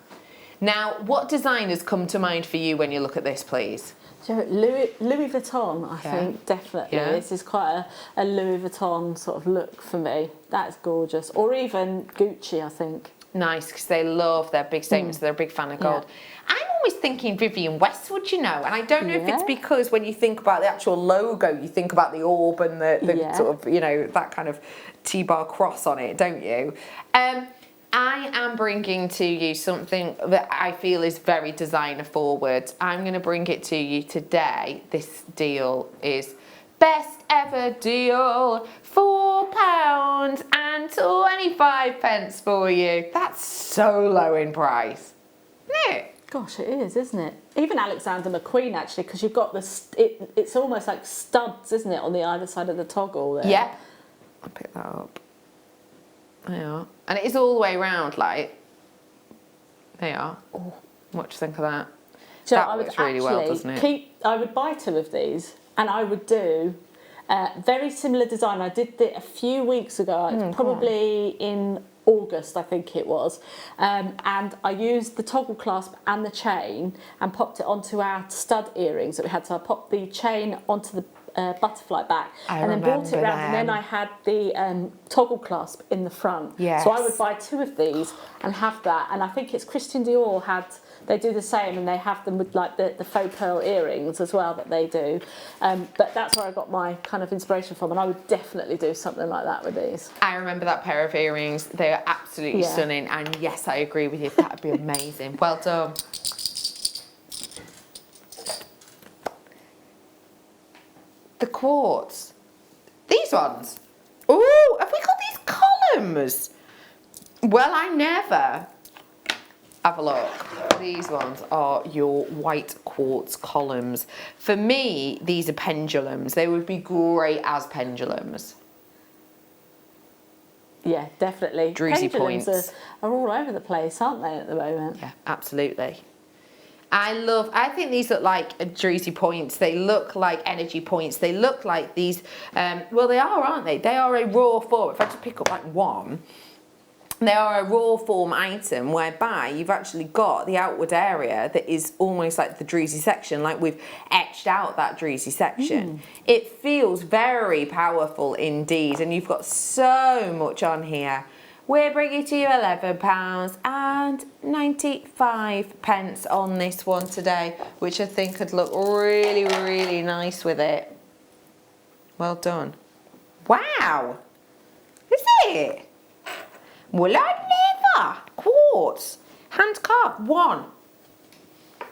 Now, what designers come to mind for you when you look at this, please? Louis Vuitton, I think, definitely. Yeah. This is quite a Louis Vuitton sort of look for me. That's gorgeous. Or even Gucci, I think. Nice, because they love their big statements. They're a big fan of gold. I'm always thinking Vivienne Westwood, you know, and I don't know if it's because when you think about the actual logo, you think about the orb and the sort of, you know, that kind of T-bar cross on it, don't you? I am bringing to you something that I feel is very designer forward. I'm going to bring it to you today. This deal is Best ever deal, £4.25 for you. That's so low in price, isn't it? Gosh, it is, isn't it? Even Alexander McQueen, actually, because you've got it's almost like studs, isn't it, on the either side of the toggle there? Yeah. I'll pick that up. There you are. And it is all the way around, like, there you are. Oh, what do you think of that? So that I would works really well, doesn't it? I would buy 2 of these, and I would do very similar design. I did it a few weeks ago, probably in August, I think it was, and I used the toggle clasp and the chain and popped it onto our stud earrings that we had. So I popped the chain onto the butterfly back and then brought it round, and then I had the toggle clasp in the front. Yes. So I would buy 2 of these and have that, and I think it's Christian Dior they do the same, and they have them with like the faux pearl earrings as well that they do. But that's where I got my kind of inspiration from, and I would definitely do something like that with these. I remember that pair of earrings. They are absolutely stunning, and yes, I agree with you. That would be amazing. Well done. The quartz. These ones. Ooh, have we got these columns? Well, I never. Have a look. These ones are your white quartz columns. For me, these are pendulums. They would be great as pendulums. Yeah, definitely. Druzy Pendulums points. are all over the place, aren't they, at the moment? Yeah, absolutely. I think these look like druzy points. They look like energy points. They look like these, well, they are, aren't they? They are a raw form. If I just pick up like one, they are a raw form item whereby you've actually got the outward area that is almost like the druzy section, like we've etched out that druzy section. It feels very powerful indeed, and you've got so much on here. We're bringing to you £11.95 on this one today, which I think could look really, really nice with it. Well done. Wow! Is it? Well, I never. Quartz. Hand carved. 1.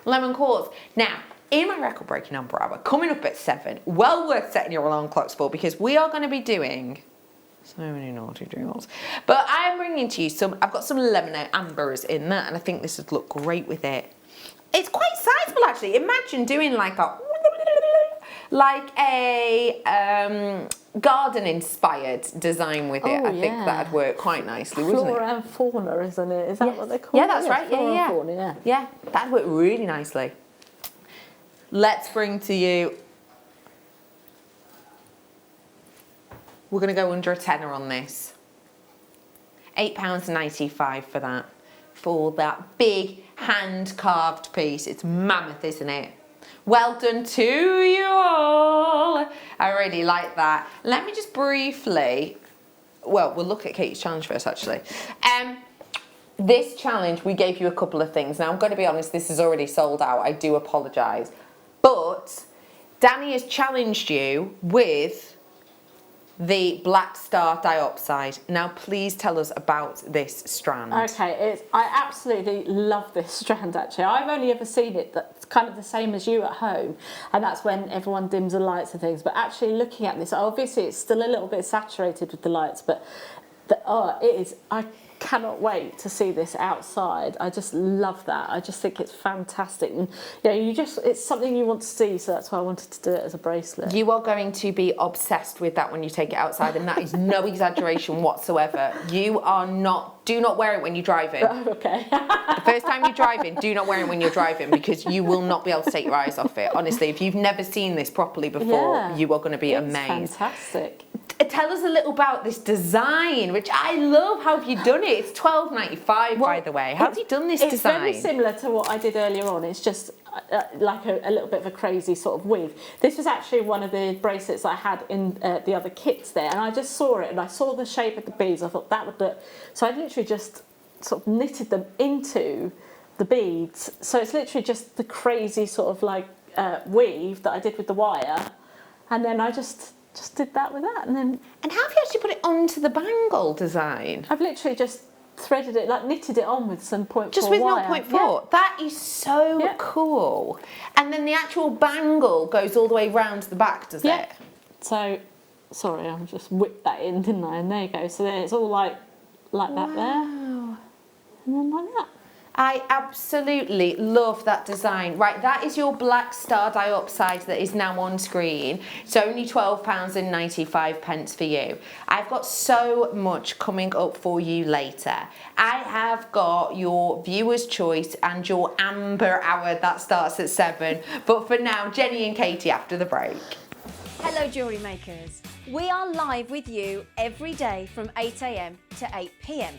Lemon quartz. Now, in my record breaking number hour, coming up at 7, well worth setting your alarm clocks for, because we are going to be doing so many naughty deals. But I'm bringing to you I've got some lemon ambers in there, and I think this would look great with it. It's quite sizable, actually. Imagine doing like a garden-inspired design with it. I think that'd work quite nicely, wouldn't it? Flora and fauna, isn't it? Is that what they call it? Yeah, that's right. Flora and fauna, yeah, that'd work really nicely. Let's bring to you. We're going to go under a tenner on this. £8.95 for that. For that big hand-carved piece. It's mammoth, isn't it? Well done to you all. I really like that. Let me just briefly, well, we'll look at Kate's challenge first, actually. This challenge, we gave you a couple of things. Now, I'm going to be honest, this is already sold out. I do apologise. But Danny has challenged you with the Black Star Diopside. Now, please tell us about this strand. Okay, I absolutely love this strand, actually. I've only ever seen it that's kind of the same as you at home, and that's when everyone dims the lights and things. But actually looking at this, obviously it's still a little bit saturated with the lights, but it is, I cannot wait to see this outside. I just love that. I just think it's fantastic, and it's something you want to see, so that's why I wanted to do it as a bracelet. You are going to be obsessed with that when you take it outside, and that is no exaggeration whatsoever. Do not wear it when you're driving. Okay. The first time you're driving, do not wear it when you're driving, because you will not be able to take your eyes off it. Honestly, if you've never seen this properly before, you are going to be amazed. Fantastic. Tell us a little about this design, which I love. How have you done it? It's £12.95, by the way. How have you done this design? It's very similar to what I did earlier on. It's just like a little bit of a crazy sort of weave. This was actually one of the bracelets I had in the other kits there, and I just saw it, and I saw the shape of the beads. I thought that would look. So I literally just sort of knitted them into the beads. So it's literally just the crazy sort of like weave that I did with the wire, and then I just did that with that, and then. And how have you actually put it onto the bangle design? I've literally just threaded it, like knitted it on with some 0.4 wire. Just with 0.4? Yeah. That is so cool. And then the actual bangle goes all the way round the back, does it? So, sorry, I just whipped that in, didn't I? And there you go. So then it's all like that there. And then like that. I absolutely love that design. Right, that is your black star diopside that is now on screen. It's only £12.95 for you. I've got so much coming up for you later. I have got your viewer's choice and your amber hour that starts at 7. But for now, Jenny and Katie after the break. Hello Jewellery Makers. We are live with you every day from 8 AM to 8 PM.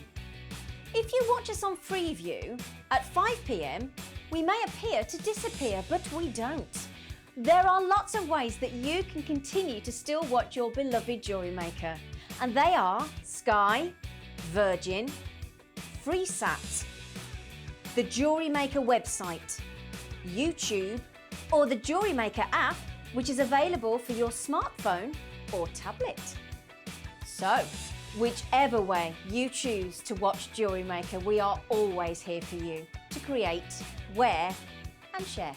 If you watch us on Freeview at 5 PM, we may appear to disappear, but we don't. There are lots of ways that you can continue to still watch your beloved Jewellery Maker, and they are Sky, Virgin, FreeSat, the Jewellery Maker website, YouTube, or the Jewellery Maker app, which is available for your smartphone or tablet. So, whichever way you choose to watch Jewellery Maker, we are always here for you to create, wear and share.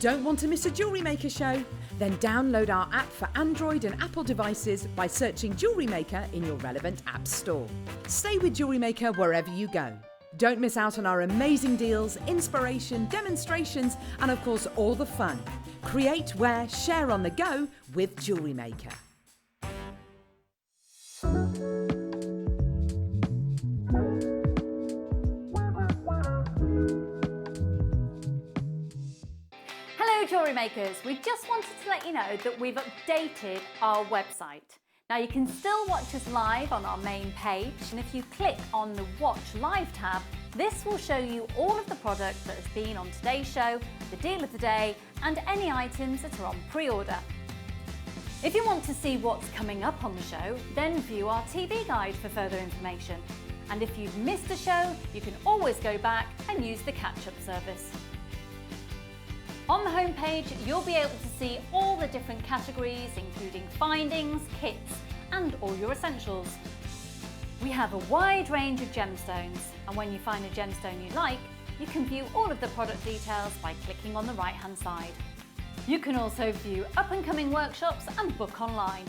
Don't want to miss a Jewellery Maker show? Then download our app for Android and Apple devices by searching Jewellery Maker in your relevant app store. Stay with Jewellery Maker wherever you go. Don't miss out on our amazing deals, inspiration, demonstrations, and of course all the fun. Create, wear, share on the go with Jewellery Maker. Hello Jewellery Makers, we just wanted to let you know that we've updated our website. Now you can still watch us live on our main page, and if you click on the Watch Live tab, this will show you all of the product that has been on today's show, the deal of the day, and any items that are on pre-order. If you want to see what's coming up on the show, then view our TV guide for further information. And if you've missed a show, you can always go back and use the catch-up service. On the homepage, you'll be able to see all the different categories, including findings, kits, and all your essentials. We have a wide range of gemstones, and when you find a gemstone you like, you can view all of the product details by clicking on the right-hand side. You can also view up-and-coming workshops and book online.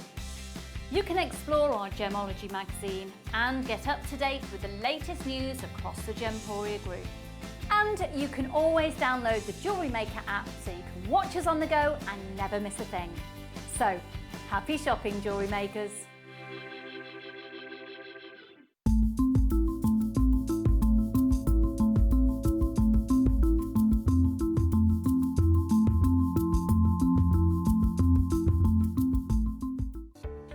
You can explore our Gemology magazine and get up to date with the latest news across the Gemporia group. And you can always download the Jewellery Maker app so you can watch us on the go and never miss a thing. So, happy shopping, Jewellery Makers!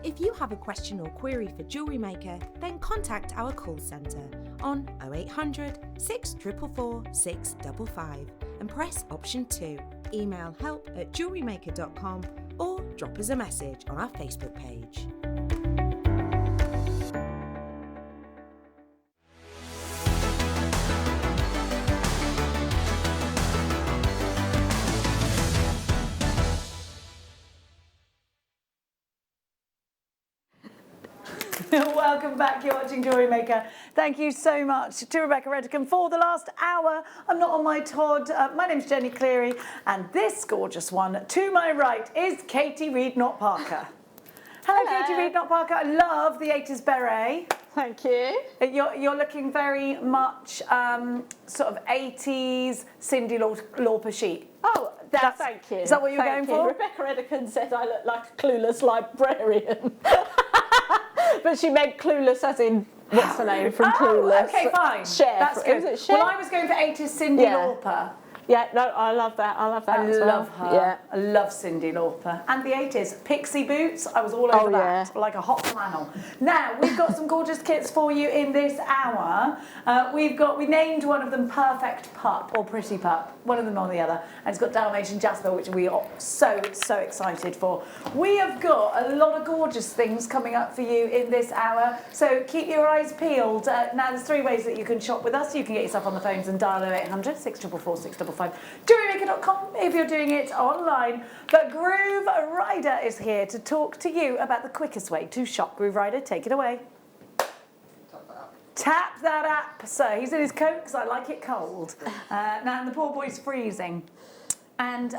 If you have a question or query for Jewellery Maker, then contact our call centre on 0800 644 655 and press option 2. Email help@jewellerymaker.com or drop us a message on our Facebook page. Welcome back, you're watching Jewellery Maker. Thank you so much to Rebecca Redican for the last hour. I'm not on my Todd. My name's Jenny Cleary, and this gorgeous one to my right is Katie Reed-Not-Parker. Hello, Katie Reed-Not-Parker. I love the 80s beret. Thank you. You're looking very much sort of 80s Cyndi Lauper chic. Oh, thank you. Is that what you're going for? Rebecca Redican said I look like a clueless librarian. But she meant clueless as in, what's the name from Clueless? Okay, fine. Cher. That's good. Is it Cher? Well, I was going for 80s Cyndi Lauper. Yeah, no, I love that. I love that. I love her. Yeah. I love Cyndi Lauper. And the 80s. Pixie boots, I was all over that, like a hot flannel. Now, we've got some gorgeous kits for you in this hour. We named one of them Perfect Pup or Pretty Pup, one of them or the other. And it's got Dalmatian Jasper, which we are so excited for. We have got a lot of gorgeous things coming up for you in this hour. So keep your eyes peeled. Now, there's 3 ways that you can shop with us. You can get yourself on the phones and dial 0800 644 655. JewelleryMaker.com if you're doing it online. But Groove Rider is here to talk to you about the quickest way to shop. Groove Rider, take it away. Tap that app. So he's in his coat because I like it cold. Now the poor boy's freezing. And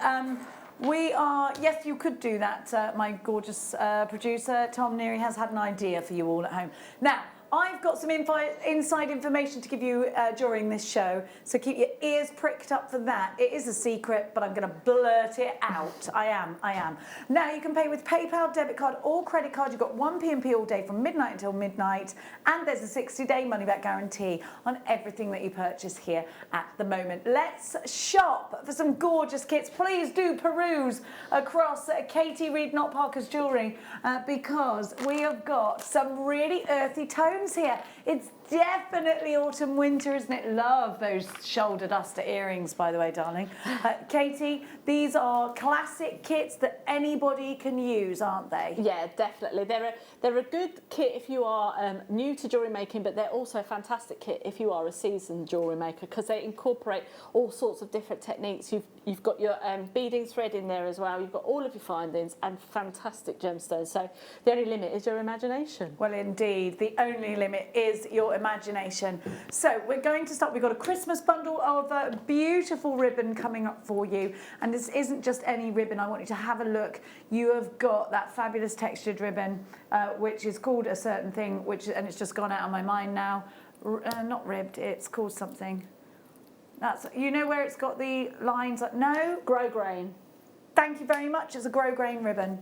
we are, yes, you could do that. My gorgeous producer, Tom Neary, has had an idea for you all at home. Now, I've got some inside information to give you during this show, so keep your ears pricked up for that. It is a secret, but I'm going to blurt it out. I am. Now, you can pay with PayPal, debit card or credit card. You've got 1 P&P all day from midnight until midnight, and there's a 60-day money-back guarantee on everything that you purchase here at the moment. Let's shop for some gorgeous kits. Please do peruse across Katie Reed Not Parker's jewellery because we have got some really earthy tones here. It's definitely autumn winter, isn't it? Love those shoulder duster earrings, by the way, darling. Katie, these are classic kits that anybody can use, aren't they? Yeah, definitely. They're a good kit if you are new to jewellery making, but they're also a fantastic kit if you are a seasoned jewellery maker because they incorporate all sorts of different techniques. You've got your beading thread in there as well. You've got all of your findings and fantastic gemstones. So the only limit is your imagination. Well, indeed, the only limit is your imagination. So we're going to start. We've got a Christmas bundle of beautiful ribbon coming up for you, and this isn't just any ribbon. I want you to have a look. You have got that fabulous textured ribbon, which is called a certain thing, and it's just gone out of my mind now. Not ribbed. It's called something. That's, you know where it's got the lines? No, Grosgrain. Thank you very much. It's a grosgrain ribbon.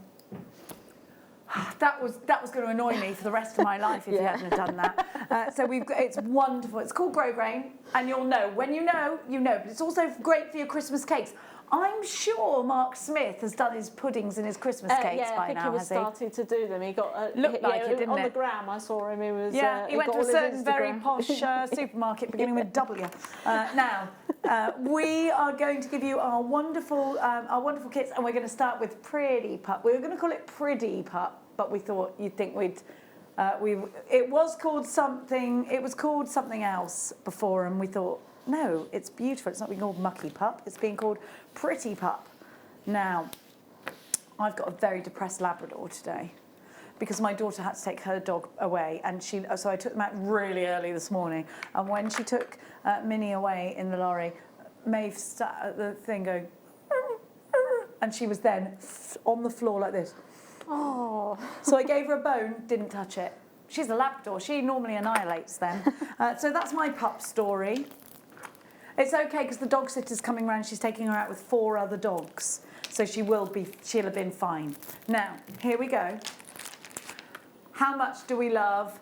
That was going to annoy me for the rest of my life if you hadn't have done that. So it's wonderful. It's called grosgrain, and you'll know. When you know, you know. But it's also great for your Christmas cakes. I'm sure Mark Smith has done his puddings and his Christmas cakes by now, has he? Yeah, I think he was starting to do them. He got looked like it, didn't on it? the gram. I saw him. He was he went to a certain very posh supermarket beginning with W. Now we are going to give you our wonderful kits, and we're going to start with Pretty Pup. We were going to call it Pretty Pup, but we thought you'd think we'd. It was called something. It was called something else before, and we thought. No, it's beautiful. It's not being called Mucky Pup. It's being called Pretty Pup. Now, I've got a very depressed Labrador today because my daughter had to take her dog away, and so I took them out really early this morning. And when she took Minnie away in the lorry, Maeve sat at the thing going, and she was then on the floor like this. Oh. So I gave her a bone, didn't touch it. She's a Labrador. She normally annihilates them. So that's my pup story. It's okay because the dog sitter's coming around. She's taking her out with 4 other dogs, so she'll have been fine. Now, here we go. How much do we love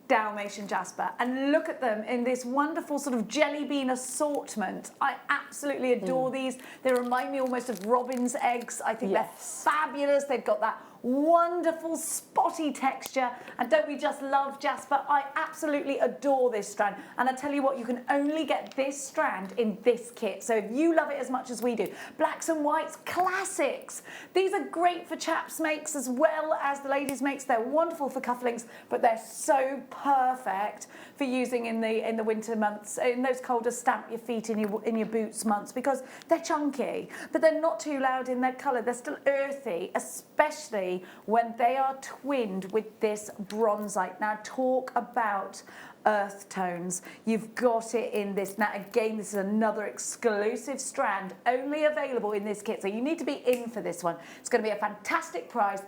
Dalmatian Jasper? And look at them in this wonderful sort of jelly bean assortment. I absolutely adore these. They remind me almost of robin's eggs. I think they're fabulous. They've got that wonderful spotty texture, and don't we just love Jasper? I absolutely adore this strand, and I tell you what, you can only get this strand in this kit, so if you love it as much as we do. Blacks and whites, classics. These are great for chaps makes as well as the ladies makes. They're wonderful for cufflinks, but they're so perfect for using in the winter months, in those colder stamp your feet in your boots months, because they're chunky, but they're not too loud in their colour. They're still earthy, especially when they are twinned with this bronzite. Now talk about earth tones. You've got it in this. Now again, this is another exclusive strand only available in this kit, so you need to be in for this one. It's going to be a fantastic price,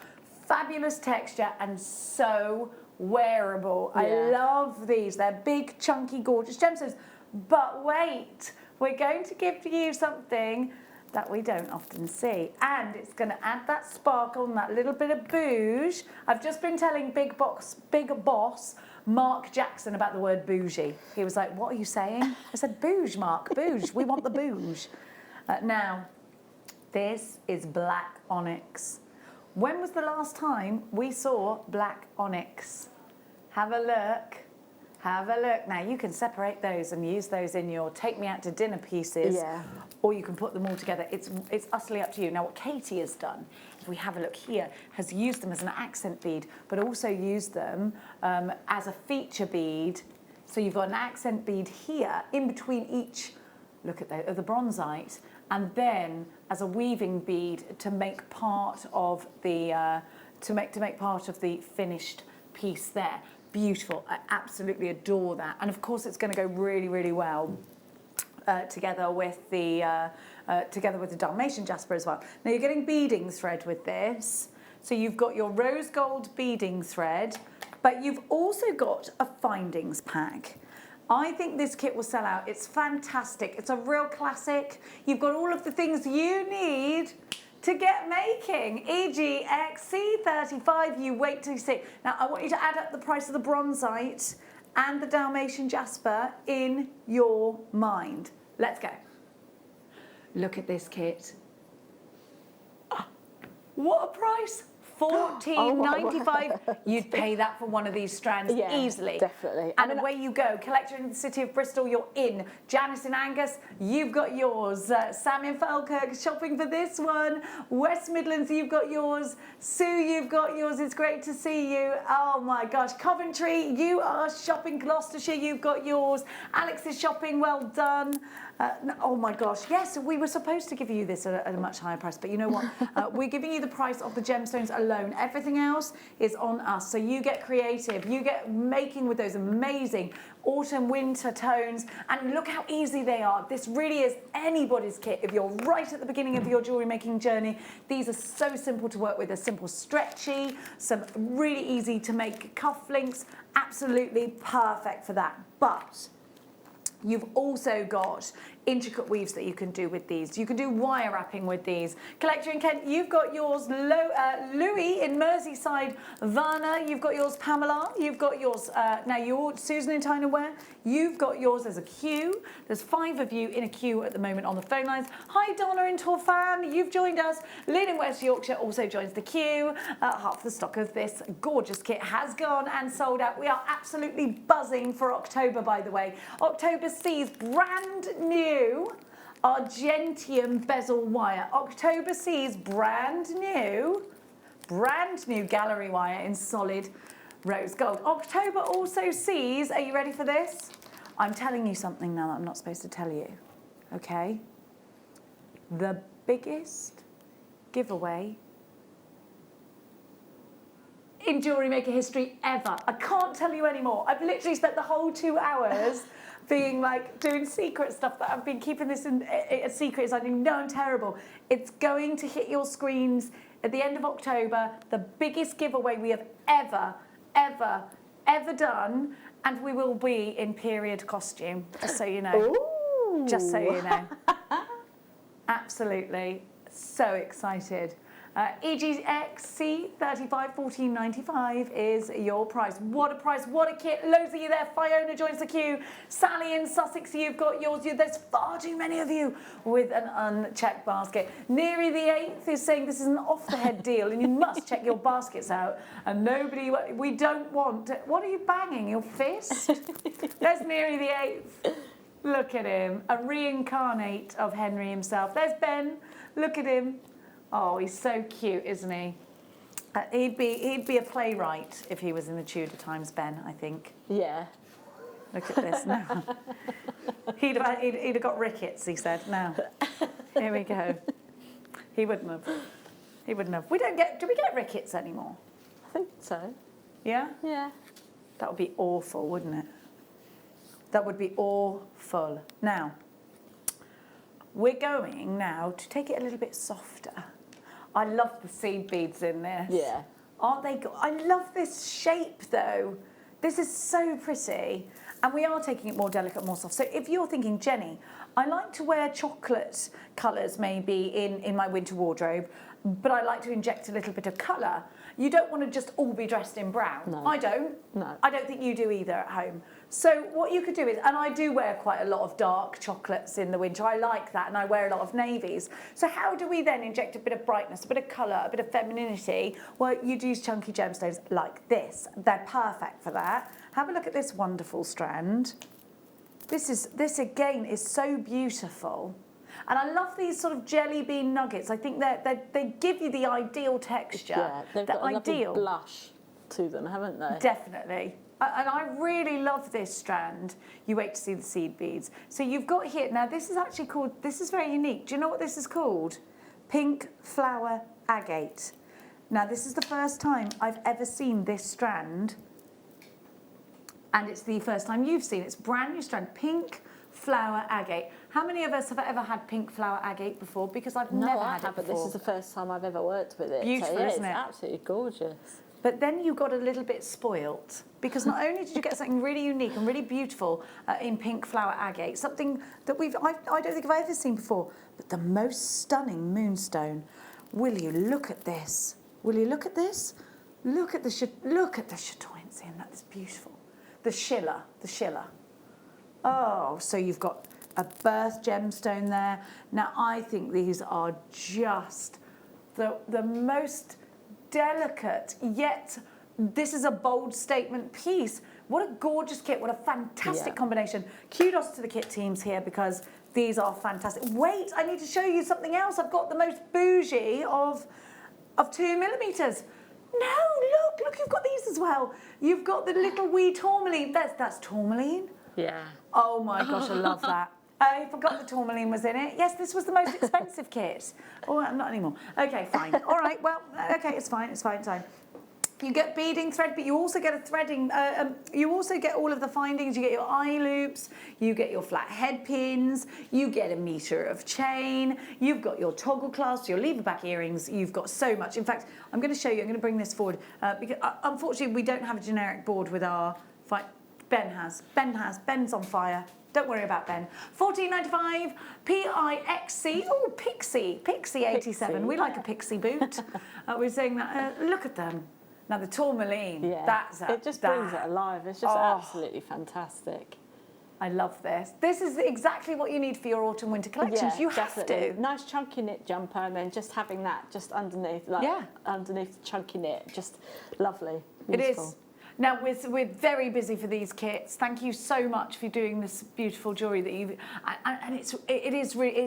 fabulous texture, and so wearable. I love these. They're big, chunky, gorgeous gemstones. But wait, we're going to give you something that we don't often see, and it's going to add that sparkle and that little bit of bouge. I've just been telling big boss Mark Jackson about the word bougie. He was like, what are you saying? I said, bouge, Mark, bouge. We want the bouge. Now, this is black onyx. When was the last time we saw black onyx? Have a look. Have a look. Now, you can separate those and use those in your take me out to dinner pieces, or you can put them all together. It's utterly up to you. Now, what Katie has done, if we have a look here, has used them as an accent bead, but also used them as a feature bead. So you've got an accent bead here in between each, look at the bronzite, and then as a weaving bead to make part of the to make part of the finished piece there. beautiful. I absolutely adore that. And of course, it's going to go really, really well together with the Dalmatian jasper as well. Now you're getting beading thread with this. So you've got your rose gold beading thread, but you've also got a findings pack. I think this kit will sell out. It's fantastic. It's a real classic. You've got all of the things you need to get making. E.g. XC35, you wait till you see. Now I want you to add up the price of the bronzite and the Dalmatian jasper in your mind. Let's go. Look at this kit. What a price! $14.95. You'd pay that for one of these strands easily. Definitely. And away you go. Collector in the city of Bristol, you're in. Janice in Angus, you've got yours. Sam in Falkirk, shopping for this one. West Midlands, you've got yours. Sue, you've got yours. It's great to see you. Oh my gosh. Coventry, you are shopping. Gloucestershire, you've got yours. Alex is shopping. Well done. Oh my gosh, yes, we were supposed to give you this at a much higher price, but you know what? We're giving you the price of the gemstones alone. Everything else is on us, so you get creative, you get making with those amazing autumn, winter tones, and look how easy they are. This really is anybody's kit. If you're right at the beginning of your jewellery making journey, these are so simple to work with. They're simple, stretchy, some really easy to make cufflinks, absolutely perfect for that. But you've also got intricate weaves that you can do with these. You can do wire wrapping with these. Collector in Kent, you've got yours. Louis in Merseyside. Varna, you've got yours. Pamela, you've got yours. Now you're Susan in Tynerware. You've got yours as a queue. There's 5 of you in a queue at the moment on the phone lines. Hi Donna in Torfan, you've joined us. Lynn in West Yorkshire also joins the queue. Half the stock of this gorgeous kit has gone and sold out. We are absolutely buzzing for October, by the way. October sees brand new Argentium bezel wire. October sees brand new gallery wire in solid rose gold. October also sees, are you ready for this? I'm telling you something now that I'm not supposed to tell you, okay? The biggest giveaway in Jewellery Maker history ever. I can't tell you anymore. I've literally spent the whole 2 hours being like doing secret stuff that I've been keeping this in a secret. So I know I'm terrible. It's going to hit your screens at the end of October. The biggest giveaway we have ever done, and we will be in period costume. Just so you know. Ooh. Just so you know. Absolutely, so excited. EGXC 35 14.95 is your price. What a price, what a kit. Loads of you there. Fiona joins the queue. Sally in Sussex, you've got yours. There's far too many of you with an unchecked basket. Neri the 8th is saying this is an off-the-head deal and you must check your baskets out. And nobody, we don't want, what are you banging, your fist? There's Neri the 8th. Look at him, a reincarnate of Henry himself. There's Ben, look at him. Oh, he's so cute, isn't he? He'd be a playwright if he was in the Tudor times, Ben, I think. Yeah. Look at this now. he'd have got rickets, he said. Now, here we go. He wouldn't have. He wouldn't have. Do we get rickets anymore? I think so. Yeah? Yeah. That would be awful, wouldn't it? That would be awful. Now, we're going now to take it a little bit softer. I love the seed beads in this. Yeah. Aren't they? I love this shape though. This is so pretty. And we are taking it more delicate, more soft. So if you're thinking, Jenny, I like to wear chocolate colours maybe in my winter wardrobe, but I like to inject a little bit of colour. You don't want to just all be dressed in brown. No. I don't. No. I don't think you do either at home. So what you could do is, and I do wear quite a lot of dark chocolates in the winter. I like that, and I wear a lot of navies. So how do we then inject a bit of brightness, a bit of colour, a bit of femininity? Well, you'd use chunky gemstones like this. They're perfect for that. Have a look at this wonderful strand. This again is so beautiful. And I love these sort of jelly bean nuggets. I think they give you the ideal texture. Yeah, they've got a lovely ideal blush to them, haven't they? Definitely. And I really love this strand. You wait to see the seed beads. So you've got here, now this is actually called, this is very unique. Do you know what this is called? Pink flower agate. Now this is the first time I've ever seen this strand and it's the first time you've seen it. It's brand new strand, pink flower agate. How many of us have ever had pink flower agate before? Because I've never had it before. But this is the first time I've ever worked with it. Beautiful, so, yeah, isn't it? It's absolutely gorgeous. But then you got a little bit spoilt because not only did you get something really unique and really beautiful in pink flower agate, something that I don't think I've ever seen before, but the most stunning moonstone. Will you look at this? Will you look at this? Look at the chatoyancy, and that's beautiful. The schiller. Oh, so you've got a birth gemstone there. Now I think these are just the most delicate, yet this is a bold statement piece. What a gorgeous kit, what a fantastic combination. Kudos to the kit teams here because these are fantastic. Wait, I need to show you something else. I've got the most bougie of 2mm. No, look, you've got these as well. You've got the little wee tourmaline. That's tourmaline? Yeah. Oh my gosh, I love that. I forgot the tourmaline was in it. Yes, this was the most expensive kit. Oh, not anymore. Okay, fine. All right, well, okay, it's fine. You get beading thread, but you also get a threading, you also get all of the findings. You get your eye loops, you get your flat head pins, you get 1 meter of chain, you've got your toggle clasps, your lever back earrings, you've got so much. In fact, I'm going to show you, I'm going to bring this forward, because unfortunately we don't have a generic board with our, Ben's on fire. Don't worry about Ben. $14.95, PIXC. Oh, Pixie 87. We like a Pixie boot. We're saying that. Look at them. Now the tourmaline. Yeah. It just brings it alive. It's just absolutely fantastic. I love this. This is exactly what you need for your autumn winter collections. You have to. Nice chunky knit jumper, and then just having that just underneath, underneath the chunky knit, just lovely. Beautiful. It is. Now we're very busy for these kits. Thank you so much for doing this beautiful jewellery that you've, and it's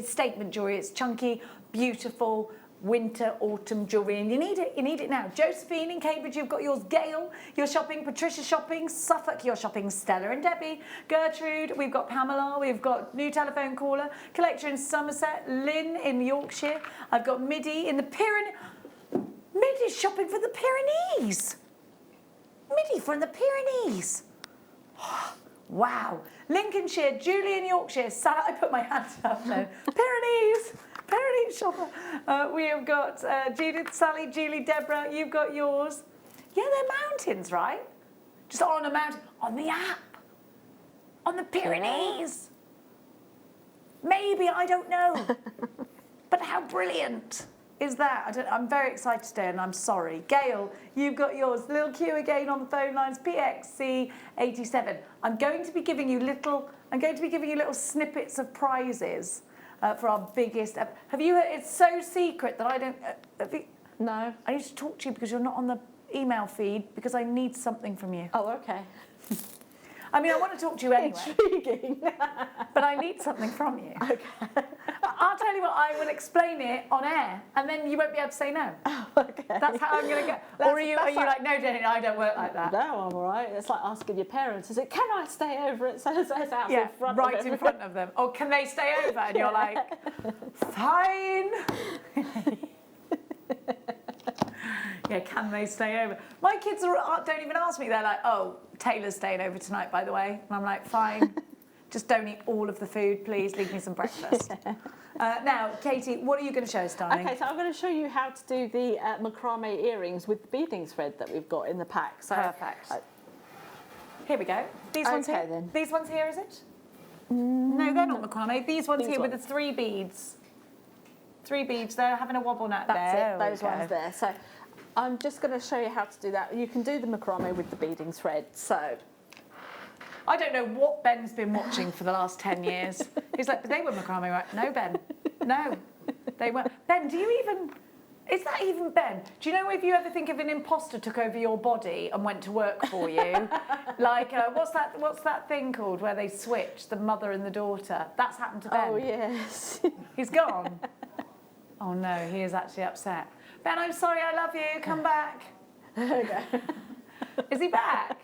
statement jewellery. It's chunky, beautiful winter, autumn jewellery, and you need it now. Josephine in Cambridge, you've got yours. Gail, you're shopping. Patricia shopping. Suffolk, you're shopping. Stella and Debbie. Gertrude, we've got Pamela. We've got new telephone caller. Collector in Somerset. Lynn in Yorkshire. I've got Midi in the Pyrenees. Midi's shopping for the Pyrenees. Midi from the Pyrenees. Wow. Lincolnshire, Julie in Yorkshire. I put my hand up now. Pyrenees shopper. We have got Judith, Sally, Julie, Deborah. You've got yours. Yeah, they're mountains, right? Just on a mountain. On the app. On the Pyrenees. Maybe, I don't know. But how brilliant is that? I'm very excited today, and I'm sorry. Gail, you've got yours. Little Q again on the phone lines. PXC 87. I'm going to be giving you little snippets of prizes for our biggest. Have you heard? It's so secret that I don't. No. I need to talk to you because you're not on the email feed because I need something from you. Oh, okay. I mean, I want to talk to you anyway. Intriguing. But I need something from you. Okay. I'll tell you what, I will explain it on air, and then you won't be able to say no. Oh, okay. That's how I'm going to go. Or are you like, no, Jenny, I don't work like that? No, I'm all right. It's like asking your parents, is it, can I stay over at so-and-so's house in front right of them? in front of them. Or can they stay over? And you're like, fine. Yeah, can they stay over? My kids don't even ask me. They're like, oh, Taylor's staying over tonight, by the way. And I'm like, fine. Just don't eat all of the food, please. Leave me some breakfast. Now, Katie, what are you going to show us, darling? Okay, so I'm going to show you how to do the macrame earrings with the beading thread that we've got in the pack. So, perfect. Here we go. These ones here? Then. These ones here, is it? No, they're not macrame. These ones here with the 3 beads. 3 beads. They're having a wobble nut there. That's it, those ones there. So I'm just going to show you how to do that. You can do the macrame with the beading thread. So I don't know what Ben's been watching for the last 10 years. He's like, but they were macrame, right? No, Ben. No, they weren't. Ben, do you even... Is that even Ben? Do you know if you ever think of an imposter took over your body and went to work for you? Like, what's that thing called where they switch, the mother and the daughter? That's happened to Ben. Oh, yes. He's gone. Oh, no, he is actually upset. Ben, I'm sorry, I love you. Come back. Okay. Is he back?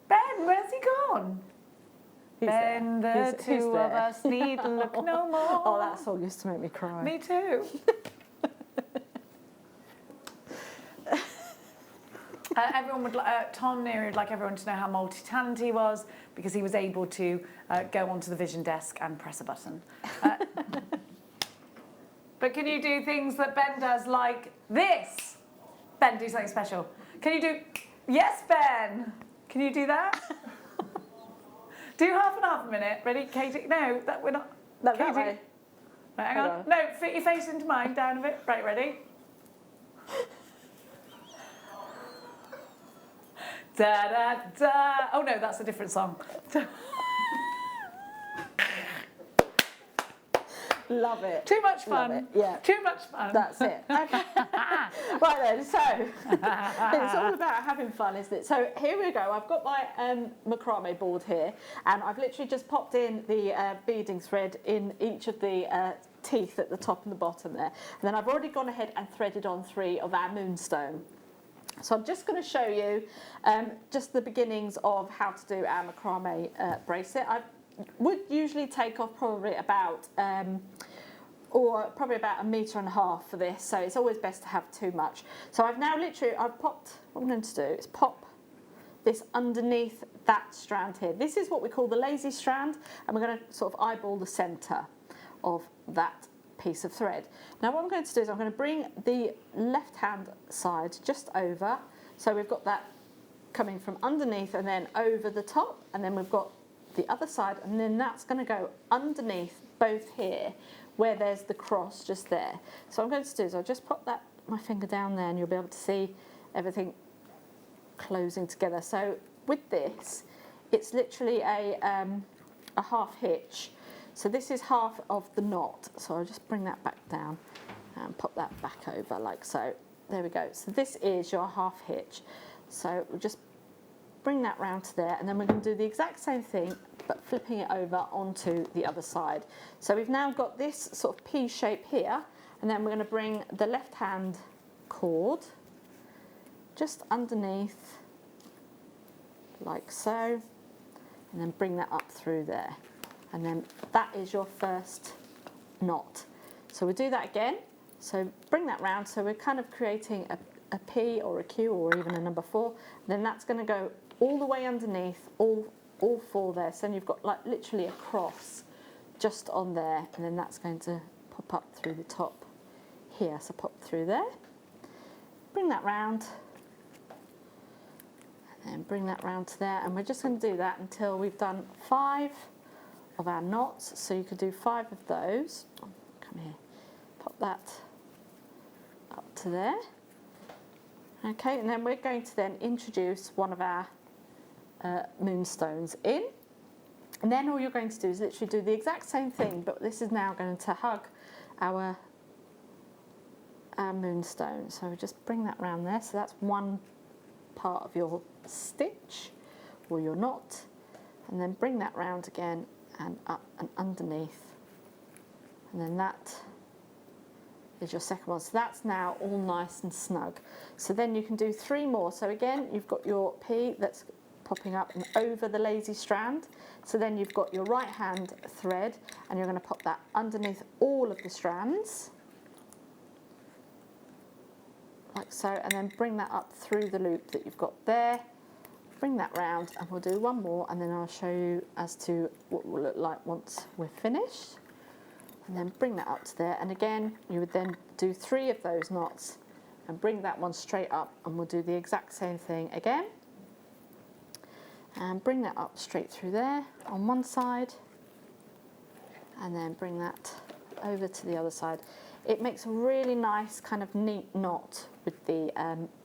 Ben, where's he gone? Ben, the two of us need look no more. Oh, that song used to make me cry. Me too. Tom Neary would like everyone to know how multi-talented he was because he was able to go onto the vision desk and press a button. But can you do things that Ben does like this? Ben, do something special. Can you do... Yes, Ben! Can you do that? Do half and half a minute. Ready, Katie? No, that we're not... No, Katie. that way. Right, hang on. No, fit your face into mine, down a bit. Right, ready? Da da da. Oh no, that's a different song. Love it. Too much fun. Love it. Yeah. Too much fun. That's it. Okay. Right then, so it's all about having fun, isn't it? So here we go. I've got my macrame board here, and I've literally just popped in the beading thread in each of the teeth at the top and the bottom there. And then I've already gone ahead and threaded on 3 of our moonstone. So I'm just going to show you just the beginnings of how to do our macrame bracelet. I would usually take off probably about about 1.5 meters for this, so it's always best to have too much. So I've now I've popped, what I'm going to do is pop this underneath that strand here. This is what we call the lazy strand, and we're going to sort of eyeball the centre of that piece of thread. Now what I'm going to do is I'm going to bring the left hand side just over, so we've got that coming from underneath and then over the top, and then we've got the other side, and then that's going to go underneath both here where there's the cross just there. So what I'm going to do is I'll just pop my finger down there, and you'll be able to see everything closing together. So with this, it's literally a half hitch. So this is half of the knot. So I'll just bring that back down and pop that back over like so. There we go. So this is your half hitch. So we'll just bring that round to there, and then we're going to do the exact same thing but flipping it over onto the other side. So we've now got this sort of P shape here, and then we're going to bring the left hand cord just underneath like so, and then bring that up through there, and then that is your first knot. So we'll do that again. So bring that round, so we're kind of creating a P or a Q or even a number 4. Then that's going to go all the way underneath, all 4 there. So then you've got like literally a cross just on there, and then that's going to pop up through the top here. So pop through there, bring that round, and then bring that round to there, and we're just going to do that until we've done 5 of our knots. So you could do 5 of those. Come here, pop that up to there. Okay, and then we're going to then introduce one of our moonstones in, and then all you're going to do is literally do the exact same thing, but this is now going to hug our moonstone. So we just bring that round there. So that's one part of your stitch or your knot, and then bring that round again and up and underneath, and then that is your second one. So that's now all nice and snug. So then you can do 3 more. So again, you've got your P that's popping up and over the lazy strand. So then you've got your right hand thread, and you're going to pop that underneath all of the strands like so, and then bring that up through the loop that you've got there. Bring that round, and we'll do 1 more, and then I'll show you as to what it will look like once we're finished. And then bring that up to there, and again you would then do 3 of those knots and bring that one straight up, and we'll do the exact same thing again, and bring that up straight through there on one side, and then bring that over to the other side. It makes a really nice kind of neat knot with the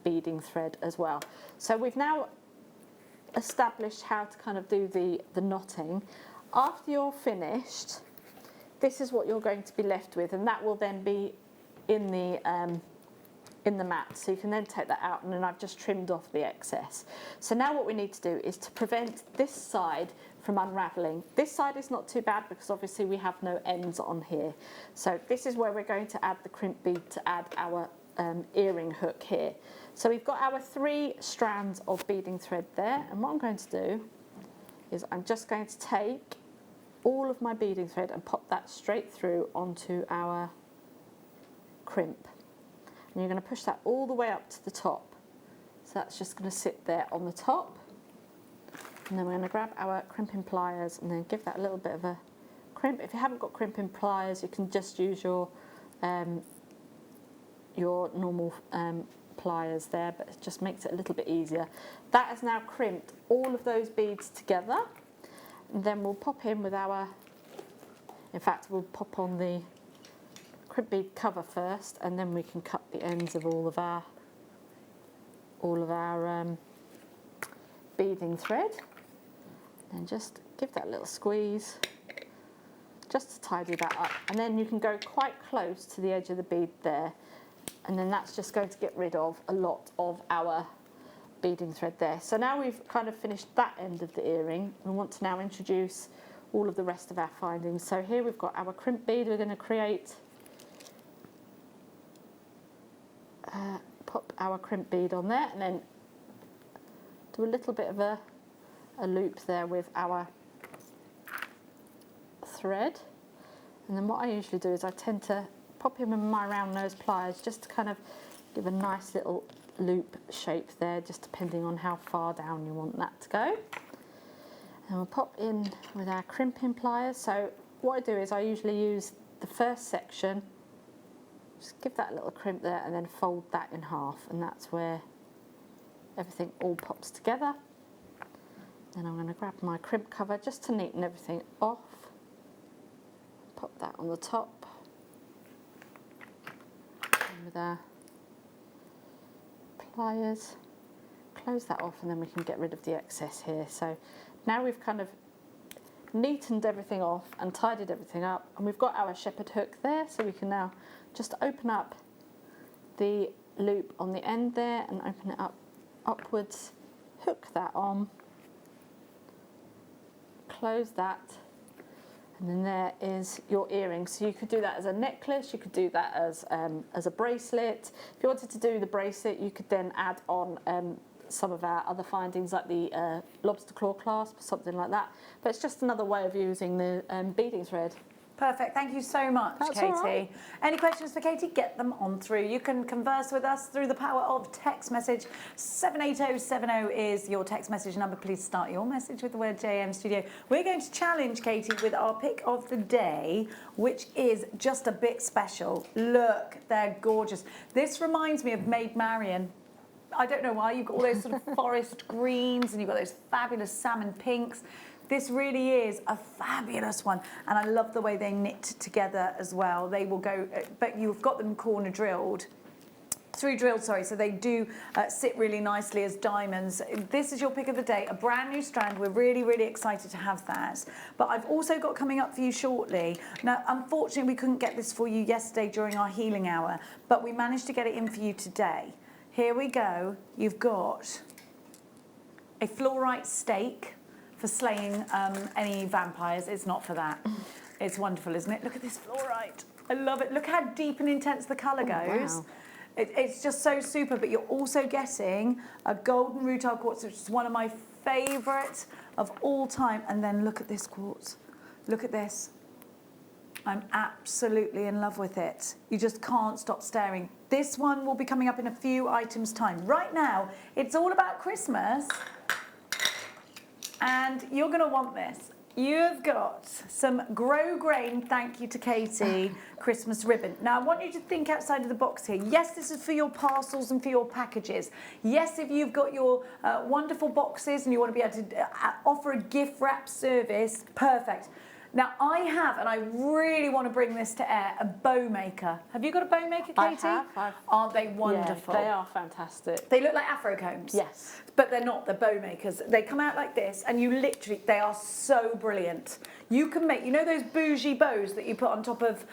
beading thread as well. So we've now established how to kind of do the knotting. After you're finished, this is what you're going to be left with, and that will then be in the mat. So you can then take that out, and then I've just trimmed off the excess. So now what we need to do is to prevent this side from unravelling. This side is not too bad because obviously we have no ends on here. So this is where we're going to add the crimp bead to add our earring hook here. So we've got our 3 strands of beading thread there, and what I'm going to do is I'm just going to take all of my beading thread and pop that straight through onto our crimp. And you're going to push that all the way up to the top. So that's just going to sit there on the top. And then we're going to grab our crimping pliers and then give that a little bit of a crimp. If you haven't got crimping pliers, you can just use your normal pliers there, but it just makes it a little bit easier. That has now crimped all of those beads together. And then we'll pop in with our, in fact, we'll pop on the crimp bead cover first, and then we can cut the ends of all of our beading thread. And just give that a little squeeze, just to tidy that up. And then you can go quite close to the edge of the bead there. And then that's just going to get rid of a lot of our beading thread there. So now we've kind of finished that end of the earring. We want to now introduce all of the rest of our findings. So here we've got our crimp bead. We're going to create, pop our crimp bead on there, and then do a little bit of a loop there with our thread. And then what I usually do is I tend to pop in with my round nose pliers just to kind of give a nice little loop shape there, just depending on how far down you want that to go. And we'll pop in with our crimping pliers. So what I do is I usually use the first section, just give that a little crimp there, and then fold that in half, and that's where everything all pops together. Then I'm going to grab my crimp cover just to neaten everything off. Pop that on the top. And with our pliers, close that off, and then we can get rid of the excess here. So now we've kind of neatened everything off and tidied everything up, and we've got our shepherd hook there, so we can now just open up the loop on the end there and open it up upwards, hook that on, close that, and then there is your earring. So you could do that as a necklace, you could do that as a bracelet. If you wanted to do the bracelet, you could then add on some of our other findings like the lobster claw clasp, something like that. But it's just another way of using the beading thread. Perfect. Thank you so much, That's Katie. all right. Any questions for Katie? Get them on through. You can converse with us through the power of text message. 78070 is your text message number. Please start your message with the word JM Studio. We're going to challenge Katie with our pick of the day, which is just a bit special. Look, they're gorgeous. This reminds me of Maid Marian. I don't know why. You've got all those sort of forest greens, and you've got those fabulous salmon pinks. This really is a fabulous one, and I love the way they knit together as well. They will go, but you've got them corner drilled, through drilled, sorry, so they do sit really nicely as diamonds. This is your pick of the day, a brand new strand. We're really, really excited to have that. But I've also got coming up for you shortly. Now, unfortunately, we couldn't get this for you yesterday during our healing hour, but we managed to get it in for you today. Here we go. You've got a fluorite stake for slaying any vampires. It's not for that. It's wonderful, isn't it? Look at this fluorite. I love it. Look how deep and intense the colour goes. Wow. It's just so super, but you're also getting a golden rutile quartz, which is one of my favourite of all time. And then look at this quartz. Look at this. I'm absolutely in love with it. You just can't stop staring. This one will be coming up in a few items' time. Right now, it's all about Christmas. And you're going to want this. You've got some Grow Grain, thank you to Katie, Christmas ribbon. Now, I want you to think outside of the box here. Yes, this is for your parcels and for your packages. Yes, if you've got your wonderful boxes and you want to be able to offer a gift wrap service, perfect. Now, I have, and I really want to bring this to air, a bow maker. Have you got a bow maker, Katie? I have. Aren't they wonderful? Yeah, they are fantastic. They look like Afro combs. Yes. But they're not, they're bow makers. They come out like this, and you literally, they are so brilliant. You can make, you know those bougie bows that you put on top of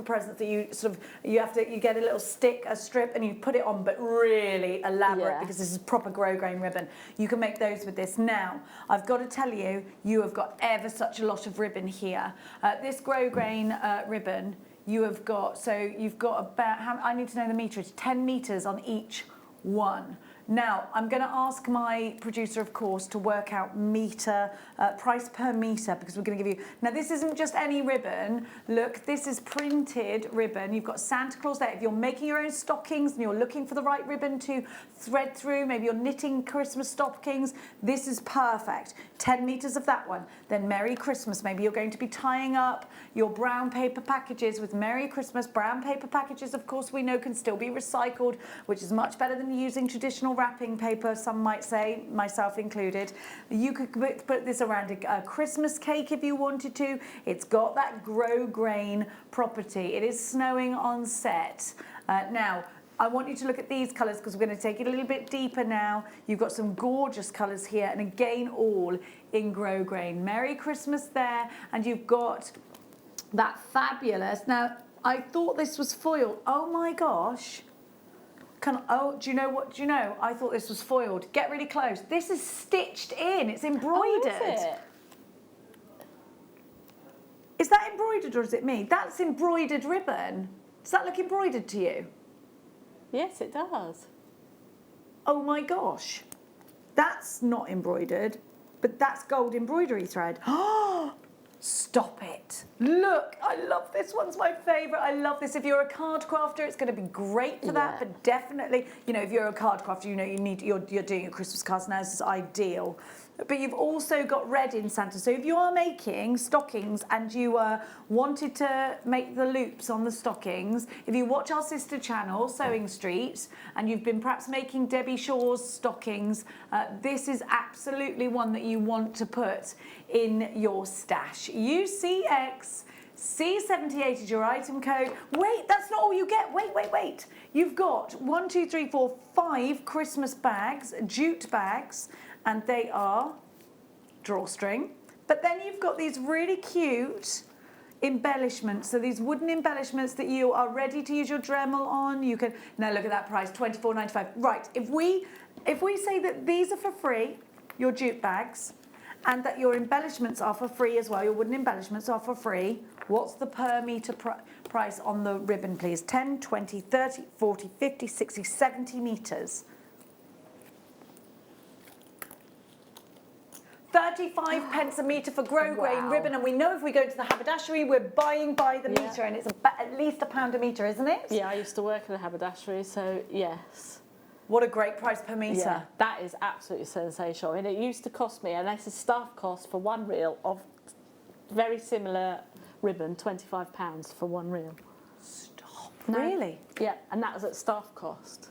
presents that you sort of, you get a little stick, a strip, and you put it on, but really elaborate, because this is proper Grow Grain ribbon. You can make those with this. Now, I've got to tell you, you have got ever such a lot of ribbon here. This Grow Grain ribbon, you have got, so you've got about, I need to know the meterage, 10 metres on each one. Now, I'm going to ask my producer, of course, to work out price per metre, because we're going to give you... Now, this isn't just any ribbon. Look, this is printed ribbon. You've got Santa Claus there. If you're making your own stockings and you're looking for the right ribbon to thread through, maybe you're knitting Christmas stockings, this is perfect. 10 metres of that one. Then Merry Christmas. Maybe you're going to be tying up your brown paper packages with Merry Christmas. Brown paper packages, of course, we know can still be recycled, which is much better than using traditional wrapping paper, some might say, myself included. You could put this around a Christmas cake if you wanted to. It's got that grow grain property. It is snowing on set. Now, I want you to look at these colours because we're going to take it a little bit deeper now. You've got some gorgeous colours here, and again, all in grow grain. Merry Christmas there, and you've got that fabulous. Now, I thought this was foiled. Oh my gosh. Do you know what? Do you know? I thought this was foiled. Get really close. This is stitched in. It's embroidered. Oh, is it? Is that embroidered or is it me? That's embroidered ribbon. Does that look embroidered to you? Yes, it does. Oh my gosh. That's not embroidered, but that's gold embroidery thread. Oh, stop it. Look, I love this one's my favourite. I love this. If you're a card crafter, it's going to be great for that, but definitely, you know, if you're a card crafter, you know, you're doing your Christmas cards now, this is ideal. But you've also got red in Santa. So if you are making stockings and you wanted to make the loops on the stockings, if you watch our sister channel, Sewing Street, and you've been perhaps making Debbie Shaw's stockings, this is absolutely one that you want to put in your stash. UCX C78 is your item code. Wait, that's not all you get. Wait. You've got 5 Christmas bags, jute bags, and they are drawstring. But then you've got these really cute embellishments. So these wooden embellishments that you are ready to use your Dremel on. You can, now look at that price, $24.95. Right, if we say that these are for free, your jute bags, and that your embellishments are for free as well, your wooden embellishments are for free, what's the per metre price on the ribbon, please? 10, 20, 30, 40, 50, 60, 70 metres. 35 pence a metre for grow grain ribbon, and we know if we go to the haberdashery, we're buying by the metre, and it's at least £1 a metre, isn't it? Yeah, I used to work in a haberdashery, so yes. What a great price per metre. Yeah, that is absolutely sensational. I mean, it used to cost me, and this is staff cost for 1 reel of very similar ribbon, £25 for 1 reel. Stop. No. Really? Yeah, and that was at staff cost.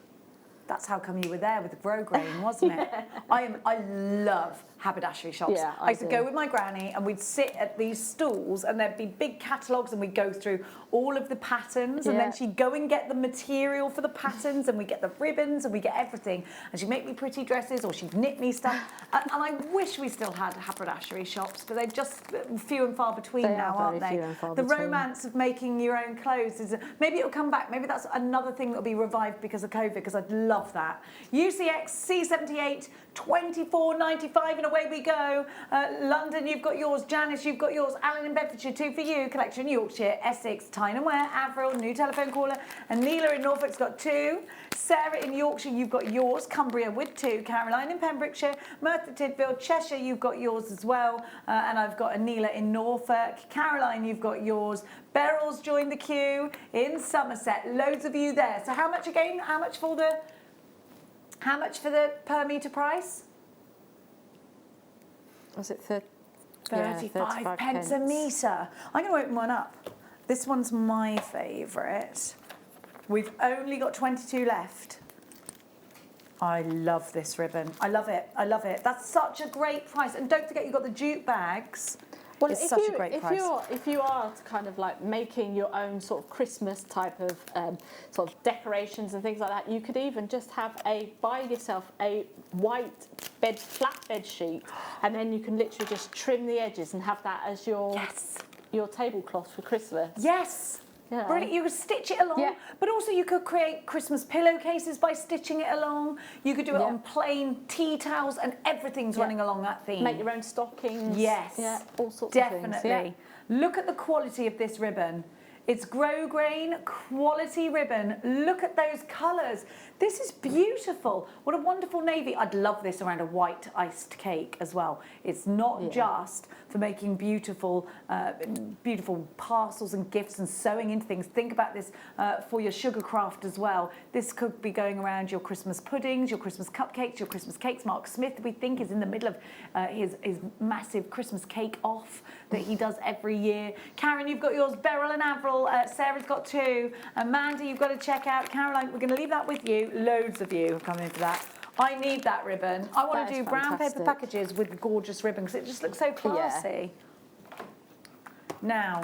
That's how come you were there with the grow grain, wasn't it? I love haberdashery shops. Yeah, I used to go with my granny and we'd sit at these stalls and there'd be big catalogues and we'd go through all of the patterns and then she'd go and get the material for the patterns and we'd get the ribbons and we'd get everything. And she'd make me pretty dresses or she'd knit me stuff. And I wish we still had haberdashery shops, but they're just few and far between now, aren't they? The romance of making your own clothes is, maybe it'll come back. Maybe that's another thing that'll be revived because of COVID, because I'd love that. UCX C78, $24.95, and away we go. London, you've got yours. Janice, you've got yours. Alan in Bedfordshire, 2 for you. Collection, Yorkshire. Essex, Tyne and Wear. Avril, new telephone caller. And Neela in Norfolk's got 2. Sarah in Yorkshire, you've got yours. Cumbria with 2. Caroline in Pembrokeshire. Merthyr Tydfil, Cheshire, you've got yours as well. And I've got a Neela in Norfolk. Caroline, you've got yours. Beryl's joined the queue in Somerset. Loads of you there. So how much again? How much for the per metre price? Was it 35 pence a metre. I'm going to open one up. This one's my favourite. We've only got 22 left. I love this ribbon. I love it. I love it. That's such a great price. And don't forget, you've got the jute bags. Well, it's such a great price. If you are kind of like making your own sort of Christmas type of sort of decorations and things like that, you could even just buy yourself a white flat bed sheet, and then you can literally just trim the edges and have that as your tablecloth for Christmas. Yes. Yeah. Brilliant. You could stitch it along, but also you could create Christmas pillowcases by stitching it along. You could do it on plain tea towels, and everything's running along that theme. Make your own stockings. Yes. Yeah, all sorts Definitely. of things. Yeah. Look at the quality of this ribbon. It's grosgrain quality ribbon. Look at those colours. This is beautiful. What a wonderful navy. I'd love this around a white iced cake as well. It's not just for making beautiful, beautiful parcels and gifts and sewing into things. Think about this for your sugar craft as well. This could be going around your Christmas puddings, your Christmas cupcakes, your Christmas cakes. Mark Smith, we think, is in the middle of his massive Christmas cake off that he does every year. Karen, you've got yours. Beryl and Avril. Sarah's got 2. Amanda, you've got to check out. Caroline, we're going to leave that with you. Loads of you have come in for that. I need that ribbon. I want to do brown paper packages with gorgeous ribbon because it just looks so classy. Yeah. Now,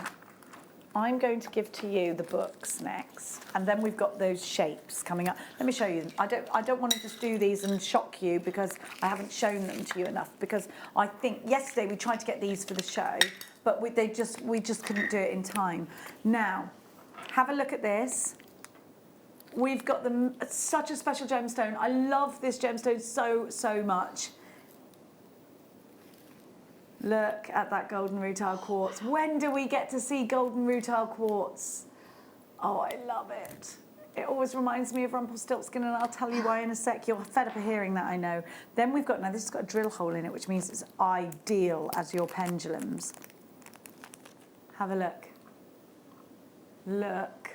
I'm going to give to you the books next, and then we've got those shapes coming up. Let me show you. I don't want to just do these and shock you because I haven't shown them to you enough, because I think yesterday we tried to get these for the show, but we just couldn't do it in time. Now, have a look at this. We've got such a special gemstone. I love this gemstone so much. Look at that golden rutile quartz. When do we get to see golden rutile quartz? Oh, I love it. It always reminds me of Rumpelstiltskin, and I'll tell you why in a sec. You're fed up of hearing that, I know. Then we've got, now this has got a drill hole in it, which means it's ideal as your pendulums. Have a look. Look.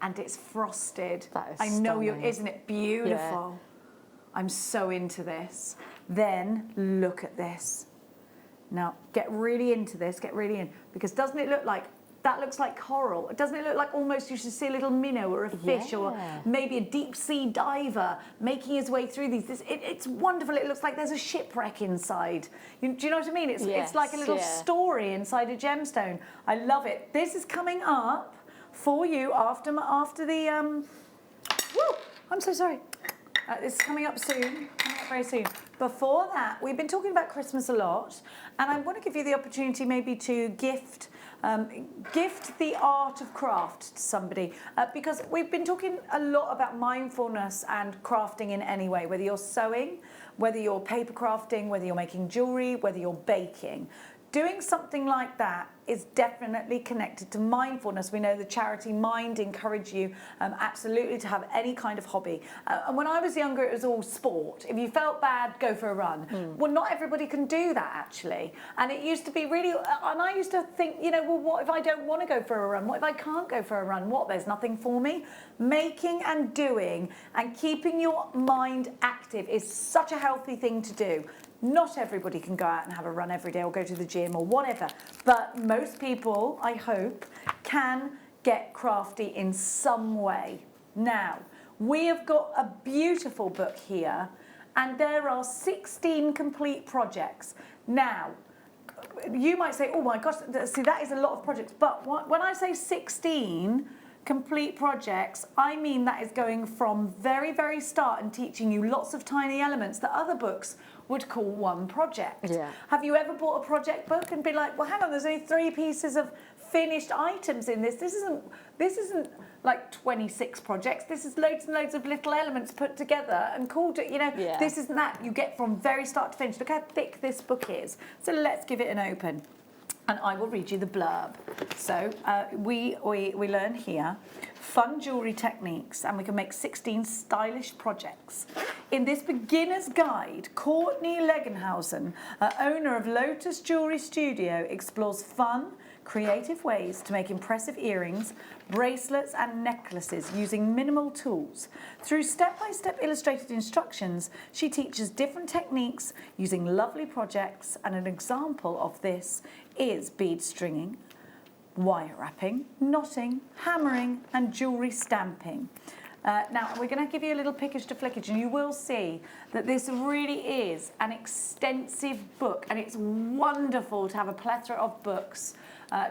And it's frosted. That is I know stunning. isn't it beautiful? Yeah. I'm so into this. Then look at this. Now get really into this, get really in, because doesn't it look like, that looks like coral? Doesn't it look like almost you should see a little minnow or a fish or maybe a deep sea diver making his way through these? It's wonderful. It looks like there's a shipwreck inside. Do you know what I mean? It's like a little story inside a gemstone. I love it. This is coming up for you after the woo, I'm so sorry. It's coming up soon, coming up very soon. Before that, we've been talking about Christmas a lot, and I want to give you the opportunity maybe to gift the art of craft to somebody, because we've been talking a lot about mindfulness and crafting in any way, whether you're sewing, whether you're paper crafting, whether you're making jewellery, whether you're baking. Doing something like that is definitely connected to mindfulness. We know the charity Mind encourage you absolutely to have any kind of hobby. And when I was younger, it was all sport. If you felt bad, go for a run. Well, not everybody can do that, actually. And it used to be really, and I used to think, you know, well, what if I don't want to go for a run? What if I can't go for a run? What, there's nothing for me? Making and doing and keeping your mind active is such a healthy thing to do. Not everybody can go out and have a run every day or go to the gym or whatever, but most people, I hope, can get crafty in some way. Now, we have got a beautiful book here, and there are 16 complete projects. Now, you might say, oh my gosh, see, that is a lot of projects, but when I say 16 complete projects, I mean that is going from very, very start and teaching you lots of tiny elements that other books would call one project. Yeah. Have you ever bought a project book and been like, well, hang on, there's only 3 pieces of finished items in this. This isn't like 26 projects. This is loads and loads of little elements put together and called it, you know, this isn't that. You get from very start to finish. Look how thick this book is. So let's give it an open. And I will read you the blurb. So we learn here fun jewellery techniques, and we can make 16 stylish projects. In this beginner's guide, Courtney Legenhausen, owner of Lotus Jewellery Studio, explores fun, creative ways to make impressive earrings, bracelets and necklaces using minimal tools. Through step-by-step illustrated instructions, she teaches different techniques using lovely projects, and an example of this is bead stringing, wire wrapping, knotting, hammering and jewellery stamping. Now we're going to give you a little pickage to flickage, and you will see that this really is an extensive book, and it's wonderful to have a plethora of books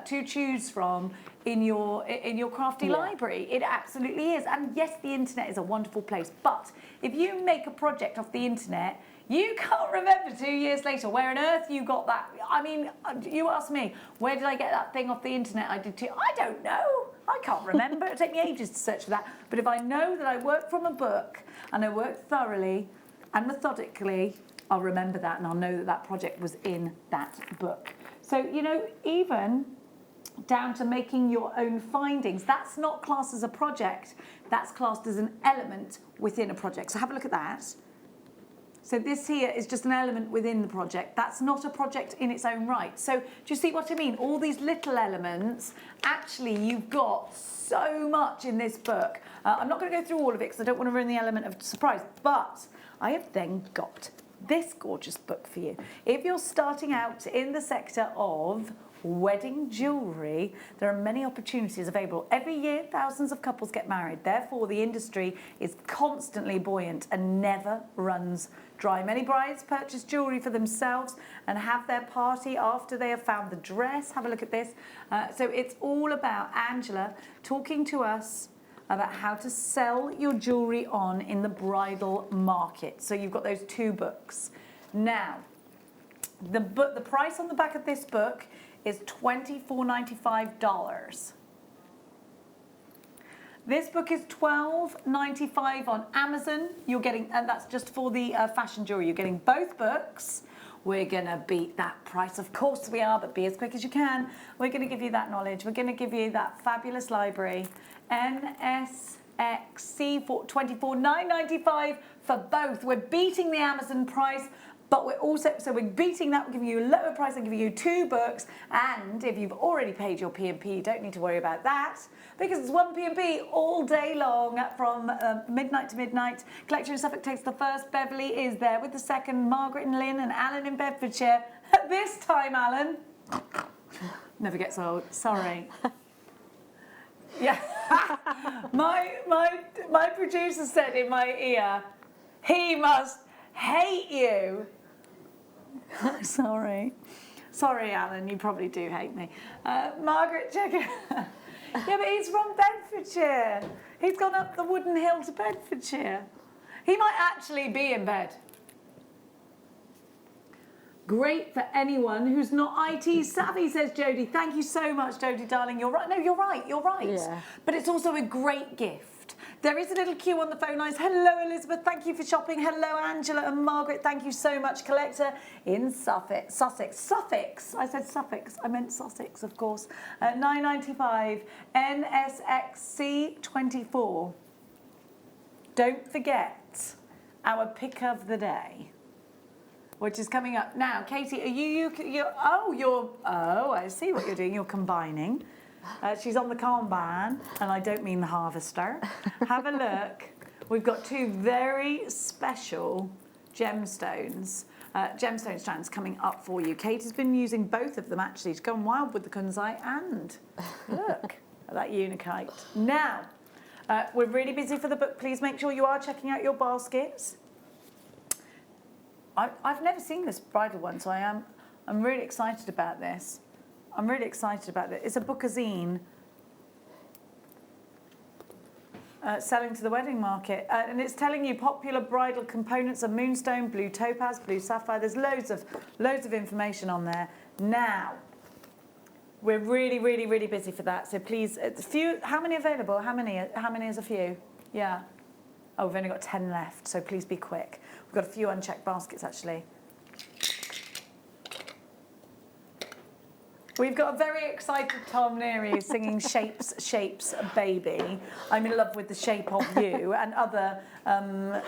to choose from in your crafty library. It absolutely is. And yes, the internet is a wonderful place, but if you make a project off the internet, you can't remember 2 years later where on earth you got that. I mean, you ask me, where did I get that thing off the internet I did too? I don't know. I can't remember. It'll take me ages to search for that. But if I know that I work from a book and I work thoroughly and methodically, I'll remember that, and I'll know that that project was in that book. So, you know, even down to making your own findings. That's not classed as a project, that's classed as an element within a project. So have a look at that. So this here is just an element within the project. That's not a project in its own right. So do you see what I mean? All these little elements, actually you've got so much in this book. I'm not going to go through all of it because I don't want to ruin the element of surprise, but I have then got this gorgeous book for you. If you're starting out in the sector of wedding jewellery, there are many opportunities available. Every year, thousands of couples get married. Therefore, the industry is constantly buoyant and never runs dry. Many brides purchase jewellery for themselves and have their party after they have found the dress. Have a look at this. So it's all about Angela talking to us about how to sell your jewellery on in the bridal market. So you've got those two books. Now, the price on the back of this book is $24.95. This book is $12.95 on Amazon. You're getting, and that's just for the fashion jewelry. You're getting both books. We're gonna beat that price, of course we are, but be as quick as you can. We're gonna give you that knowledge. We're gonna give you that fabulous library. NSXC for $24.95 for both. We're beating the Amazon price. But we're also, so we're beating that, we're giving you a lower price and giving you two books. And if you've already paid your P&P, you don't need to worry about that because it's one P&P all day long from midnight to midnight. Collector in Suffolk takes the first, Beverly is there with the second, Margaret and Lynn and Alan in Bedfordshire. At this time, Alan, never gets old, sorry. Yeah, my producer said in my ear, he must hate you. Sorry, Alan, you probably do hate me. Margaret, check it. Yeah, but he's from Bedfordshire. He's gone up the wooden hill to Bedfordshire. He might actually be in bed. Great for anyone who's not IT savvy, says Jodie. Thank you so much, Jodie, darling. You're right. No, you're right. Yeah. But it's also a great gift. There is a little queue on the phone lines. Hello, Elizabeth. Thank you for shopping. Hello, Angela and Margaret. Thank you so much. Collector in Sussex. I said Suffolk. I meant Sussex, of course. $9.95. NSXC 24. Don't forget our pick of the day, which is coming up now. Katie, are I see what you're doing. You're combining. She's on the combine, and I don't mean the harvester. Have a look. We've got two very special gemstones, gemstone strands coming up for you. Katie's been using both of them actually. She's gone wild with the kunzite and look at that unikite. Now, we're really busy for the book. Please make sure you are checking out your baskets. I've never seen this bridal one, so I'm really excited about this. It's a bookazine selling to the wedding market. And it's telling you popular bridal components of moonstone, blue topaz, blue sapphire. There's loads of information on there. Now, we're really, really, really busy for that. So please, how many available? How many is a few? Yeah. Oh, we've only got 10 left, so please be quick. We've got a few unchecked baskets, actually. We've got a very excited Tom Neary singing Shapes, Shapes, Baby. I'm in love with the shape of you and other,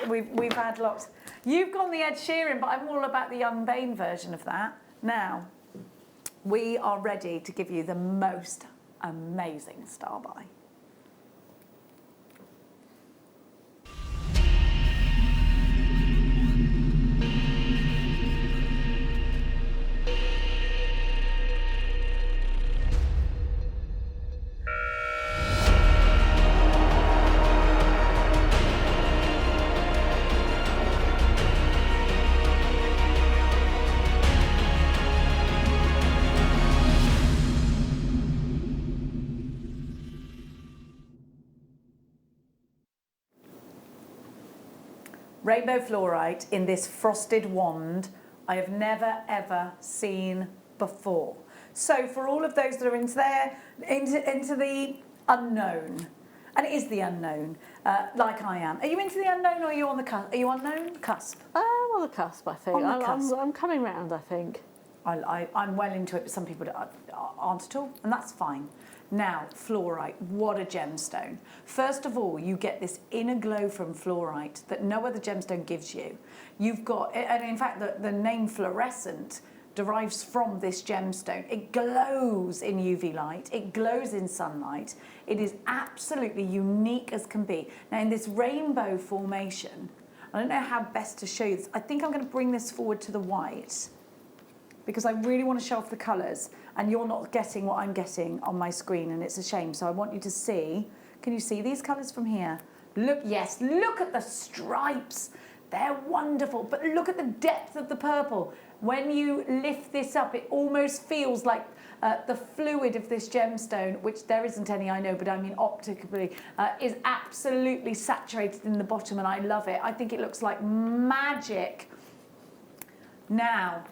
we've had lots. You've gone the Ed Sheeran, but I'm all about the Young Bane version of that. Now, we are ready to give you the most amazing star buy. Rainbow fluorite in this frosted wand I have never ever seen before. So for all of those that are into the unknown, and it is the unknown, like I am. Are you into the unknown or are you on the cusp? Are you unknown? Cusp? I'm on the cusp, I think. On the cusp. I'm coming round, I think. I'm well into it, but some people aren't at all, and that's fine. Now, fluorite, what a gemstone. First of all, you get this inner glow from fluorite that no other gemstone gives you. You've got, and in fact, the name fluorescent derives from this gemstone. It glows in UV light, it glows in sunlight. It is absolutely unique as can be. Now, in this rainbow formation, I don't know how best to show you this. I think I'm going to bring this forward to the white because I really want to show off the colours, and you're not getting what I'm getting on my screen, and it's a shame. So I want you to see, can you see these colours from here? Look, yes, look at the stripes. They're wonderful, but look at the depth of the purple. When you lift this up, it almost feels like the fluid of this gemstone, which there isn't any, I know, but I mean optically, is absolutely saturated in the bottom, and I love it. I think it looks like magic. Now,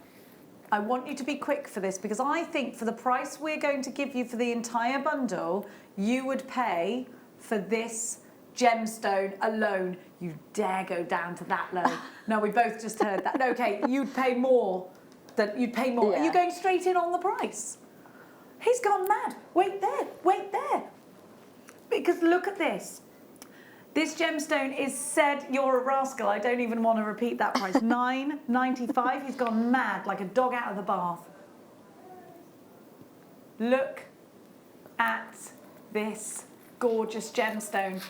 I want you to be quick for this, because I think for the price we're going to give you for the entire bundle, you would pay for this gemstone alone. You dare go down to that low. No, we both just heard that. Okay, you'd pay more. You'd pay more. Yeah. Are you going straight in on the price? He's gone mad. Wait there, wait there. Because look at this. This gemstone is said, you're a rascal. I don't even want to repeat that price. $9.95. He's gone mad like a dog out of the bath. Look at this gorgeous gemstone.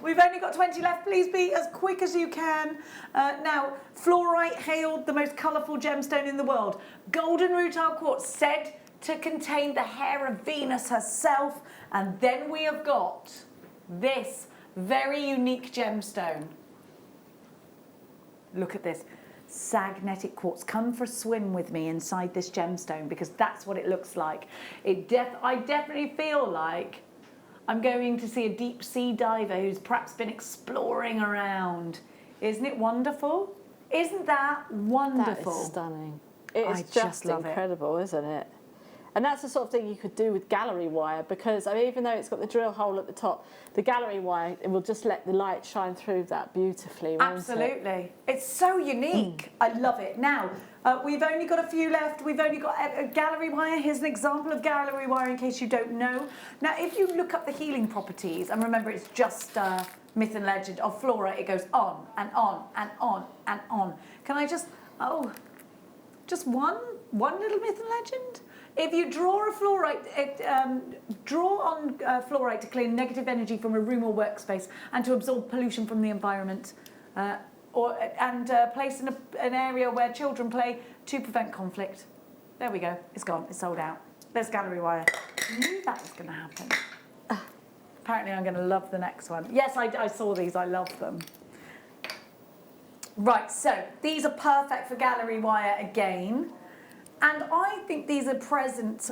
We've only got 20 left. Please be as quick as you can. Now, fluorite hailed the most colourful gemstone in the world. Golden rutile quartz said to contain the hair of Venus herself. And then we have got this very unique gemstone. Look at this. Sagnetic quartz. Come for a swim with me inside this gemstone, because that's what it looks like. I definitely feel like I'm going to see a deep sea diver who's perhaps been exploring around. Isn't it wonderful? Isn't that wonderful? That is stunning. It's I just love incredible, isn't it? And that's the sort of thing you could do with gallery wire, because I mean, even though it's got the drill hole at the top, the gallery wire, it will just let the light shine through that beautifully, won't Absolutely. It's so unique. I love it. Now, we've only got a few left. We've only got a gallery wire. Here's an example of gallery wire in case you don't know. Now, if you look up the healing properties, and remember it's just myth and legend of fluorite, it goes on and on and on and on. Can I just, just one little myth and legend? If you draw a fluorite, draw on fluorite to clear negative energy from a room or workspace and to absorb pollution from the environment, and place in an area where children play to prevent conflict. There we go. It's gone. It's sold out. There's gallery wire. I knew that was going to happen. Apparently, I'm going to love the next one. Yes, I saw these. I love them. Right. So these are perfect for gallery wire again. And I think these are presents,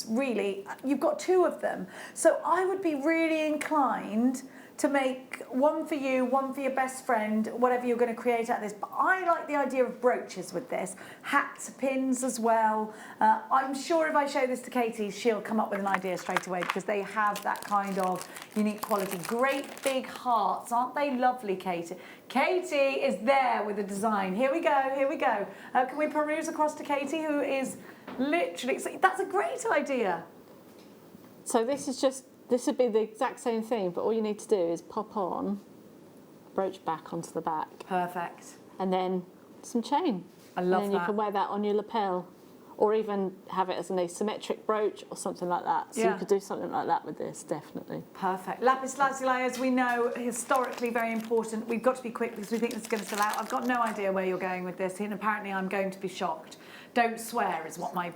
really. You've got two of them. So I would be really inclined to make one for you, one for your best friend, whatever you're going to create out of this. But I like the idea of brooches with this. Hats, pins as well. I'm sure if I show this to Katie, she'll come up with an idea straight away, because they have that kind of unique quality. Great big hearts. Aren't they lovely, Katie? Katie is there with a design. Here we go, here we go. Can we peruse across to Katie, who is literally... That's a great idea. So this would be the exact same thing, but all you need to do is pop on brooch back onto the back. Perfect. And then some chain. I love that. And then you can wear that on your lapel, or even have it as an asymmetric brooch or something like that. So you could do something like that with this, definitely. Perfect. Lapis lazuli, as we know, historically very important. We've got to be quick because we think this is going to sell out. I've got no idea where you're going with this, and apparently I'm going to be shocked. Don't swear is what my...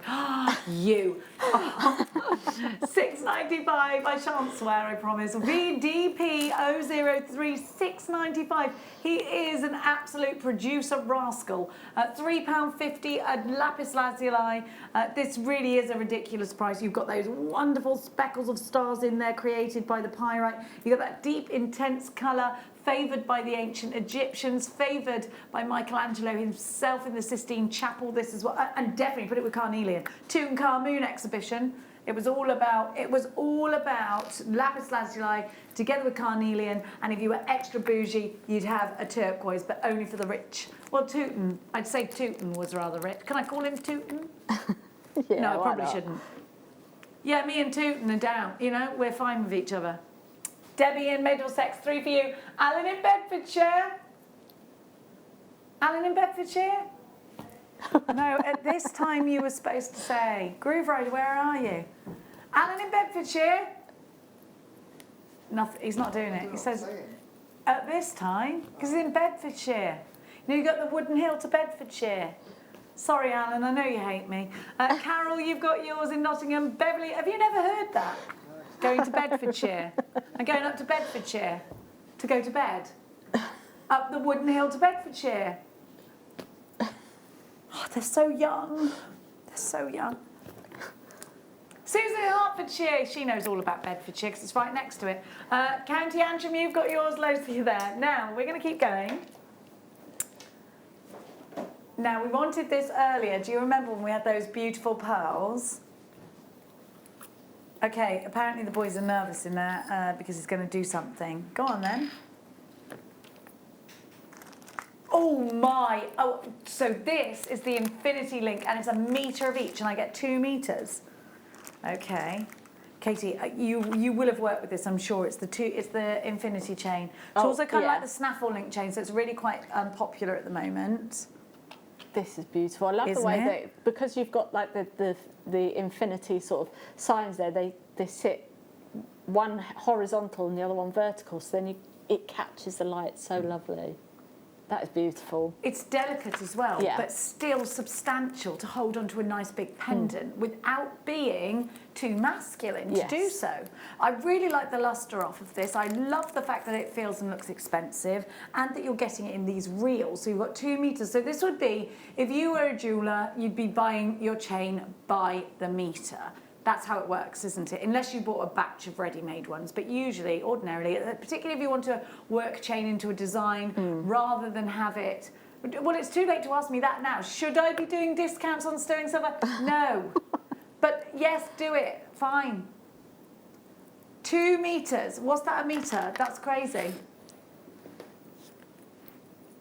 you. $6.95. I shan't swear, I promise. VDP003695. He is an absolute producer rascal. £3.50 a lapis lazuli. This really is a ridiculous price. You've got those wonderful speckles of stars in there created by the pyrite. You've got that deep, intense colour, favoured by the ancient Egyptians, favoured by Michelangelo himself in the Sistine Chapel. This is what, and definitely put it with carnelian. Tutankhamun exhibition. It was all about lapis lazuli together with carnelian, and if you were extra bougie, you'd have a turquoise, but only for the rich. Well, Tootin, I'd say Tootin was rather rich. Can I call him Tootin? Yeah, No, I why probably not? shouldn't. Yeah, me and Tootin are down. You know, we're fine with each other. Debbie in Middlesex, 3 for you. Alan in Bedfordshire. Alan in Bedfordshire? No, at this time you were supposed to say. Groove Road, where are you? Alan in Bedfordshire? Nothing, he's not doing it. He says, at this time, because he's in Bedfordshire. You know, you've got the Wooden Hill to Bedfordshire. Sorry, Alan, I know you hate me. Carol, you've got yours in Nottingham. Beverly, have you never heard that? Going to Bedfordshire. And going up to Bedfordshire to go to bed. Up the Wooden Hill to Bedfordshire. Oh, they're so young. They're so young. Susan in Hertfordshire, she knows all about Bedfordshire because it's right next to it. County Antrim, you've got yours, loads for you there. Now, we're going to keep going. Now, we wanted this earlier. Do you remember when we had those beautiful pearls? Okay, apparently the boys are nervous in there because he's going to do something. Go on then. Oh my, oh, so this is the infinity link and it's a metre of each and I get 2 metres. Okay. Katie, you will have worked with this, I'm sure. It's the infinity chain. It's also kind of like the snaffle link chain, so it's really quite popular at the moment. This is beautiful. I love the way that, because you've got like the infinity sort of signs there, they sit one horizontal and the other one vertical, so then it catches the light so lovely. That is beautiful. It's delicate as well, but still substantial to hold onto a nice big pendant without being too masculine to do so. I really like the lustre off of this. I love the fact that it feels and looks expensive and that you're getting it in these reels. So you've got 2 metres. So this would be, if you were a jeweller, you'd be buying your chain by the metre. That's how it works, isn't it? Unless you bought a batch of ready-made ones. But usually, ordinarily, particularly if you want to work chain into a design rather than have it... Well, it's too late to ask me that now. Should I be doing discounts on sterling silver? No. But yes, do it. Fine. 2 metres. What's that a metre? That's crazy.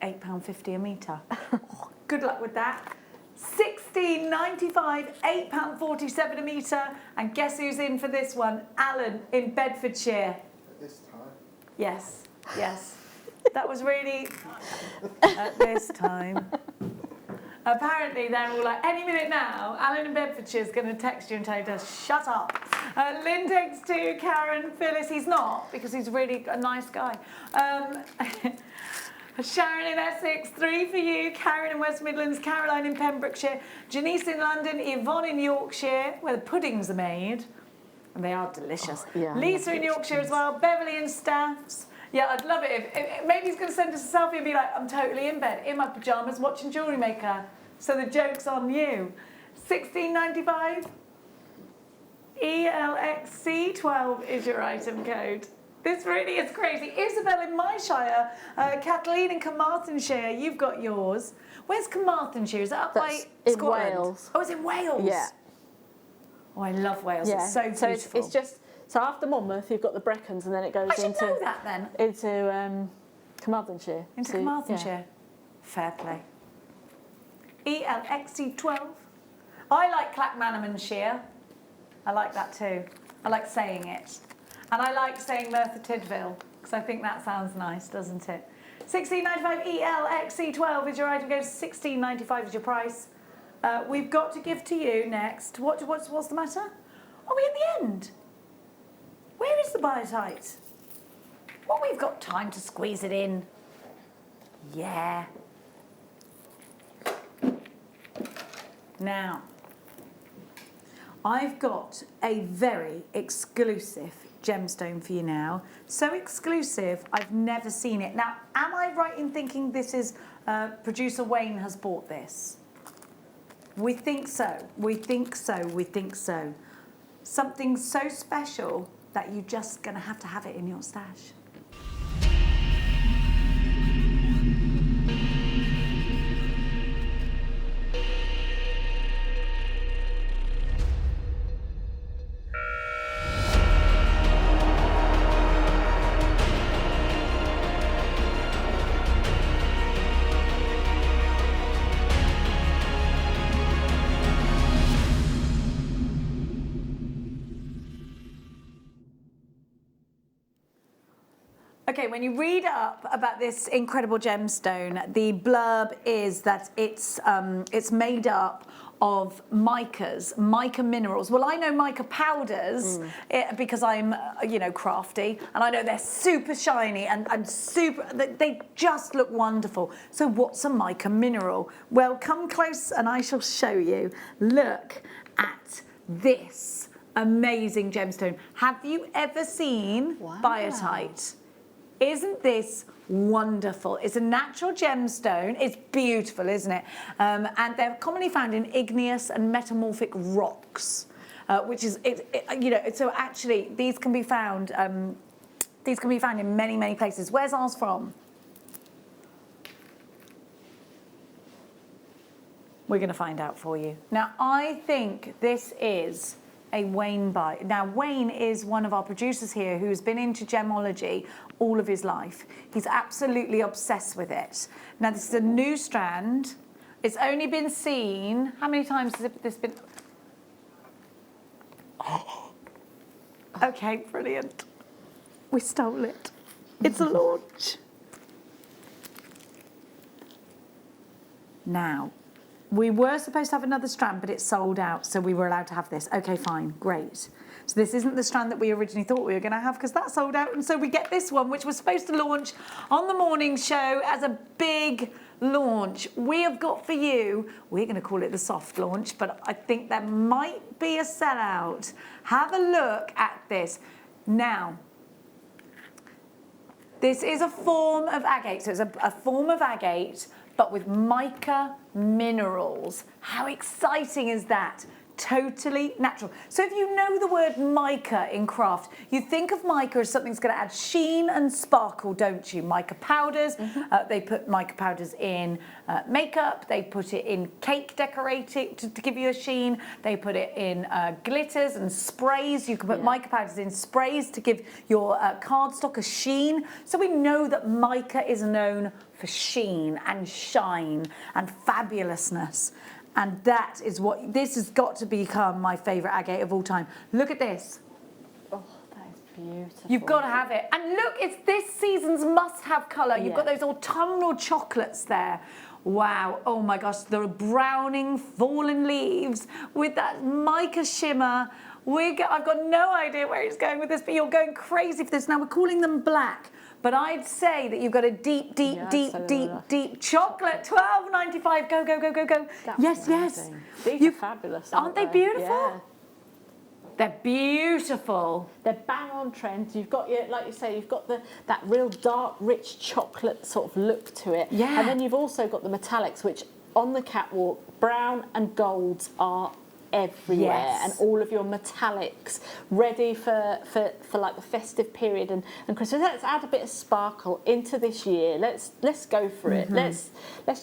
£8.50 a metre. Oh, good luck with that. £16.95, £8.47 a metre, and guess who's in for this one? Alan in Bedfordshire. At this time? Yes, yes. That was really at this time. Apparently they're all like, any minute now, Alan in Bedfordshire is going to text you and tell you to shut up. Lynn takes 2, Karen, Phyllis, he's not, because he's really a nice guy. Sharon in Essex, 3 for you, Karen in West Midlands, Caroline in Pembrokeshire, Janice in London, Yvonne in Yorkshire, where the puddings are made, and they are delicious. Lisa in Yorkshire as well, Beverly in Staffs. Yeah, I'd love it if maybe he's going to send us a selfie and be like, I'm totally in bed, in my pyjamas, watching Jewellery Maker. So the joke's on you. £16.95. ELXC12 is your item code. This really is crazy. Isabel in Myshire, Kathleen in Carmarthenshire, you've got yours. Where's Carmarthenshire? Is that up by Scotland? Wales. Oh, it's in Wales? Yeah. Oh, I love Wales. Yeah. It's so beautiful. It's just, so after Monmouth, you've got the Brecons, and then it goes I should know that then. Into Carmarthenshire. Into Carmarthenshire. Fair play. ELXC12. I like Clackmanamanshire. I like that too. I like saying it. And I like saying Merthyr Tydfil, because I think that sounds nice, doesn't it? £16.95 ELXC12 is your item, goes £16.95 is your price. We've got to give to you next. What's the matter? Are we at the end? Where is the biotite? Well, we've got time to squeeze it in. Yeah. Now, I've got a very exclusive gemstone for you now. So exclusive, I've never seen it. Now, am I right in thinking this is producer Wayne has bought this? We think so. We think so. We think so. Something so special that you're just going to have it in your stash. Okay, when you read up about this incredible gemstone, the blurb is that it's made up of mica minerals. Well, I know mica powders because I'm, crafty, and I know they're super shiny and super, they just look wonderful. So what's a mica mineral? Well, come close and I shall show you. Look at this amazing gemstone. Have you ever seen biotite? Isn't this wonderful? It's a natural gemstone. It's beautiful, isn't it? And they're commonly found in igneous and metamorphic rocks, which is, so actually these can be found. These can be found in many, many places. Where's ours from? We're going to find out for you. Now, I think this is a Wayne buy. Now, Wayne is one of our producers here who's been into gemology all of his life. He's absolutely obsessed with it. Now, this is a new strand. It's only been seen, how many times has this been? Okay, brilliant. We stole it. It's a launch. Now, we were supposed to have another strand, but it's sold out, so we were allowed to have this. Okay, fine, great. So this isn't the strand that we originally thought we were going to have because that sold out, and so we get this one, which was supposed to launch on the morning show as a big launch. We have got for you, we're going to call it the soft launch, but I think there might be a sellout. Have a look at this. Now, this is a form of agate, so it's a form of agate, but with mica minerals. How exciting is that? Totally natural. So if you know the word mica in craft, you think of mica as something that's going to add sheen and sparkle, don't you? Mica powders, they put mica powders in makeup, they put it in cake decorating to give you a sheen, they put it in glitters and sprays. You can put mica powders in sprays to give your cardstock a sheen. So we know that mica is known for sheen and shine and fabulousness. And that is what, this has got to become my favourite agate of all time. Look at this. Oh, that is beautiful. You've got to have it. And look, it's this season's must-have colour. You've got those autumnal chocolates there. Wow, oh my gosh, the browning fallen leaves with that mica shimmer. I've got no idea where he's going with this, but you're going crazy for this. Now, we're calling them black. But I'd say that you've got a deep chocolate. $12.95. Go, go, go, go, go. That's amazing. These are fabulous. Aren't they beautiful? Yeah. They're beautiful. They're bang on trend. You've got your, like you say, you've got that real dark, rich chocolate sort of look to it. Yeah. And then you've also got the metallics, which on the catwalk, brown and golds are everywhere, and all of your metallics ready for like the festive period and Christmas. Let's add a bit of sparkle into this year. Let's go for it. Let's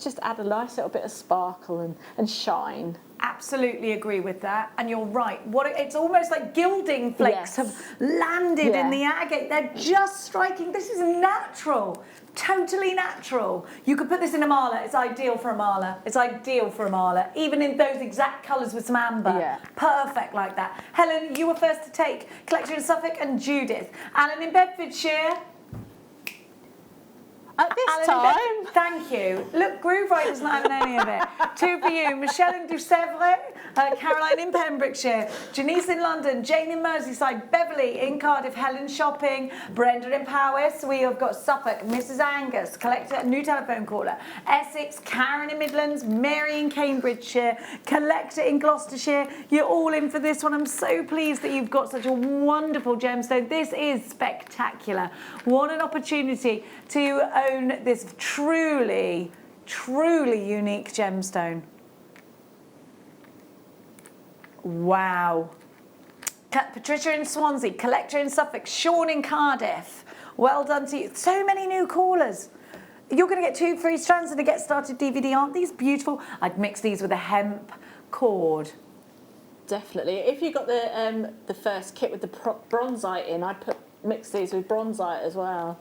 just add a nice little bit of sparkle and shine. Absolutely agree with that, and you're right. It's almost like gilding flakes have landed in the agate. They're just striking. This is natural. Totally natural. You could put this in a mala. It's ideal for a mala. It's ideal for a mala. Even in those exact colours with some amber. Yeah. Perfect like that. Helen, you were first to take. Collector in Suffolk and Judith. Alan in Bedfordshire. At this time. Thank you. Look, Groove Right doesn't have any of it. Two for you. Michelle in Doucevre, Caroline in Pembrokeshire, Janice in London, Jane in Merseyside, Beverly in Cardiff, Helen shopping, Brenda in Powys. We have got Suffolk, Mrs. Angus, Collector, new telephone caller, Essex, Karen in Midlands, Mary in Cambridgeshire, Collector in Gloucestershire. You're all in for this one. I'm so pleased that you've got such a wonderful gemstone. This is spectacular. What an opportunity to own this truly, truly unique gemstone. Wow. Patricia in Swansea, Collector in Suffolk, Sean in Cardiff. Well done to you. So many new callers. You're going to get 2 free strands of the Get Started DVD. Aren't these beautiful? I'd mix these with a hemp cord. Definitely. If you got the first kit with the bronzite in, I'd mix these with bronzite as well.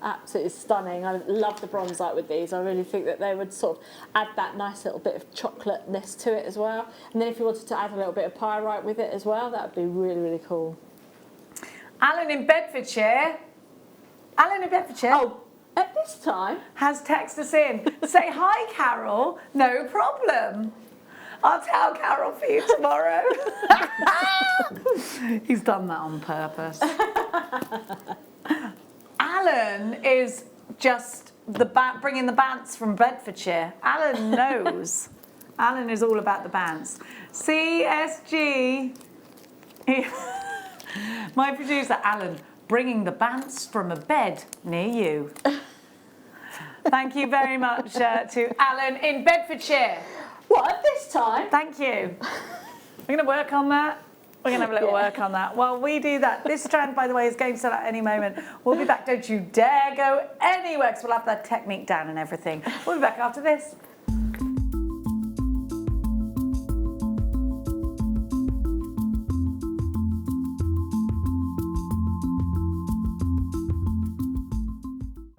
Absolutely stunning. I love the bronzite with these. I really think that they would sort of add that nice little bit of chocolateness to it as well. And then if you wanted to add a little bit of pyrite with it as well, that would be really, really cool. Alan in Bedfordshire. Alan in Bedfordshire. Oh, at this time? Has texted us in. Say hi, Carol. No problem. I'll tell Carol for you tomorrow. He's done that on purpose. Alan is just bringing the bants from Bedfordshire. Alan knows. Alan is all about the bants. CSG. My producer, Alan, bringing the bants from a bed near you. Thank you very much to Alan in Bedfordshire. What, at this time? Thank you. We're going to work on that. We're going to have a little work on that. While we do that, this strand, by the way, is going to sell at any moment. We'll be back. Don't you dare go anywhere, because we'll have that technique down and everything. We'll be back after this.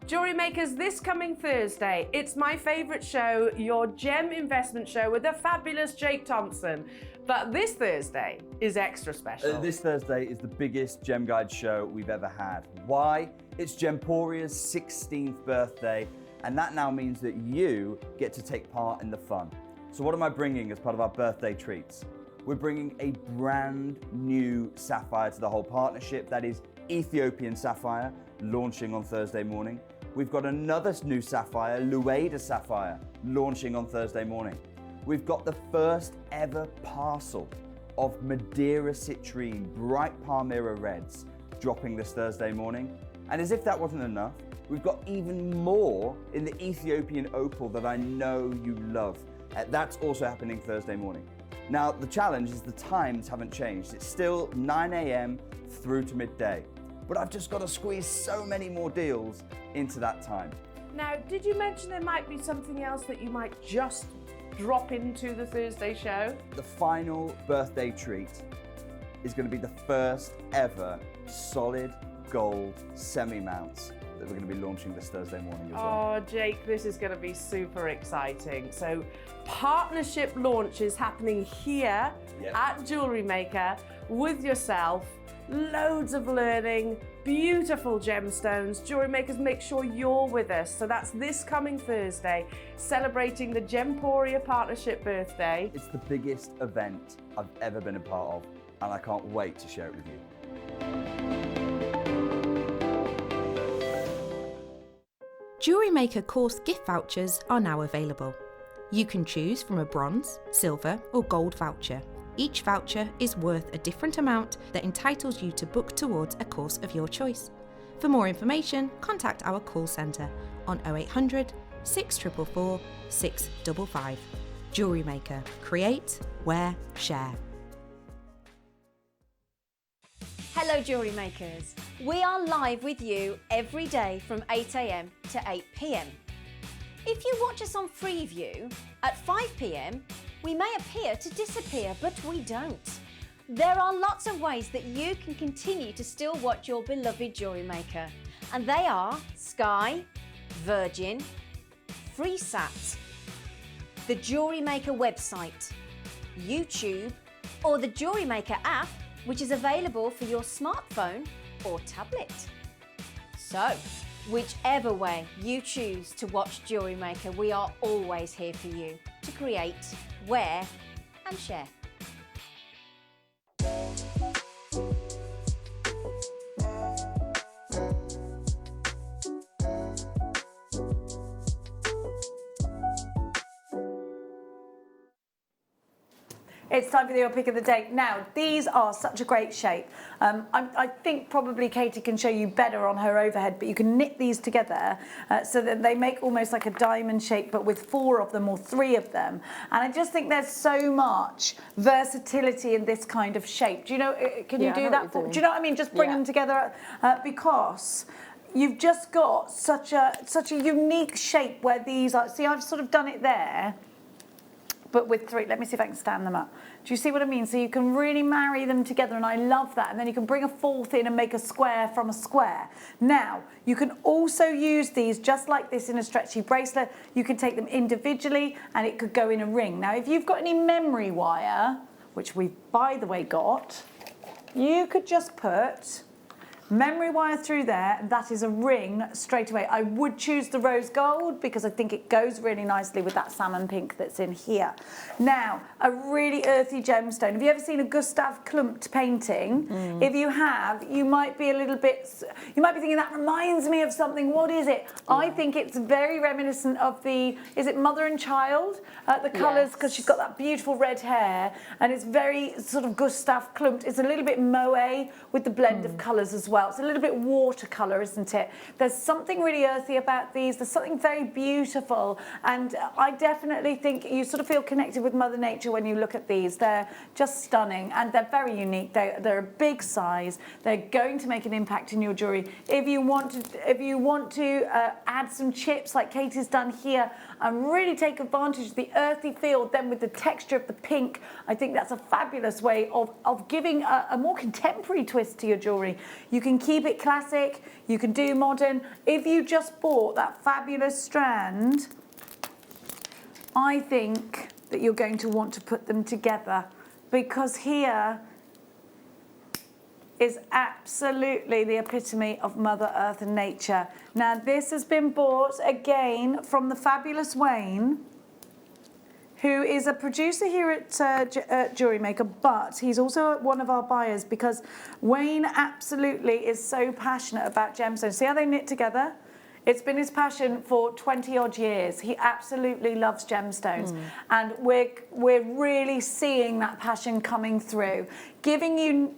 Jewellery Makers, this coming Thursday, it's my favourite show, your gem investment show with the fabulous Jake Thompson. But this Thursday is extra special. This Thursday is the biggest Gem Guide show we've ever had. Why? It's Gemporia's 16th birthday, and that now means that you get to take part in the fun. So what am I bringing as part of our birthday treats? We're bringing a brand new sapphire to the whole partnership. That is Ethiopian sapphire, launching on Thursday morning. We've got another new sapphire, Lueda sapphire, launching on Thursday morning. We've got the first ever parcel of Madeira citrine, bright Palmyra reds, dropping this Thursday morning. And as if that wasn't enough, we've got even more in the Ethiopian opal that I know you love. That's also happening Thursday morning. Now, the challenge is the times haven't changed. It's still 9 a.m. through to midday. But I've just got to squeeze so many more deals into that time. Now, did you mention there might be something else that you might just drop into the Thursday show? The final birthday treat is going to be the first ever solid gold semi-mounts that we're going to be launching this Thursday morning as well. Oh, Jake, this is going to be super exciting. So, partnership launch is happening here at Jewellery Maker with yourself. Loads of learning, beautiful gemstones. Jewellery Makers, make sure you're with us. So that's this coming Thursday, celebrating the Gemporia Partnership birthday. It's the biggest event I've ever been a part of, and I can't wait to share it with you. Jewellery Maker course gift vouchers are now available. You can choose from a bronze, silver or gold voucher. Each voucher is worth a different amount that entitles you to book towards a course of your choice. For more information, contact our call centre on 0800 644 655. Jewellery Maker. Create, wear, share. Hello Jewellery Makers. We are live with you every day from 8 a.m. to 8 p.m. If you watch us on Freeview at 5 p.m, we may appear to disappear, but we don't. There are lots of ways that you can continue to still watch your beloved Jewellery Maker, and they are Sky, Virgin, FreeSat, the Jewellery Maker website, YouTube, or the Jewellery Maker app, which is available for your smartphone or tablet. So, whichever way you choose to watch Jewellery Maker, we are always here for you to create, wear and share. It's time for your pick of the day. Now, these are such a great shape. I think probably Katie can show you better on her overhead, but you can knit these together so that they make almost like a diamond shape, but with 4 of them or 3 of them. And I just think there's so much versatility in this kind of shape. Do you know, can you do that? Do you know what I mean? Just bring them together because you've just got such a unique shape where these are, see, I've sort of done it there, but with 3, let me see if I can stand them up. Do you see what I mean? So you can really marry them together, and I love that. And then you can bring a 4th in and make a square from a square. Now, you can also use these just like this in a stretchy bracelet. You can take them individually, and it could go in a ring. Now, if you've got any memory wire, which we've, by the way, got, you could just put memory wire through there, and that is a ring straight away. I would choose the rose gold because I think it goes really nicely with that salmon pink that's in here. Now, a really earthy gemstone. Have you ever seen a Gustav Klimt painting? If you have, you might be thinking, that reminds me of something. What is it? I think it's very reminiscent of the, is it Mother and Child? The colours, because she's got that beautiful red hair, and it's very sort of Gustav Klimt. It's a little bit moe with the blend of colours as well. It's a little bit watercolour, isn't it? There's something really earthy about these. There's something very beautiful, and I definitely think you sort of feel connected with Mother Nature when you look at these. They're just stunning, and they're very unique. They're a big size. They're going to make an impact in your jewellery. If you want to add some chips like Katie's done here and really take advantage of the earthy feel, then with the texture of the pink, I think that's a fabulous way of giving a more contemporary twist to your jewellery. You can keep it classic, you can do modern. If you just bought that fabulous strand, I think that you're going to want to put them together, because here is absolutely the epitome of Mother Earth and nature. Now, this has been bought again from the fabulous Wayne, who is a producer here at Jewellery Maker, but he's also one of our buyers, because Wayne absolutely is so passionate about gemstones. See how they knit together? It's been his passion for 20 odd years. He absolutely loves gemstones. And we're really seeing that passion coming through, giving you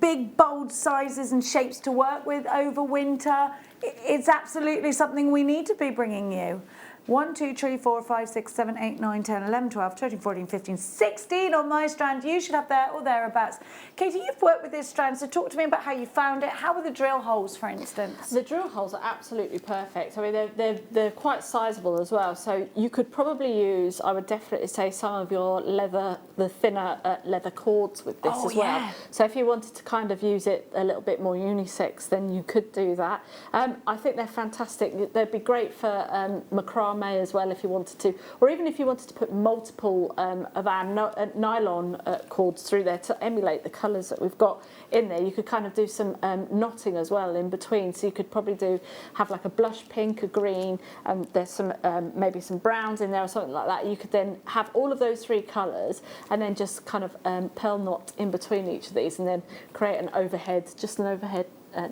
big, bold sizes and shapes to work with over winter. It's absolutely something we need to be bringing you. 1, 2, 3, 4, 5, 6, 7, 8, 9, 10, 11, 12, 13, 14, 15, 16 on my strand. You should have there or thereabouts. Katie, you've worked with this strand, so talk to me about how you found it. How were the drill holes, for instance? The drill holes are absolutely perfect. I mean, they're quite sizable as well. So you could probably use, I would definitely say, some of your leather, the thinner leather cords with this as well. So if you wanted to kind of use it a little bit more unisex, then you could do that. I think they're fantastic. They'd be great for macrame as well if you wanted to, or even if you wanted to put multiple of our nylon cords through there to emulate the colours that we've got in there. You could kind of do some knotting as well in between, so you could probably have like a blush pink, a green, and there's some maybe some browns in there or something like that. You could then have all of those 3 colours and then just kind of pearl knot in between each of these, and then create an overhead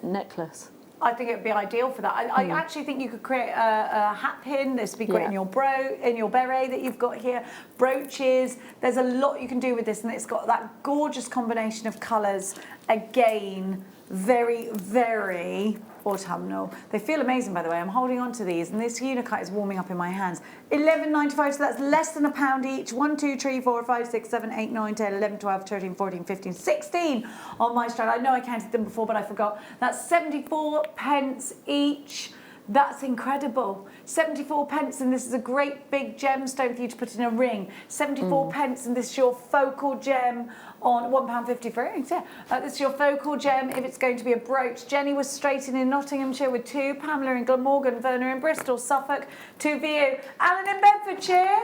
necklace. I think it would be ideal for that. I actually think you could create a hat pin. This would be great in your beret that you've got here. Brooches. There's a lot you can do with this, and it's got that gorgeous combination of colours. Again, very, very autumnal. They feel amazing, by the way. I'm holding on to these, and this unikite is warming up in my hands. £11.95, so that's less than £1 each. 1, 2, 3, 4, 5, 6, 7, 8, 9, 10, 11, 12, 13, 14, 15, 16 on my strand. I know I counted them before, but I forgot. That's 74 pence each. That's incredible. 74 pence, and this is a great big gemstone for you to put in a ring. 74 pence, and this is your focal gem on £1.50 for earrings. Yeah, this is your focal gem if it's going to be a brooch. Jenny was straighten in Nottinghamshire with 2. Pamela in Glamorgan, Werner in Bristol, Suffolk, 2 for you. Alan in Bedfordshire.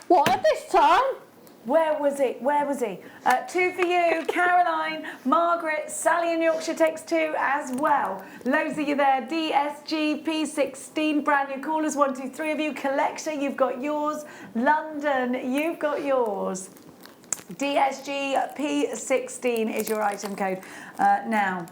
What, at this time? Where was he? 2 for you, Caroline, Margaret, Sally in Yorkshire takes 2 as well. Loads of you there. DSG P16, brand new callers. 1, 2, 3 of you. Collector, you've got yours. London, you've got yours. DSG P16 is your item code. Now,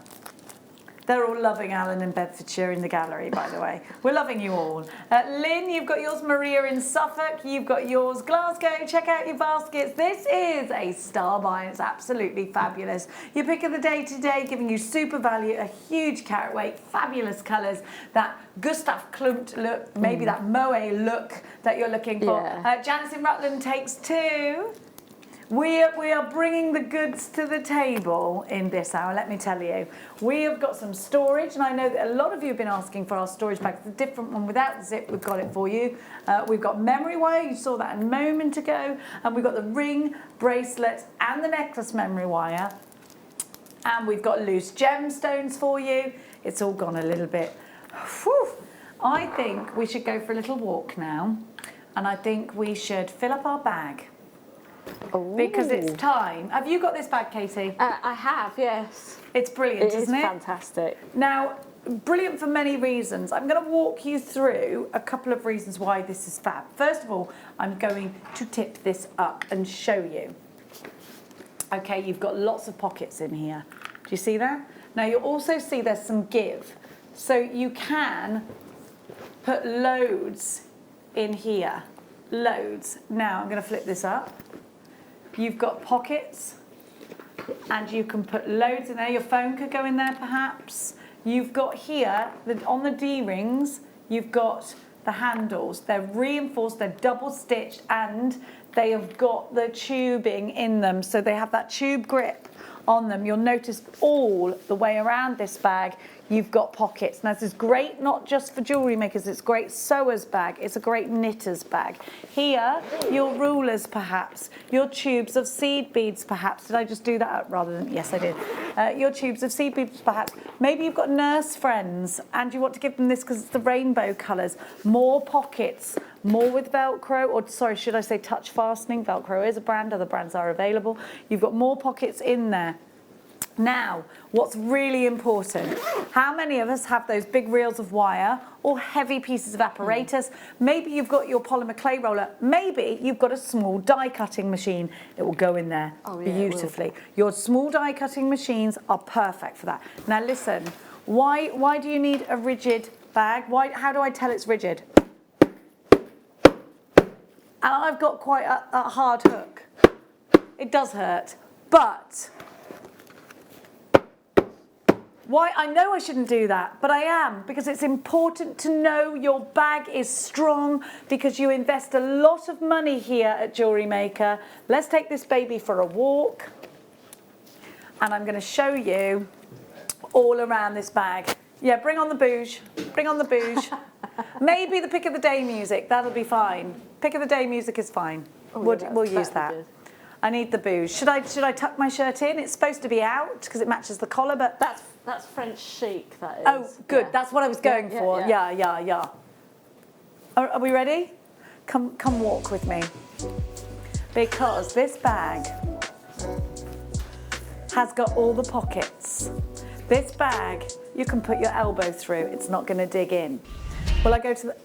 they're all loving Alan in Bedfordshire in the gallery, by the way. We're loving you all. Lynn, you've got yours. Maria in Suffolk, you've got yours. Glasgow, check out your baskets. This is a star buy. It's absolutely fabulous. Your pick of the day today, giving you super value, a huge carat weight, fabulous colours, that Gustav Klimt look, maybe that moe look that you're looking for. Janice in Rutland takes 2. We are bringing the goods to the table in this hour, let me tell you. We have got some storage, and I know that a lot of you have been asking for our storage bags. The different one without the zip, we've got it for you. We've got memory wire, you saw that a moment ago, and we've got the ring, bracelet, and the necklace memory wire. And we've got loose gemstones for you. It's all gone a little bit. Whew. I think we should go for a little walk now, and I think we should fill up our bag. because it's time. Have you got this bag, Katie? I have, yes. It's brilliant, isn't it? It is fantastic. Now, brilliant for many reasons. I'm going to walk you through a couple of reasons why this is fab. First of all, I'm going to tip this up and show you. Okay, you've got lots of pockets in here. Do you see that? Now, you'll also see there's some give. So you can put loads in here. Loads. Now, I'm going to flip this up. You've got pockets, and you can put loads in there. Your phone could go in there, perhaps. You've got here, on the D-rings, you've got the handles. They're reinforced, they're double stitched, and they have got the tubing in them. So they have that tube grip on them. You'll notice all the way around this bag, you've got pockets. Now, this is great not just for jewellery makers, it's a great sewer's bag, it's a great knitter's bag. Here, your rulers perhaps, your tubes of seed beads perhaps. Did I just do that rather than, yes I did. Your tubes of seed beads perhaps. Maybe you've got nurse friends and you want to give them this because it's the rainbow colours. More pockets, more with Velcro, or sorry, should I say touch fastening? Velcro is a brand, other brands are available. You've got more pockets in there. Now, what's really important, how many of us have those big reels of wire or heavy pieces of apparatus? Maybe you've got your polymer clay roller, maybe you've got a small die cutting machine. It will go in there beautifully. Your small die cutting machines are perfect for that. Now listen, why do you need a rigid bag? How do I tell it's rigid? And I've got quite a hard hook. It does hurt, but why? I know I shouldn't do that, but I am, because it's important to know your bag is strong, because you invest a lot of money here at Jewellery Maker. Let's take this baby for a walk, and I'm going to show you all around this bag. Yeah, bring on the bouge, bring on the bouge. Maybe the pick of the day music, that'll be fine. Pick of the day music is fine. We'll use that. I need the bouge. Should I tuck my shirt in? It's supposed to be out because it matches the collar, but that's French chic, that is. Oh, good. Yeah. That's what I was going for. Yeah. Yeah. Are we ready? Come walk with me. Because this bag has got all the pockets. This bag, you can put your elbow through. It's not going to dig in. Will I go to the...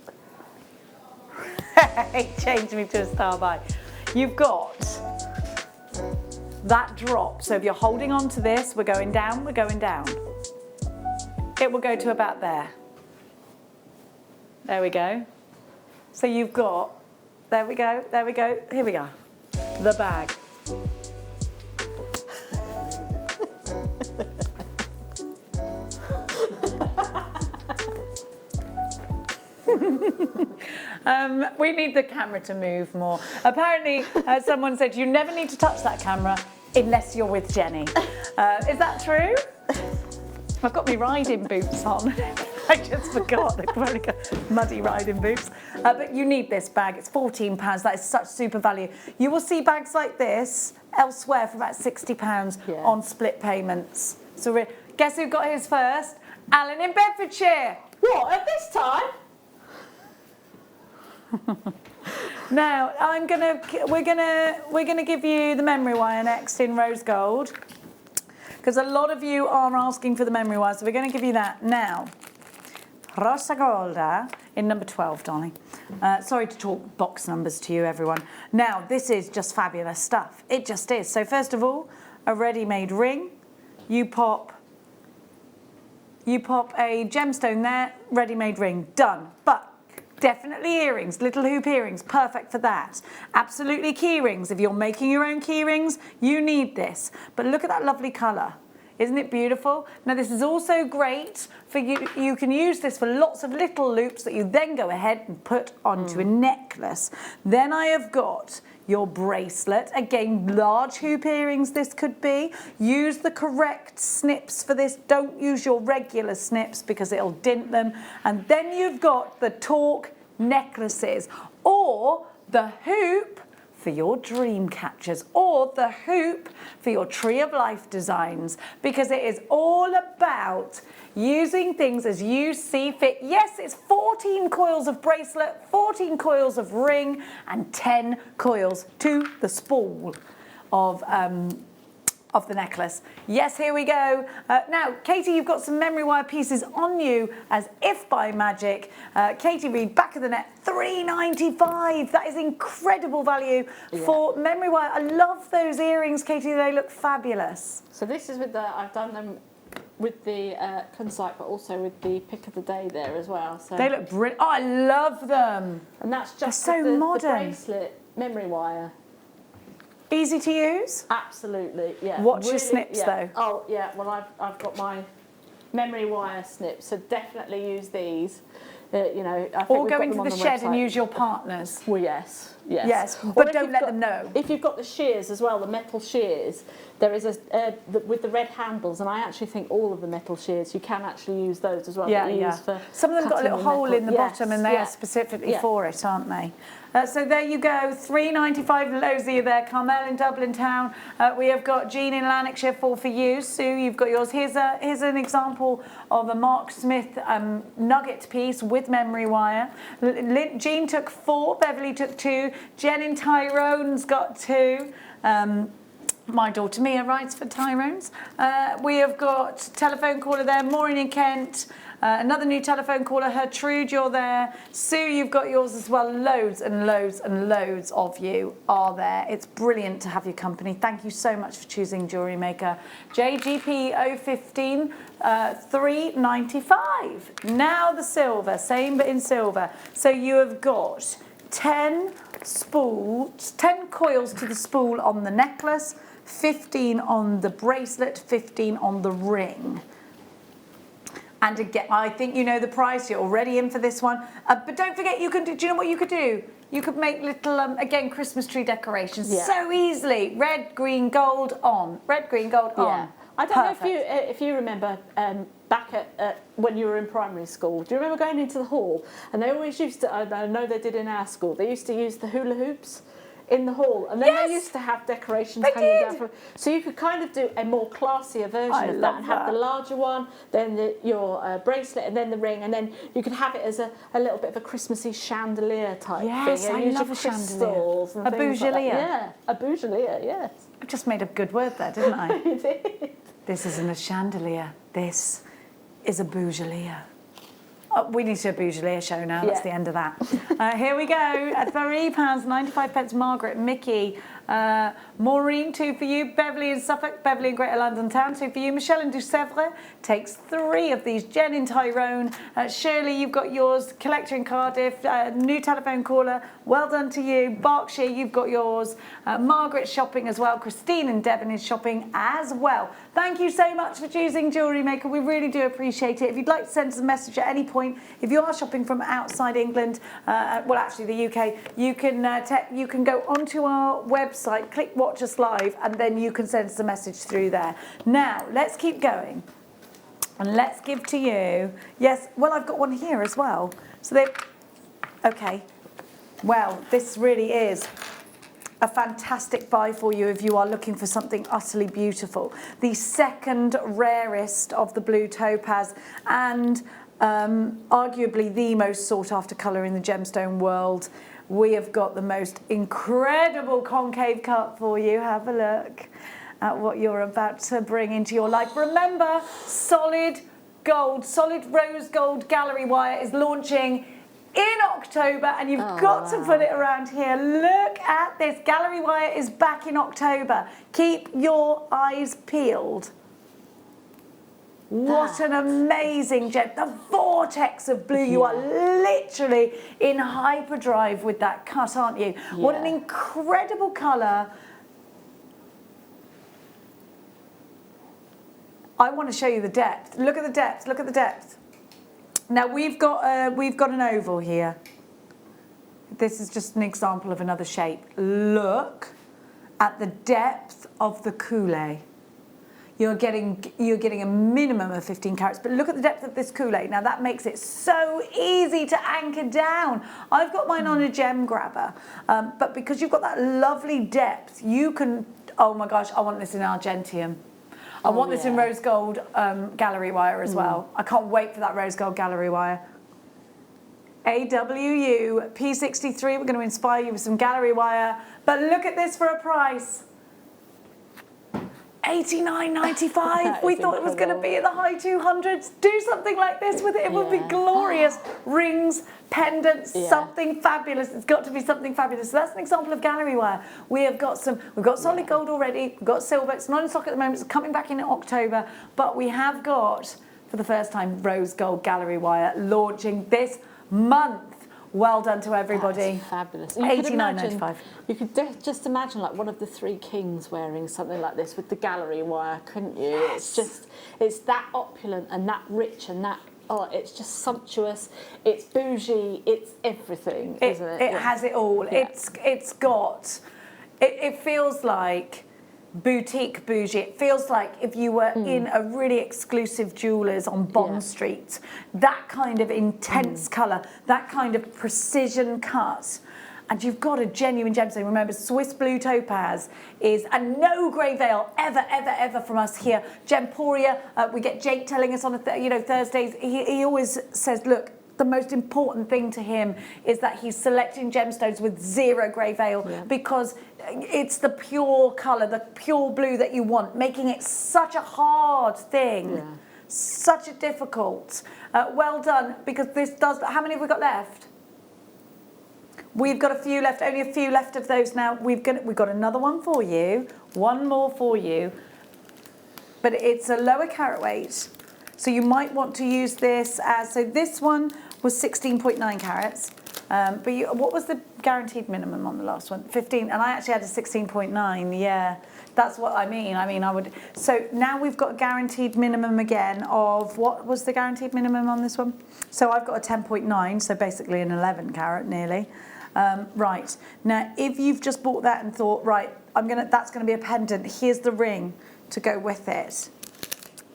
He changed me to a star by. You've got that drop. So if you're holding on to this, we're going down, we're going down. It will go to about there. There we go. So you've got, there we go, here we are, the bag. We need the camera to move more. Apparently, someone said you never need to touch that camera unless you're with Jenny. Is that true? I've got my riding boots on. I just forgot. They've probably got muddy riding boots. But you need this bag. It's £14. That is such super value. You will see bags like this elsewhere for about £60 on split payments. So guess who got his first? Alan in Bedfordshire. What, at this time? Now we're gonna give you the memory wire next in rose gold, because a lot of you are asking for the memory wire, so we're going to give you that now. Rosa Golda in number 12, darling. Sorry to talk box numbers to you, everyone. Now this is just fabulous stuff. It just is. So first of all, a ready-made ring. You pop a gemstone there. Ready-made ring. Done. But definitely earrings, little hoop earrings, perfect for that. Absolutely key rings. If you're making your own key rings, you need this. But look at that lovely colour. Isn't it beautiful? Now this is also great for you. You can use this for lots of little loops that you then go ahead and put onto a necklace. Then I have got your bracelet. Again, large hoop earrings this could be. Use the correct snips for this. Don't use your regular snips because it'll dint them. And then you've got the torque necklaces or the hoop for your dream catchers, or the hoop for your tree of life designs, because it is all about using things as you see fit. Yes, it's 14 coils of bracelet, 14 coils of ring, and 10 coils to the spool of the necklace. Yes, here we go. Now, Katie, you've got some memory wire pieces on you as if by magic. Katie Reed, back of the net, $3.95. That is incredible value for memory wire. I love those earrings, Katie. They look fabulous. So this is with the, I've done them with the Kunzite, but also with the pick of the day there as well. So they look brilliant. Oh, I love them. And that's just so the modern. bracelet memory wire. Easy to use? Absolutely, yeah. Watch your snips though. Oh yeah, well I've got my memory wire snips, so definitely use these. You know, I think or we've go got into them on the the shed website. and use your partners. Well, yes. Yes, Or but if don't you've let got- them know. If you've got the shears as well, the metal shears, there is with the red handles, and I actually think all of the metal shears, you can actually use those as well. Yeah, that you yeah. use for Some of them got a cutting little hole metal. in the Yes, bottom, and they yeah. are specifically Yeah. for it, aren't they? So there you go, $3.95 Losie there. Carmel in Dublin town. We have got Jean in Lanarkshire, 4 for you. Sue, you've got yours. Here's an example of a Mark Smith nugget piece with memory wire. Jean took 4, Beverly took 2, Jen in Tyrone's got 2. My daughter Mia writes for Tyrone's. We have got telephone caller there, Maureen in Kent. Another new telephone caller, Hertrude, you're there. Sue, you've got yours as well. Loads and loads and loads of you are there. It's brilliant to have your company. Thank you so much for choosing Jewellery Maker. JGP 015, $3.95. Now the silver, same but in silver. So you have got 10 coils to the spool on the necklace, 15 on the bracelet, 15 on the ring. And again, I think you know the price. You're already in for this one. But don't forget, you can do you know what you could do? You could make little, again, Christmas tree decorations so easily. Red, green, gold on. Red, green, gold on. I don't know if you remember back at when you were in primary school. Do you remember going into the hall? And they always used to, I know they did in our school, they used to use the hula hoops in the hall, and then they used to have decorations hanging down from, so you could kind of do a more classier version of that and have the larger one, then your bracelet, and then the ring, and then you could have it as a little bit of a Christmassy chandelier type thing. Yes, I love a chandelier. And A things like that. bougelier. Yeah, a bougelier, yes. I just made a good word there, didn't I? You did. This isn't a chandelier. This is a bougelier. Oh, we need to do a bougelier show now. That's the end of that. Here we go. At £3.95, Margaret, Mickey, Maureen, 2 for you. Beverly in Suffolk, Beverly in Greater London Town, 2 for you. Michelle in Dusèvres takes 3 of these. Jen in Tyrone. Shirley, you've got yours. Collector in Cardiff, new telephone caller. Well done to you. Berkshire, you've got yours. Margaret shopping as well. Christine in Devon is shopping as well. Thank you so much for choosing Jewellery Maker. We really do appreciate it. If you'd like to send us a message at any point, if you are shopping from outside England, well, actually the UK, you can go onto our website, click Watch Us Live, and then you can send us a message through there. Now, let's keep going. And let's give to you, yes, well, I've got one here as well. So okay. Well, this really is a fantastic buy for you if you are looking for something utterly beautiful. The second rarest of the blue topaz, and arguably the most sought after colour in the gemstone world. We have got the most incredible concave cut for you. Have a look at what you're about to bring into your life. Remember, solid gold, solid rose gold gallery wire is launching in October, and you've got to put it around here. Look at this. Gallery wire is back in October. Keep your eyes peeled. What an amazing gem. The vortex of blue. You are literally in hyperdrive with that cut, aren't you? Yeah. What an incredible colour. I want to show you the depth. Look at the depth. Look at the depth. Now we've got an oval here. This is just an example of another shape. Look at the depth of the coulee. you're getting a minimum of 15 carats. But look at the depth of this Kool-Aid. Now that makes it so easy to anchor down. I've got mine on a gem grabber, but because you've got that lovely depth, you can, oh my gosh, I want this in Argentium. I want this in rose gold gallery wire as well. I can't wait for that rose gold gallery wire. AWU P63, we're going to inspire you with some gallery wire, but look at this for a price. $89.95. We thought it was going to be in the high 200s. Do something like this with it. It would be glorious. Rings, pendants, something fabulous. It's got to be something fabulous. So that's an example of gallery wire. We've got solid gold already. We've got silver. It's not in stock at the moment. It's coming back in October. But we have got, for the first time, rose gold gallery wire launching this month. Well done to everybody. That's fabulous. $89.95. You could just imagine like one of the three kings wearing something like this with the gallery wire, couldn't you? Yes. It's that opulent and that rich and that, it's just sumptuous. It's bougie. It's everything, isn't it? It has it all. Yeah. It feels like boutique bougie. It feels like if you were in a really exclusive jeweller's on Bond Street, that kind of intense colour, that kind of precision cut. And you've got a genuine gemstone. Remember, Swiss blue topaz is, and no grey veil ever from us here. Gemporia, we get Jake telling us on Thursdays. He always says, look, the most important thing to him is that he's selecting gemstones with zero grey veil because it's the pure colour, the pure blue that you want, making it such a hard thing, such a difficult. Well done, because this does. How many have we got left? We've got a few left, only a few left of those now. We've got another one for you, one more for you, but it's a lower carat weight. So you might want to use this as, so this one was 16.9 carats. But what was the guaranteed minimum on the last one? 15, and I actually had a 16.9, yeah. That's what I mean. I would, so now we've got a guaranteed minimum again of, what was the guaranteed minimum on this one? So I've got a 10.9, so basically an 11 carat nearly. Right, now if you've just bought that and thought, right, that's gonna be a pendant, here's the ring to go with it.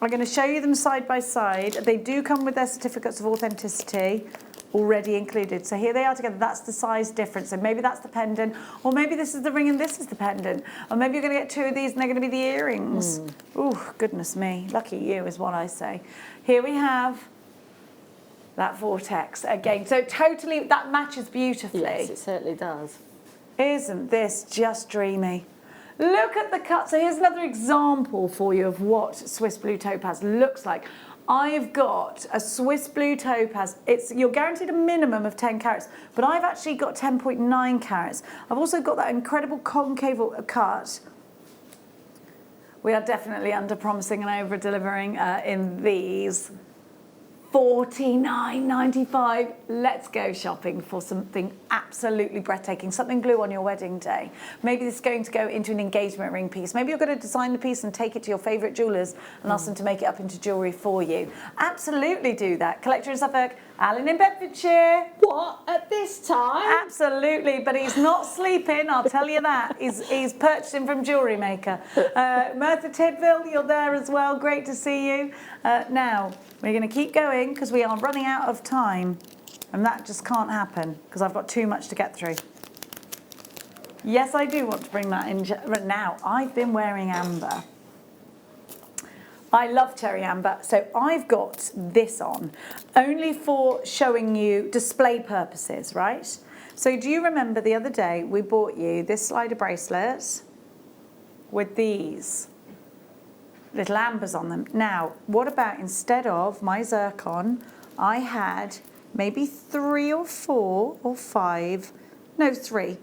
I'm going to show you them side by side. They do come with their certificates of authenticity already included. So here they are together. That's the size difference. So maybe that's the pendant, or maybe this is the ring and this is the pendant. Or maybe you're going to get two of these and they're going to be the earrings. Oh, goodness me. Lucky you is what I say. Here we have that vortex again. So totally, that matches beautifully. Yes, it certainly does. Isn't this just dreamy? Look at the cut. So here's another example for you of what Swiss blue topaz looks like. I've got a Swiss blue topaz. You're guaranteed a minimum of 10 carats, but I've actually got 10.9 carats. I've also got that incredible concave cut. We are definitely under-promising and over-delivering in these. $49.95. Let's go shopping for something absolutely breathtaking, something blue on your wedding day. Maybe this is going to go into an engagement ring piece. Maybe you're going to design the piece and take it to your favourite jewellers and ask them to make it up into jewellery for you. Absolutely do that. Collector in Suffolk, Alan in Bedfordshire. What, at this time? Absolutely, but he's not sleeping, I'll tell you that. He's purchased him from Jewellery Maker. Merthyr Tydfil, you're there as well. Great to see you. Now, we're going to keep going because we are running out of time, and that just can't happen because I've got too much to get through. Yes, I do want to bring that in now. I've been wearing amber. I love cherry amber, so I've got this on only for showing you display purposes, right? So do you remember the other day we bought you this slider bracelet with these little ambers on them? Now, what about instead of my zircon, I had maybe 3 or 4 or 5, no 3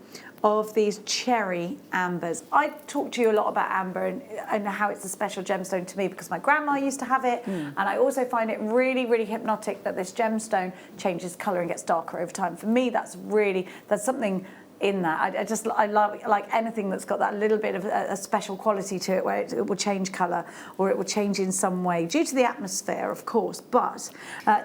of these cherry ambers. I talked to you a lot about amber and how it's a special gemstone to me because my grandma used to have it, and I also find it really, really hypnotic that this gemstone changes colour and gets darker over time. For me, that's something in that. I love like anything that's got that little bit of a special quality to it where it will change colour or it will change in some way due to the atmosphere, of course. But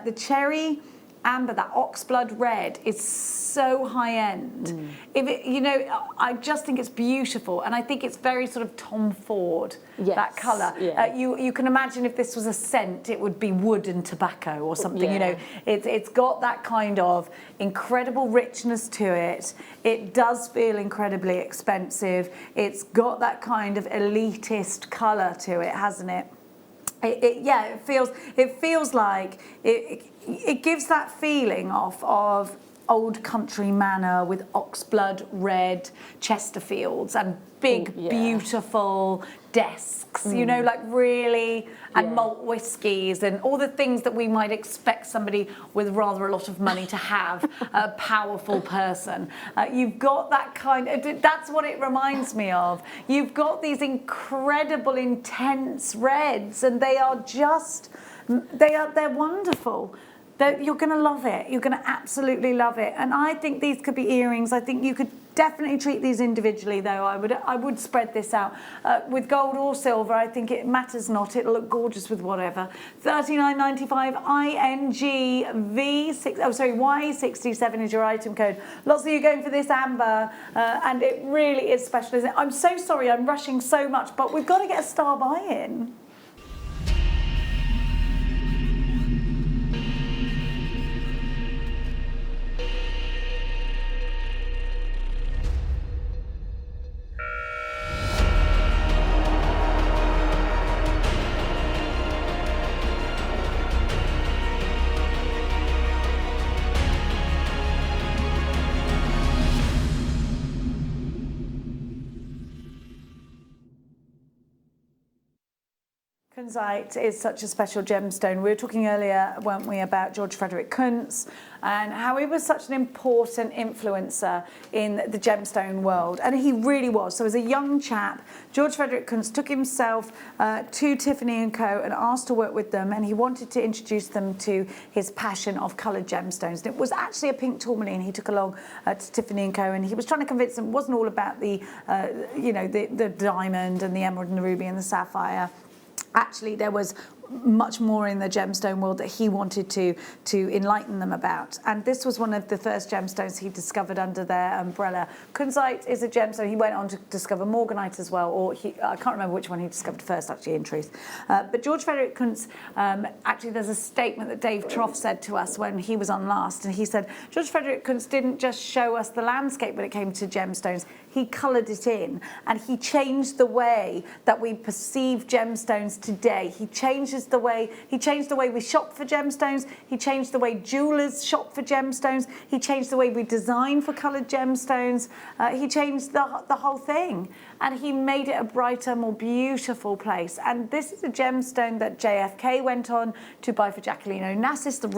the cherry amber, that oxblood red is so high end. If it, you know, I just think it's beautiful, and I think it's very sort of Tom Ford, that colour. Yeah. You can imagine if this was a scent, it would be wood and tobacco or something. Yeah. You know, it's got that kind of incredible richness to it. It does feel incredibly expensive. It's got that kind of elitist colour to it, hasn't it? It feels like it gives that feeling of old country manor with oxblood red Chesterfields and big beautiful desks, you know, like really, and malt whiskies and all the things that we might expect somebody with rather a lot of money to have, a powerful person. You've got that kind of, that's what it reminds me of. You've got these incredible intense reds, and they are just, they're wonderful. You're going to love it. You're going to absolutely love it. And I think these could be earrings. I think you could definitely treat these individually, though. I would spread this out. With gold or silver, I think it matters not. It'll look gorgeous with whatever. $39.95 INGV6. Oh, sorry, Y67 is your item code. Lots of you going for this amber, and it really is special, isn't it? I'm so sorry. I'm rushing so much, but we've got to get a star buy-in. Kunzite is such a special gemstone. We were talking earlier, weren't we, about George Frederick Kuntz and how he was such an important influencer in the gemstone world, and he really was. So as a young chap, George Frederick Kuntz took himself to Tiffany & Co. and asked to work with them, and he wanted to introduce them to his passion of coloured gemstones. And it was actually a pink tourmaline he took along to Tiffany & Co. and he was trying to convince them it wasn't all about the, the diamond and the emerald and the ruby and the sapphire. Actually, there was much more in the gemstone world that he wanted to enlighten them about. And this was one of the first gemstones he discovered under their umbrella. Kunzite is a gemstone. He went on to discover morganite as well, or I can't remember which one he discovered first, actually, in truth. But George Frederick Kuntz, actually, there's a statement that Dave Troff said to us when he was on last, and he said, George Frederick Kuntz didn't just show us the landscape when it came to gemstones, he coloured it in, and he changed the way that we perceive gemstones today. He changed the way we shop for gemstones. He changed the way jewelers shop for gemstones. He changed the way we design for coloured gemstones. He changed the whole thing, and he made it a brighter, more beautiful place. And this is a gemstone that JFK went on to buy for Jacqueline Onassis. The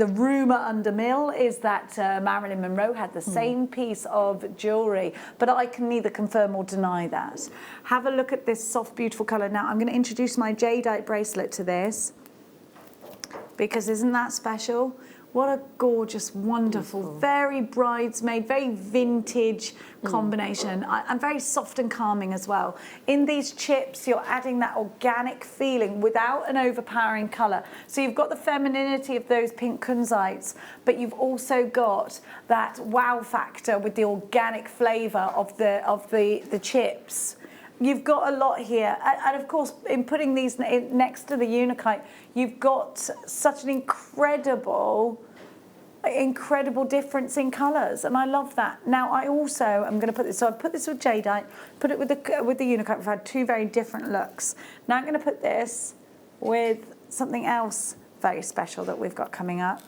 rumor under mill is that Marilyn Monroe had the same piece of jewellery, but I can neither confirm or deny that. Have a look at this soft, beautiful colour. Now I'm going to introduce my jadeite bracelet to this, because isn't that special? What a gorgeous, wonderful, very bridesmaid, very vintage combination, and very soft and calming as well. In these chips, you're adding that organic feeling without an overpowering colour. So you've got the femininity of those pink kunzites, but you've also got that wow factor with the organic flavour of the chips. You've got a lot here, and of course, in putting these next to the Unakite, you've got such an incredible difference in colours, and I love that. Now, I also am going to put this. So I put this with jadeite, put it with the Unakite. We've had two very different looks. Now I'm going to put this with something else very special that we've got coming up.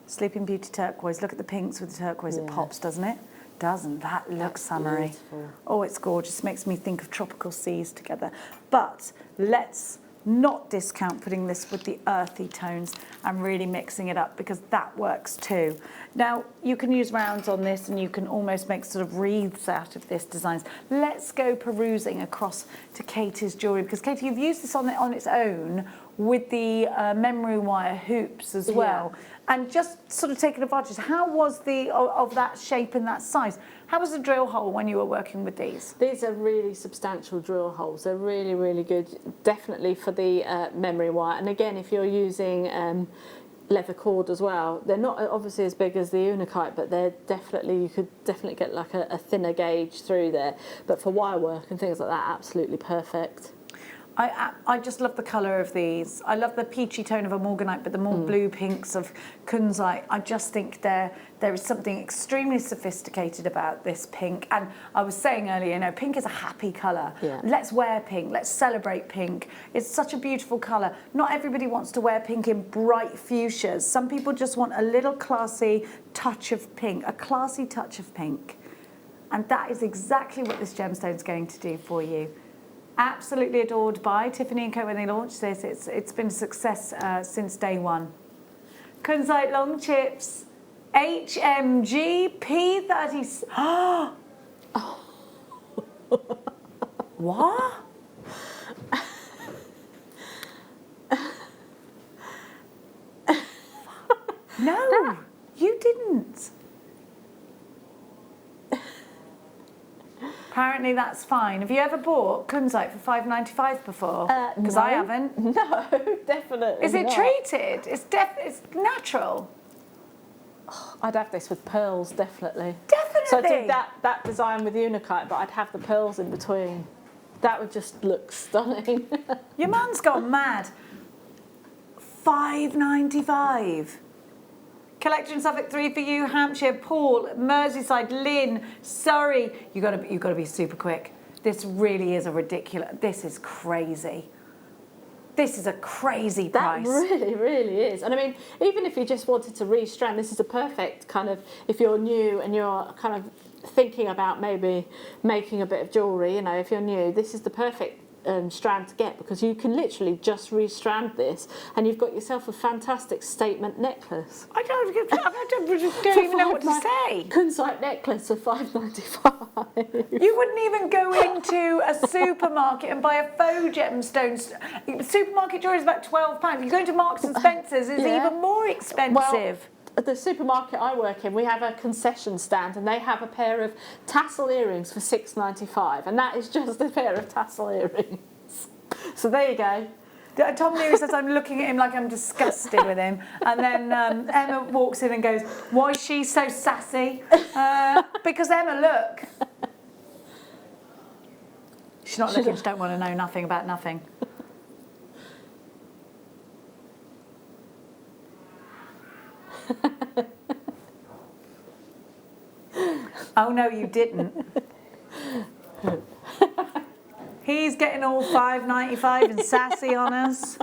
Sleeping Beauty turquoise. Look at the pinks with the turquoise. It pops, doesn't it? Doesn't that look summery? Beautiful. Oh, it's gorgeous. Makes me think of tropical seas together. But let's not discount putting this with the earthy tones and really mixing it up, because that works too. Now, you can use rounds on this, and you can almost make sort of wreaths out of this designs. Let's go perusing across to Katie's jewellery, because Katie, you've used this on its own with the memory wire hoops as well. Yeah. And just sort of taking advantage, how was of that shape and that size? How was the drill hole when you were working with these? These are really substantial drill holes. They're really, really good, definitely for the memory wire. And again, if you're using leather cord as well. They're not obviously as big as the Unakite, but they're definitely, you could definitely get like a thinner gauge through there. But for wire work and things like that, absolutely perfect. I just love the colour of these. I love the peachy tone of a morganite, but the more blue pinks of kunzite. I just think there is something extremely sophisticated about this pink. And I was saying earlier, you know, pink is a happy colour. Yeah. Let's wear pink. Let's celebrate pink. It's such a beautiful colour. Not everybody wants to wear pink in bright fuchsias. Some people just want a little classy touch of pink, a classy touch of pink. And that is exactly what this gemstone is going to do for you. Absolutely adored by Tiffany & Co. when they launched this. It's been a success since day one. Kunzite long chips, HMG P30. Oh. What? No, you didn't. Apparently that's fine. Have you ever bought kunzite for $5.95 before? Because I haven't. No, definitely. Is it not. treated? It's natural. Oh, I'd have this with pearls, definitely. Definitely. So I did that design with Unakite, but I'd have the pearls in between. That would just look stunning. Your man's gone mad. $5.95. Collection Suffolk 3 for you, Hampshire, Paul, Merseyside, Lynn, Surrey. You've got to be super quick. This really is a ridiculous. This is crazy. This is a crazy price. That really, really is. And I mean, even if you just wanted to restrand, this is a perfect kind of, if you're new and you're kind of thinking about maybe making a bit of jewellery, you know, if you're new, this is the perfect strand to get, because you can literally just restrand this and you've got yourself a fantastic statement necklace. I don't even know what to say. Kunzite necklace for $5.95. You wouldn't even go into a supermarket and buy a faux gemstone. Supermarket jewellery is about £12. You go into Marks and Spencer's, it's even more expensive. Well, at the supermarket I work in, we have a concession stand and they have a pair of tassel earrings for $6.95, and that is just a pair of tassel earrings. So there you go. Tom Leary says I'm looking at him like I'm disgusted with him, and then Emma walks in and goes, "Why is she so sassy?" Because Emma, look. She's not looking, she don't want to know nothing about nothing. Oh no, you didn't. He's getting all $5.95 and sassy on us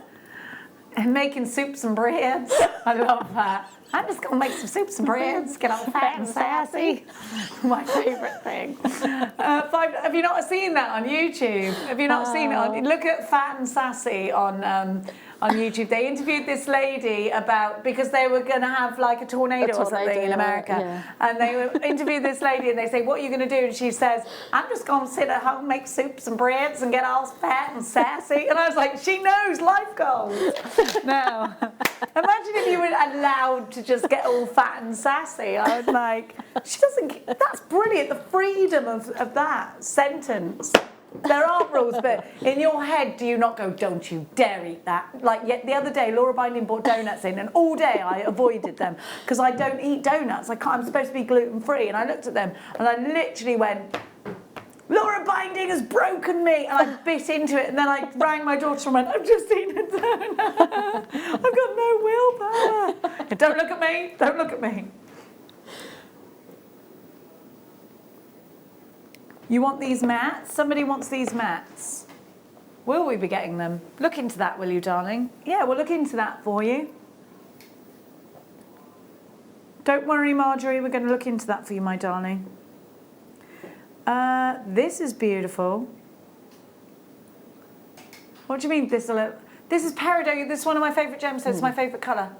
and making soups and breads. I love that. I'm just going to make some soups and breads, get all fat and sassy. My favourite thing. Have you not seen that on YouTube? Have you not seen it? Look at Fat and Sassy on YouTube. They interviewed this lady about, because they were going to have like a tornado or something in America. Yeah. And they interviewed this lady and they say, "What are you going to do?" And she says, "I'm just going to sit at home, make soups and breads and get all fat and sassy." And I was like, she knows life goals. Now, imagine if you were allowed to just get all fat and sassy. I was like, she doesn't, that's brilliant. The freedom of that sentence. There aren't rules, but in your head, do you not go, "Don't you dare eat that"? Like, yet the other day, Laura Binding brought donuts in, and all day I avoided them because I don't eat donuts. I'm supposed to be gluten-free, and I looked at them, and I literally went, "Laura Binding has broken me," and I bit into it, and then I rang my daughter and went, "I've just eaten a donut. I've got no willpower." And don't look at me. Don't look at me. You want these mats? Somebody wants these mats. Will we be getting them? Look into that, will you, darling? Yeah, we'll look into that for you. Don't worry, Marjorie, we're going to look into that for you, my darling. This is beautiful. What do you mean this is peridot. This is one of my favourite gemstones. It's my favourite colour.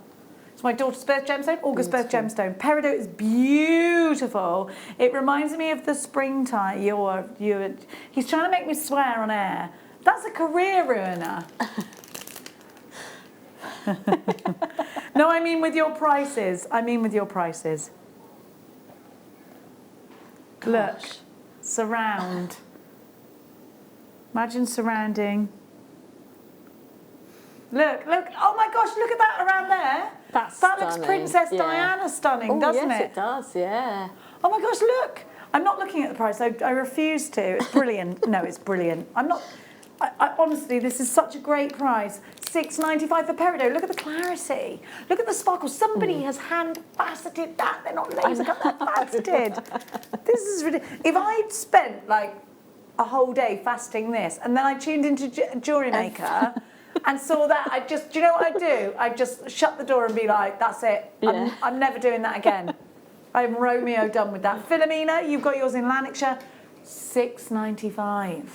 It's my daughter's birth gemstone, August birth gemstone. Peridot is beautiful. It reminds me of the springtime. He's trying to make me swear on air. That's a career ruiner. No, I mean with your prices. Look, surround. Imagine surrounding Look. Oh my gosh, look at that around there. That looks Princess Diana stunning, doesn't yes, it? it does, yeah. Oh my gosh, look. I'm not looking at the price. I refuse to. It's brilliant. No, it's brilliant. I'm not... I honestly, this is such a great price. $6.95 for peridot. Look at the clarity. Look at the sparkle. Somebody has hand faceted that. They're not laser cut, they're faceted. This is ridiculous. If I'd spent like a whole day faceting this and then I tuned into Jewellery Maker and saw that, do you know what I'd do? I'd just shut the door and be like, that's it. Yeah. I'm never doing that again. I'm Romeo done with that. Philomena, you've got yours in Lanarkshire. $6.95.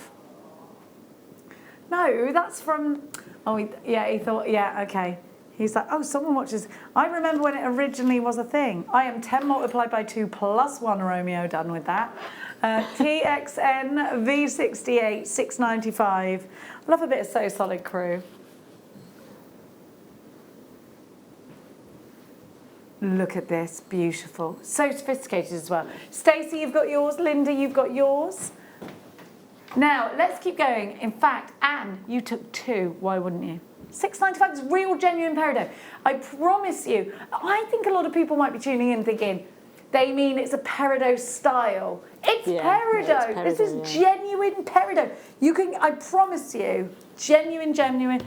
No, that's from... Oh, he thought, yeah, okay. He's like, oh, someone watches... I remember when it originally was a thing. I am 10 multiplied by 2 plus 1 Romeo done with that. TXN V68, $6.95. I love a bit of So Solid Crew. Look at this, beautiful. So sophisticated as well. Stacey, you've got yours. Linda, you've got yours. Now, let's keep going. In fact, Anne, you took 2. Why wouldn't you? $6.95 is real, genuine peridot. I promise you. I think a lot of people might be tuning in thinking, they mean it's a peridot style. It's peridot. This is genuine peridot. You can, I promise you, genuine.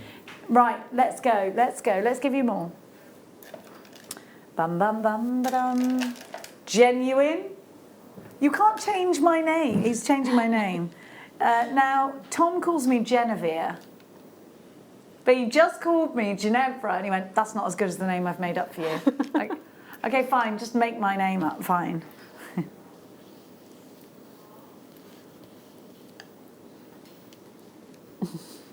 Right, let's go. Let's give you more. Bum, bum, bum, ba-dum. Genuine. You can't change my name. He's changing my name. Now, Tom calls me Genevieve, but he just called me Ginevra, and he went, that's not as good as the name I've made up for you. Like, okay, fine, just make my name up, fine.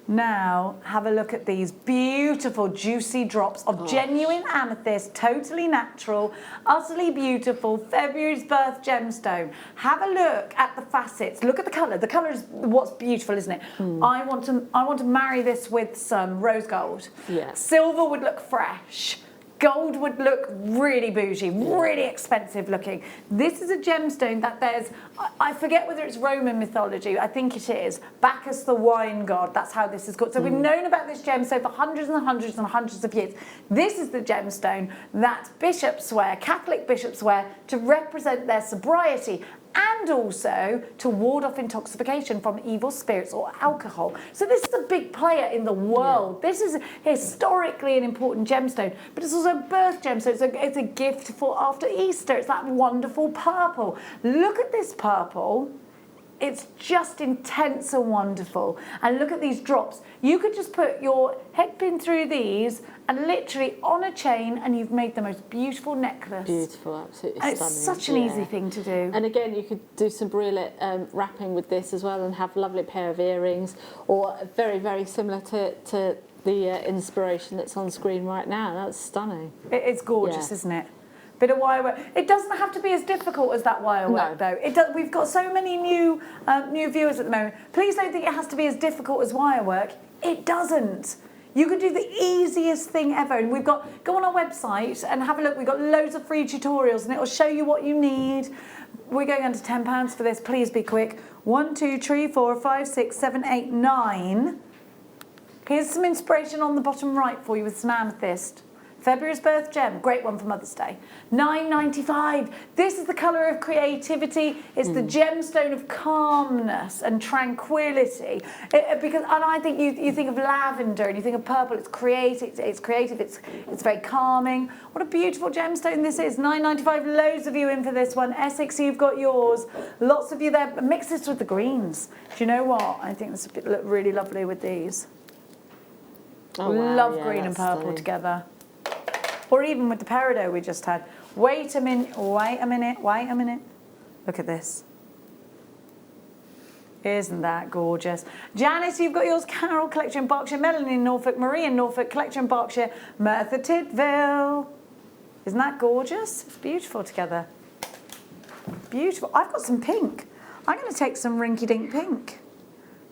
Now, have a look at these beautiful, juicy drops of genuine amethyst, totally natural, utterly beautiful, February's birth gemstone. Have a look at the facets. Look at the colour. The colour is what's beautiful, isn't it? I want to marry this with some rose gold. Yeah. Silver would look fresh. Gold would look really bougie, really expensive looking. This is a gemstone that there's, I forget whether it's Roman mythology, I think it is, Bacchus the wine god, that's how this is called. So we've known about this gemstone for hundreds and hundreds and hundreds of years. This is the gemstone that bishops wear, Catholic bishops wear, to represent their sobriety and also to ward off intoxication from evil spirits or alcohol. So this is a big player in the world. This is historically an important gemstone, but it's also a birth gemstone. It's a gift for after Easter. It's that wonderful purple. Look at this purple. It's just intense and wonderful. And look at these drops. You could just put your head pin through these and literally on a chain, and you've made the most beautiful necklace. Beautiful, absolutely and stunning. It's such an easy thing to do. And again, you could do some brilliant wrapping with this as well and have a lovely pair of earrings, or very, very similar to the inspiration that's on screen right now. That's stunning. It's gorgeous, isn't it? Bit of wire work. It doesn't have to be as difficult as that wire work, though. It does. We've got so many new viewers at the moment. Please don't think it has to be as difficult as wire work. It doesn't. You could do the easiest thing ever. And we've got, go on our website and have a look. We've got loads of free tutorials and it'll show you what you need. We're going under £10 for this. Please be quick. 1, 2, 3, 4, 5, 6, 7, 8, 9. Here's some inspiration on the bottom right for you with some amethyst. February's birth gem, great one for Mother's Day. $9.95. This is the colour of creativity. It's the gemstone of calmness and tranquility. And I think you think of lavender and you think of purple. It's creative. It's very calming. What a beautiful gemstone this is. $9.95. Loads of you in for this one. Essex, you've got yours. Lots of you there. Mix this with the greens. Do you know what? I think this would look really lovely with these. Oh, wow. Love green and purple together. Or even with the peridot we just had. Wait a minute. Look at this. Isn't that gorgeous? Janice, you've got yours. Carol, Collection Berkshire. Melanie in Norfolk. Marie in Norfolk. Collection Berkshire. Merthyr Tydfil. Isn't that gorgeous? It's beautiful together. Beautiful. I've got some pink. I'm going to take some rinky-dink pink.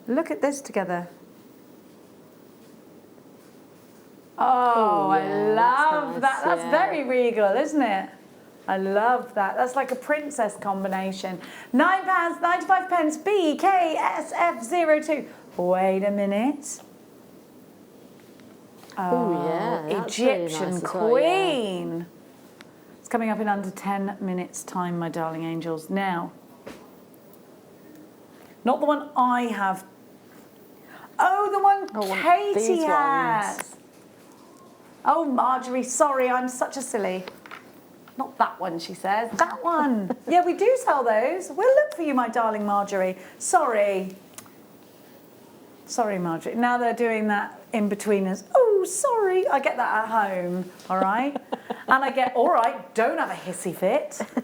Look at this together. Oh, yeah, I love that. That's yeah. very regal, isn't it? I love that. That's like a princess combination. £9.95 BKSF02. Wait a minute. Oh, yeah. That's really Egyptian nice as well, yeah. Queen. It's coming up in under 10 minutes time, my darling angels. Now, not the one I have. Oh, the one Katie has. Ones. Oh, Marjorie, sorry, I'm such a silly. Not that one, she says. That one. Yeah, we do sell those. We'll look for you, my darling Marjorie. Sorry. Sorry, Marjorie. Now they're doing that in between us. Oh, sorry. I get that at home, all right? And I get, all right, don't have a hissy fit. Do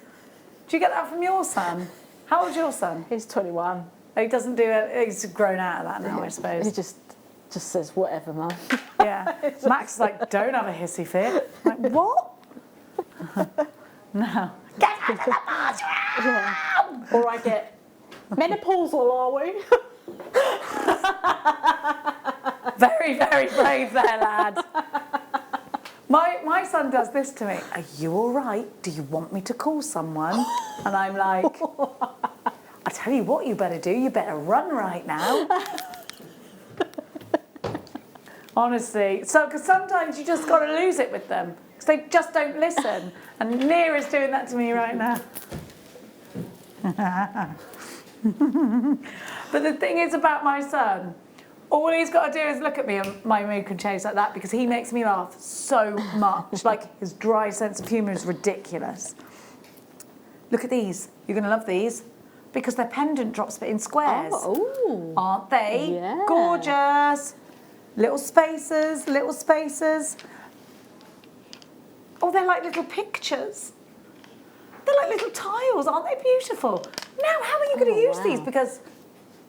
you get that from your son? How old's your son? He's 21. He doesn't do it. He's grown out of that now, I suppose. He just says, whatever, Mum. Yeah. Max is like, don't have a hissy fit. I'm like, what? No. Get out of the bathroom! Yeah. Or I get, menopausal, are we? Very, very brave there, lad. My son does this to me. Are you all right? Do you want me to call someone? And I'm like, I tell you what you better do. You better run right now. Honestly. So, because sometimes you just got to lose it with them. Because they just don't listen. And Nia is doing that to me right now. But the thing is about my son, all he's got to do is look at me and my mood can change like that because he makes me laugh so much. Like, his dry sense of humour is ridiculous. Look at these. You're going to love these because they're pendant drops but in squares. Oh. Aren't they? Yeah. Gorgeous. Little spaces, little spaces. Oh, they're like little pictures. They're like little tiles. Aren't they beautiful? Now, how are you going to use these? Because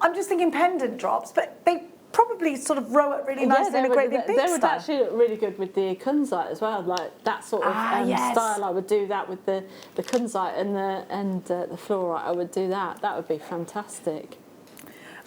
I'm just thinking pendant drops, but they probably sort of row up really nicely in a great big They would style. actually look really good with the kunzite as well, like that sort of Yes. style. I would do that with the kunzite and the fluorite. I would do that. That would be fantastic.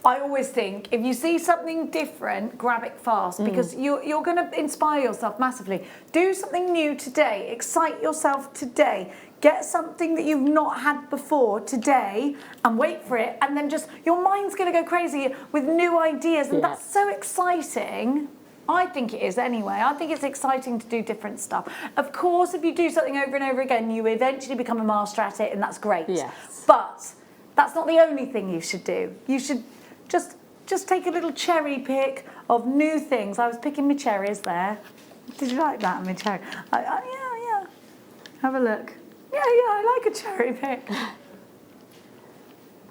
I always think if you see something different, grab it fast because you're going to inspire yourself massively. Do something new today. Excite yourself today. Get something that you've not had before today and wait for it. And then just, your mind's going to go crazy with new ideas. And that's so exciting. I think it is anyway. I think it's exciting to do different stuff. Of course, if you do something over and over again, you eventually become a master at it and that's great. Yes. But that's not the only thing you should do. You should just take a little cherry pick of new things. I was picking my cherries there. Did you like that, my cherry? Yeah. Have a look. Yeah, I like a cherry pick.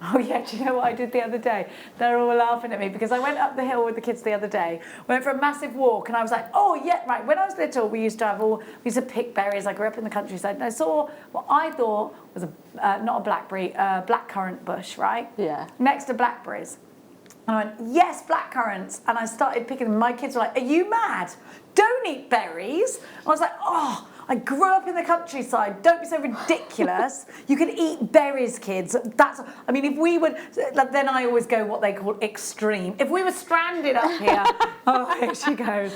Oh yeah, do you know what I did the other day? They're all laughing at me because I went up the hill with the kids the other day, went for a massive walk, and I was like, oh yeah, right. When I was little, we used to pick berries. I grew up in the countryside, and I saw what I thought was not a blackberry, blackcurrant bush, right? Yeah. Next to blackberries. And I went, yes, blackcurrants. And I started picking them. My kids were like, are you mad? Don't eat berries. I was like, oh, I grew up in the countryside. Don't be so ridiculous. You can eat berries, kids. I mean, if we would, then I always go what they call extreme. If we were stranded up here, oh, here she goes.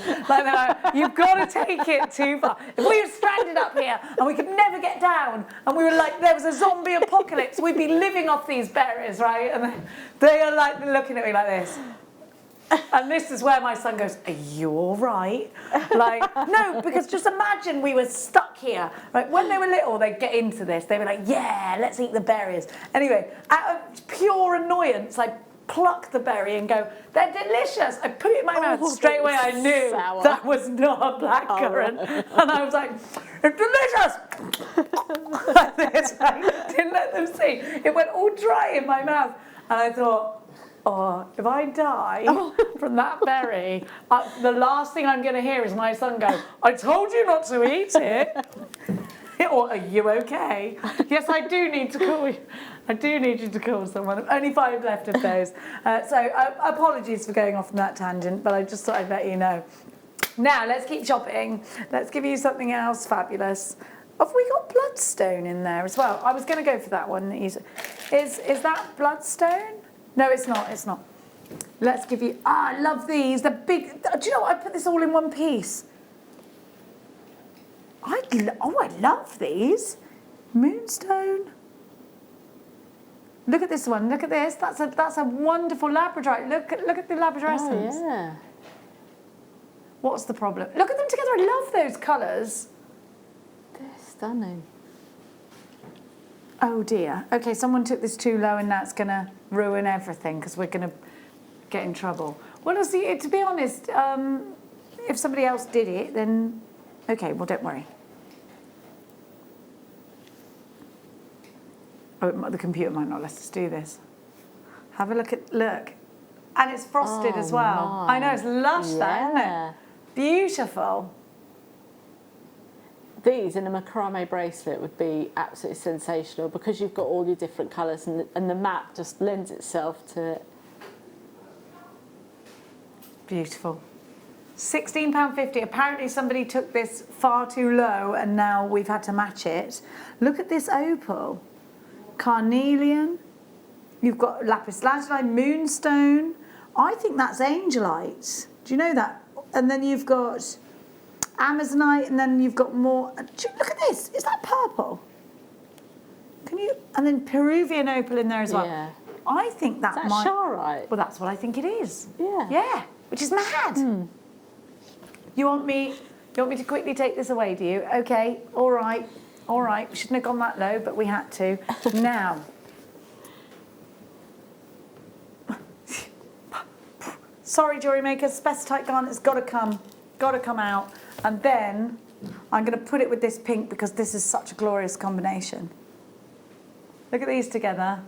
You've got to take it too far. If we were stranded up here and we could never get down and we were like, there was a zombie apocalypse, we'd be living off these berries, right? And they are like looking at me like this. And this is where my son goes, are you all right? Like, no, because just imagine we were stuck here. Right? When they were little, they'd get into this. They were like, yeah, let's eat the berries. Anyway, out of pure annoyance, I pluck the berry and go, they're delicious. I put it in my mouth. Straight away, I knew that was not a blackcurrant. And I was like, it's delicious. Like this. I didn't let them see. It went all dry in my mouth. And I thought, oh, if I die from that berry, the last thing I'm going to hear is my son go, I told you not to eat it. Or, are you okay? Yes, I do need to call you. I do need you to call someone. Only 5 left of those. So apologies for going off on that tangent, but I just thought I'd let you know. Now, let's keep shopping. Let's give you something else fabulous. Have we got bloodstone in there as well? I was going to go for that one. Is that bloodstone? No, it's not. It's not. Let's give you... I love these. The big... Do you know what? I put this all in one piece. I love these. Moonstone. Look at this one. Look at this. That's a wonderful labradorite. Look at the labradorite essence. Oh, yeah. What's the problem? Look at them together. I love those colours. They're stunning. Oh dear. Okay, someone took this too low and that's going to ruin everything because we're going to get in trouble. Well, see, to be honest, if somebody else did it, then okay, well, don't worry. Oh, the computer might not let us do this. Have a look. And it's frosted as well. My. I know, it's lush, that, isn't it? Beautiful. These in a macrame bracelet would be absolutely sensational because you've got all your different colours and the mat just lends itself to it. Beautiful. £16.50. Apparently somebody took this far too low and now we've had to match it. Look at this opal. Carnelian. You've got lapis lazuli, moonstone. I think that's angelite. Do you know that? And then you've got amazonite, and then you've got more. Look at this. Is that purple? Can you? And then Peruvian opal in there as well. Yeah. I think that might. Charoite? Well, that's what I think it is. Yeah. Yeah. Which is mad. You want me to quickly take this away? Do you? Okay. All right. All right. We shouldn't have gone that low, but we had to. Now. Sorry, Jewellery Maker, Specitite garnet's got to come out. And then I'm going to put it with this pink because this is such a glorious combination. Look at these together.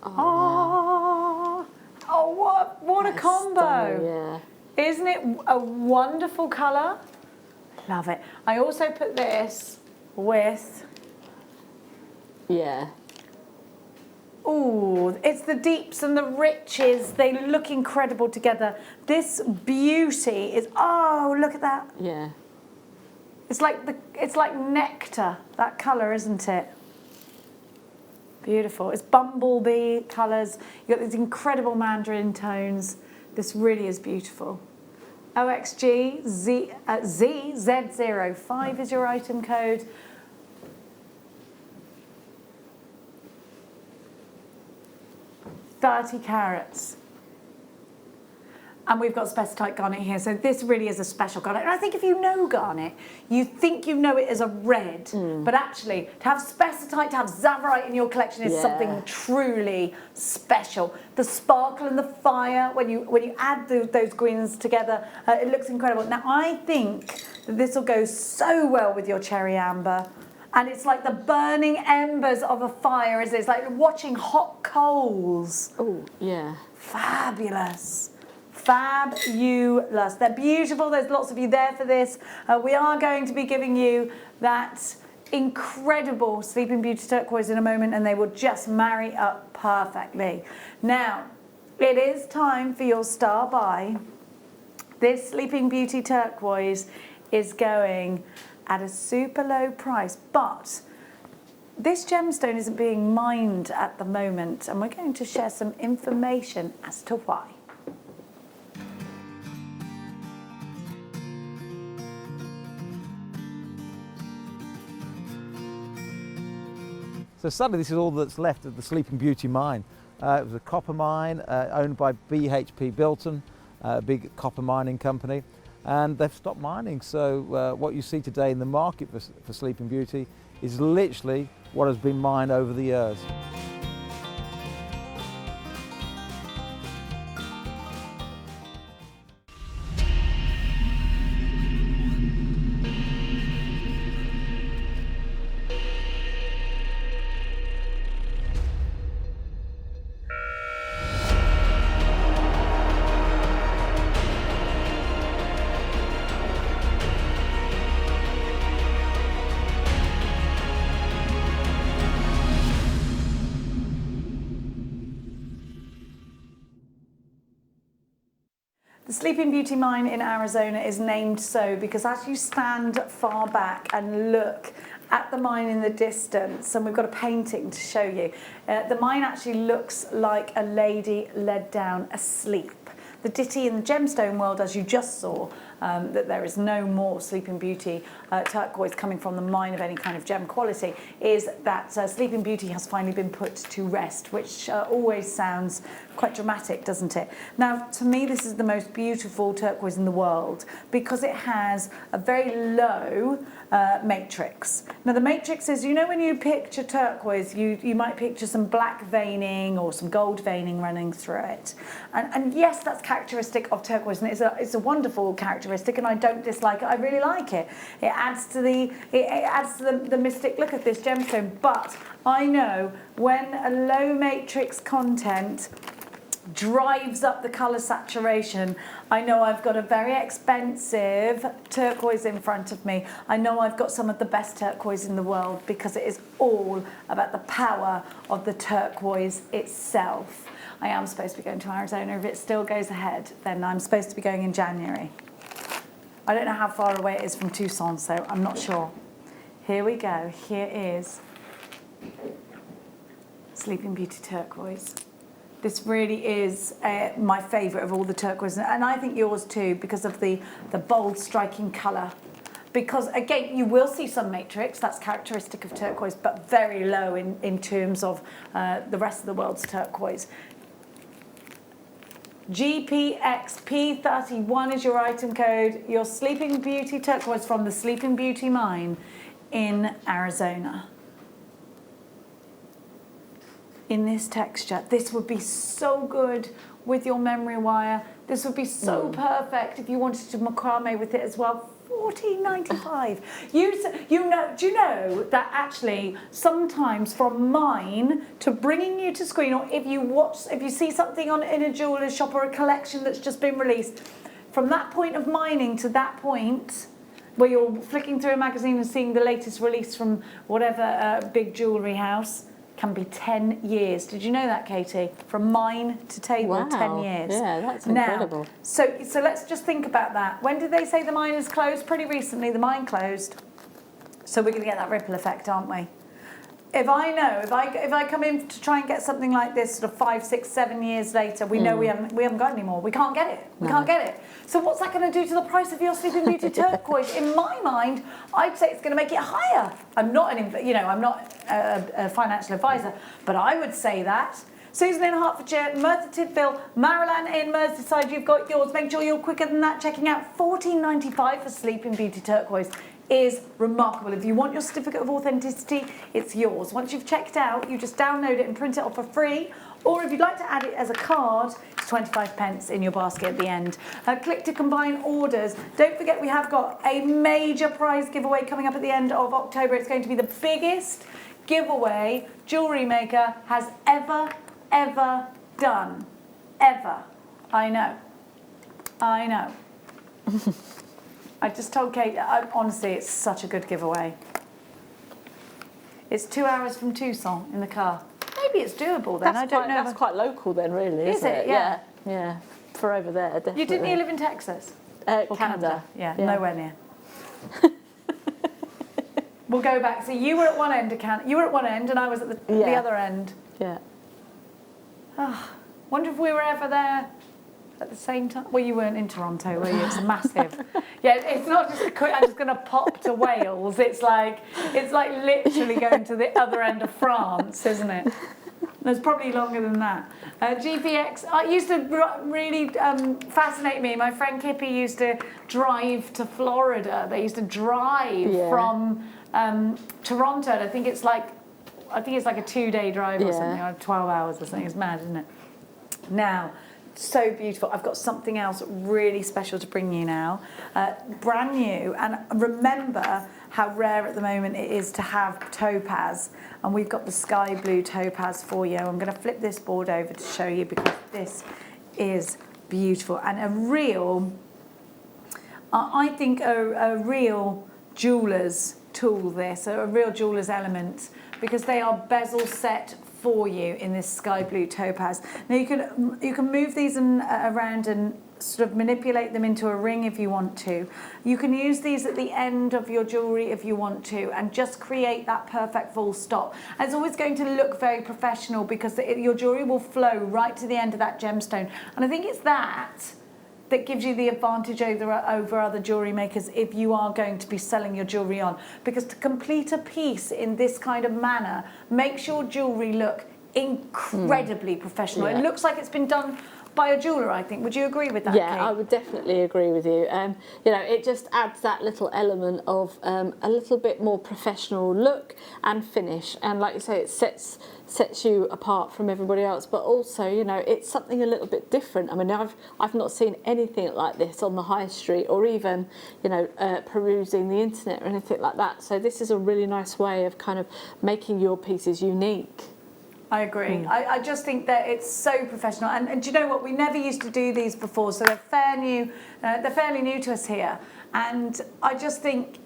Oh, what a combo. Stunning, yeah. Isn't it a wonderful colour? Love it. I also put this with... Yeah. Ooh, it's the deeps and the riches. They look incredible together. This beauty is, oh, look at that. Yeah. It's like nectar, that colour, isn't it? Beautiful. It's bumblebee colours. You've got these incredible mandarin tones. This really is beautiful. OXG Z05 is your item code. $30 carats. And we've got Specitite garnet here, so this really is a special garnet. And I think if you know garnet, you think you know it as a red, but actually to have Specitite, to have Zavarite in your collection is something truly special. The sparkle and the fire, when you add those greens together, it looks incredible. Now I think that this will go so well with your cherry amber. And it's like the burning embers of a fire, isn't it? It's like watching hot coals. Oh, yeah. Fabulous. Fabulous. They're beautiful. There's lots of you there for this. We are going to be giving you that incredible Sleeping Beauty turquoise in a moment, and they will just marry up perfectly. Now, it is time for your star buy. This Sleeping Beauty turquoise is going at a super low price, but this gemstone isn't being mined at the moment, and we're going to share some information as to why. So sadly, this is all that's left of the Sleeping Beauty mine. It was a copper mine owned by BHP Bilton, a big copper mining company. And they've stopped mining, so what you see today in the market for Sleeping Beauty is literally what has been mined over the years. The Sleeping Beauty mine in Arizona is named so because as you stand far back and look at the mine in the distance, and we've got a painting to show you, the mine actually looks like a lady led down asleep. The ditty in the gemstone world, as you just saw, that there is no more Sleeping Beauty turquoise coming from the mine of any kind of gem quality, is that Sleeping Beauty has finally been put to rest, which always sounds quite dramatic, doesn't it? Now, to me, this is the most beautiful turquoise in the world because it has a very low matrix. Now, the matrix is, you know, when you picture turquoise, you might picture some black veining or some gold veining running through it. And yes, that's characteristic of turquoise, and it's a wonderful characteristic, and I don't dislike it. I really like it. It adds to the mystic look of this gemstone. But I know when a low matrix content drives up the colour saturation, I know I've got a very expensive turquoise in front of me. I know I've got some of the best turquoise in the world because it is all about the power of the turquoise itself. I am supposed to be going to Arizona. If it still goes ahead, then I'm supposed to be going in January. I don't know how far away it is from Tucson, so I'm not sure. Here we go. Here is Sleeping Beauty turquoise. This really is my favourite of all the turquoise, and I think yours too, because of the bold, striking colour. Because again, you will see some matrix, that's characteristic of turquoise, but very low in terms of the rest of the world's turquoise. GPXP31 is your item code. Your Sleeping Beauty turquoise from the Sleeping Beauty mine in Arizona. In this texture, this would be so good with your memory wire. This would be so perfect if you wanted to macrame with it as well. $14.95. You know, do you know that actually sometimes from mine to bringing you to screen, or if you see something in a jeweller's shop or a collection that's just been released, from that point of mining to that point where you're flicking through a magazine and seeing the latest release from whatever big jewellery house, can be 10 years. Did you know that, Katie? From mine to table, wow. 10 years. Yeah, that's incredible. Now, so let's just think about that. When did they say the mine is closed? Pretty recently, the mine closed. So we're going to get that ripple effect, aren't we? If I come in to try and get something like this sort of 5, 6, 7 years later, we know we haven't got any more. We can't get it. We can't get it. So what's that going to do to the price of your Sleeping Beauty turquoise? In my mind, I'd say it's going to make it higher. I'm not a financial advisor, but I would say that. Susan in Hertfordshire, Merthyr Tydfil, Maryland in Merseyside, you've got yours. Make sure you're quicker than that. Checking out $14.95 for Sleeping Beauty turquoise is remarkable. If you want your certificate of authenticity, it's yours. Once you've checked out, you just download it and print it off for free. Or if you'd like to add it as a card, it's 25p in your basket at the end. Click to combine orders. Don't forget we have got a major prize giveaway coming up at the end of October. It's going to be the biggest giveaway Jewellery Maker has ever done. Ever. I know. I just told Kate, honestly, it's such a good giveaway. It's 2 hours from Tucson in the car. Maybe it's doable then, I don't know. That's quite local then, really, Is it? Yeah. Yeah, for over there, definitely. You didn't you live in Texas? Or Canada? Yeah, nowhere near. We'll go back. So you were at one end of Canada. You were at one end and I was at the other end. Yeah. Oh, wonder if we were ever there at the same time. Well, you weren't in Toronto, were you? It's massive. Yeah, it's not just I'm just going to pop to Wales. It's like literally going to the other end of France, isn't it? It's probably longer than that. GPX, it used to really fascinate me. My friend Kippy used to drive to Florida. They used to drive from Toronto. And I think it's like a 2-day drive or something, or 12 hours or something. It's mad, isn't it? Now, so beautiful. I've got something else really special to bring you now. Brand new, and remember how rare at the moment it is to have topaz, and we've got the sky blue topaz for you. I'm going to flip this board over to show you because this is beautiful and a real, I think a real jeweller's tool, this, a real jeweller's element, because they are bezel set for you in this sky blue topaz. Now you can move these around and sort of manipulate them into a ring if you want to. You can use these at the end of your jewellery if you want to, and just create that perfect full stop. And it's always going to look very professional because your jewellery will flow right to the end of that gemstone. And I think it's that gives you the advantage over other jewellery makers if you are going to be selling your jewellery on. Because to complete a piece in this kind of manner makes your jewellery look incredibly professional. Yeah. It looks like it's been done by a jeweller, I think. Would you agree with that, Yeah, Kate? I would definitely agree with you. You know, it just adds that little element of a little bit more professional look and finish. And like you say, it sets you apart from everybody else. But also, you know, it's something a little bit different. I mean, I've not seen anything like this on the high street or even, you know, perusing the internet or anything like that. So this is a really nice way of kind of making your pieces unique. I agree. I just think that it's so professional, and do you know what? We never used to do these before, so they're fairly new to us here. And I just think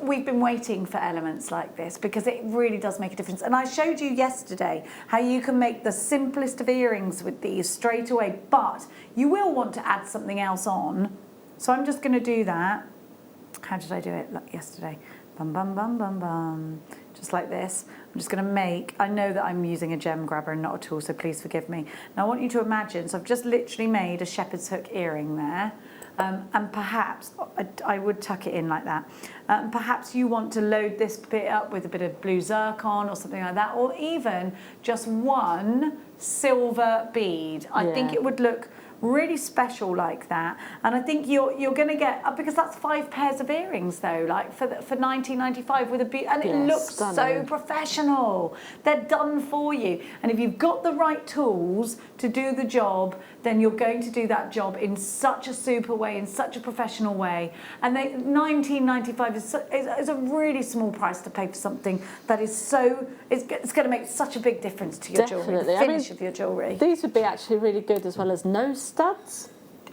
we've been waiting for elements like this because it really does make a difference. And I showed you yesterday how you can make the simplest of earrings with these straight away, but you will want to add something else on. So I'm just going to do that. How did I do it yesterday? Bum, bum, bum, bum, bum. Just like this. I'm just going to I know that I'm using a gem grabber and not a tool, so please forgive me. Now I want you to imagine, so I've just literally made a shepherd's hook earring there. And perhaps, I would tuck it in like that. Perhaps you want to load this bit up with a bit of blue zircon or something like that, or even just one silver bead. I think it would look really special like that, and I think you're going to get, because that's 5 pairs of earrings though, like for $19.95 with a bead, and it looks so professional. They're done for you, and if you've got the right tools to do the job, then you're going to do that job in such a super way, in such a professional way. And $19.95 is a really small price to pay for something that is so, it's going to make such a big difference to your jewellery, the finish of your jewellery. These would be actually really good as well as nose studs.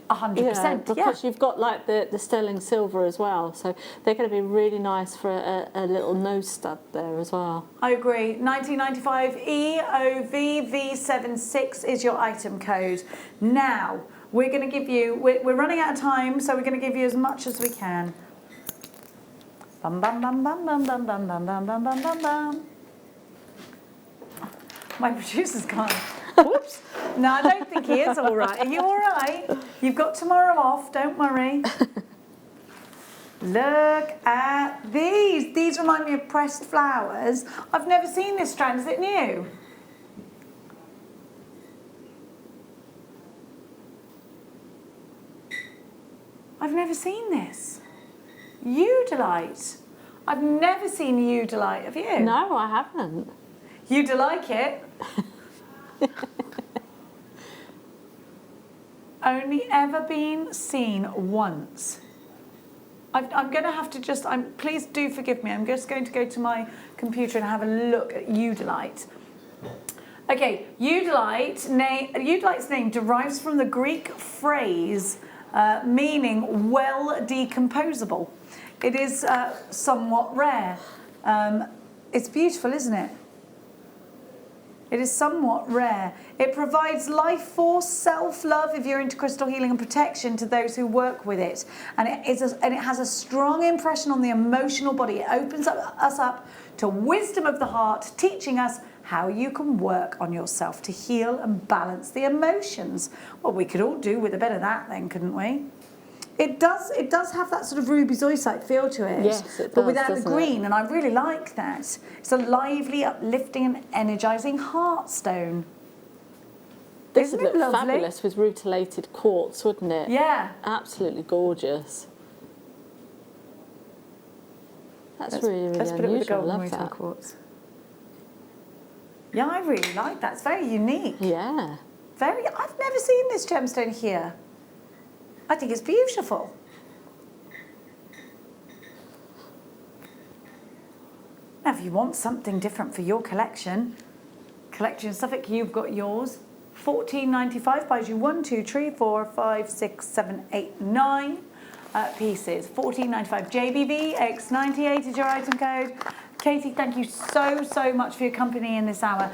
100%, because you've got like the sterling silver as well, so they're going to be really nice for a little nose stud there as well. I agree. 1995 EOVV76 is your item code. Now we're going to give you. We're running out of time, so we're going to give you as much as we can. Bum bum bum bum bum bum bum bum bum bum bum bum bum. My producer's gone. Whoops. No, I don't think he is all right. Are you all right? You've got tomorrow off, don't worry. Look at these. These remind me of pressed flowers. I've never seen this strand. Is it new? I've never seen this. Udalite. I've never seen Udalite. Have you? No, I haven't. You'd like it. Only ever been seen once. I'm going to have to just, please do forgive me, I'm just going to go to my computer and have a look at Udalite. Okay, Udalite's name derives from the Greek phrase meaning well decomposable. It is somewhat rare. It's beautiful, isn't it? It is somewhat rare. It provides life force, self-love, if you're into crystal healing, and protection to those who work with it. And it has a strong impression on the emotional body. It opens us up to wisdom of the heart, teaching us how you can work on yourself to heal and balance the emotions. Well, we could all do with a bit of that then, couldn't we? It does have that sort of ruby zoisite feel to it. Yes, it does, but without the doesn't green, it? and I really like that. It's a lively, uplifting and energising heartstone. This Isn't would it look lovely? fabulous with rutilated quartz, wouldn't it? Yeah. Absolutely gorgeous. That's really, really Let's put it with the unusual. I golden love rutile that. quartz. Yeah, I really like that. It's very unique. Yeah. I've never seen this gemstone here. I think it's beautiful. Now, if you want something different for your collection Suffolk, you've got yours. $14.95 buys you 1, 2, 3, 4, 5, 6, 7, 8, 9 pieces. $14.95. JBV X98 is your item code. Katie, thank you so much for your company in this hour.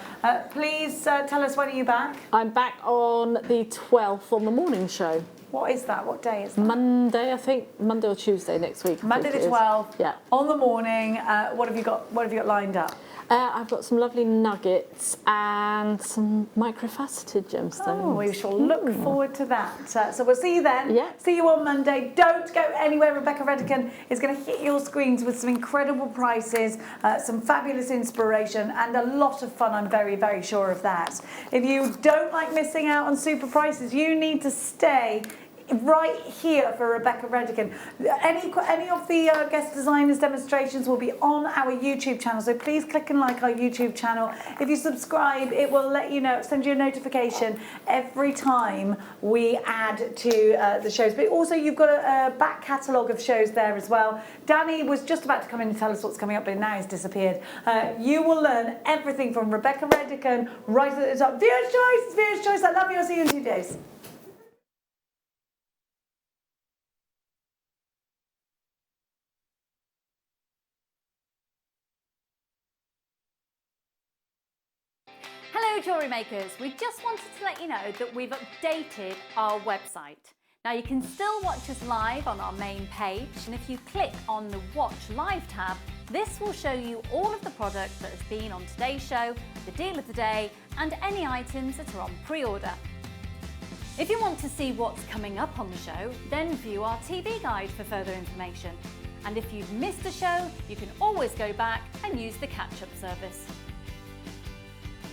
Please tell us, when are you back? I'm back on the 12th on the morning show. What is that? What day is that? Monday, I think. Monday or Tuesday next week. Monday the 12th. Yeah. On the morning. What have you got lined up? I've got some lovely nuggets and some microfaceted gemstones. Oh, we shall look forward to that. So we'll see you then. Yeah. See you on Monday. Don't go anywhere. Rebecca Redican is going to hit your screens with some incredible prices, some fabulous inspiration, and a lot of fun. I'm very, very sure of that. If you don't like missing out on super prices, you need to stay right here for Rebecca Redican. Any of the guest designers demonstrations will be on our YouTube channel, so please click and like our YouTube channel. If you subscribe, it will let you know, send you a notification every time we add to the shows. But also you've got a back catalogue of shows there as well. Danny was just about to come in and tell us what's coming up, but now he's disappeared. You will learn everything from Rebecca Redican right at the top. Viewer's choice, viewer's choice. I love you. I'll see you in 2 days. Hello Jewellery Makers, we just wanted to let you know that we've updated our website. Now you can still watch us live on our main page, and if you click on the Watch Live tab, this will show you all of the product that has been on today's show, the deal of the day, and any items that are on pre-order. If you want to see what's coming up on the show, then view our TV guide for further information. And if you've missed a show, you can always go back and use the catch-up service.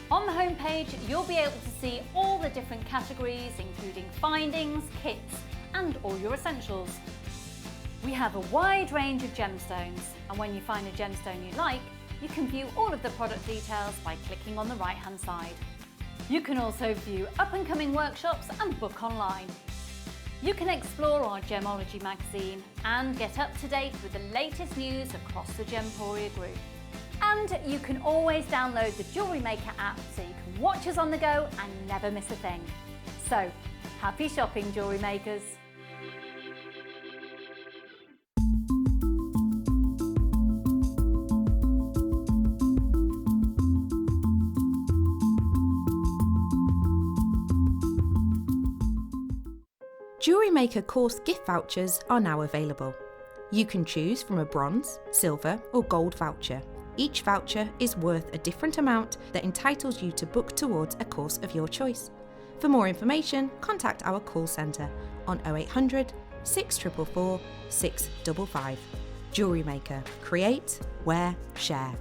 On the homepage, you'll be able to see all the different categories, including findings, kits, and all your essentials. We have a wide range of gemstones, and when you find a gemstone you like, you can view all of the product details by clicking on the right-hand side. You can also view up-and-coming workshops and book online. You can explore our Gemology magazine and get up to date with the latest news across the Gemporia group. And you can always download the Jewellery Maker app so you can watch us on the go and never miss a thing. So, happy shopping, Jewellery Makers! Jewellery Maker course gift vouchers are now available. You can choose from a bronze, silver or gold voucher. Each voucher is worth a different amount that entitles you to book towards a course of your choice. For more information, contact our call centre on 0800 644 655. Jewellery Maker. Create, wear, share.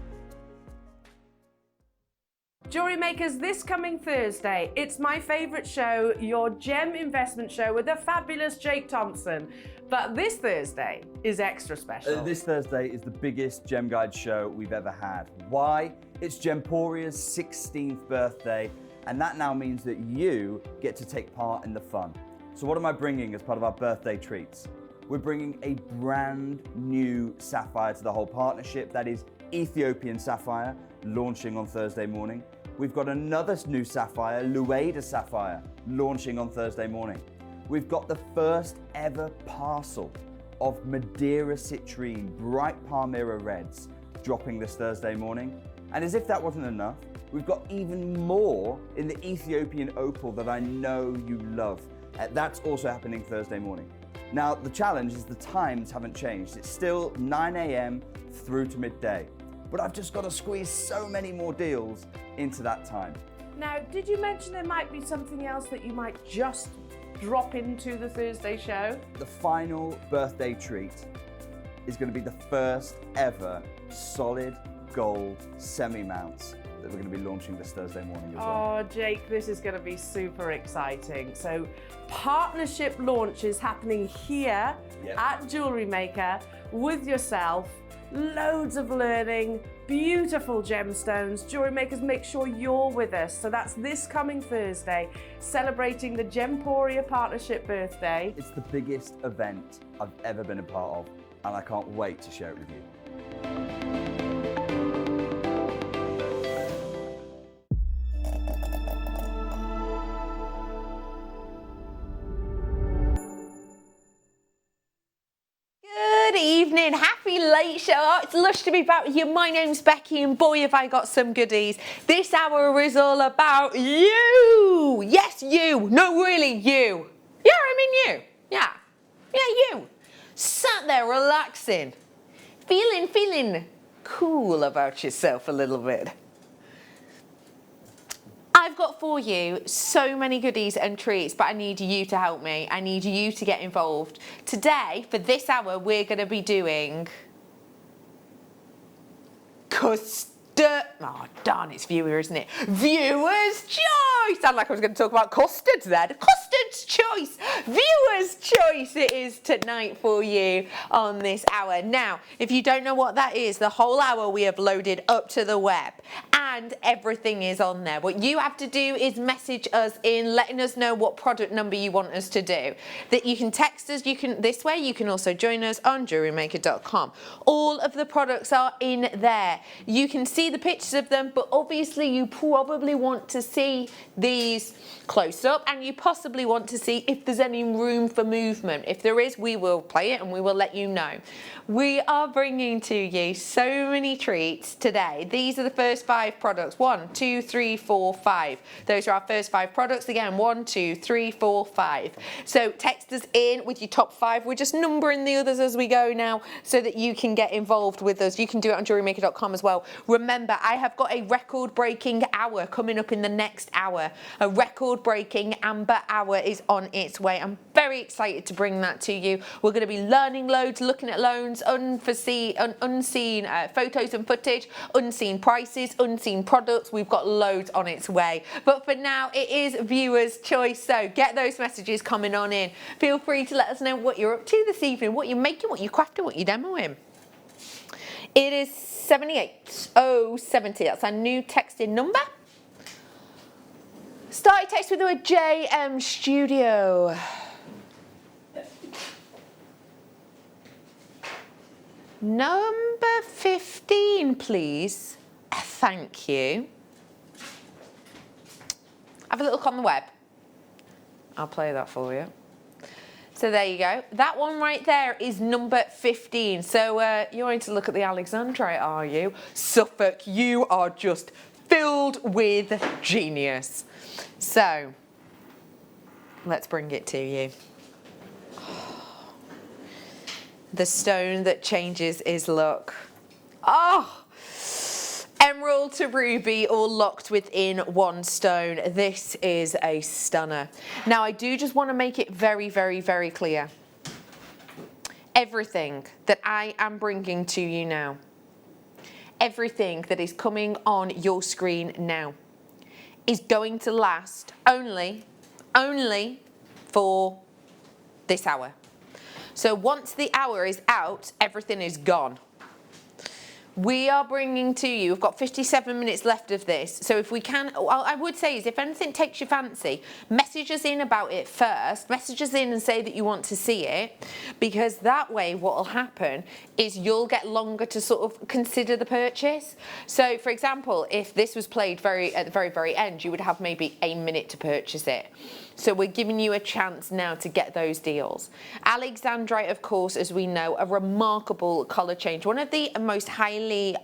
Jewellery Makers, this coming Thursday, it's my favourite show, your gem investment show with the fabulous Jake Thompson. But this Thursday is extra special. This Thursday is the biggest Gem Guide show we've ever had. Why? It's Gemporia's 16th birthday, and that now means that you get to take part in the fun. So what am I bringing as part of our birthday treats? We're bringing a brand new sapphire to the whole partnership. That is Ethiopian sapphire, launching on Thursday morning. We've got another new sapphire, Lueda sapphire, launching on Thursday morning. We've got the first ever parcel of Madeira citrine, bright Palmyra reds, dropping this Thursday morning. And as if that wasn't enough, we've got even more in the Ethiopian opal that I know you love. That's also happening Thursday morning. Now, the challenge is the times haven't changed. It's still 9 a.m. through to midday. But I've just got to squeeze so many more deals into that time. Now, did you mention there might be something else that you might just drop into the Thursday show? The final birthday treat is going to be the first ever solid gold semi-mounts that we're going to be launching this Thursday morning as well. Oh, Jake, this is going to be super exciting. So, partnership launch is happening here at Jewellery Maker with yourself. Loads of learning, beautiful gemstones. Jewellery Makers, make sure you're with us. So that's this coming Thursday, celebrating the Gemporia Partnership birthday. It's the biggest event I've ever been a part of, and I can't wait to share it with you. Good evening, happy late show. Oh, it's lush to be back with you. My name's Becky, and boy, have I got some goodies. This hour is all about you. Yes, you. No, really, you. Yeah, I mean you. Yeah, you. Sat there relaxing, feeling cool about yourself a little bit. I've got for you so many goodies and treats, but I need you to help me. I need you to get involved. Today, for this hour, we're going to be doing custard. Oh, darn, it's viewer, isn't it? Viewer's choice. Sound like I was going to talk about custard then. Custard's choice. Viewer's choice it is tonight for you on this hour. Now, if you don't know what that is, the whole hour we have loaded up to the web and everything is on there. What you have to do is message us in, letting us know what product number you want us to do. That you can text us, this way. You can also join us on JewelleryMaker.com. All of the products are in there. You can see the pictures of them, but obviously you probably want to see these close up, and you possibly want to see if there's any room for movement. If there is, we will play it and we will let you know. We are bringing to you so many treats today. These are the first 5 products. 1, 2, 3, 4, 5. Those are our first 5 products. Again, 1, 2, 3, 4, 5. So text us in with your top 5. We're just numbering the others as we go now so that you can get involved with us. You can do it on JewelleryMaker.com as well. Remember, I have got a record-breaking hour coming up in the next hour. A record-breaking Amber hour is on its way. I'm very excited to bring that to you. We're going to be learning loads, looking at loans, unseen photos and footage, unseen prices, unseen products. We've got loads on its way. But for now, it is viewer's choice. So get those messages coming on in. Feel free to let us know what you're up to this evening, what you're making, what you're crafting, what you're demoing. It is 78070. That's our new texting number. Start your text with the word JM Studio. Number 15, please. Thank you. Have a look on the web. I'll play that for you. So there you go. That one right there is number 15. So you're going to look at the Alexandrite, are you? Suffolk, you are just filled with genius. So let's bring it to you. The stone that changes its look. Oh! Emerald to ruby all locked within one stone. This is a stunner. Now I do just want to make it very, very, very clear. Everything that I am bringing to you now, everything that is coming on your screen now is going to last only for this hour. So once the hour is out, everything is gone. We are bringing to you, we've got 57 minutes left of this, so if we can, well, I would say is if anything takes your fancy, message us in about it first, message us in and say that you want to see it, because that way what will happen is you'll get longer to sort of consider the purchase. So for example, if this was played at the very, very end, you would have maybe a minute to purchase it. So we're giving you a chance now to get those deals. Alexandrite, of course, as we know, a remarkable colour change. One of the most highly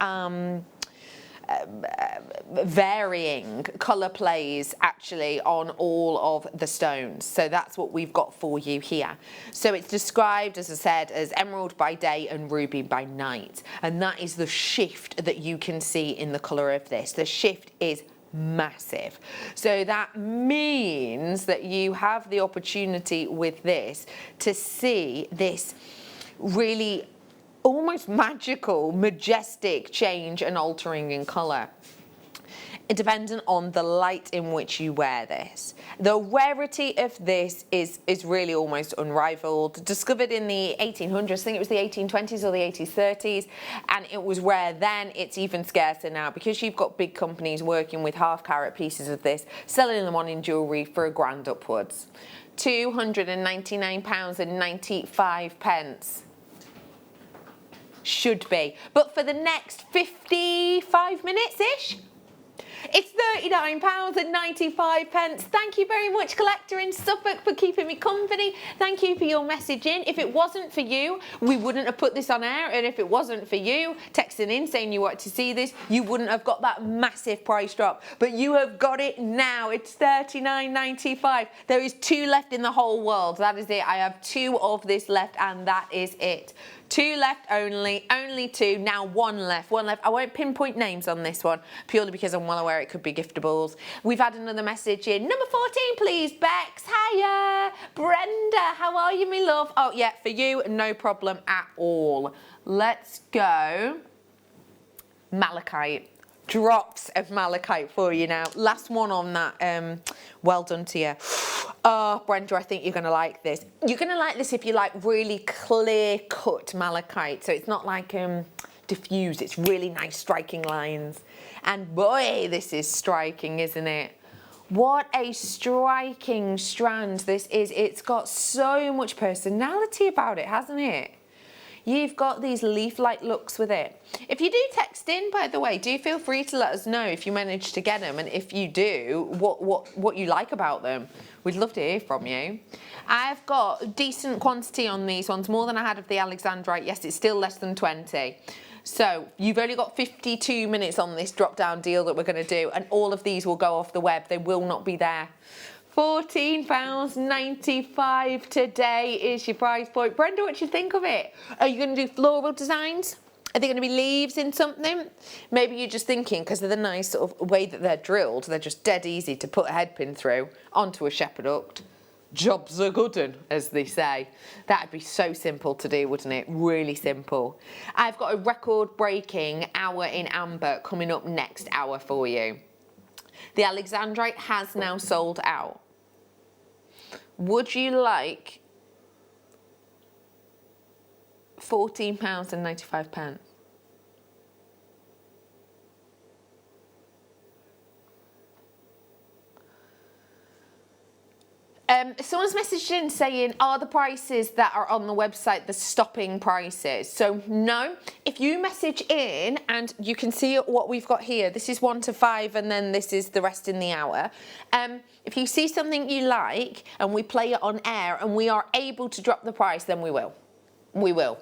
varying colour plays actually on all of the stones. So that's what we've got for you here. So it's described, as I said, as emerald by day and ruby by night. And that is the shift that you can see in the colour of this. The shift is massive. So that means that you have the opportunity with this to see this really almost magical, majestic change and altering in colour, dependent on the light in which you wear this. The rarity of this is really almost unrivaled. Discovered in the 1800s, I think it was the 1820s or the 1830s, and it was rare then. It's even scarcer now because you've got big companies working with half-carat pieces of this, selling them on in jewellery for £1,000 upwards. £299.95. Should be. But for the next 55 minutes-ish, It's £39.95. Thank you very much, collector in Suffolk, for keeping me company. Thank you for your message in. If it wasn't for you, we wouldn't have put this on air. And if it wasn't for you texting in saying you wanted to see this, you wouldn't have got that massive price drop. But you have got it now. It's £39.95. There is 2 left in the whole world. That is it. I have 2 of this left, and that is it. 2 left only 2, now 1 left, 1 left. I won't pinpoint names on this one, purely because I'm well aware it could be giftables. We've had another message in. Number 14, please, Bex. Hiya. Brenda, how are you, my love? Oh, yeah, for you, no problem at all. Let's go. Malachite. Drops of malachite for you now. Last one on that. Well done to you. Oh, Brenda, I think you're going to like this. You're going to like this if you like really clear-cut malachite. So it's not like diffused. It's really nice striking lines. And boy, this is striking, isn't it? What a striking strand this is. It's got so much personality about it, hasn't it? You've got these leaf-like looks with it. If you do text in, by the way, do feel free to let us know if you manage to get them, and if you do, what you like about them. We'd love to hear from you. I've got a decent quantity on these ones, more than I had of the Alexandrite. Yes, it's still less than 20. So you've only got 52 minutes on this drop-down deal that we're going to do, and all of these will go off the web. They will not be there. £14.95 today is your price point. Brenda, what do you think of it? Are you going to do floral designs? Are they going to be leaves in something? Maybe you're just thinking, because of the nice sort of way that they're drilled, they're just dead easy to put a head pin through onto a shepherd hooked. Jobs are good 'un, as they say. That'd be so simple to do, wouldn't it? Really simple. I've got a record-breaking hour in amber coming up next hour for you. The Alexandrite has now sold out. Would you like £14.95? Someone's messaged in saying, are the prices that are on the website the stopping prices? So no, if you message in, and you can see what we've got here, this is 1 to 5 and then this is the rest in the hour. If you see something you like and we play it on air and we are able to drop the price, then we will. We will.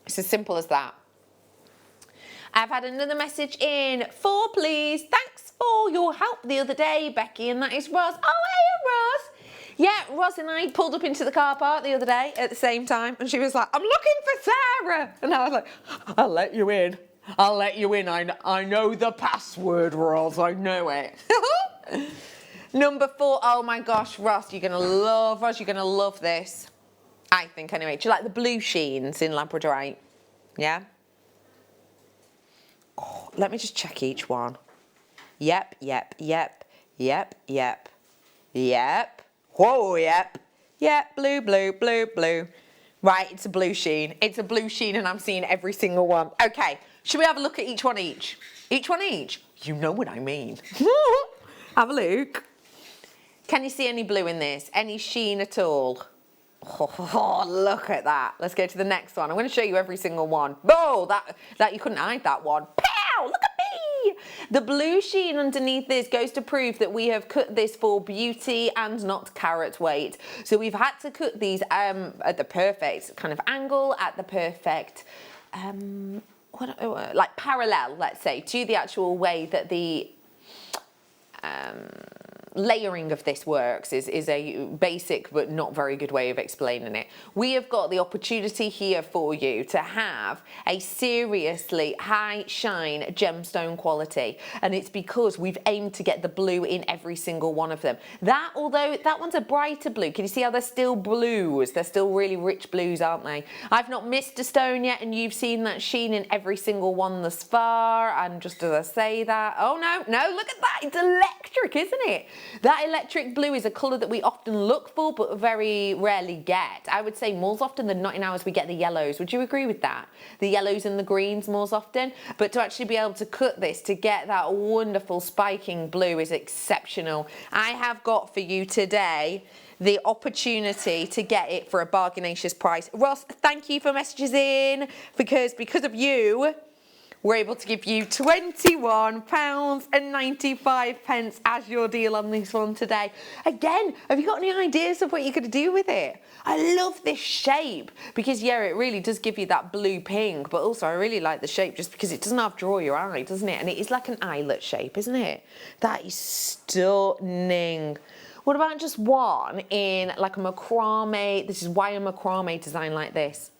It's as simple as that. I've had another message in. 4, please. Thanks for your help the other day, Becky, and that is Roz. Oh, hey, Roz. Yeah, Roz and I pulled up into the car park the other day at the same time, and she was like, I'm looking for Sarah. And I was like, I'll let you in. I'll let you in. I know the password, Roz. I know it. Number 4. Oh, my gosh, Roz, you're going to love Roz. You're going to love this. I think, anyway. Do you like the blue sheens in Labradorite? Yeah? Oh, let me just check each one. Yep, yep, yep, yep, yep, yep. Whoa, yep. Yep, blue, blue, blue, blue. Right, it's a blue sheen. It's a blue sheen and I'm seeing every single one. Okay, should we have a look at each one each? Each one each? You know what I mean. Have a look. Can you see any blue in this? Any sheen at all? Oh, look at that. Let's go to the next one. I'm going to show you every single one. Oh, that you couldn't hide that one. Pow! Look at me! The blue sheen underneath this goes to prove that we have cut this for beauty and not carat weight. So we've had to cut these at the perfect kind of angle, at the perfect like parallel, let's say, to the actual way that the layering of this works is a basic but not very good way of explaining it. We have got the opportunity here for you to have a seriously high shine gemstone quality, and it's because we've aimed to get the blue in every single one of them. That, although that one's a brighter blue, can you see how they're still blues? They're still really rich blues, aren't they? I've not missed a stone yet, and you've seen that sheen in every single one thus far. And just as I say that, oh no, look at that, it's electric, isn't it? That electric blue is a colour that we often look for but very rarely get. I would say more often than not in ours we get the yellows. Would you agree with that? The yellows and the greens more often. But to actually be able to cut this, to get that wonderful spiking blue is exceptional. I have got for you today the opportunity to get it for a bargainacious price. Ross, thank you for messages in, because of you, we're able to give you £21.95 as your deal on this one today. Again, have you got any ideas of what you're going to do with it? I love this shape because, yeah, it really does give you that blue pink, but also I really like the shape just because it doesn't have to draw your eye, doesn't it? And it is like an eyelet shape, isn't it? That is stunning. What about just one in like a macrame? This is why a macrame design like this.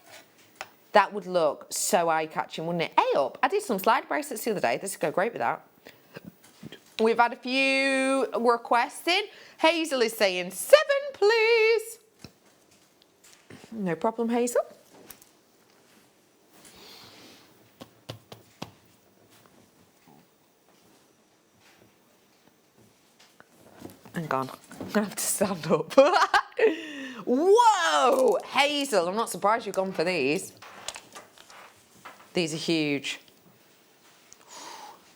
That would look so eye-catching, wouldn't it? Hey up, I did some slide bracelets the other day. This would go great with that. We've had a few requests in. Hazel is saying 7, please. No problem, Hazel. Hang on, I'm gonna have to stand up. Whoa, Hazel, I'm not surprised you've gone for these. These are huge.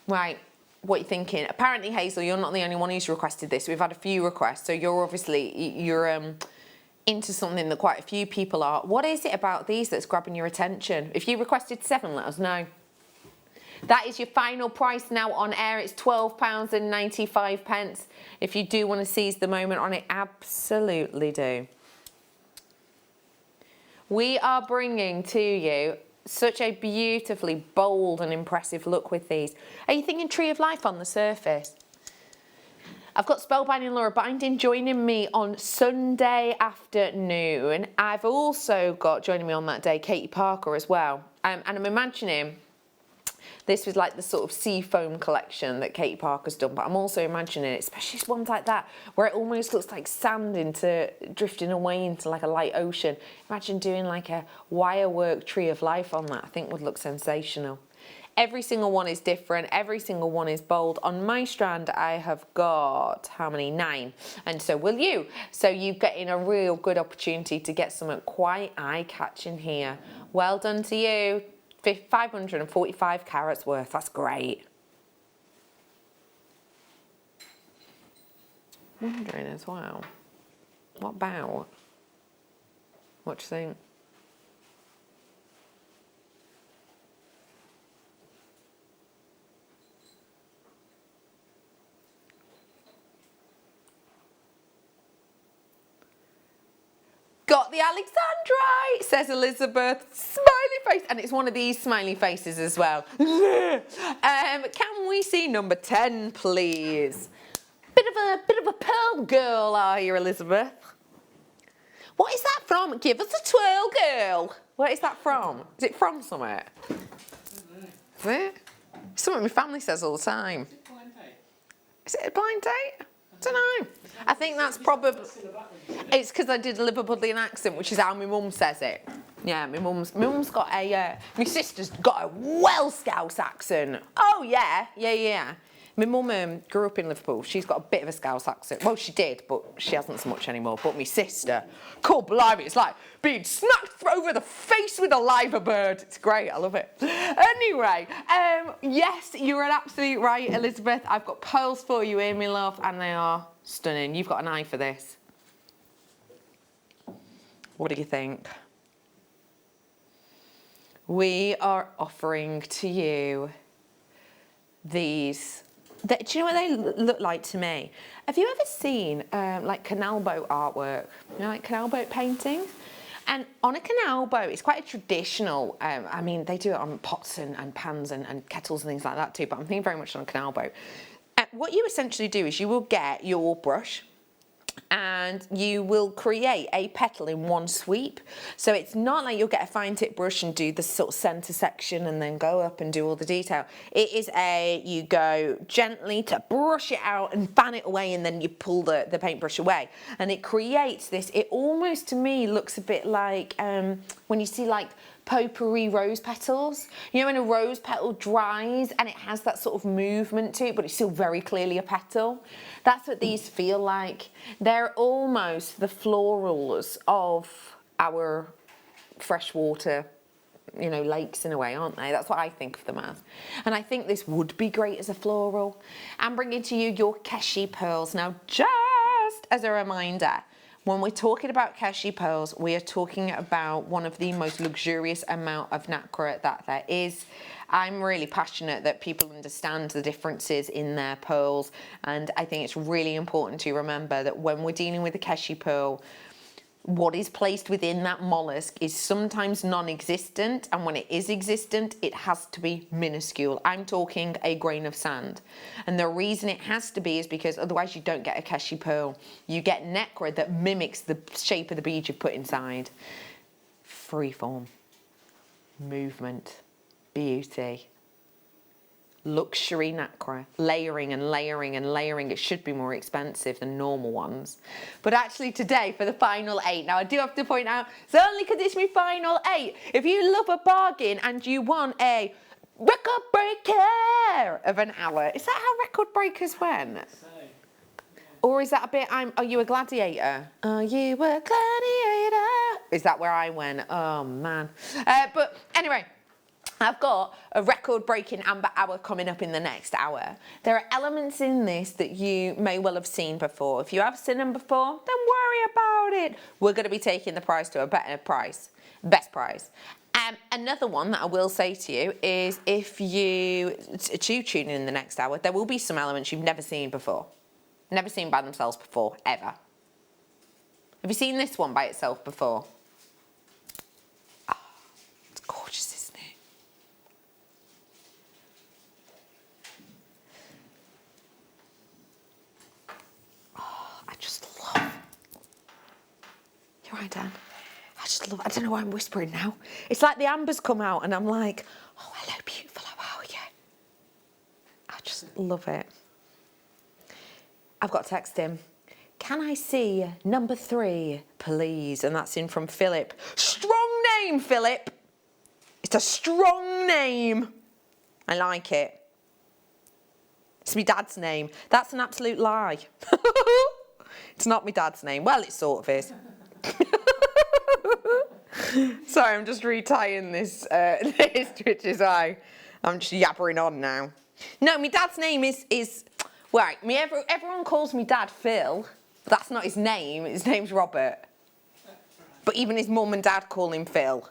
Right, what are you thinking? Apparently, Hazel, you're not the only one who's requested this. We've had a few requests, so you're obviously, you're into something that quite a few people are. What is it about these that's grabbing your attention? If you requested 7, let us know. That is your final price now on air. It's £12.95. If you do want to seize the moment on it, absolutely do. We are bringing to you such a beautifully bold and impressive look with these. Are you thinking Tree of Life on the surface? I've got Spellbinding Laura Binding joining me on Sunday afternoon. I've also got joining me on that day Katie Parker as well. And I'm imagining this was like the sort of seafoam collection that Katie Parker's done, but I'm also imagining, especially ones like that, where it almost looks like sand drifting away into like a light ocean. Imagine doing like a wirework Tree of Life on that. I think would look sensational. Every single one is different. Every single one is bold. On my strand, I have got, how many? 9. And so will you. So you're getting a real good opportunity to get something quite eye-catching here. Well done to you. 545 carats worth, that's great. Wondering as well, what about? What do you think? Got the Alexandrite, says Elizabeth. Smiley face, and it's one of these smiley faces as well. Can we see number 10, please? Bit of a pearl girl, are you, Elizabeth? What is that from? Give us a twirl, girl. Where is that from? Is it from somewhere? Is it? It's something my family says all the time. Is it a blind date? I don't know. I think that's probably, it's because I did a Liverpudlian accent, which is how my mum says it. Yeah, my mum's got a, my sister's got a Welsh Scouse accent. Oh yeah. My mum grew up in Liverpool. She's got a bit of a Scouse accent. Well, she did, but she hasn't so much anymore. But my sister, God blimey, it's like being smacked over the face with a liver bird. It's great, I love it. Anyway, yes, you were absolutely right, Elizabeth. I've got pearls for you here, my love, and they are stunning. You've got an eye for this. What do you think? We are offering to you these. Do you know what they look like to me? Have you ever seen like canal boat artwork? You know, like canal boat paintings? And on a canal boat, it's quite a traditional, I mean, they do it on pots and pans and kettles and things like that too, but I'm thinking very much on a canal boat. What you essentially do is you will get your brush and you will create a petal in one sweep. So it's not like you'll get a fine tip brush and do the sort of centre section and then go up and do all the detail. It is you go gently to brush it out and fan it away, and then you pull the paintbrush away. And it creates this, it almost to me looks a bit like when you see like potpourri rose petals. You know when a rose petal dries and it has that sort of movement to it, but it's still very clearly a petal? That's what these feel like. They're almost the florals of our freshwater, you know, lakes in a way, aren't they? That's what I think of them as. And I think this would be great as a floral. I'm bringing to you your Keshi pearls. Now, just as a reminder, When we're talking about Keshi pearls, we are talking about one of the most luxurious amount of nacre that there is. I'm really passionate that people understand the differences in their pearls, and I think it's really important to remember that when we're dealing with a Keshi pearl, what is placed within that mollusk is sometimes non-existent, and when it is existent, it has to be minuscule. I'm talking a grain of sand. And the reason it has to be is because otherwise you don't get a Keshi pearl. You get nacre that mimics the shape of the bead you put inside. Freeform, movement, beauty, luxury nacre, layering and layering and layering. It should be more expensive than normal ones. But actually today, for the final 8, now I do have to point out, it's only because it's my final 8. If you love a bargain and you want a record breaker of an hour, is that how record breakers went? Or is that a bit, are you a gladiator? Are you a gladiator? Is that where I went? Oh man. But anyway, I've got a record-breaking amber hour coming up in the next hour. There are elements in this that you may well have seen before. If you have seen them before, don't worry about it. We're going to be taking the price to a better price, best price. Another one that I will say to you is if you tune in the next hour, there will be some elements you've never seen before. Never seen by themselves before, ever. Have you seen this one by itself before? Oh, it's gorgeous, isn't it? You're right, Dan. I just love, I don't know why I'm whispering now. It's like the amber's come out and I'm like, oh, hello, beautiful, how are you? I just love it. I've got to text him. Can I see number 3, please? And that's in from Philip. Strong name, Philip. It's a strong name. I like it. It's my dad's name. That's an absolute lie. It's not my dad's name. Well, it sort of is. Sorry, I'm just retying this, which is why I'm just yabbering on now. No, my dad's name is right. Everyone calls me dad Phil. But that's not his name. His name's Robert. But even his mum and dad call him Phil.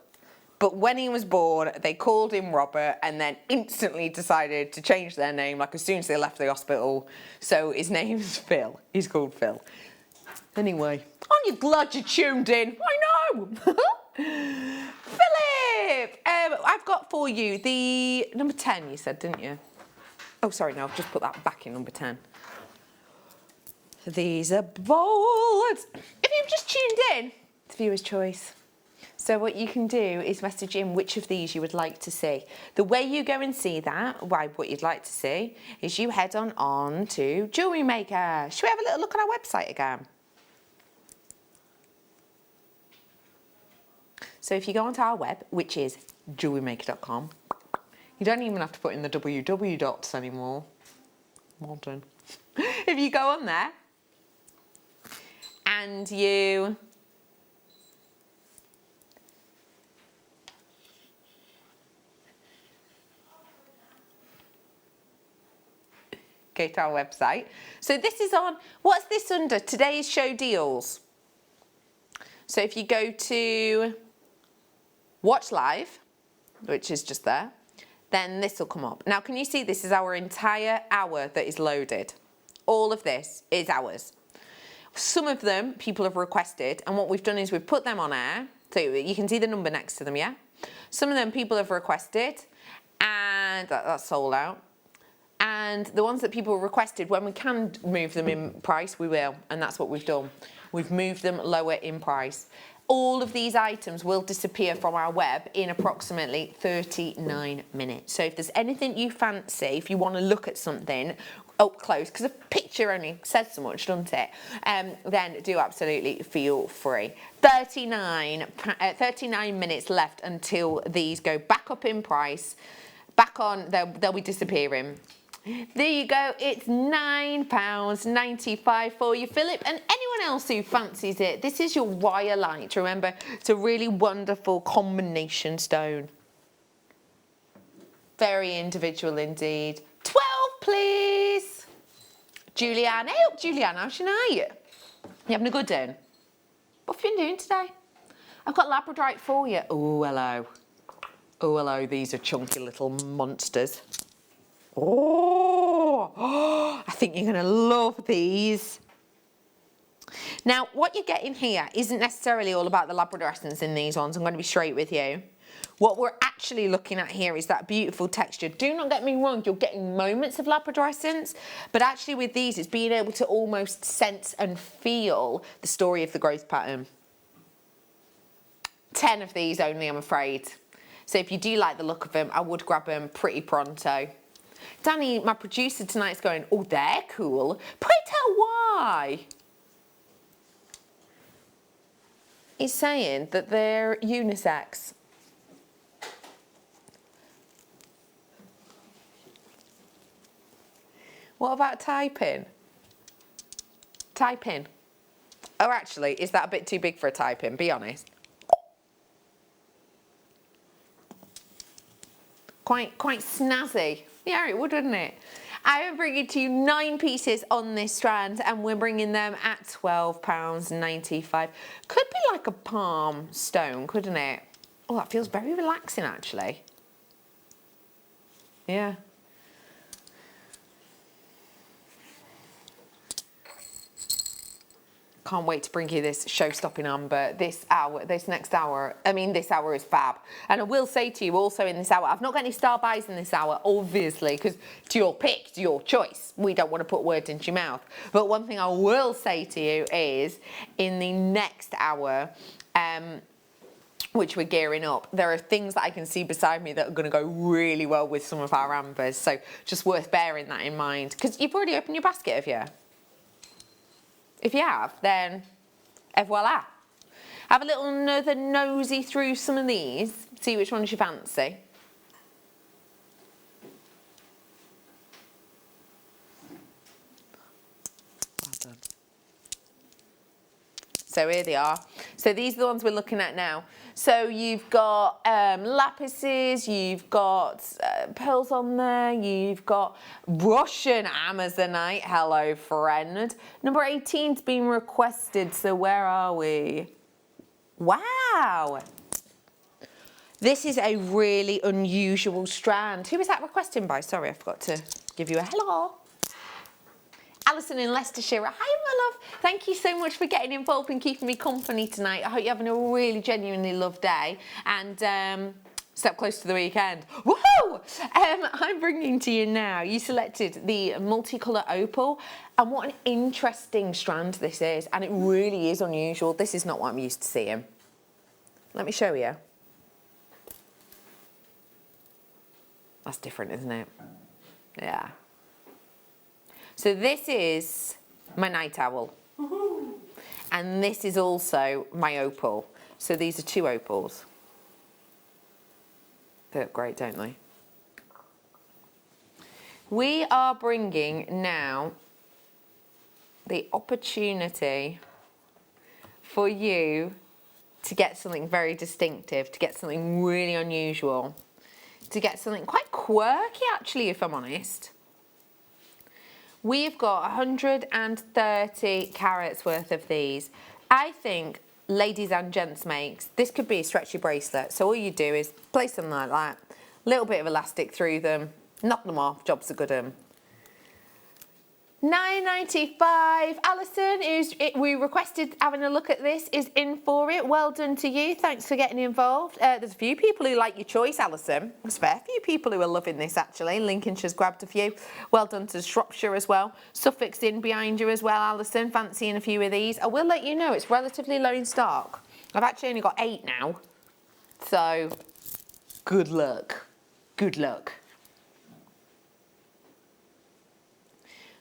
But when he was born, they called him Robert and then instantly decided to change their name, like as soon as they left the hospital. So his name's Phil. He's called Phil. Anyway, aren't you glad you tuned in? I know. Philip, I've got for you the number 10, you said, didn't you? Oh, sorry, no, I've just put that back in number 10. These are bold. If you've just tuned in, it's viewer's choice. So what you can do is message in which of these you would like to see. The way you go and see that, what you'd like to see, is you head on to Jewellery Maker. Should we have a little look on our website again? So if you go onto our web, which is jewellerymaker.com, you don't even have to put in the www dots anymore. Modern. If you go on there and you go to our website. So this is on, what's this under? Today's show deals. So if you go to Watch Live, which is just there, then this will come up. Now, can you see this is our entire hour that is loaded? All of this is ours. Some of them people have requested, and what we've done is we've put them on air, so you can see the number next to them, yeah? Some of them people have requested, and that's sold out. And the ones that people requested, when we can move them in price, we will, and that's what we've done. We've moved them lower in price. All of these items will disappear from our web in approximately 39 minutes. So if there's anything you fancy, if you want to look at something up close, because a picture only says so much, doesn't it? Then do absolutely feel free. 39 minutes left until these go back up in price. Back on, they'll be disappearing. There you go, it's £9.95 for you, Philip, and anyone else who fancies it. This is your wire light. Remember, it's a really wonderful combination stone. Very individual indeed. 12, please. Julianne, hey up, Julianne, how's your night? You having a good one? What have you been doing today? I've got Labradorite for you. Oh, hello. Oh, hello. These are chunky little monsters. Oh, I think you're going to love these. Now, what you're getting here isn't necessarily all about the Labrador essence in these ones. I'm going to be straight with you. What we're actually looking at here is that beautiful texture. Do not get me wrong, you're getting moments of Labrador essence, but actually with these, it's being able to almost sense and feel the story of the growth pattern. 10 of these only, I'm afraid. So if you do like the look of them, I would grab them pretty pronto. Danny, my producer tonight's going, oh, they're cool. Pray tell why. He's saying that they're unisex. What about typing? Typing. Oh, actually, is that a bit too big for a typing? Be honest. Quite snazzy. Yeah, it would, wouldn't it? I am bringing to you 9 pieces on this strand, and we're bringing them at £12.95. Could be like a palm stone, couldn't it? Oh, that feels very relaxing, actually. Yeah. Can't wait to bring you this show-stopping amber this next hour. I mean, this hour is fab. And I will say to you also in this hour, I've not got any star buys in this hour, obviously, because it's your pick, it's your choice. We don't want to put words into your mouth. But one thing I will say to you is, in the next hour, which we're gearing up, there are things that I can see beside me that are going to go really well with some of our ambers. So just worth bearing that in mind. Because you've already opened your basket, have you? If you have, then et voila. Have a little another nosy through some of these, see which ones you fancy. Well done. So here they are. So these are the ones we're looking at now. So you've got lapises, you've got pearls on there, you've got Russian Amazonite, hello friend. Number 18's been requested, so where are we? Wow! This is a really unusual strand. Who was that requesting by? Sorry, I forgot to give you a hello. Alison in Leicestershire. Hi, my love. Thank you so much for getting involved and keeping me company tonight. I hope you're having a really genuinely loved day and step close to the weekend. Woohoo! I'm bringing to you now, you selected the multicolour opal, and what an interesting strand this is, and it really is unusual. This is not what I'm used to seeing. Let me show you. That's different, isn't it? Yeah. So this is my night owl. And this is also my opal. So these are 2 opals. They look great, don't they? We are bringing now the opportunity for you to get something very distinctive, to get something really unusual, to get something quite quirky, actually, if I'm honest. We've got 130 carats worth of these. I think ladies and gents makes, this could be a stretchy bracelet. So all you do is place them like that, a little bit of elastic through them, knock them off, job's a good one. £9.95. Alison, we requested having a look at this, is in for it. Well done to you. Thanks for getting involved. There's a few people who like your choice, Alison. There's a fair few people who are loving this, actually. Lincolnshire's grabbed a few. Well done to Shropshire as well. Suffolk's in behind you as well, Alison. Fancying a few of these. I will let you know, it's relatively low in stock. I've actually only got 8 now. So, good luck. Good luck.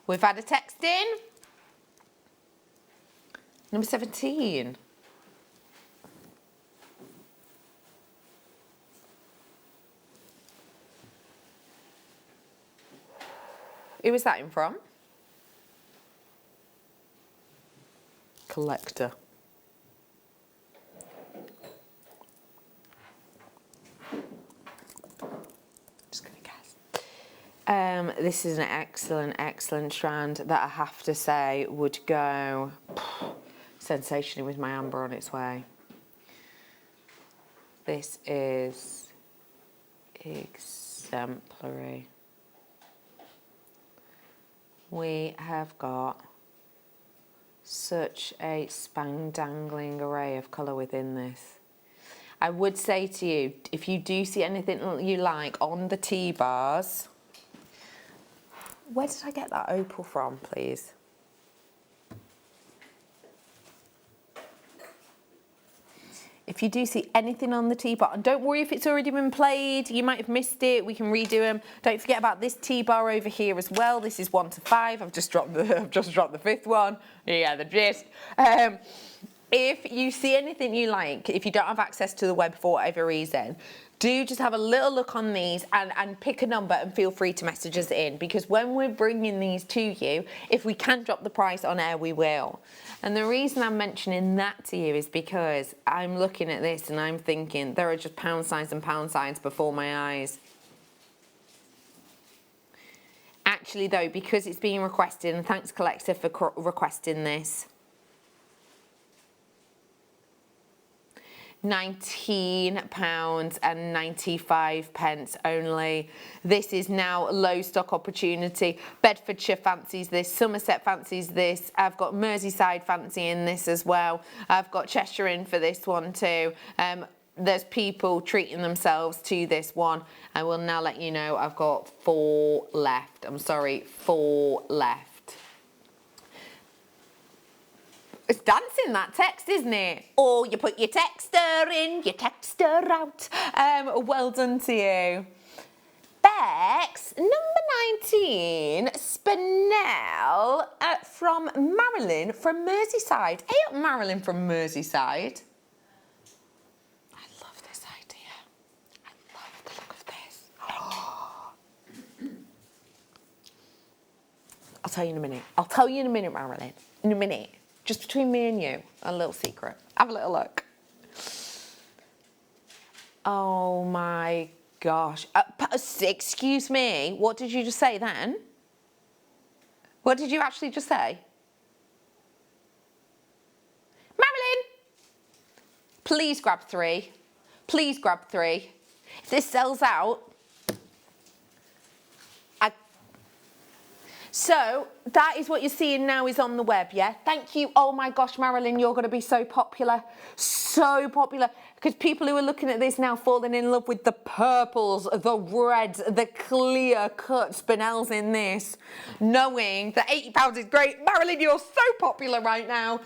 We've had a text in. Number 17. Who was that in from? Collector. Just gonna guess. This is an excellent strand that I have to say would go. It's sensationally with my amber on its way. This is exemplary. We have got such a spang-dangling array of colour within this. I would say to you, if you do see anything you like on the T-bars, where did I get that opal from, please? If you do see anything on the T-bar, and don't worry if it's already been played, you might have missed it, we can redo them. Don't forget about this T-bar over here as well. This is 1 to 5. I've just dropped the 5th one. Yeah, the gist. If you see anything you like, if you don't have access to the web for whatever reason, do just have a little look on these and pick a number and feel free to message us in, because when we're bringing these to you, if we can drop the price on air, we will. And the reason I'm mentioning that to you is because I'm looking at this and I'm thinking there are just pound signs and pound signs before my eyes. Actually though, because it's being requested, and thanks Collector for requesting this, £19.95 only. This is now low stock opportunity. Bedfordshire fancies this, Somerset fancies this. I've got Merseyside fancying this as well. I've got Cheshire in for this one too. There's people treating themselves to this one. I will now let you know I've got 4 left. I'm sorry, 4 left. It's dancing, that text, isn't it? Or you put your texter in, your texter out. Well done to you. Bex, number 19, Spinel from Marilyn from Merseyside. Hey up, Marilyn from Merseyside. I love this idea. I love the look of this. I'll tell you in a minute. I'll tell you in a minute, Marilyn. In a minute. Just between me and you, a little secret. Have a little look. Oh my gosh. Excuse me, what did you just say then? What did you actually just say? Marilyn! Please grab 3. Please grab 3. If this sells out, so that is what you're seeing now is on the web, yeah? Thank you. Oh my gosh, Marilyn, you're going to be so popular. So popular. Because people who are looking at this now falling in love with the purples, the reds, the clear-cut Spinels in this, knowing that £80 is great. Marilyn, you're so popular right now.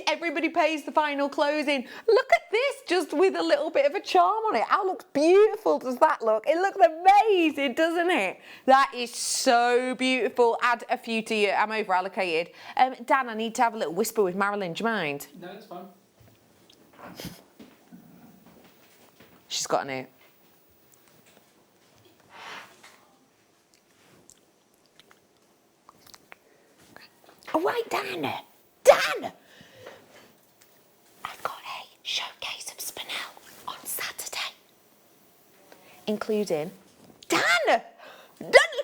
Everybody pays the final closing. Look at this, just with a little bit of a charm on it. How looks beautiful does that look? It looks amazing, doesn't it? That is so beautiful. Add a few to you. I'm over allocated. Dan, I need to have a little whisper with Marilyn. Do you mind? No, it's fine. She's got an ear. All right, Dan. Dan! I've got a showcase of Spinel on Saturday. Including... Dan! Dan,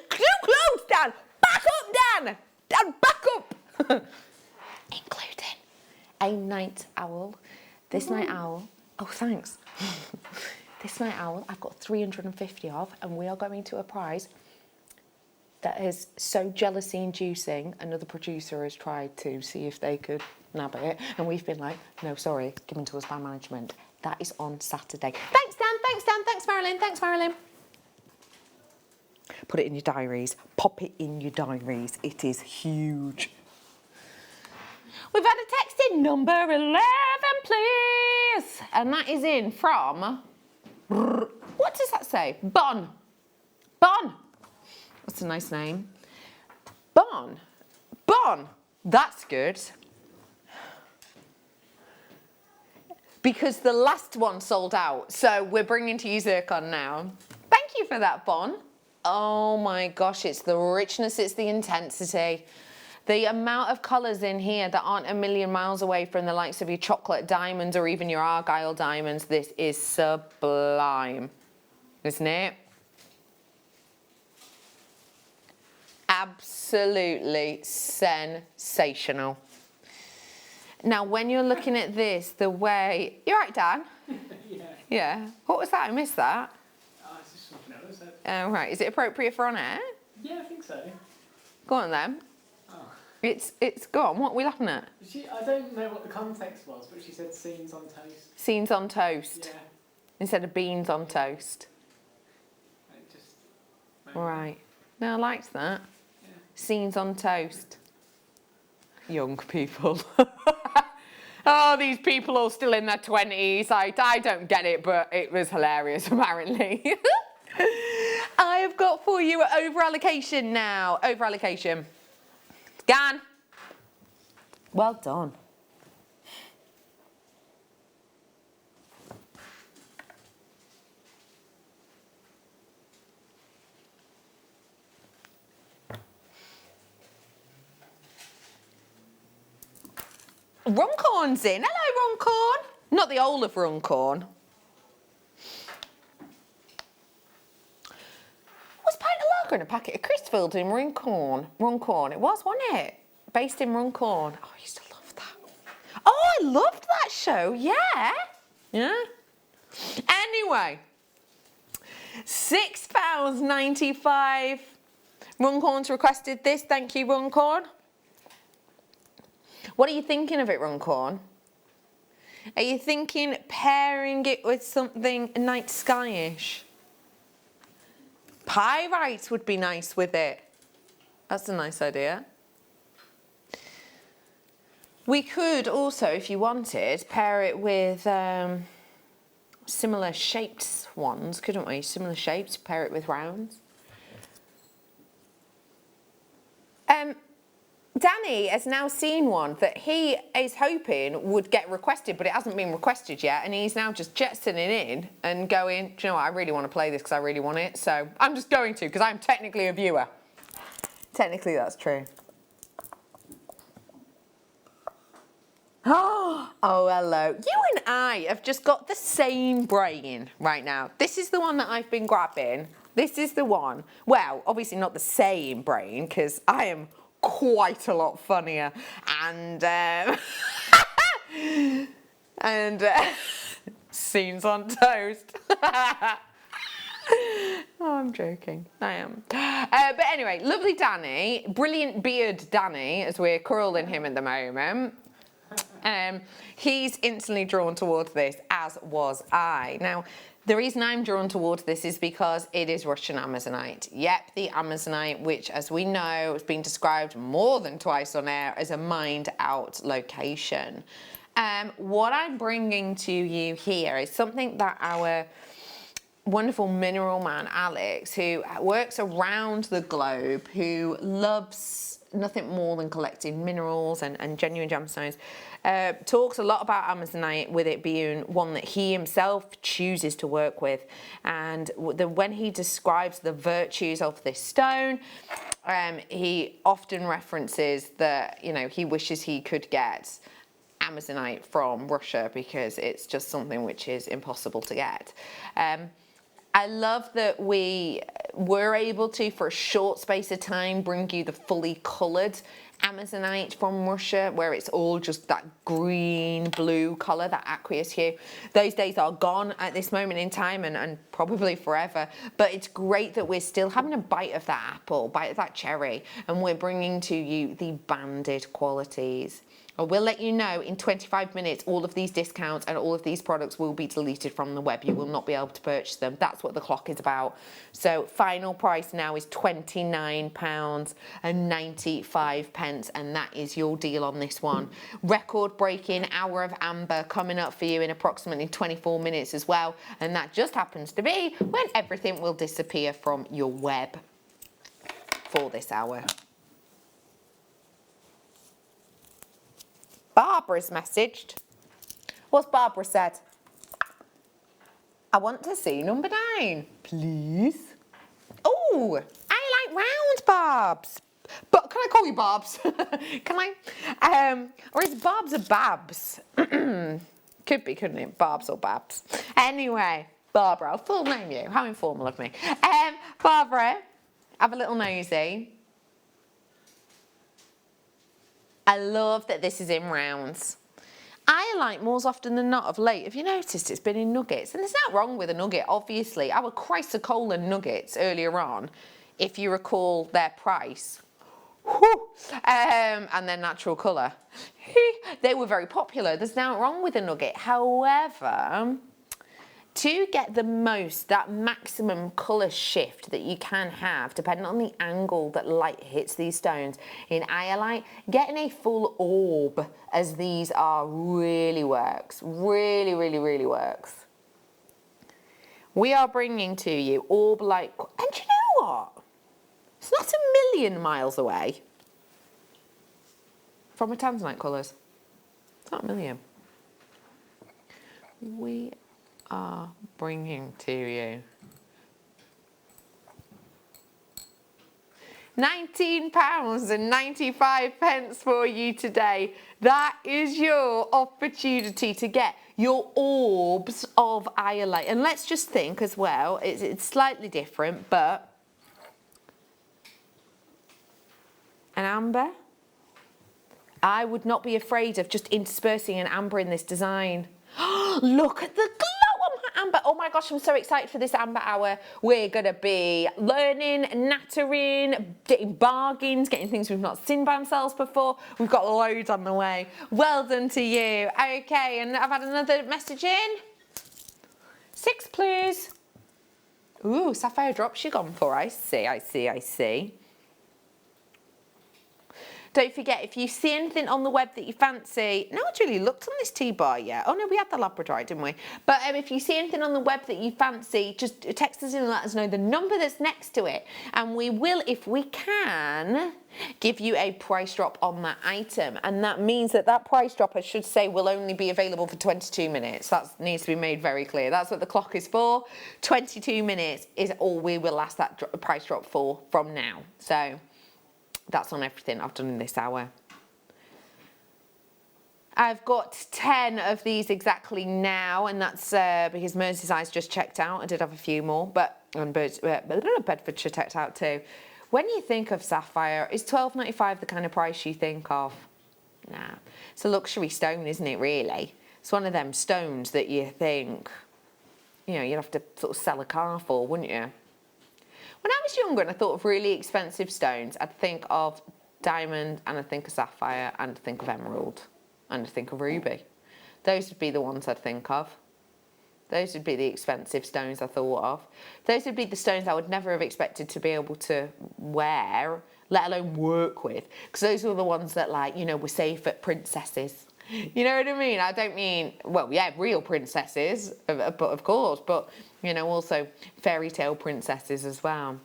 too close, Dan! Back up, Dan! Dan, back up! Including a night owl. This night owl... Oh, thanks. This night owl I've got 350 of, and we are going to a prize that is so jealousy inducing. Another producer has tried to see if they could nab it, and we've been like, no, sorry, given to us by management. That is on Saturday. Thanks, Dan. Thanks, Dan. Thanks, Marilyn. Thanks, Marilyn. Put it in your diaries. Pop it in your diaries. It is huge. We've had a text in number 11, please. And that is in from, what does that say? Bon. Bon. That's a nice name. Bon. Bon. That's good. Because the last one sold out. So we're bringing to you Zircon now. Thank you for that, Bon. Oh my gosh, it's the richness, it's the intensity. The amount of colours in here that aren't a million miles away from the likes of your chocolate diamonds or even your Argyle diamonds. This is sublime, isn't it? Absolutely sensational. Now, when you're looking at this, the way... You're right, Dan? Yeah. Yeah. What was that? I missed that. It's just something else. Oh, right. Is it appropriate for on air? Yeah, I think so. Go on, then. Oh. It's go on. What are we laughing at? I don't know what the context was, but she said scenes on toast. Scenes on toast. Yeah. Instead of beans on toast. Right. No, I liked that. Yeah. Scenes on toast. Young people. Oh, these people all still in their 20s. I don't get it, but it was hilarious, apparently. I have got for you over allocation now. Over allocation. Gan. Well done. Runcorn's in. Hello, Runcorn. Not the whole of Runcorn. Was pint of lager in a packet of Christfield in Runcorn? Runcorn. It was, wasn't it? Based in Runcorn. Oh, I used to love that. Oh, I loved that show. Yeah. Yeah. Anyway. £6.95. Runcorn's requested this. Thank you, Runcorn. What are you thinking of it, Runcorn? Are you thinking pairing it with something night skyish? Pyrite would be nice with it. That's a nice idea. We could also, if you wanted, pair it with similar shaped ones, couldn't we? Similar shapes, pair it with rounds. Danny has now seen one that he is hoping would get requested, but it hasn't been requested yet, and he's now just jetsoning in and going, do you know what, I really want to play this because I really want it, so I'm just going to because I'm technically a viewer. Technically, that's true. Oh, hello. You and I have just got the same brain right now. This is the one that I've been grabbing. This is the one. Well, obviously not the same brain because I am quite a lot funnier and scenes on toast. Oh, I'm joking. I am. But anyway, lovely Danny, brilliant beard Danny, as we're curling him at the moment. He's instantly drawn towards this, as was I. Now, the reason I'm drawn towards this is because it is Russian Amazonite. Yep, the Amazonite, which, as we know, has been described more than twice on air as a mined-out location. What I'm bringing to you here is something that our wonderful mineral man, Alex, who works around the globe, who loves nothing more than collecting minerals and genuine gemstones, talks a lot about Amazonite, with it being one that he himself chooses to work with. And when he describes the virtues of this stone, he often references that, you know, he wishes he could get Amazonite from Russia because it's just something which is impossible to get. I love that we were able to, for a short space of time, bring you the fully coloured Amazonite from Russia, where it's all just that green, blue colour, that aqueous hue. Those days are gone at this moment in time and probably forever, but it's great that we're still having a bite of that apple, bite of that cherry, and we're bringing to you the banded qualities. I will let you know in 25 minutes all of these discounts and all of these products will be deleted from the web. You will not be able to purchase them. That's what the clock is about. So final price now is £29.95, and that is your deal on this one. Record-breaking hour of amber coming up for you in approximately 24 minutes as well, and that just happens to be when everything will disappear from your web for this hour. Barbara's messaged. What's Barbara said? I want to see number 9, please. Oh, I like round barbs. But can I call you Barbs? Can I? Or is Barbs or Babs? Could be, couldn't it? Barbs or Babs. Anyway, Barbara, I'll full name you. How informal of me. Barbara, have a little nosy. I love that this is in rounds. Iolite, more often than not of late, have you noticed it's been in nuggets? And there's nothing wrong with a nugget, obviously. Our chrysocolla nuggets earlier on, if you recall their price, and their natural colour, they were very popular. There's nothing wrong with a nugget. However, to get the most, that maximum colour shift that you can have, depending on the angle that light hits these stones in iolite, getting a full orb, as these are, really works. Really, really, really works. We are bringing to you orb-like, and you know what? It's not 1,000,000 miles away from a tanzanite colours. It's not 1,000,000. We are bringing to you £19.95 for you today. That is your opportunity to get your orbs of iolite. And let's just think as well, it's slightly different, but an amber. I would not be afraid of just interspersing an amber in this design. Look at the glow on my amber. Oh my gosh, I'm so excited for this amber hour. We're going to be learning, nattering, getting bargains, getting things we've not seen by ourselves before. We've got loads on the way. Well done to you. Okay, and I've had another message in. 6, please. Ooh, sapphire drops you've gone for. I see, I see, I see. Don't forget, if you see anything on the web that you fancy, no one's really looked on this T-bar yet. Oh no, we had the Labradorite, didn't we? But if you see anything on the web that you fancy, just text us in and let us know the number that's next to it. And we will, if we can, give you a price drop on that item. And that means that that price drop, I should say, will only be available for 22 minutes. That needs to be made very clear. That's what the clock is for. 22 minutes is all we will last that price drop for from now. So that's on everything I've done in this hour. I've got 10 of these exactly now, and that's because Merseyside's just checked out. I did have a few more, but Bedfordshire checked out too. When you think of sapphire, is £12.95 the kind of price you think of? Nah, it's a luxury stone, isn't it, really? It's one of them stones that you think, you know, you'd have to sort of sell a car for, wouldn't you? When I was younger and I thought of really expensive stones, I'd think of diamond, and I'd think of sapphire, and I'd think of emerald, and I'd think of ruby. Those would be the ones I'd think of. Those would be the expensive stones I thought of. Those would be the stones I would never have expected to be able to wear, let alone work with, because those were the ones that, like, you know, were safe at princesses. You know what I mean? I don't mean, well, yeah, real princesses, but of course, but, you know, also fairy tale princesses as well.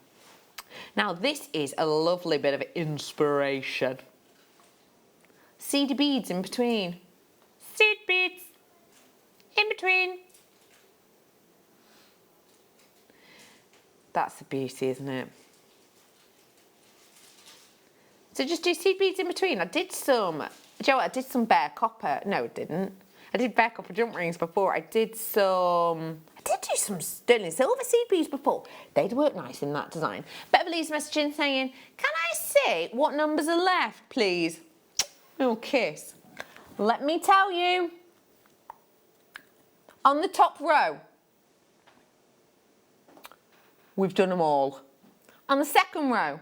Now, this is a lovely bit of inspiration. Seedy beads in between. Seed beads in between. That's the beauty, isn't it? So just do seed beads in between. I did some, Joe, I did some bare copper. No, I didn't. I did bare copper jump rings before. I did do some sterling silver seed beads before. They'd work nice in that design. Beverly's messaging saying, can I see what numbers are left, please? Oh, kiss. Let me tell you. On the top row, we've done them all. On the second row,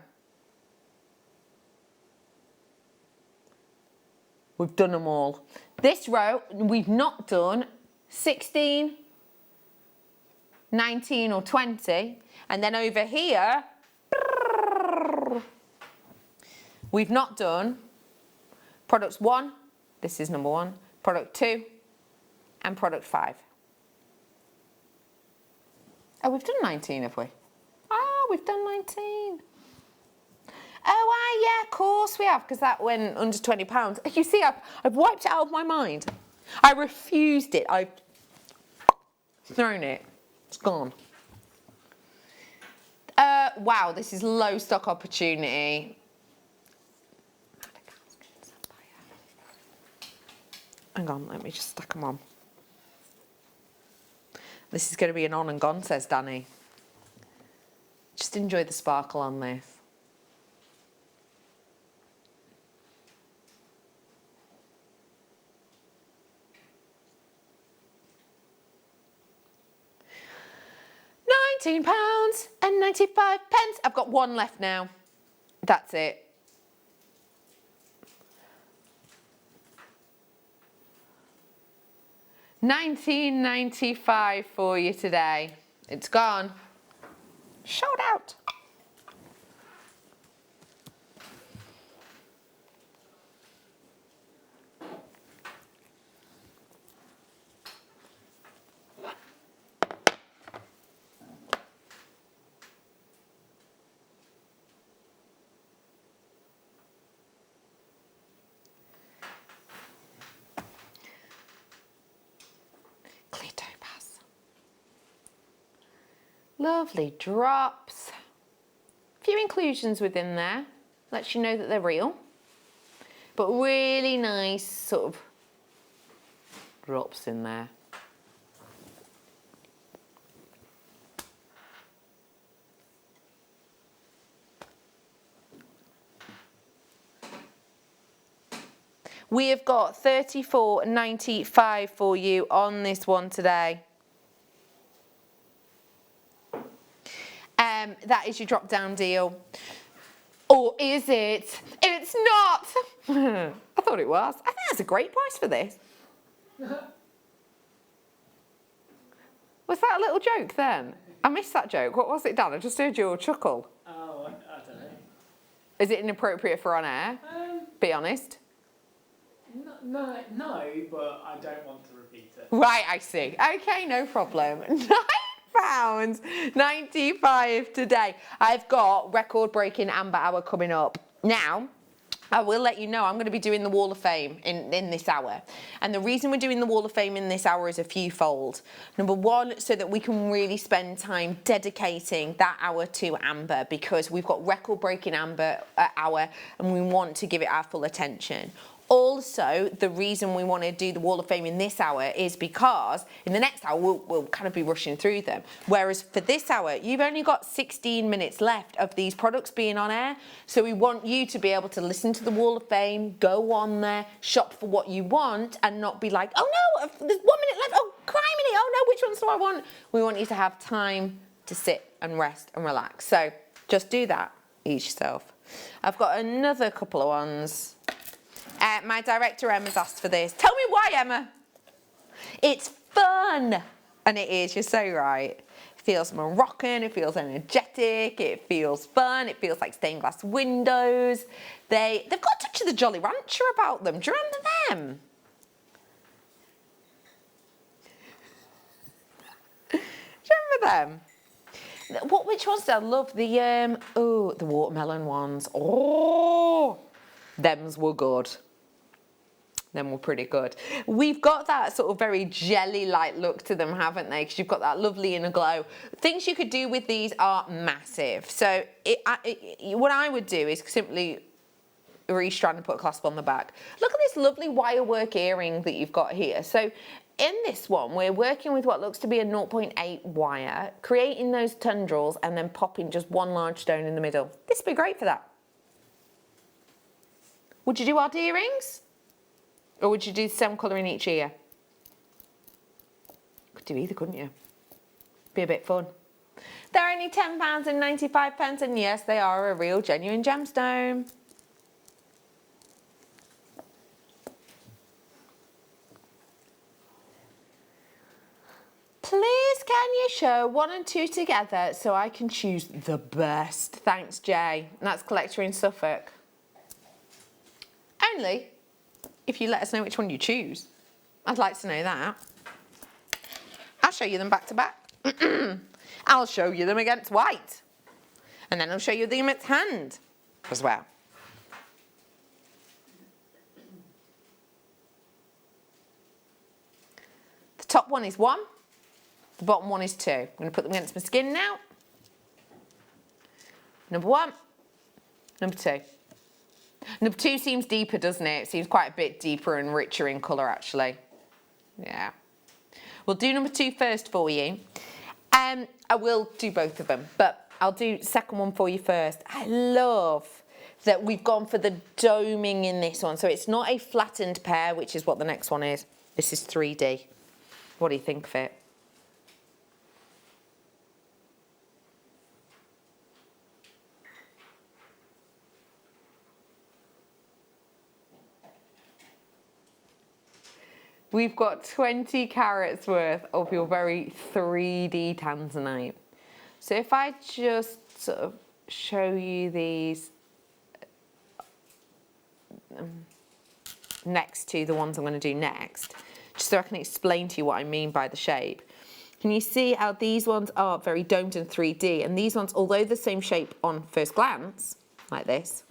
we've done them all. This row, we've not done 16, 19 or 20. And then over here, we've not done product 1, this is number 1, product 2, and product 5. Oh, we've done 19, have we? Oh, we've done 19. Oh, yeah, of course we have, because that went under £20. You see, I've wiped it out of my mind. I refused it. I've thrown it. It's gone. Wow, this is low stock opportunity. Hang on, let me just stack them on. This is going to be an on and gone, says Danny. Just enjoy the sparkle on this. £18.95. I've got one left now. That's it. £19.95 for you today. It's gone. Sold out. Lovely drops. A few inclusions within there. Lets you know that they're real. But really nice sort of drops in there. We have got $34.95 for you on this one today. That is your drop down deal. Or is it? It's not! I thought it was. I think that's a great price for this. Was that a little joke then? I missed that joke. What was it, Dan? I just heard your chuckle. Oh, I don't know. Is it inappropriate for on air? Be honest. No, but I don't want to repeat it. Right, I see. Okay, no problem. £9.95 today. I've got record-breaking Amber Hour coming up. Now, I will let you know I'm going to be doing the Wall of Fame in this hour. And the reason we're doing the Wall of Fame in this hour is a few-fold. Number one, so that we can really spend time dedicating that hour to Amber, because we've got record-breaking Amber Hour and we want to give it our full attention. Also, the reason we want to do the Wall of Fame in this hour is because in the next hour, we'll kind of be rushing through them. Whereas for this hour, you've only got 16 minutes left of these products being on air. So we want you to be able to listen to the Wall of Fame, go on there, shop for what you want, and not be like, oh no, there's 1 minute left, oh criminy, oh no, which ones do I want? We want you to have time to sit and rest and relax. So just do that, ease yourself. I've got another couple of ones. My director Emma's asked for this. Tell me why, Emma. It's fun. And it is, you're so right. It feels Moroccan, it feels energetic, it feels fun, it feels like stained glass windows. They've got a touch of the Jolly Rancher about them. Do you remember them? Do you remember them? Which ones do I love? The watermelon ones. Oh, thems were good. Them were pretty good. We've got that sort of very jelly-like look to them, haven't they? Because you've got that lovely inner glow. Things you could do with these are massive. So what I would do is simply restrand and put a clasp on the back. Look at this lovely wire work earring that you've got here. So in this one, we're working with what looks to be a 0.8 wire, creating those tendrils and then popping just one large stone in the middle. This would be great for that. Would you do odd earrings? Or would you do the same colour in each ear? Could do either, couldn't you? Be a bit fun. They're only £10.95, and yes, they are a real genuine gemstone. Please can you show 1 and 2 together so I can choose the best? Thanks, Jay. And that's Collector in Suffolk. Only if you let us know which one you choose. I'd like to know that. I'll show you them back to back. I'll show you them against white. And then I'll show you them at hand as well. The top one is 1. The bottom one is 2. I'm going to put them against my skin now. Number 1. Number 2. Number 2 seems deeper, doesn't it? It seems quite a bit deeper and richer in colour, actually. Yeah. We'll do number 2 first for you. I will do both of them, but I'll do the second one for you first. I love that we've gone for the doming in this one. So it's not a flattened pear, which is what the next one is. This is 3D. What do you think of it? We've got 20 carats worth of your very 3D tanzanite. So if I just sort of show you these next to the ones I'm going to do next, just so I can explain to you what I mean by the shape. Can you see how these ones are very domed in 3D, and these ones, although the same shape on first glance, like this,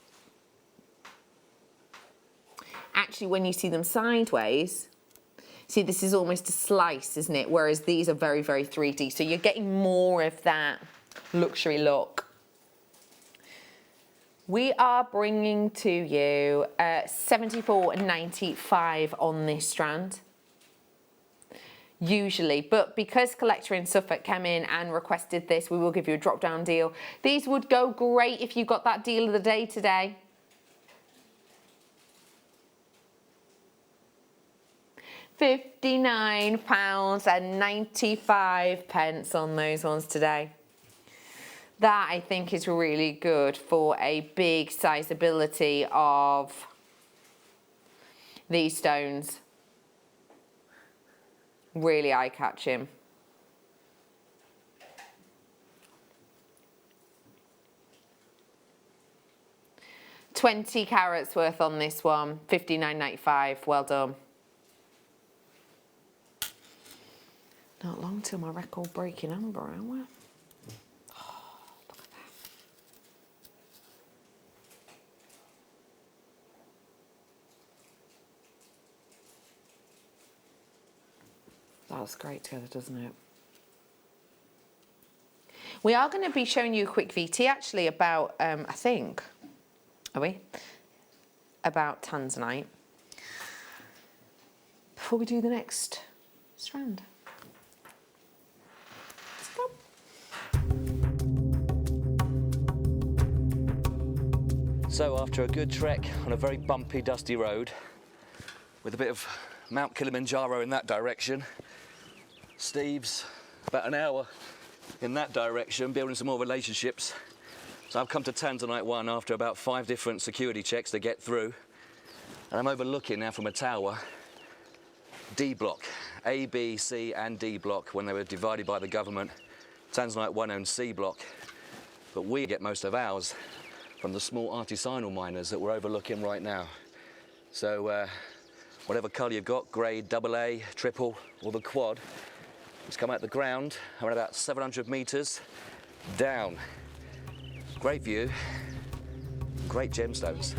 actually when you see them sideways, see this is almost a slice, isn't it? Whereas these are very, very 3D. So you're getting more of that luxury look. We are bringing to you $74.95 on this strand. Usually, but because Collector in Suffolk came in and requested this, we will give you a drop down deal. These would go great if you got that deal of the day today. £59.95 on those ones today. That I think is really good for a big sizability of these stones. Really eye-catching. $20 carats worth on this one, £59.95. Well done. Not long till my record-breaking number, are we? Oh, look at that. That looks great together, doesn't it? We are going to be showing you a quick VT actually about, I think, are we? About tanzanite. Before we do the next strand. Let's go. So after a good trek on a very bumpy, dusty road, with a bit of Mount Kilimanjaro in that direction, Steve's about an hour in that direction, building some more relationships. So I've come to Tanzanite 1 after about 5 different security checks to get through. And I'm overlooking now from a tower D block, A, B, C and D block when they were divided by the government. Tanzanite 1 owns C block, but we get most of ours from the small artisanal miners that we're overlooking right now. So whatever colour you've got, grade, AA, triple or the quad, just come out the ground, around about 700 metres down. Great view, great gemstones.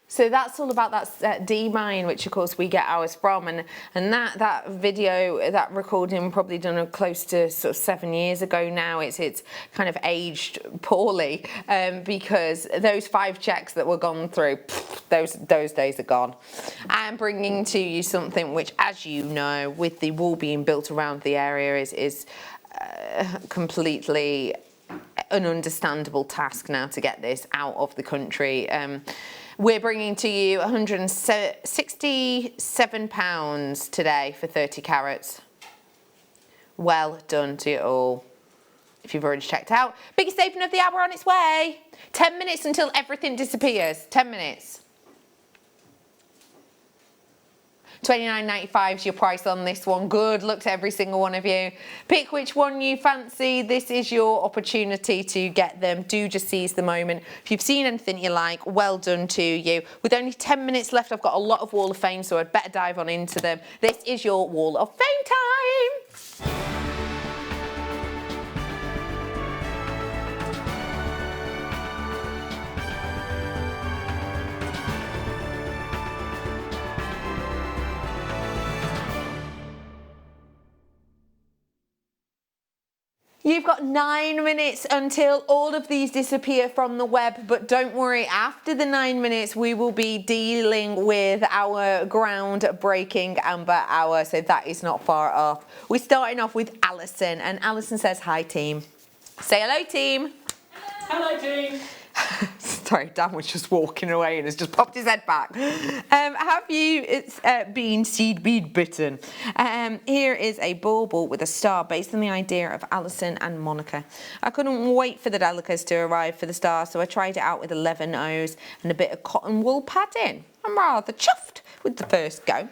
So that's all about that D mine, which of course we get ours from, and that video, that recording, probably done close to sort of 7 years ago now. It's kind of aged poorly because those 5 checks that were gone through, those days are gone. I'm bringing to you something which, as you know, with the wall being built around the area, is completely an understandable task now to get this out of the country. We're bringing to you £167 today for 30 carats. Well done to you all. If you've already checked out, biggest saving of the hour on its way. 10 minutes until everything disappears. 10 minutes. £29.95 is your price on this one. Good luck to every single one of you. Pick which one you fancy. This is your opportunity to get them. Do just seize the moment. If you've seen anything you like, well done to you. With only 10 minutes left, I've got a lot of Wall of Fame, so I'd better dive on into them. This is your Wall of Fame time. You've got 9 minutes until all of these disappear from the web, but don't worry, after the 9 minutes, we will be dealing with our groundbreaking Amber Hour, so that is not far off. We're starting off with Alison, and Alison says, hi team. Say hello team. Hello team. Sorry, Dan was just walking away and has just popped his head back. Have you been seed bead bitten? Here is a bauble with a star based on the idea of Alison and Monica. I couldn't wait for the delicas to arrive for the star, so I tried it out with 11 O's and a bit of cotton wool padding. I'm rather chuffed with the first go.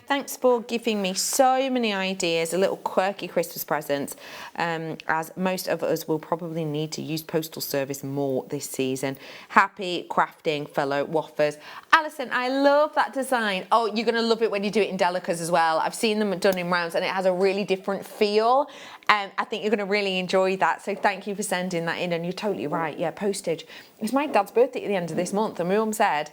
Thanks for giving me so many ideas, a little quirky Christmas present, as most of us will probably need to use postal service more this season. Happy crafting, fellow waffers. Alison, I love that design. Oh, you're going to love it when you do it in delicas as well. I've seen them done in rounds and it has a really different feel. I think you're going to really enjoy that. So thank you for sending that in. And you're totally right. Yeah, postage. It's my dad's birthday at the end of this month and my mum said,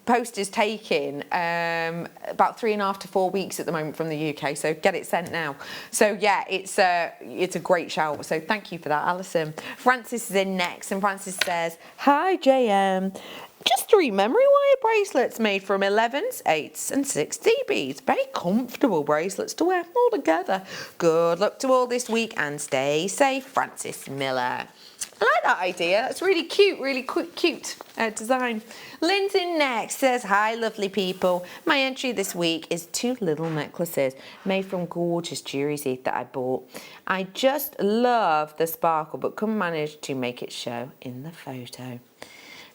post is taking about 3.5 to 4 weeks at the moment from the UK, so get it sent now. So yeah, it's a great shout. So thank you for that, Alison. Francis is in next, and Francis says, "Hi JM. Just 3 memory wire bracelets made from 11s, 8s and 6D beads. Very comfortable bracelets to wear all together. Good luck to all this week and stay safe, Francis Miller." I like that idea. That's really cute, cute design. Lynn's in next, says, "Hi lovely people. My entry this week is 2 little necklaces made from gorgeous jewellery seed that I bought. I just love the sparkle but couldn't manage to make it show in the photo.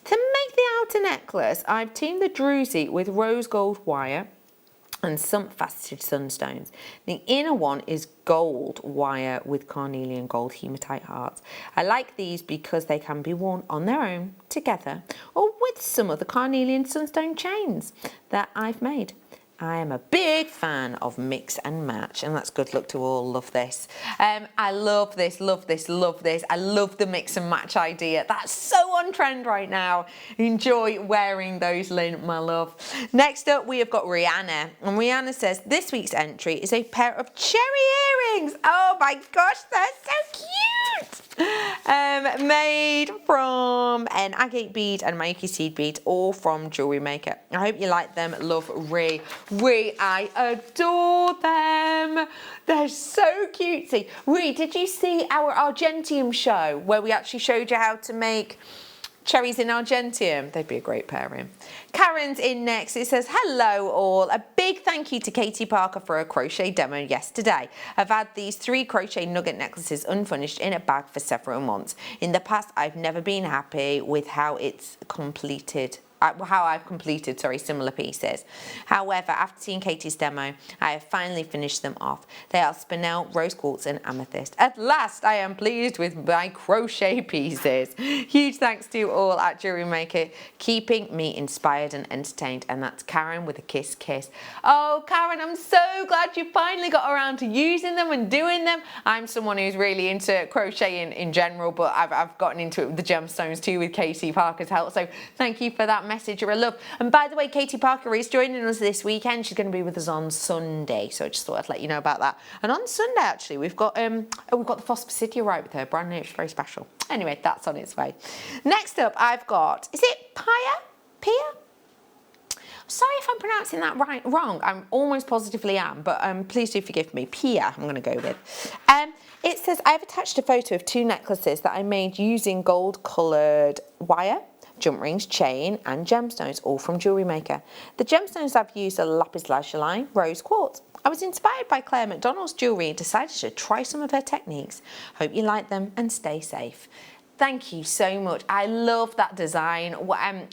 To make the outer necklace, I've teamed the druzy with rose gold wire and some faceted sunstones. The inner one is gold wire with carnelian gold hematite hearts. I like these because they can be worn on their own, together, or with some of the carnelian sunstone chains that I've made. I am a big fan of mix and match, and that's good luck to all. Love this. I love this, love this, love this. I love the mix and match idea. That's so on trend right now. Enjoy wearing those, Lynn, my love. Next up, we have got Rihanna, and Rihanna says, "This week's entry is a pair of cherry earrings. Oh my gosh, they're so cute. Made from an agate bead and Mayuki seed beads, all from Jewellery Maker. I hope you like them. Love, Ree. Ree, I adore them. They're so cutesy. Ree, did you see our Argentium show where we actually showed you how to make cherries in Argentium? They'd be a great pairing. Karen's in next. It says, "Hello all. A big thank you to Katie Parker for a crochet demo yesterday. I've had these 3 crochet nugget necklaces unfinished in a bag for several months. In the past, I've never been happy with how I've completed similar pieces. However, after seeing Katie's demo, I have finally finished them off. They are spinel, rose quartz and amethyst. At last, I am pleased with my crochet pieces. Huge thanks to all at Jewellery Maker, keeping me inspired and entertained." And that's Karen with a kiss, kiss. Oh, Karen, I'm so glad you finally got around to using them and doing them. I'm someone who's really into crocheting in general, but I've gotten into it with the gemstones too with Katie Parker's help. So thank you for that message of love. And by the way, Katie Parker is joining us this weekend. She's going to be with us on Sunday, so I just thought I'd let you know about that. And on Sunday, actually, we've got the Phosphor right with her, brand new. It's very special. Anyway, that's on its way. Next up, I've got, is it Pia? Sorry if I'm pronouncing that wrong. I'm almost positively am, but please do forgive me. Pia, I'm going to go with. It says, "I've attached a photo of 2 necklaces that I made using gold-coloured wire, jump rings, chain and gemstones, all from Jewellery Maker. The gemstones I've used are lapis lazuli, rose quartz. I was inspired by Claire McDonald's jewellery and decided to try some of her techniques. Hope you like them and stay safe." Thank you so much. I love that design.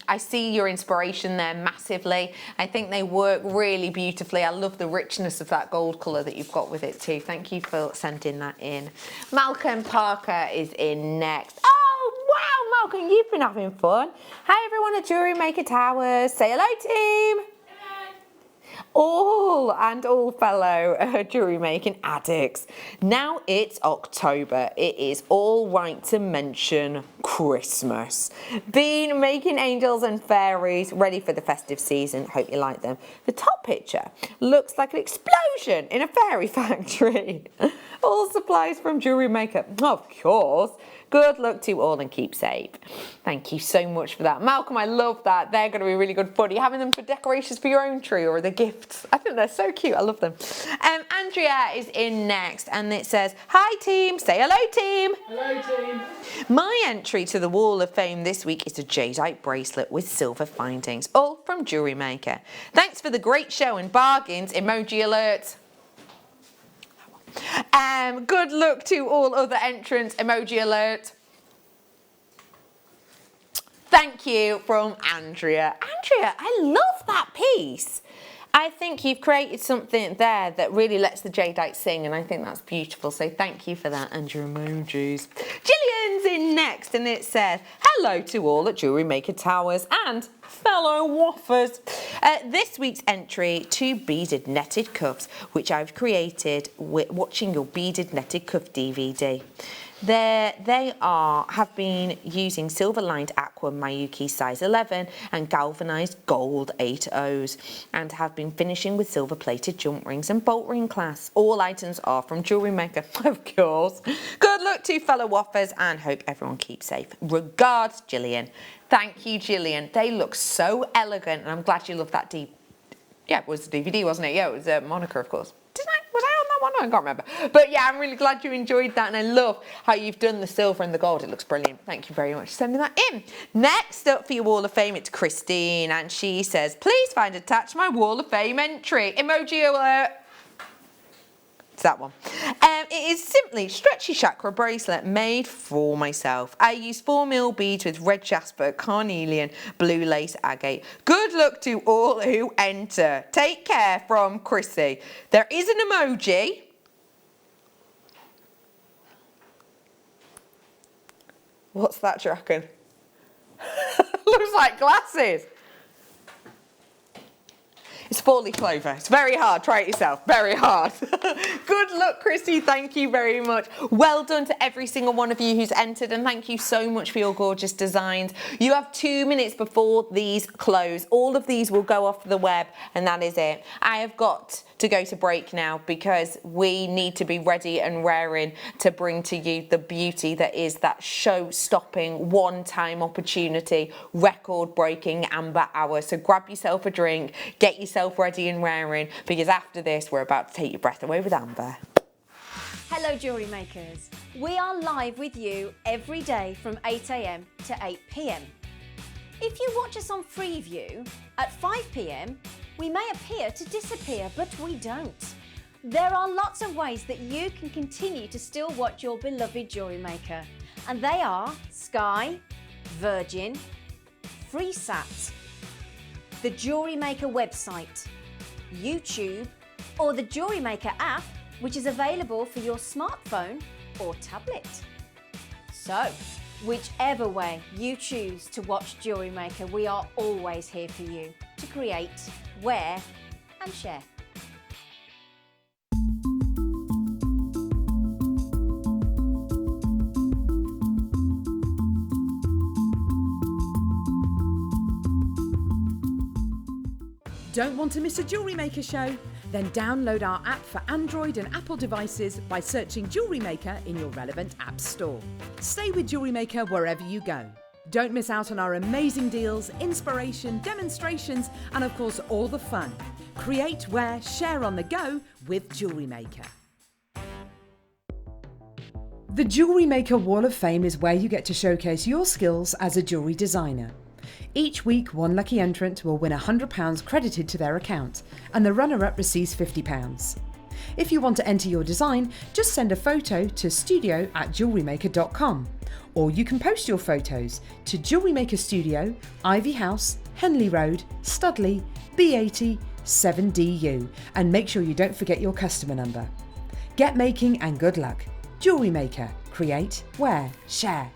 I see your inspiration there massively. I think they work really beautifully. I love the richness of that gold colour that you've got with it too. Thank you for sending that in. Malcolm Parker is in next. Wow, Malcolm, you've been having fun. Hi everyone at Jewellery Maker Towers. Say hello, team. All fellow jewellery making addicts. Now it's October. It is all right to mention Christmas. Been making angels and fairies ready for the festive season. Hope you like them. The top picture looks like an explosion in a fairy factory. All supplies from Jewellery Maker. Of course. Good luck to all and keep safe. Thank you so much for that. Malcolm, I love that. They're going to be really good fun. Are you having them for decorations for your own tree or the gifts? I think they're so cute. I love them. Andrea is in next and it says, hi team, say hello team. Hello team. My entry to the Wall of Fame this week is a jadeite bracelet with silver findings, all from Jewellery Maker. Thanks for the great show and bargains, emoji alert. Good luck to all other entrants, emoji alert. Thank you from Andrea. Andrea, I love that piece. I think you've created something there that really lets the jadeite sing, and I think that's beautiful. So thank you for that and your emojis. Gillian's in next, and it says, hello to all at Jewellery Maker Towers and fellow waffers. This week's entry, 2 beaded netted cuffs, which I've created watching your beaded netted cuff DVD. They have been using silver lined aqua Miyuki size 11 and galvanized gold 8/0s and have been finishing with silver plated jump rings and bolt ring clasps. All items are from Jewellery Maker, of course. Good luck to fellow waffers and hope everyone keeps safe. Regards, Gillian. Thank you, Gillian. They look so elegant and I'm glad you love that yeah, it was the DVD, wasn't it? Yeah, it was Monica, of course. Was I on that one? I can't remember. But yeah, I'm really glad you enjoyed that and I love how you've done the silver and the gold. It looks brilliant. Thank you very much for sending that in. Next up for your Wall of Fame, it's Christine and she says, please find attached my Wall of Fame entry. Emoji alert. It's that one. It is simply stretchy chakra bracelet made for myself. I use 4mm beads with red jasper, carnelian, blue lace agate. Good luck to all who enter. Take care from Chrissy. There is an emoji. What's that, do you reckon? Looks like glasses. It's 4-leaf clover. It's very hard. Try it yourself. Very hard. Good luck, Christy. Thank you very much. Well done to every single one of you who's entered and thank you so much for your gorgeous designs. You have 2 minutes before these close. All of these will go off the web and that is it. I have got to go to break now because we need to be ready and raring to bring to you the beauty that is that show-stopping, one-time opportunity, record-breaking Amber Hour. So grab yourself a drink, get yourself ready and raring because after this we're about to take your breath away with Amber. Hello Jewellery Makers. We are live with you every day from 8 AM to 8 PM. If you watch us on Freeview at 5 PM, we may appear to disappear, but we don't. There are lots of ways that you can continue to still watch your beloved Jewellery Maker, and they are Sky, Virgin, FreeSat, the Jewellery Maker website, YouTube, or the Jewellery Maker app, which is available for your smartphone or tablet. So, whichever way you choose to watch Jewellery Maker, we are always here for you to create, wear, and share. Don't want to miss a Jewellery Maker show? Then download our app for Android and Apple devices by searching Jewellery Maker in your relevant app store. Stay with Jewellery Maker wherever you go. Don't miss out on our amazing deals, inspiration, demonstrations, and of course all the fun. Create, wear, share on the go with Jewellery Maker. The Jewellery Maker Wall of Fame is where you get to showcase your skills as a jewellery designer. Each week, one lucky entrant will win £100 credited to their account, and the runner-up receives £50. If you want to enter your design, just send a photo to studio@jewellerymaker.com, or you can post your photos to Jewellery Maker Studio, Ivy House, Henley Road, Studley, B80 7DU, and make sure you don't forget your customer number. Get making and good luck. Jewellery Maker. Create, wear, share.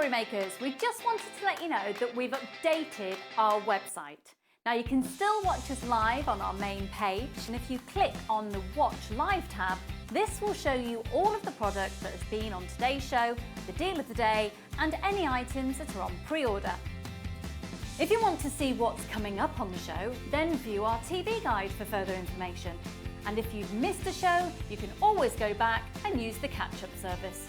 Jewellery Makers, we just wanted to let you know that we've updated our website. Now you can still watch us live on our main page, and if you click on the Watch Live tab, this will show you all of the product that has been on today's show, the deal of the day, and any items that are on pre-order. If you want to see what's coming up on the show, then view our TV guide for further information. And if you've missed a show, you can always go back and use the catch-up service.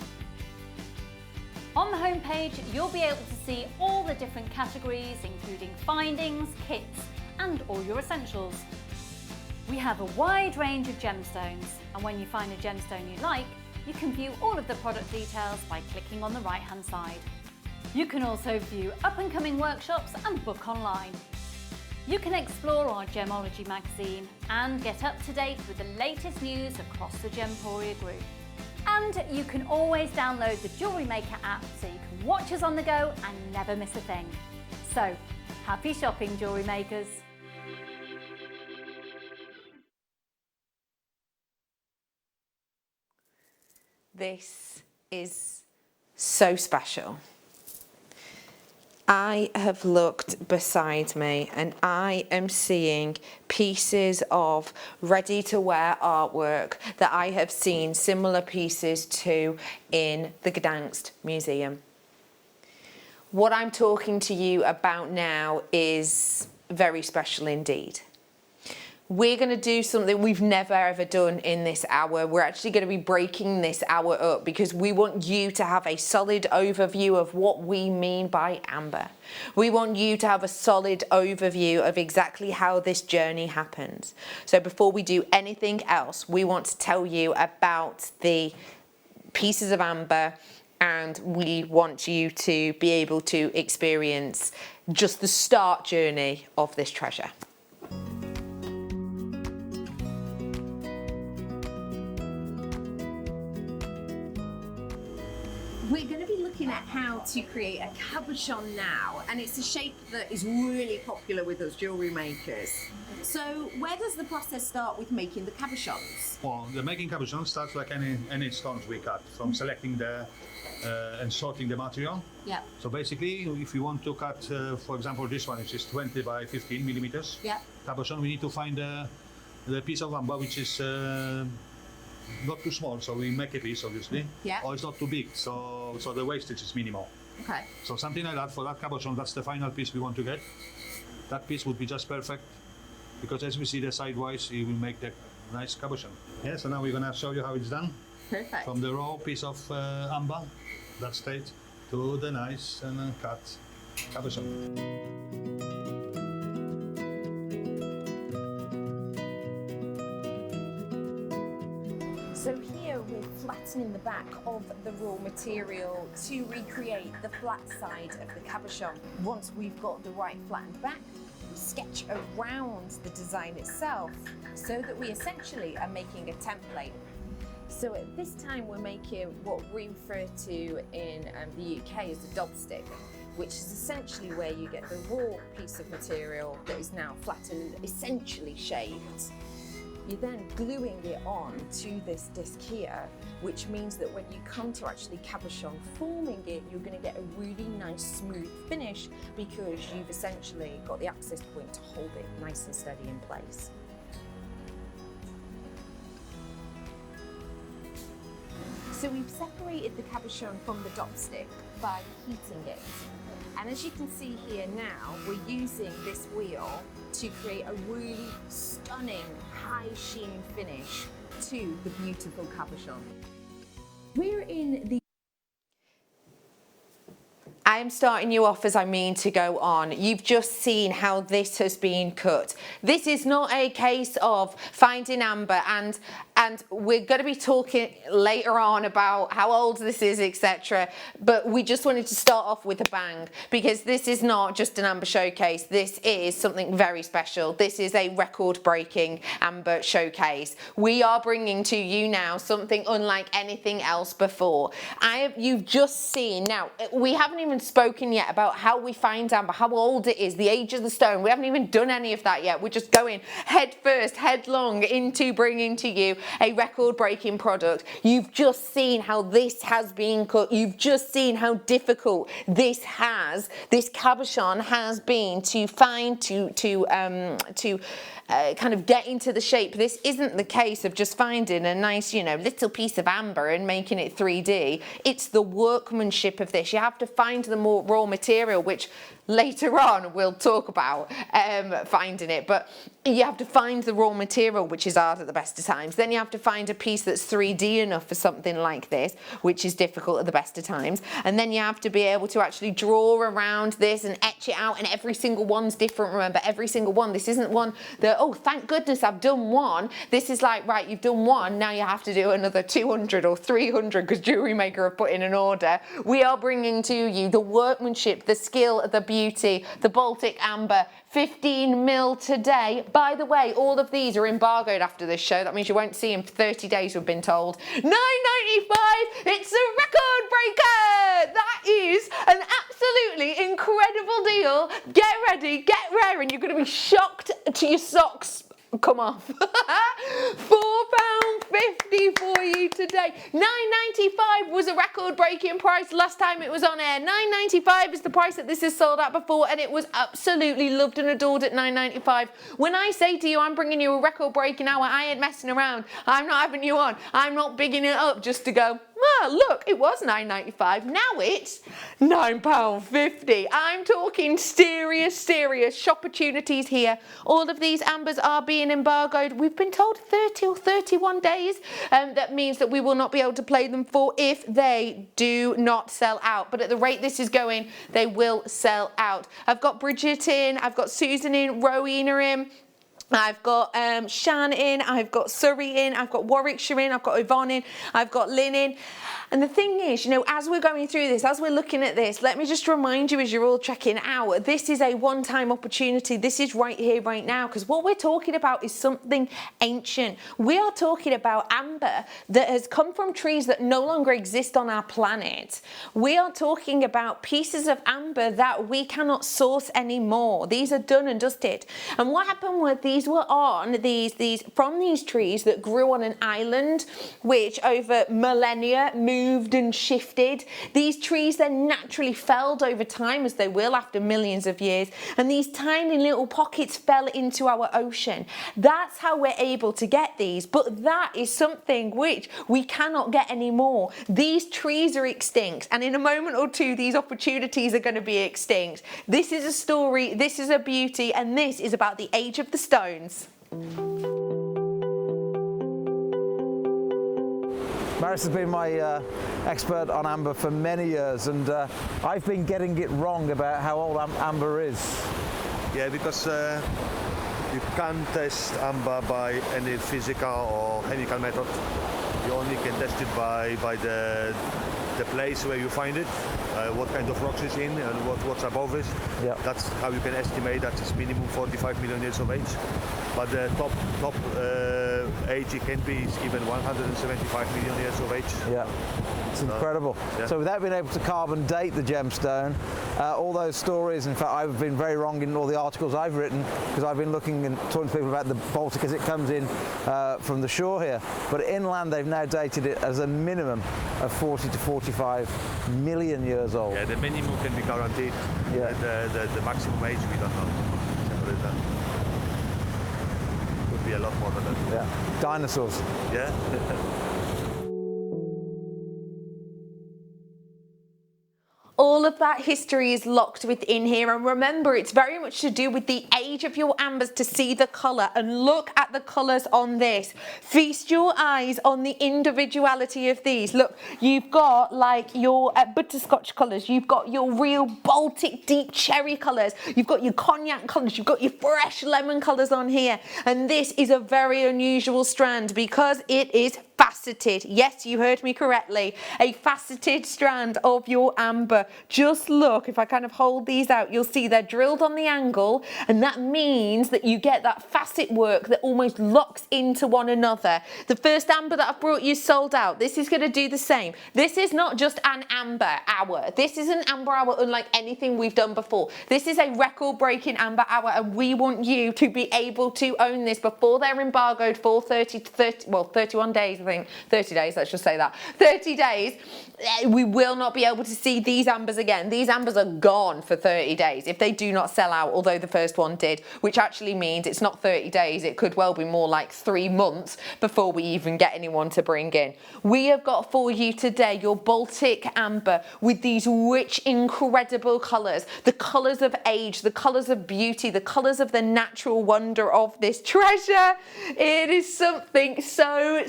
On the homepage, you'll be able to see all the different categories, including findings, kits, and all your essentials. We have a wide range of gemstones, and when you find a gemstone you like, you can view all of the product details by clicking on the right-hand side. You can also view up-and-coming workshops and book online. You can explore our Gemology magazine and get up to date with the latest news across the Gemporia group. And you can always download the Jewellery Maker app so you can watch us on the go and never miss a thing. So, happy shopping, Jewellery Makers! This is so special. I have looked beside me and I am seeing pieces of ready-to-wear artwork that I have seen similar pieces to in the Gdansk Museum. What I'm talking to you about now is very special indeed. We're going to do something we've never ever done in this hour. We're actually going to be breaking this hour up because we want you to have a solid overview of what we mean by amber. We want you to have a solid overview of exactly how this journey happens. So before we do anything else, we want to tell you about the pieces of amber, and we want you to be able to experience just the start journey of this treasure. We're going to be looking at how to create a cabochon now, and it's a shape that is really popular with us jewellery makers. So where does the process start with making the cabochons? Well, the making cabochon starts like any stones we cut, from selecting the and sorting the material. Yeah. So basically, if you want to cut, for example, this one, which is 20 by 15 millimeters, yeah, cabochon, we need to find the piece of amber which is not too small, so we make a piece, obviously. Yeah. Or it's not too big, so the wastage is minimal. Okay. So something like that, for that cabochon, that's the final piece we want to get. That piece would be just perfect, because as we see the sidewise, it will make the nice cabochon. Yeah, so now we're gonna show you how it's done. Perfect. From the raw piece of amber, that state, to the nice and cut cabochon. So here we're flattening the back of the raw material to recreate the flat side of the cabochon. Once we've got the right flattened back, we sketch around the design itself so that we essentially are making a template. So at this time we're making what we refer to in the UK as a dobstick, which is essentially where you get the raw piece of material that is now flattened, essentially shaped. You're then gluing it on to this disc here, which means that when you come to actually cabochon forming it, you're going to get a really nice smooth finish because you've essentially got the access point to hold it nice and steady in place. So we've separated the cabochon from the dobstick by heating it. And as you can see here now, we're using this wheel to create a really stunning high sheen finish to the beautiful cabochon. We're in the I am starting you off as I mean to go on. You've just seen how this has been cut. This is not a case of finding amber, and we're going to be talking later on about how old this is, etc. But we just wanted to start off with a bang, because this is not just an amber showcase. This is something very special. This is a record-breaking amber showcase. We are bringing to you now something unlike anything else before. You've just seen, now we haven't even spoken yet about how we find amber, how old it is, the age of the stone. We haven't even done any of that yet. We're just going head first, headlong into bringing to you a record-breaking product. You've just seen how this has been cut. You've just seen how difficult this cabochon has been to find, to kind of get into the shape. This isn't the case of just finding a nice, you know, little piece of amber and making it 3D. It's the workmanship of this. You have to find the more raw material, which later on we'll talk about finding it, but you have to find the raw material, which is hard at the best of times. Then you have to find a piece that's 3D enough for something like this, which is difficult at the best of times. And then you have to be able to actually draw around this and etch it out, and every single one's different. Remember, every single one. This isn't one that, oh, thank goodness I've done one. This is like, right, you've done one, now you have to do another 200 or 300 because Jewellery Maker have put in an order. We are bringing to you the workmanship, the skill, the beauty, the Baltic amber, 15 mil today. By the way, all of these are embargoed after this show. That means you won't see them for 30 days, we've been told. $9.95, it's a record breaker. That is an absolutely incredible deal. Get ready, get raring. You're going to be shocked to your socks come off. £4.50 for you today. $9.95 was a record-breaking price last time it was on air. $9.95 is the price that this is sold at before, and it was absolutely loved and adored at $9.95. When I say to you I'm bringing you a record-breaking hour, I ain't messing around. I'm not having you on. I'm not bigging it up just to go, well, look, it was $9.95. Now it's £9.50. I'm talking serious shop opportunities here. All of these ambers are being embargoed. We've been told 30 or 31 days. That means that we will not be able to play them for if they do not sell out. But at the rate this is going, they will sell out. I've got Bridget in, I've got Susan in, Rowena in, I've got Shan in, I've got Surrey in, I've got Warwickshire in, I've got Yvonne in, I've got Lynn in. And the thing is, you know, as we're going through this, as we're looking at this, let me just remind you as you're all checking out, this is a one-time opportunity. This is right here, right now, because what we're talking about is something ancient. We are talking about amber that has come from trees that no longer exist on our planet. We are talking about pieces of amber that we cannot source anymore. These are done and dusted. And what happened was these were on from these trees that grew on an island, which over millennia moved and shifted. These trees then naturally felled over time, as they will after millions of years, and these tiny little pockets fell into our ocean. That's how we're able to get these, but that is something which we cannot get anymore. These trees are extinct, and in a moment or two these opportunities are going to be extinct. This is a story, this is a beauty, and this is about the age of the stones. Maris has been my expert on amber for many years, and I've been getting it wrong about how old amber is. Yeah, because you can't test amber by any physical or chemical method. You only can test it by the place where you find it, what kind of rocks it's in, and what's above it. Yeah. That's how you can estimate that it's minimum 45 million years of age. But the top age it can be is even 175 million years of age. Yeah, it's incredible. Yeah. So without being able to carbon date the gemstone, all those stories, in fact I've been very wrong in all the articles I've written, because I've been looking and talking to people about the Baltic as it comes in from the shore here. But inland they've now dated it as a minimum of 40 to 45 million years old. Yeah, the minimum can be guaranteed. Yeah. The maximum age we don't know. Could be a lot more than that. Yeah. Dinosaurs. Yeah. All of that history is locked within here, and remember, it's very much to do with the age of your ambers to see the colour. And look at the colours on this. Feast your eyes on the individuality of these. Look, you've got like your butterscotch colours, you've got your real Baltic deep cherry colours, you've got your cognac colours, you've got your fresh lemon colours on here. And this is a very unusual strand because it is faceted, yes, you heard me correctly, a faceted strand of your amber. Just look, if I kind of hold these out, you'll see they're drilled on the angle, and that means that you get that facet work that almost locks into one another. The first amber that I've brought you sold out. This is going to do the same. This is not just an amber hour. This is an amber hour unlike anything we've done before. This is a record-breaking amber hour, and we want you to be able to own this before they're embargoed for 31 days, I think. 30 days, let's just say that. 30 days, we will not be able to see these ambers again. These ambers are gone for 30 days if they do not sell out, although the first one did, which actually means it's not 30 days. It could well be more like 3 months before we even get anyone to bring in. We have got for you today your Baltic amber with these rich, incredible colours. The colours of age, the colours of beauty, the colours of the natural wonder of this treasure. It is something so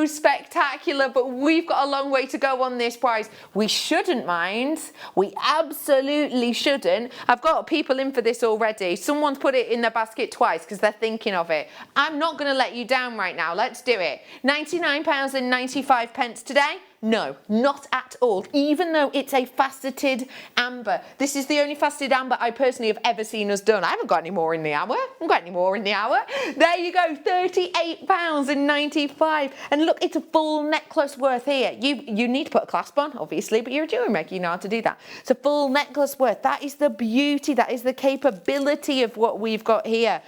spectacular, but we've got a long way to go on this prize. We shouldn't mind. We absolutely shouldn't. I've got people in for this already. Someone's put it in their basket twice because they're thinking of it. I'm not going to let you down right now. Let's do it. £99.95 today. No, not at all, even though it's a faceted amber. This is the only faceted amber I personally have ever seen us done. I haven't got any more in the hour. I haven't got any more in the hour. There you go, £38.95. And look, it's a full necklace worth here. You need to put a clasp on, obviously, but you're a jewellery maker, you know how to do that. It's a full necklace worth. That is the beauty, that is the capability of what we've got here.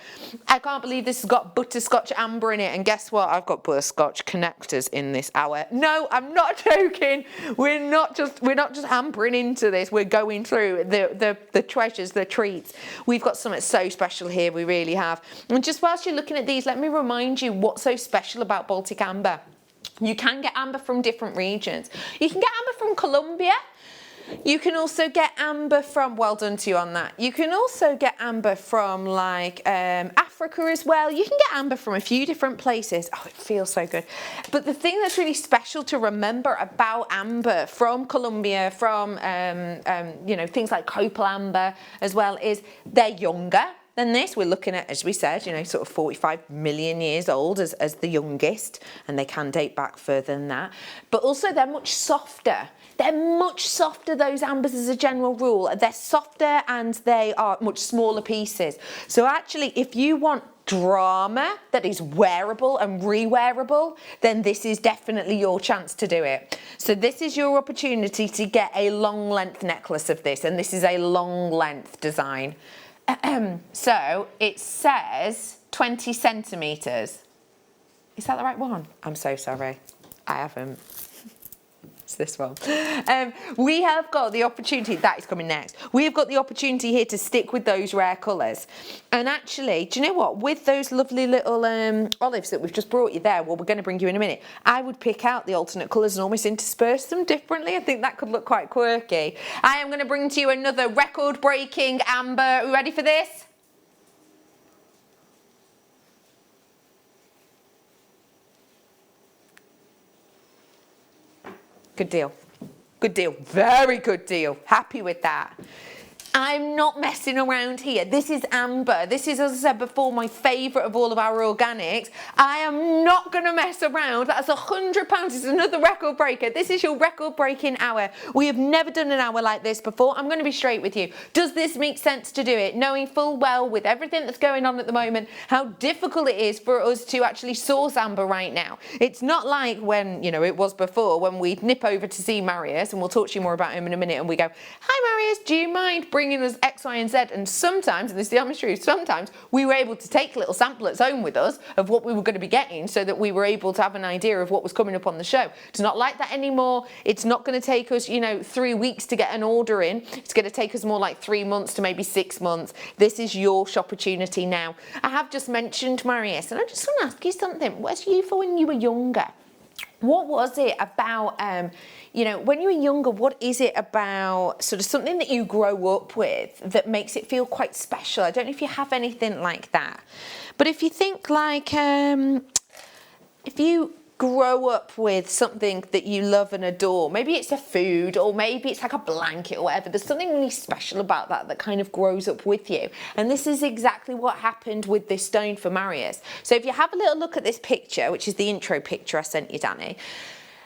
I can't believe this has got butterscotch amber in it. And guess what? I've got butterscotch connectors in this hour. No, I'm not joking. We're not just hampering into this. We're going through the treasures, the treats. We've got something so special here. We really have. And just whilst you're looking at these, let me remind you what's so special about Baltic amber. You can get amber from different regions. You can get amber from Colombia. You can also get amber from, well done to you on that. You can also get amber from like Africa as well. You can get amber from a few different places. Oh, it feels so good. But the thing that's really special to remember about amber from Colombia, from you know, things like copal amber as well, is they're younger than this. We're looking at, as we said, you know, sort of 45 million years old as the youngest, and they can date back further than that. But also they're much softer. They're much softer, those ambers, as a general rule. They're softer and they are much smaller pieces. So actually, if you want drama that is wearable and re-wearable, then this is definitely your chance to do it. So this is your opportunity to get a long length necklace of this, and this is a long length design. So it says 20 centimetres. Is that the right one? I'm so sorry. I haven't. It's this one. We have got the opportunity, that is coming next. We've got the opportunity here to stick with those rare colours. And actually, do you know what? With those lovely little olives that we've just brought you there, well, we're going to bring you in a minute, I would pick out the alternate colours and almost intersperse them differently. I think that could look quite quirky. I am going to bring to you another record-breaking amber. Are you ready for this? Good deal. Good deal. Very good deal. Happy with that. I'm not messing around here. This is amber. This is, as I said before, my favourite of all of our organics. I am not going to mess around. That's £100. It's another record breaker. This is your record breaking hour. We have never done an hour like this before. I'm going to be straight with you. Does this make sense to do it? Knowing full well, with everything that's going on at the moment, how difficult it is for us to actually source amber right now. It's not like when, you know, it was before, when we'd nip over to see Marius, and we'll talk to you more about him in a minute, and we go, hi Marius, do you mind bringing us X, Y and Z? And sometimes, and this is the honest truth, sometimes we were able to take a little sample at home with us of what we were going to be getting, so that we were able to have an idea of what was coming up on the show. It's not like that anymore. It's not going to take us, you know, 3 weeks to get an order in. It's going to take us more like 3 months to maybe 6 months. This is your opportunity now. I have just mentioned Marius, and I just want to ask you something. Where's you for when you were younger? What was it about, you know, when you were younger, what is it about sort of something that you grow up with that makes it feel quite special? I don't know if you have anything like that. But if you think like, if you grow up with something that you love and adore. Maybe it's a food, or maybe it's like a blanket or whatever. There's something really special about that kind of grows up with you. And this is exactly what happened with this stone for Marius. So if you have a little look at this picture, which is the intro picture I sent you, Danny,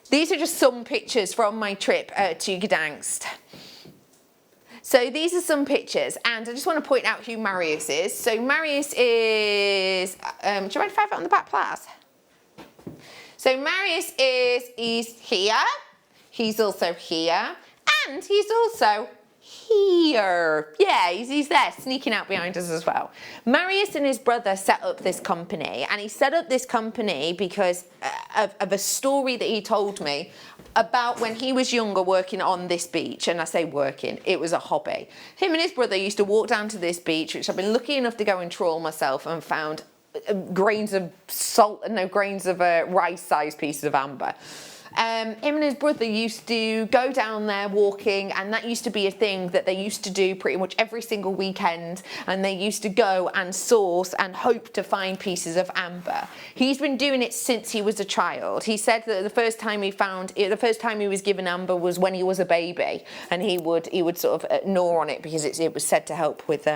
these are just some pictures from my trip to Gdansk. So these are some pictures, and I just want to point out who Marius is. So Marius is, do you mind if I have it on the back, please? So Marius he's here, he's also here, and he's also here. Yeah, he's there, sneaking out behind us as well. Marius and his brother set up this company, and he set up this company because of a story that he told me about when he was younger working on this beach. And I say working, it was a hobby. Him and his brother used to walk down to this beach, which I've been lucky enough to go and trawl myself, and found grains of salt and no grains of rice-sized pieces of amber. Him and his brother used to go down there walking, and that used to be a thing that they used to do pretty much every single weekend, and they used to go and source and hope to find pieces of amber. He's been doing it since he was a child. He said that the first time he was given amber was when he was a baby, and he would sort of gnaw on it because it was said to help with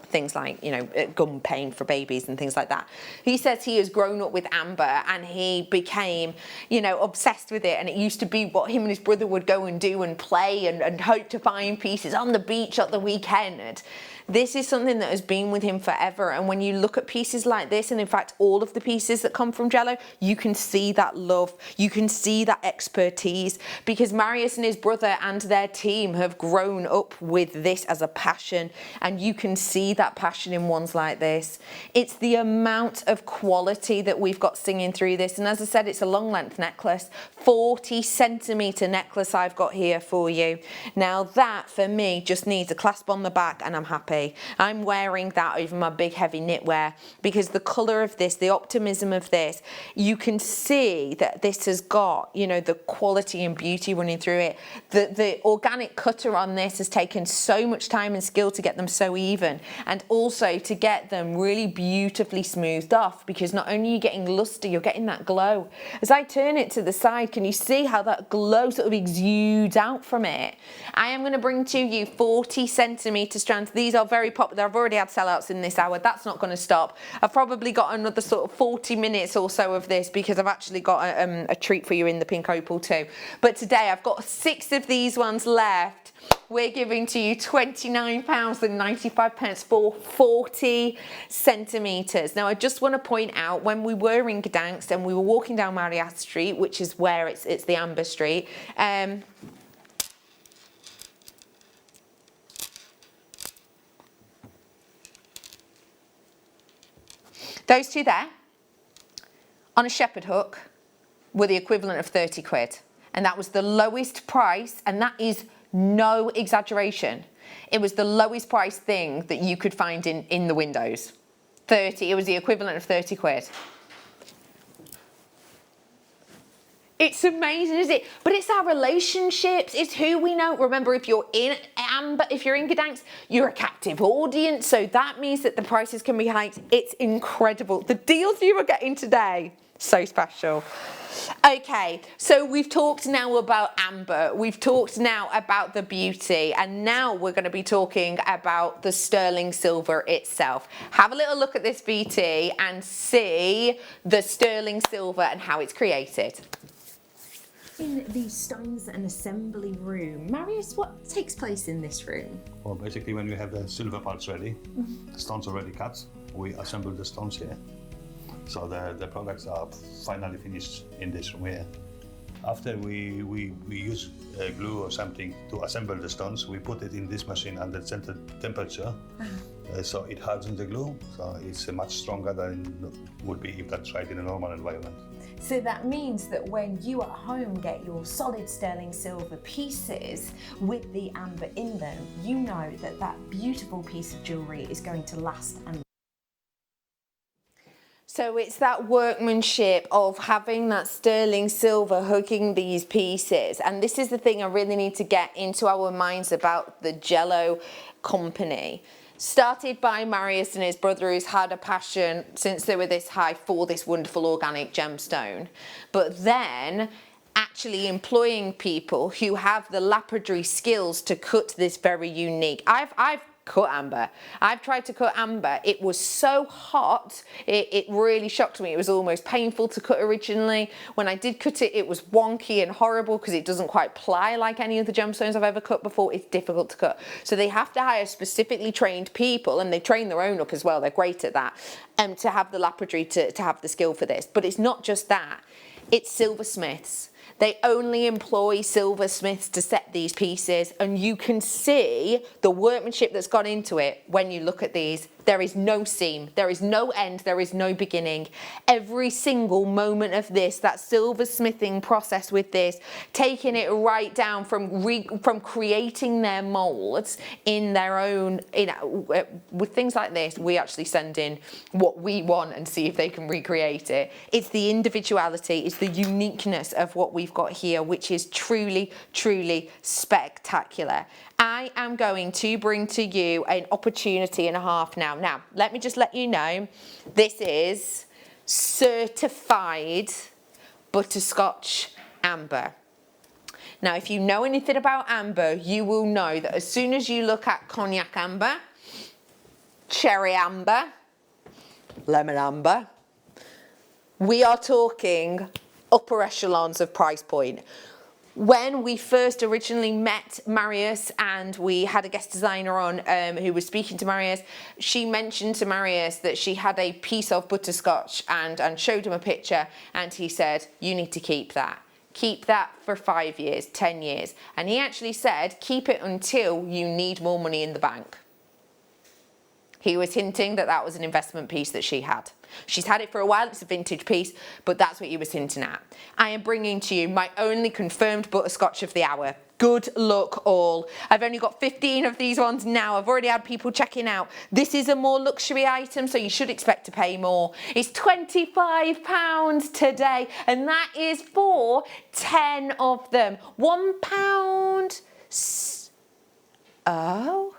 things like, you know, gum pain for babies and things like that. He says he has grown up with amber, and he became, you know, obsessed with it, and it used to be what him and his brother would go and do and play and hope to find pieces on the beach at the weekend. This is something that has been with him forever, and when you look at pieces like this, and in fact all of the pieces that come from Jello, you can see that love, you can see that expertise, because Marius and his brother and their team have grown up with this as a passion, and you can see that passion in ones like this. It's the amount of quality that we've got singing through this, and as I said, it's a long length necklace, 40cm necklace I've got here for you. Now that for me just needs a clasp on the back, and I'm happy. I'm wearing that over my big heavy knitwear because the colour of this, the optimism of this, you can see that this has got, you know, the quality and beauty running through it. The organic cutter on this has taken so much time and skill to get them so even, and also to get them really beautifully smoothed off, because not only are you getting luster, you're getting that glow. As I turn it to the side, can you see how that glow sort of exudes out from it? I am going to bring to you 40cm strands. These are very popular. I've already had sellouts in this hour. That's not going to stop. I've probably got another sort of 40 minutes or so of this, because I've actually got a treat for you in the pink opal too. But today I've got 6 of these ones left. We're giving to you £29.95 for 40 centimetres. Now I just want to point out, when we were in Gdansk and we were walking down Marias Street, which is where it's the Amber Street, those two there, on a shepherd hook, were the equivalent of 30 quid. And that was the lowest price, and that is no exaggeration. It was the lowest price thing that you could find in the windows. 30, it was the equivalent of 30 quid. It's amazing, isn't it? But it's our relationships, it's who we know. Remember, if you're in Amber, if you're in Gdansk, you're a captive audience, so that means that the prices can be hiked. It's incredible. The deals you are getting today, so special. Okay, so we've talked now about amber, we've talked now about the beauty, and now we're going to be talking about the sterling silver itself. Have a little look at this BT and see the sterling silver and how it's created. In the stones and assembly room, Marius, what takes place in this room? Well, basically when we have the silver parts ready, the stones already cut, we assemble the stones here. So the products are finally finished in this room here. After we use glue or something to assemble the stones, we put it in this machine under center temperature. So it hardens the glue, so it's much stronger than it would be if that's tried in a normal environment. So that means that when you at home get your solid sterling silver pieces with the amber in them, you know that that beautiful piece of jewellery is going to last and So it's that workmanship of having that sterling silver hooking these pieces. And this is the thing I really need to get into our minds about the Jello company. Started by Marius and his brother, who's had a passion since they were this high for this wonderful organic gemstone. But then actually employing people who have the lapidary skills to cut this very unique. I've cut amber. I've tried to cut amber. It was so hot, it really shocked me. It was almost painful to cut originally. When I did cut it, it was wonky and horrible because it doesn't quite ply like any of the gemstones I've ever cut before. It's difficult to cut. So they have to hire specifically trained people, and they train their own up as well. They're great at that. To have the lapidary, to have the skill for this. But it's not just that. It's silversmiths. They only employ silversmiths to set these pieces, and you can see the workmanship that's gone into it when you look at these. There is no seam, there is no end, there is no beginning. Every single moment of this, that silversmithing process with this, taking it right down from creating their molds in their own, with things like this, we actually send in what we want and see if they can recreate it. It's the individuality, it's the uniqueness of what we've got here, which is truly, truly spectacular. I am going to bring to you an opportunity and a half now. Now, let me just let you know, this is certified butterscotch amber. Now, if you know anything about amber, you will know that as soon as you look at cognac amber, cherry amber, lemon amber, we are talking upper echelons of price point. When we first originally met Marius and we had a guest designer on who was speaking to Marius, she mentioned to Marius that she had a piece of butterscotch and showed him a picture, and he said, you need to keep that. Keep that for 5 years, 10 years. And he actually said, keep it until you need more money in the bank. He was hinting that that was an investment piece that she had. She's had it for a while, it's a vintage piece, but that's what he was hinting at. I am bringing to you my only confirmed butterscotch of the hour. Good luck all. I've only got 15 of these ones now. I've already had people checking out. This is a more luxury item, so you should expect to pay more. It's £25 today, and that is for 10 of them. £1. Oh.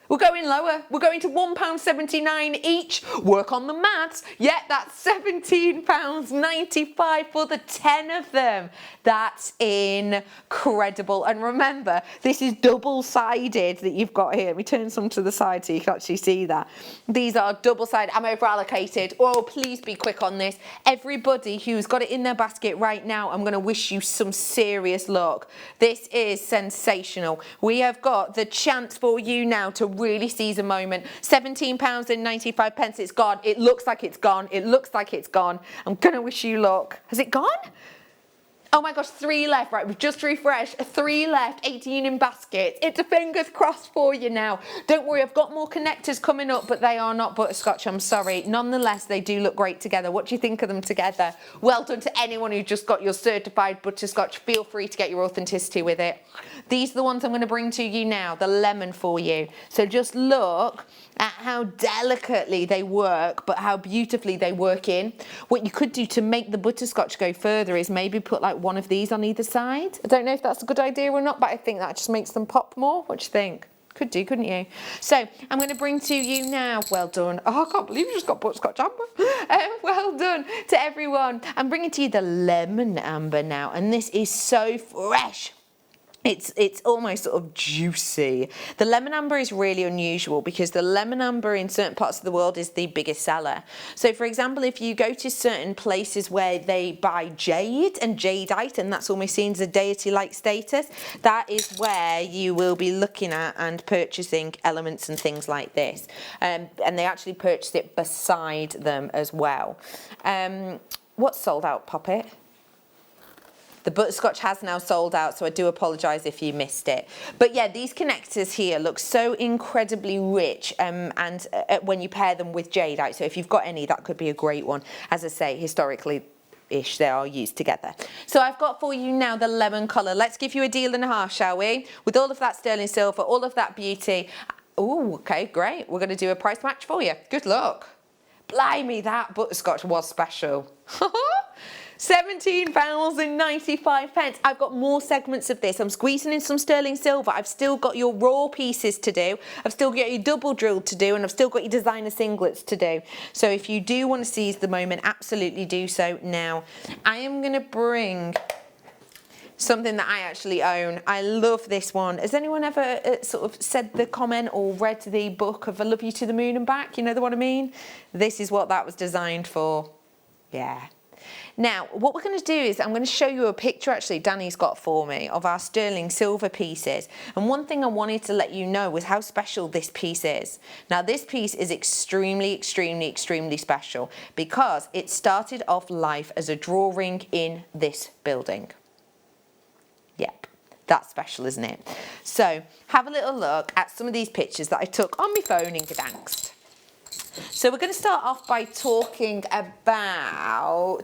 We're going lower. We're going to £1.79 each. Work on the maths. Yeah, that's £17.95 for the 10 of them. That's incredible. And remember, this is double-sided that you've got here. Let me turn some to the side so you can actually see that. These are double-sided. I'm over-allocated. Oh, please be quick on this. Everybody who's got it in their basket right now, I'm going to wish you some serious luck. This is sensational. We have got the chance for you now to really seize a moment. £17.95. It's gone. It looks like it's gone. It looks like it's gone. I'm gonna wish you luck. Has it gone? Oh my gosh, 3 left. Right, we've just refreshed. 3 left, 18 in baskets. It's a fingers crossed for you now. Don't worry, I've got more connectors coming up, but they are not butterscotch, I'm sorry. Nonetheless, they do look great together. What do you think of them together? Well done to anyone who just got your certified butterscotch. Feel free to get your authenticity with it. These are the ones I'm going to bring to you now, the lemon for you. So just look at how delicately they work, but how beautifully they work in. What you could do to make the butterscotch go further is maybe put like one of these on either side. I don't know if that's a good idea or not, but I think that just makes them pop more. What do you think? Could do, couldn't you? So I'm going to bring to you now, well done. Oh, I can't believe you just got butterscotch amber. Well done to everyone. I'm bringing to you the lemon amber now, and this is so fresh. It's almost sort of juicy. The lemon amber is really unusual because the lemon amber in certain parts of the world is the biggest seller. So for example, if you go to certain places where they buy jade and jadeite, and that's almost seen as a deity-like status, that is where you will be looking at and purchasing elements and things like this. And they actually purchase it beside them as well. What's sold out, Poppet? The butterscotch has now sold out, so I do apologise if you missed it. But yeah, these connectors here look so incredibly rich and when you pair them with jadeite. So if you've got any, that could be a great one. As I say, historically-ish, they are used together. So I've got for you now the lemon colour. Let's give you a deal and a half, shall we? With all of that sterling silver, all of that beauty. Oh, okay, great. We're going to do a price match for you. Good luck. Blimey, that butterscotch was special. £17.95. I've got more segments of this. I'm squeezing in some sterling silver. I've still got your raw pieces to do. I've still got your double drilled to do, and I've still got your designer singlets to do. So if you do want to seize the moment, absolutely do so now. I am going to bring something that I actually own. I love this one. Has anyone ever sort of said the comment or read the book of I Love You to the Moon and Back? You know what I mean? This is what that was designed for. Yeah. Now, what we're going to do is I'm going to show you a picture actually Danny's got for me of our sterling silver pieces. And one thing I wanted to let you know was how special this piece is. Now, this piece is extremely, extremely, extremely special because it started off life as a drawing in this building. Yep, that's special, isn't it? So have a little look at some of these pictures that I took on my phone in Gdansk. So we're going to start off by talking about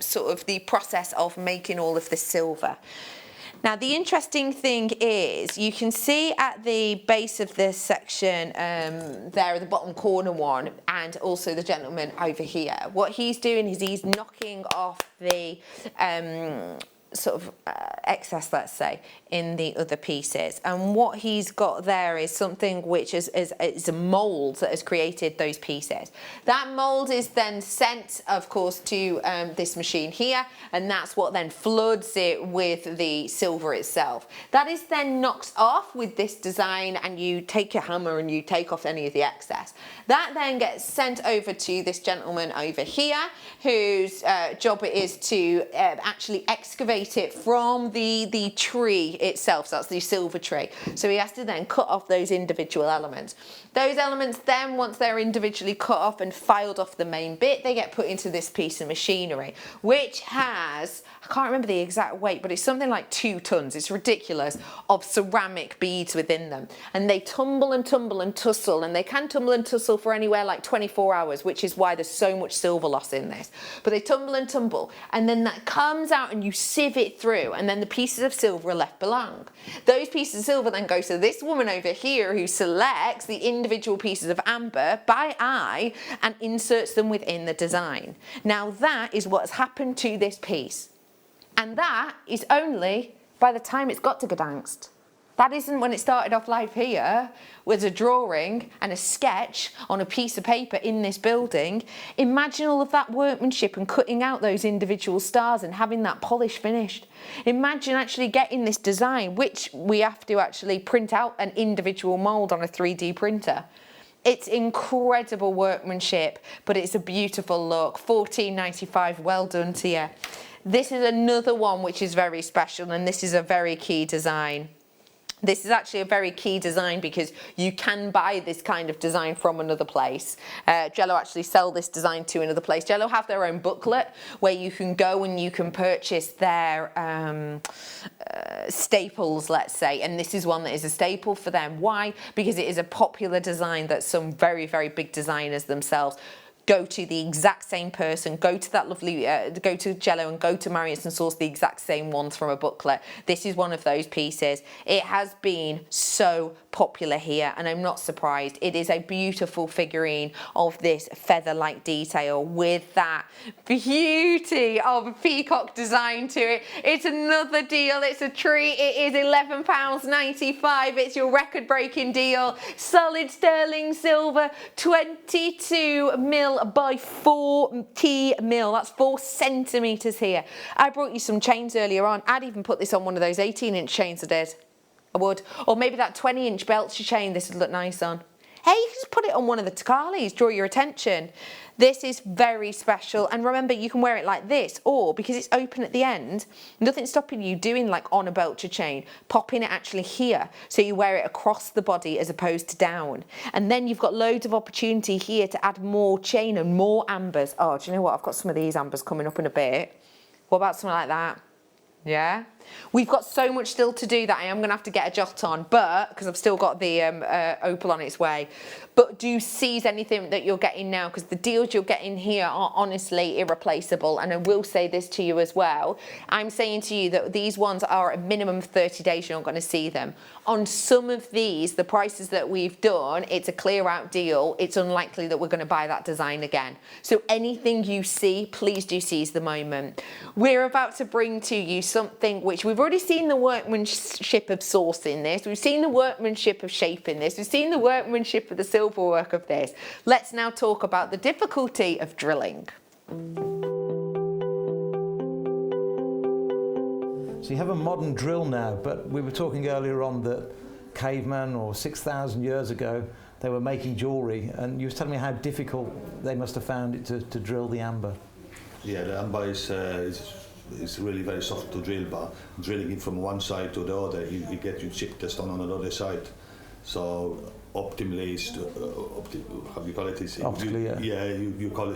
sort of the process of making all of this silver. Now, the interesting thing is you can see at the base of this section there at the bottom corner one, and also the gentleman over here. What he's doing is he's knocking off the sort of excess, let's say, in the other pieces. And what he's got there is something which is a mould that has created those pieces. That mould is then sent, of course, to this machine here, and that's what then floods it with the silver itself. That is then knocked off with this design, and you take your hammer and you take off any of the excess. That then gets sent over to this gentleman over here, whose job it is to actually excavate it from the tree itself. So that's the silver tree. So he has to then cut off those individual elements. Those elements then, once they're individually cut off and filed off the main bit, they get put into this piece of machinery, which has, I can't remember the exact weight, but it's something like 2 tons. It's ridiculous, of ceramic beads within them. And they tumble and tumble and tussle, and they can tumble and tussle for anywhere like 24 hours, which is why there's so much silver loss in this. But they tumble and tumble, and then that comes out and you sieve it through, and then the pieces of silver are left below. Those pieces of silver then go to this woman over here who selects the individual pieces of amber by eye and inserts them within the design. Now that is what has happened to this piece. And that is only by the time it's got to Gdansk. That isn't when it started off life here, with a drawing and a sketch on a piece of paper in this building. Imagine all of that workmanship and cutting out those individual stars and having that polish finished. Imagine actually getting this design, which we have to actually print out an individual mould on a 3D printer. It's incredible workmanship, but it's a beautiful look. £14.95, well done to you. This is another one which is very special, and this is a very key design. This is actually a very key design because you can buy this kind of design from another place. Jello actually sell this design to another place. Jello have their own booklet where you can go and you can purchase their staples, let's say, and this is one that is a staple for them. Why? Because it is a popular design that some very, very big designers themselves go to the exact same person, go to that lovely, go to Jello and go to Marius and source the exact same ones from a booklet. This is one of those pieces. It has been so popular here, and I'm not surprised. It is a beautiful figurine of this feather-like detail with that beauty of a peacock design to it. It's another deal. It's a treat. It is £11.95. It's your record-breaking deal. Solid sterling silver, 22mm by 40mm. That's 4 centimetres here. I brought you some chains earlier on. I'd even put this on one of those 18-inch chains I did. I would. Or maybe that 20-inch belcher chain this would look nice on. Hey, you can just put it on one of the Takalis, draw your attention. This is very special, and remember you can wear it like this, or because it's open at the end, nothing's stopping you doing like on a belcher chain, popping it actually here, so you wear it across the body as opposed to down. And then you've got loads of opportunity here to add more chain and more ambers. Oh, do you know what? I've got some of these ambers coming up in a bit. What about something like that? Yeah? We've got so much still to do that I am going to have to get a jot on, but because I've still got the opal on its way. But do seize anything that you're getting now, because the deals you're getting here are honestly irreplaceable. And I will say this to you as well. I'm saying to you that these ones are a minimum of 30 days you're not going to see them. On some of these, the prices that we've done, it's a clear out deal. It's unlikely that we're going to buy that design again. So anything you see, please do seize the moment. We're about to bring to you something which we've already seen the workmanship of sourcing this. We've seen the workmanship of shaping this. We've seen the workmanship of the silver work of this. Let's now talk about the difficulty of drilling. So you have a modern drill now, but we were talking earlier on that cavemen or 6,000 years ago, they were making jewellery, and you were telling me how difficult they must have found it to drill the amber. Yeah, the amber is really very soft to drill, but drilling it from one side to the other, you chip the stone on the other side. So optimally, how do you call it? Optically,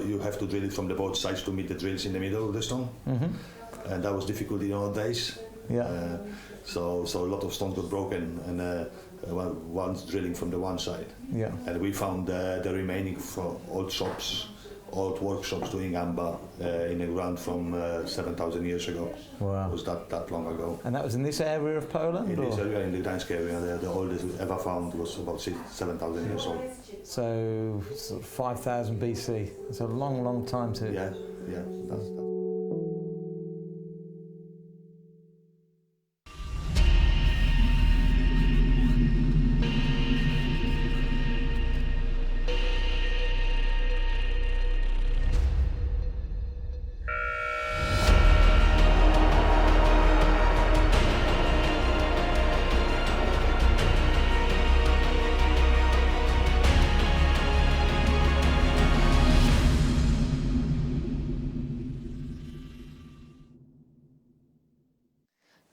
you have to drill it from the both sides to meet the drills in the middle of the stone. Mm-hmm. And that was difficult in our days. Yeah. So a lot of stones got broken, and one's drilling from the one side. Yeah. And we found the remaining from old shops, old workshops doing amber in the ground from 7,000 years ago. Wow. It was that long ago. And that was in this area of Poland? In this area, in the Gdańsk area, the oldest ever found was about 7,000 years old. So sort of 5,000 BC. It's a long, long time to... Yeah. That's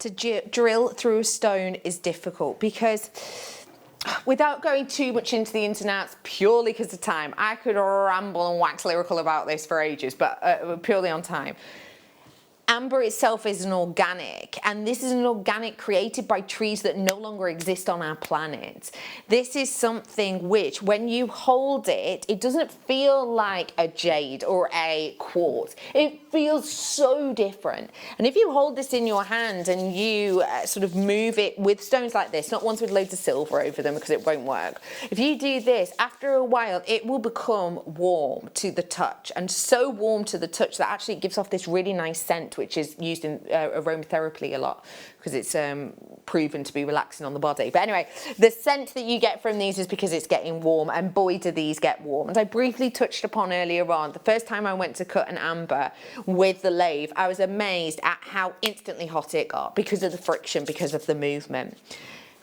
To drill through a stone is difficult because, without going too much into the ins and outs, purely because of time, I could ramble and wax lyrical about this for ages, but purely on time. Amber itself is an organic, and this is an organic created by trees that no longer exist on our planet. This is something which, when you hold it, it doesn't feel like a jade or a quartz. It feels so different. And if you hold this in your hand and you sort of move it with stones like this, not ones with loads of silver over them because it won't work. If you do this, after a while, it will become warm to the touch, and so warm to the touch that actually it gives off this really nice scent, which is used in aromatherapy a lot because it's proven to be relaxing on the body. But anyway, the scent that you get from these is because it's getting warm, and boy do these get warm. As I briefly touched upon earlier on, the first time I went to cut an amber with the lathe, I was amazed at how instantly hot it got because of the friction, because of the movement.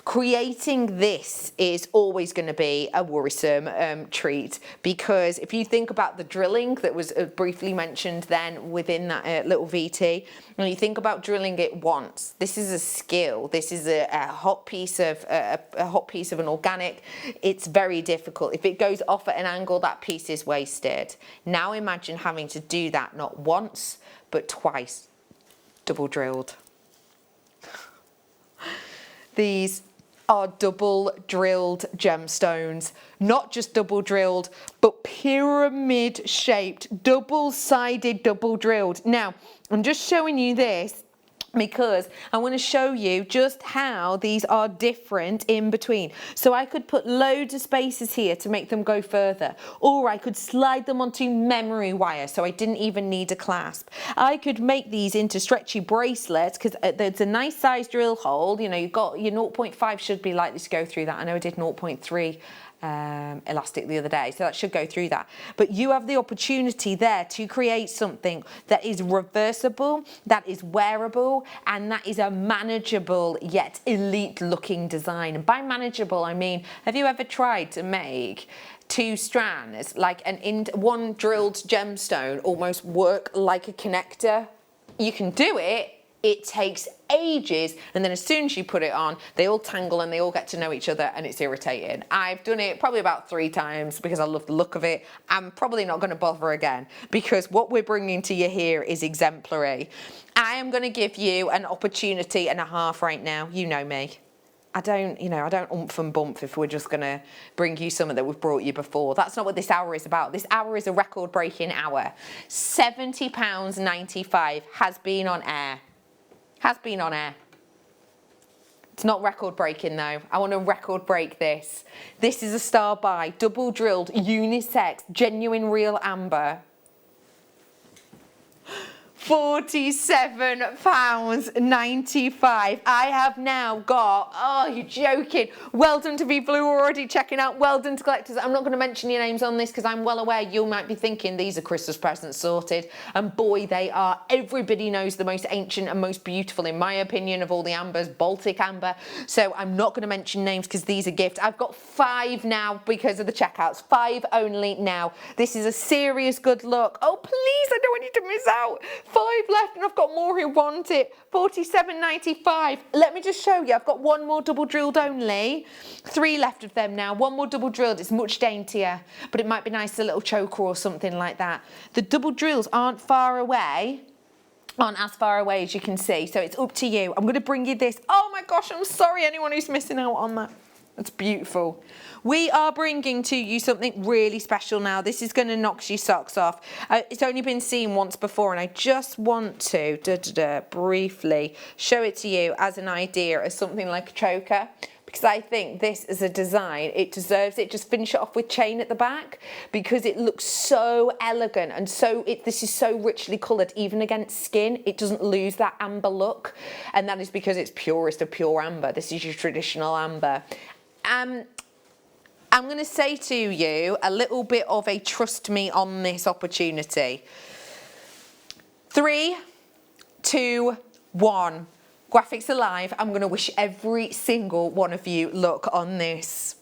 Creating this is always going to be a worrisome treat, because if you think about the drilling that was briefly mentioned then within that little VT, when you think about drilling it once, this is a skill. This is a hot piece of an organic. It's very difficult. If it goes off at an angle, that piece is wasted. Now imagine having to do that not once but twice, double drilled. These are double drilled gemstones, not just double drilled, but pyramid shaped, double sided, double drilled. Now, I'm just showing you this because I want to show you just how these are different in between. So I could put loads of spaces here to make them go further, or I could slide them onto memory wire so I didn't even need a clasp. I could make these into stretchy bracelets because there's a nice size drill hole. You know, you've got your 0.5 should be likely to go through that. I know I did 0.3 elastic the other day, so that should go through that. But you have the opportunity there to create something that is reversible, that is wearable, and that is a manageable yet elite looking design. And by manageable I mean, have you ever tried to make two strands, like one drilled gemstone, almost work like a connector? You can do it, It takes ages, and then as soon as you put it on, they all tangle and they all get to know each other, and it's irritating. I've done it probably about 3 times because I love the look of it. I'm probably not going to bother again because what we're bringing to you here is exemplary. I am going to give you an opportunity and a half right now. You know me. I don't oomph and bump if we're just going to bring you something that we've brought you before. That's not what this hour is about. This hour is a record-breaking hour. £70.95 has been on air. Has been on air. It's not record breaking though. I want to record break this. This is a star buy, double drilled, unisex, genuine real amber. £47.95. I have now got, oh, you're joking. Well done to people who are already checking out. Well done to collectors. I'm not going to mention your names on this because I'm well aware you might be thinking these are Christmas presents sorted. And boy, they are. Everybody knows the most ancient and most beautiful, in my opinion, of all the ambers, Baltic amber. So I'm not going to mention names because these are gifts. I've got 5 now because of the checkouts. 5 only now. This is a serious good look. Oh, please, I don't want you to miss out. 5 left and I've got more who want it. £47.95. Let me just show you. I've got 1 more double drilled only. 3 left of them now. 1 more double drilled. It's much daintier, but it might be nice, a little choker or something like that. The double drills aren't far away. Aren't as far away as you can see. So it's up to you. I'm going to bring you this. Oh my gosh, I'm sorry anyone who's missing out on that. That's beautiful. We are bringing to you something really special now. This is going to knock your socks off. It's only been seen once before, and I just want to briefly show it to you as an idea, as something like a choker, because I think this as a design, it deserves it. Just finish it off with chain at the back because it looks so elegant and this is so richly coloured, even against skin. It doesn't lose that amber look, and that is because it's purest of pure amber. This is your traditional amber. I'm going to say to you a little bit of a trust me on this opportunity. 3, 2, 1. Graphics alive. I'm going to wish every single one of you luck on this.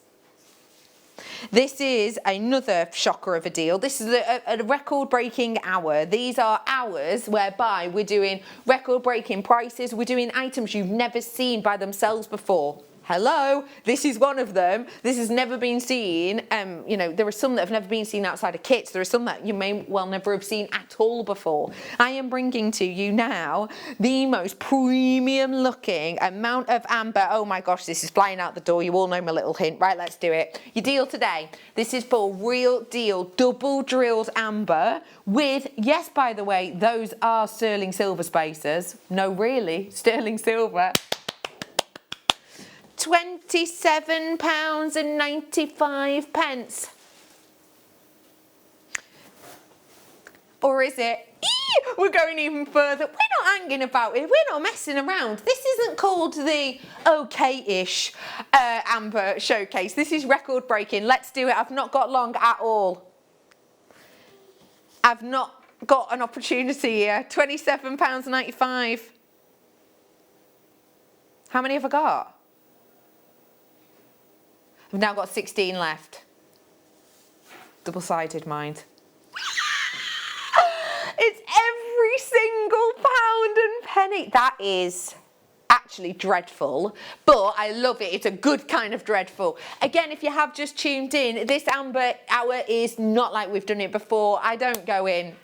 This is another shocker of a deal. This is a record-breaking hour. These are hours whereby we're doing record-breaking prices. We're doing items you've never seen by themselves before. Hello, this is one of them. This has never been seen. You know, there are some that have never been seen outside of kits. There are some that you may well never have seen at all before. I am bringing to you now the most premium looking amount of amber. Oh my gosh, this is flying out the door. You all know my little hint. Right, let's do it. Your deal today. This is for real deal, double drilled amber with, yes, by the way, those are sterling silver spacers. No, really, sterling silver. £27.95. Or is it? We're going even further. We're not hanging about it. We're not messing around. This isn't called the okay-ish amber showcase. This is record breaking. Let's do it. I've not got long at all. I've not got an opportunity here. £27.95. How many have I got? I've now got 16 left. Double-sided, mind. It's every single pound and penny. That is actually dreadful, but I love it. It's a good kind of dreadful. Again, if you have just tuned in, this amber hour is not like we've done it before. I don't go in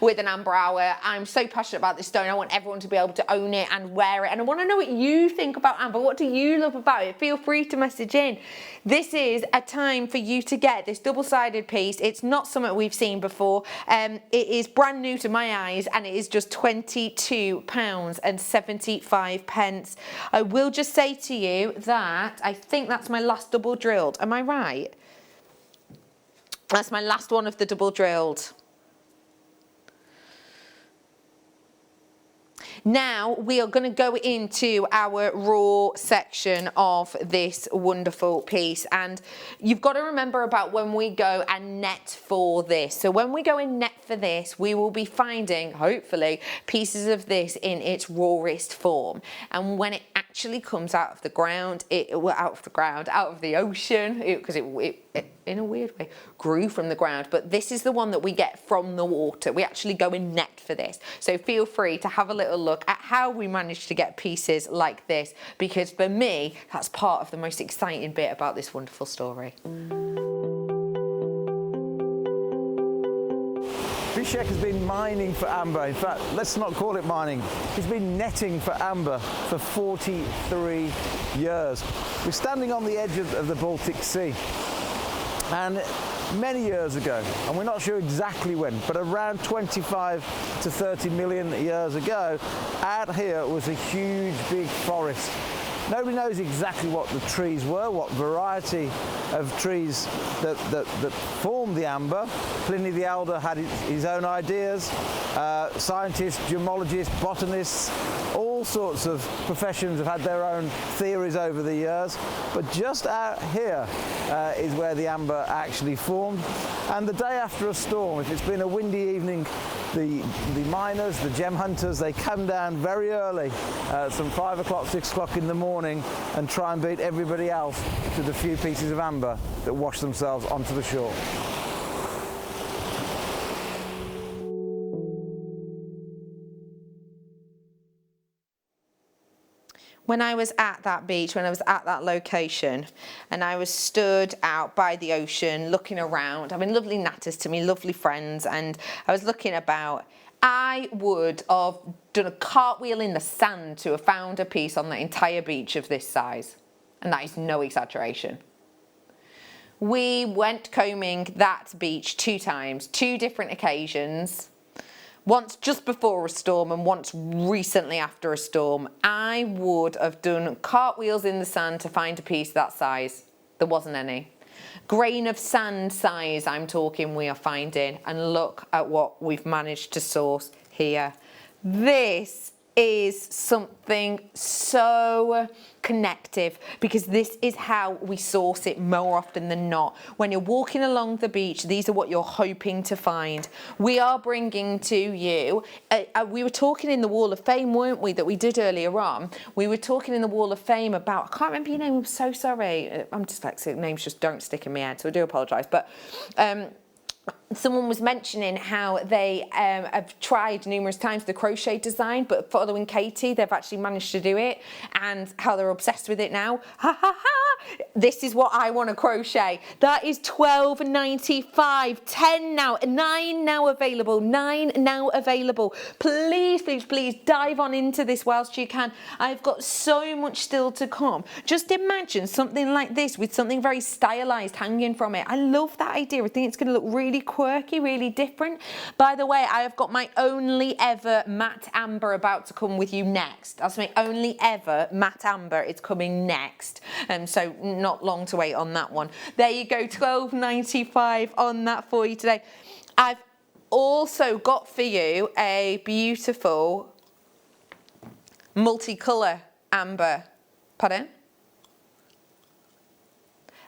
with an amber hour. I'm so passionate about this stone. I want everyone to be able to own it and wear it, and I want to know what you think about amber. What do you love about it? Feel free to message in. This is a time for you to get this double-sided piece. It's not something we've seen before. It is brand new to my eyes, and it is just £22.75. I will just say to you that I think that's my last double drilled. Am I right? That's my last one of the double drilled. Now we are going to go into our raw section of this wonderful piece, and you've got to remember about when we go and net for this. So when we go and net for this, we will be finding, hopefully, pieces of this in its rawest form, and when it actually actually comes out of the ground, out of the ocean, because it in a weird way grew from the ground, but this is the one that we get from the water. We actually go in net for this. So feel free to have a little look at how we managed to get pieces like this, because for me, that's part of the most exciting bit about this wonderful story. Bishek has been mining for amber. In fact, let's not call it mining. He's been netting for amber for 43 years. We're standing on the edge of the Baltic Sea. And many years ago, and we're not sure exactly when, but around 25 to 30 million years ago, out here was a huge big forest. Nobody knows exactly what the trees were, what variety of trees that formed the amber. Pliny the Elder had his own ideas. Scientists, gemologists, botanists, all sorts of professions have had their own theories over the years. But just out here is where the amber actually formed. And the day after a storm, if it's been a windy evening, the miners, the gem hunters, they come down very early, some 5 o'clock, 6 o'clock in the morning, and try and beat everybody else to the few pieces of amber that wash themselves onto the shore. When I was at that beach, when I was at that location, and I was stood out by the ocean looking around, I mean, lovely natters to me, lovely friends, and I was looking about, I would have done a cartwheel in the sand to have found a piece on the entire beach of this size. And that is no exaggeration. We went combing that beach 2 times, 2 different occasions. Once just before a storm and once recently after a storm. I would have done cartwheels in the sand to find a piece that size. There wasn't any. Grain of sand size, I'm talking, we are finding. And look at what we've managed to source here. This is something so connective, because this is how we source it more often than not. When you're walking along the beach, these are what you're hoping to find. We are bringing to you, we were talking in the Wall of Fame, weren't we, that we did earlier on. We were talking in the Wall of Fame about, I can't remember your name, I'm so sorry. I'm dyslexic, names just don't stick in my head, so I do apologise. But someone was mentioning how they have tried numerous times the crochet design, but following Katie, they've actually managed to do it, and how they're obsessed with it now. Ha ha ha! This is what I want to crochet. That is $12.95. 10 now, 9 now available. 9 now available. Please, please, please dive on into this whilst you can. I've got so much still to come. Just imagine something like this with something very stylized hanging from it. I love that idea. I think it's going to look really quirky, really different. By the way, I have got my only ever matte amber about to come with you next. That's my only ever matte amber. It's coming next. So not long to wait on that one. There you go, $12.95 on that for you today. I've also got for you a beautiful multicolour amber. Pardon?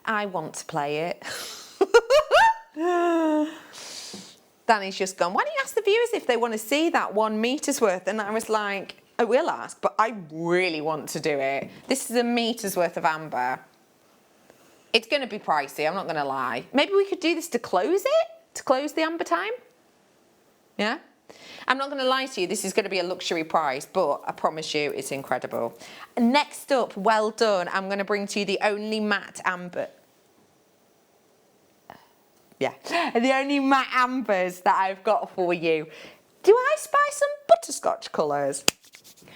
I want to play it. Danny's just gone, why don't you ask the viewers if they want to see that 1 meter's worth? And I was like, I will ask, but I really want to do it. This is a meter's worth of amber. It's going to be pricey, I'm not going to lie. Maybe we could do this to close it? To close the amber time? Yeah? I'm not going to lie to you, this is going to be a luxury price, but I promise you it's incredible. Next up, well done, I'm going to bring to you the only matte amber. Yeah, the only matte ambers that I've got for you. Do I spy some butterscotch colours?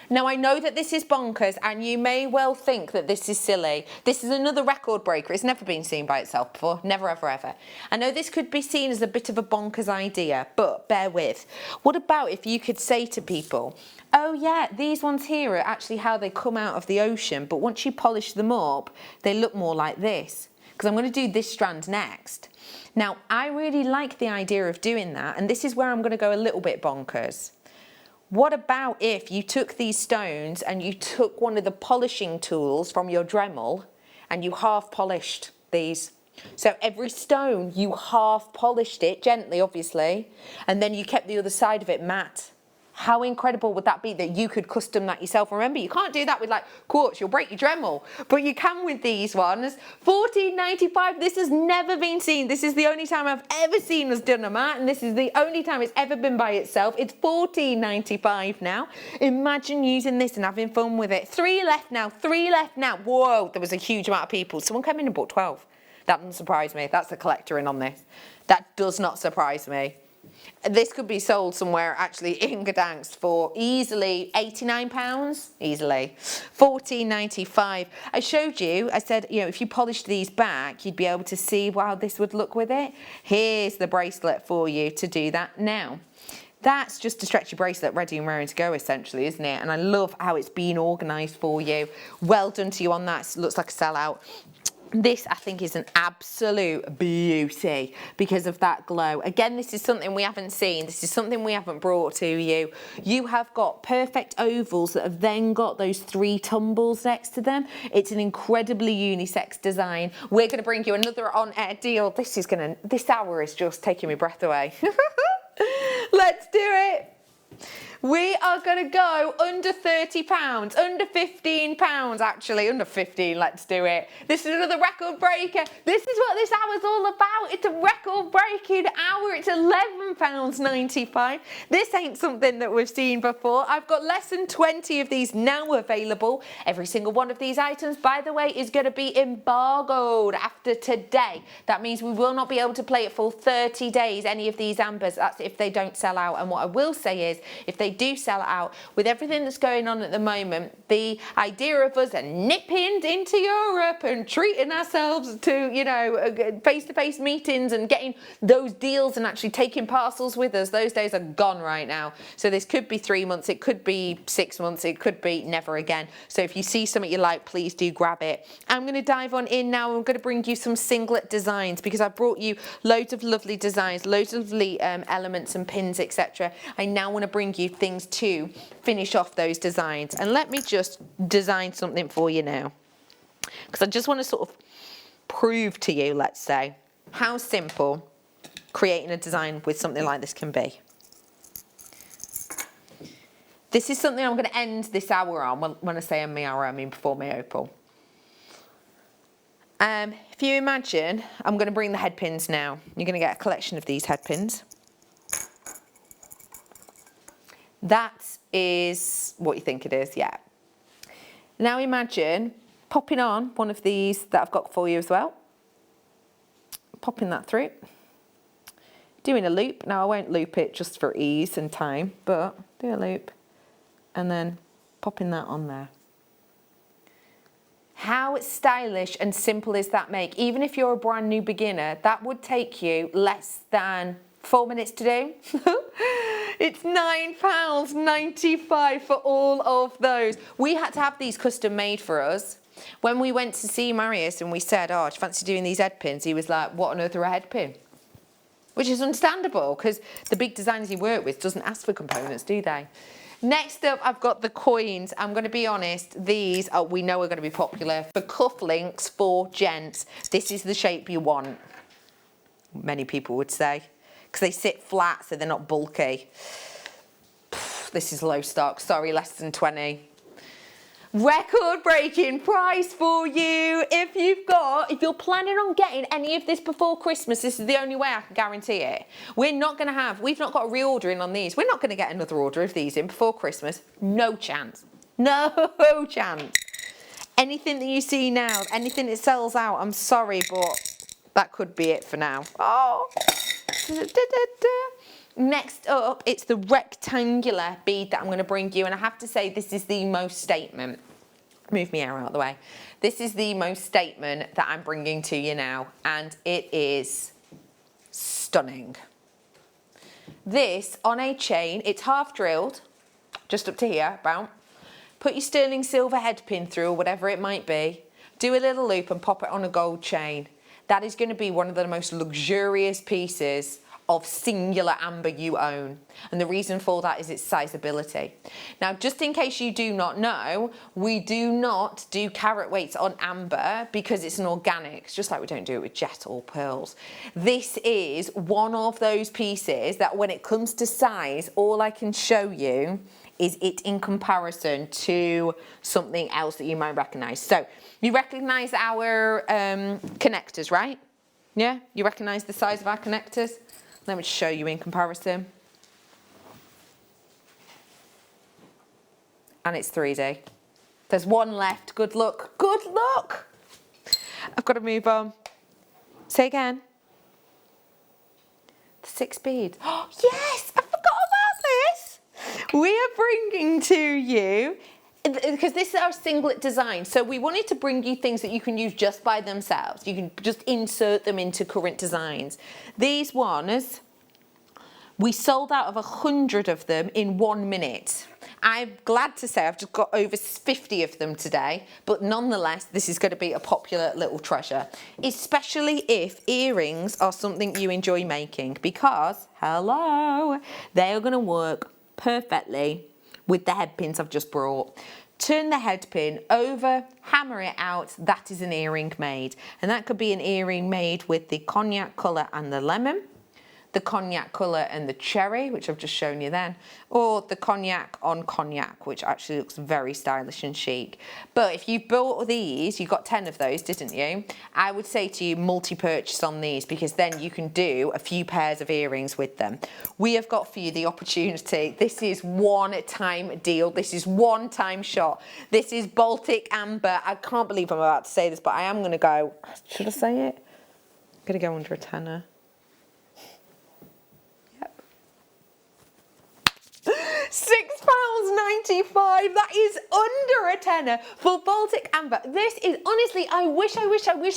Now, I know that this is bonkers, and you may well think that this is silly. This is another record breaker. It's never been seen by itself before. Never, ever, ever. I know this could be seen as a bit of a bonkers idea, but bear with. What about if you could say to people, oh yeah, these ones here are actually how they come out of the ocean, but once you polish them up, they look more like this. Because I'm going to do this strand next. Now, I really like the idea of doing that, and this is where I'm going to go a little bit bonkers. What about if you took these stones and you took one of the polishing tools from your Dremel and you half polished these? So every stone, you half polished it, gently obviously, and then you kept the other side of it matte. How incredible would that be that you could custom that yourself? Remember, you can't do that with like quartz, you'll break your Dremel, but you can with these ones. $14.95, this has never been seen. This is the only time I've ever seen us done a mat, and this is the only time it's ever been by itself. It's $14.95 now. Imagine using this and having fun with it. 3 left now, 3 left now. Whoa, there was a huge amount of people. Someone came in and bought 12. That doesn't surprise me. That's the collector in on this. That does not surprise me. This could be sold somewhere actually in Gdansk for easily £89, easily. $14.95. I showed you, I said, you know, if you polished these back, you'd be able to see how this would look with it. Here's the bracelet for you to do that now. That's just a stretchy bracelet ready and raring to go essentially, isn't it? And I love how it's been organised for you. Well done to you on that. It looks like a sellout. This, I think, is an absolute beauty because of that glow. Again, this is something we haven't seen. This is something we haven't brought to you. You have got perfect ovals that have then got those 3 tumbles next to them. It's an incredibly unisex design. We're going to bring you another on-air deal. This hour is just taking my breath away. Let's do it. We are going to go under £30, under £15 actually, under 15, let's do it. This is another record breaker. This is what this hour's all about. It's a record breaking hour. It's £11.95. This ain't something that we've seen before. I've got less than 20 of these now available. Every single one of these items, by the way, is going to be embargoed after today. That means we will not be able to play it for 30 days, any of these ambers. That's if they don't sell out. And what I will say is, if they do sell out, with everything that's going on at the moment, the idea of us nipping into Europe and treating ourselves to, you know, face-to-face meetings and getting those deals and actually taking parcels with us, those days are gone right now. So this could be 3 months, it could be 6 months, it could be never again. So if you see something you like, please do grab it. I'm going to dive on in now. I'm going to bring you some singlet designs because I've brought you loads of lovely designs, loads of lovely elements and pins, etc. I now want to bring you things to finish off those designs, and let me just design something for you now because I just want to sort of prove to you, let's say, how simple creating a design with something like this can be. This is something I'm going to end this hour on. When I say end my hour, I mean before my opal. If you imagine, I'm going to bring the head pins now. You're going to get a collection of these head pins. That is what you think it is, yeah. Now imagine popping on one of these that I've got for you as well. Popping that through. Doing a loop. Now I won't loop it just for ease and time, but do a loop. And then popping that on there. How stylish and simple is that make? Even if you're a brand new beginner, that would take you less than 4 minutes to do. It's £9.95 for all of those. We had to have these custom made for us. When we went to see Marius and we said, oh, do you fancy doing these head pins? He was like, what on earth are a head pin? Which is understandable because the big designers he worked with doesn't ask for components, do they? Next up, I've got the coins. I'm going to be honest, these we know are going to be popular. For cufflinks for gents, this is the shape you want, many people would say. Because they sit flat, so they're not bulky. This is low stock, sorry, less than 20. Record-breaking price for you. If you're planning on getting any of this before Christmas, this is the only way I can guarantee it. We've not got a reorder in on these. We're not going to get another order of these in before Christmas. No chance. No chance. Anything that you see now, anything that sells out, I'm sorry, but that could be it for now. Oh. Next up, it's the rectangular bead that I'm going to bring you, and I have to say this is the most statement. Move me out of the way. This is the most statement that I'm bringing to you now, and it is stunning. This on a chain, it's half drilled, just up to here, about. Put your sterling silver head pin through or whatever it might be. Do a little loop and pop it on a gold chain. That is going to be one of the most luxurious pieces of singular amber you own. And the reason for that is its sizability. Now, just in case you do not know, we do not do carat weights on amber because it's an organic. It's just like we don't do it with jet or pearls. This is one of those pieces that when it comes to size, all I can show you is it in comparison to something else that you might recognize. So you recognize our connectors, right? Yeah, you recognize the size of our connectors? Let me show you in comparison. And it's 3D. There's one left. Good luck. Good luck. I've got to move on. Say again. The 6 beads. Oh, yes, I forgot about this. We are bringing to you, because this is our singlet design, so we wanted to bring you things that you can use just by themselves. You can just insert them into current designs. These ones, we sold out of 100 of them in 1 minute. I'm glad to say I've just got over 50 of them today, but nonetheless, this is going to be a popular little treasure, especially if earrings are something you enjoy making, because, hello, they are going to work perfectly with the head pins I've just brought. Turn the head pin over, hammer it out, that is an earring made. And that could be an earring made with the cognac colour and the lemon, the cognac colour and the cherry, which I've just shown you then, or the cognac on cognac, which actually looks very stylish and chic. But if you bought these, you got 10 of those, didn't you? I would say to you, multi-purchase on these, because then you can do a few pairs of earrings with them. We have got for you the opportunity. This is one-time deal. This is one-time shot. This is Baltic Amber. I can't believe I'm about to say this, but I am going to go, should I say it? I'm going to go under a tenner. £6.95. That is under a tenner for Baltic Amber. This is, honestly, I wish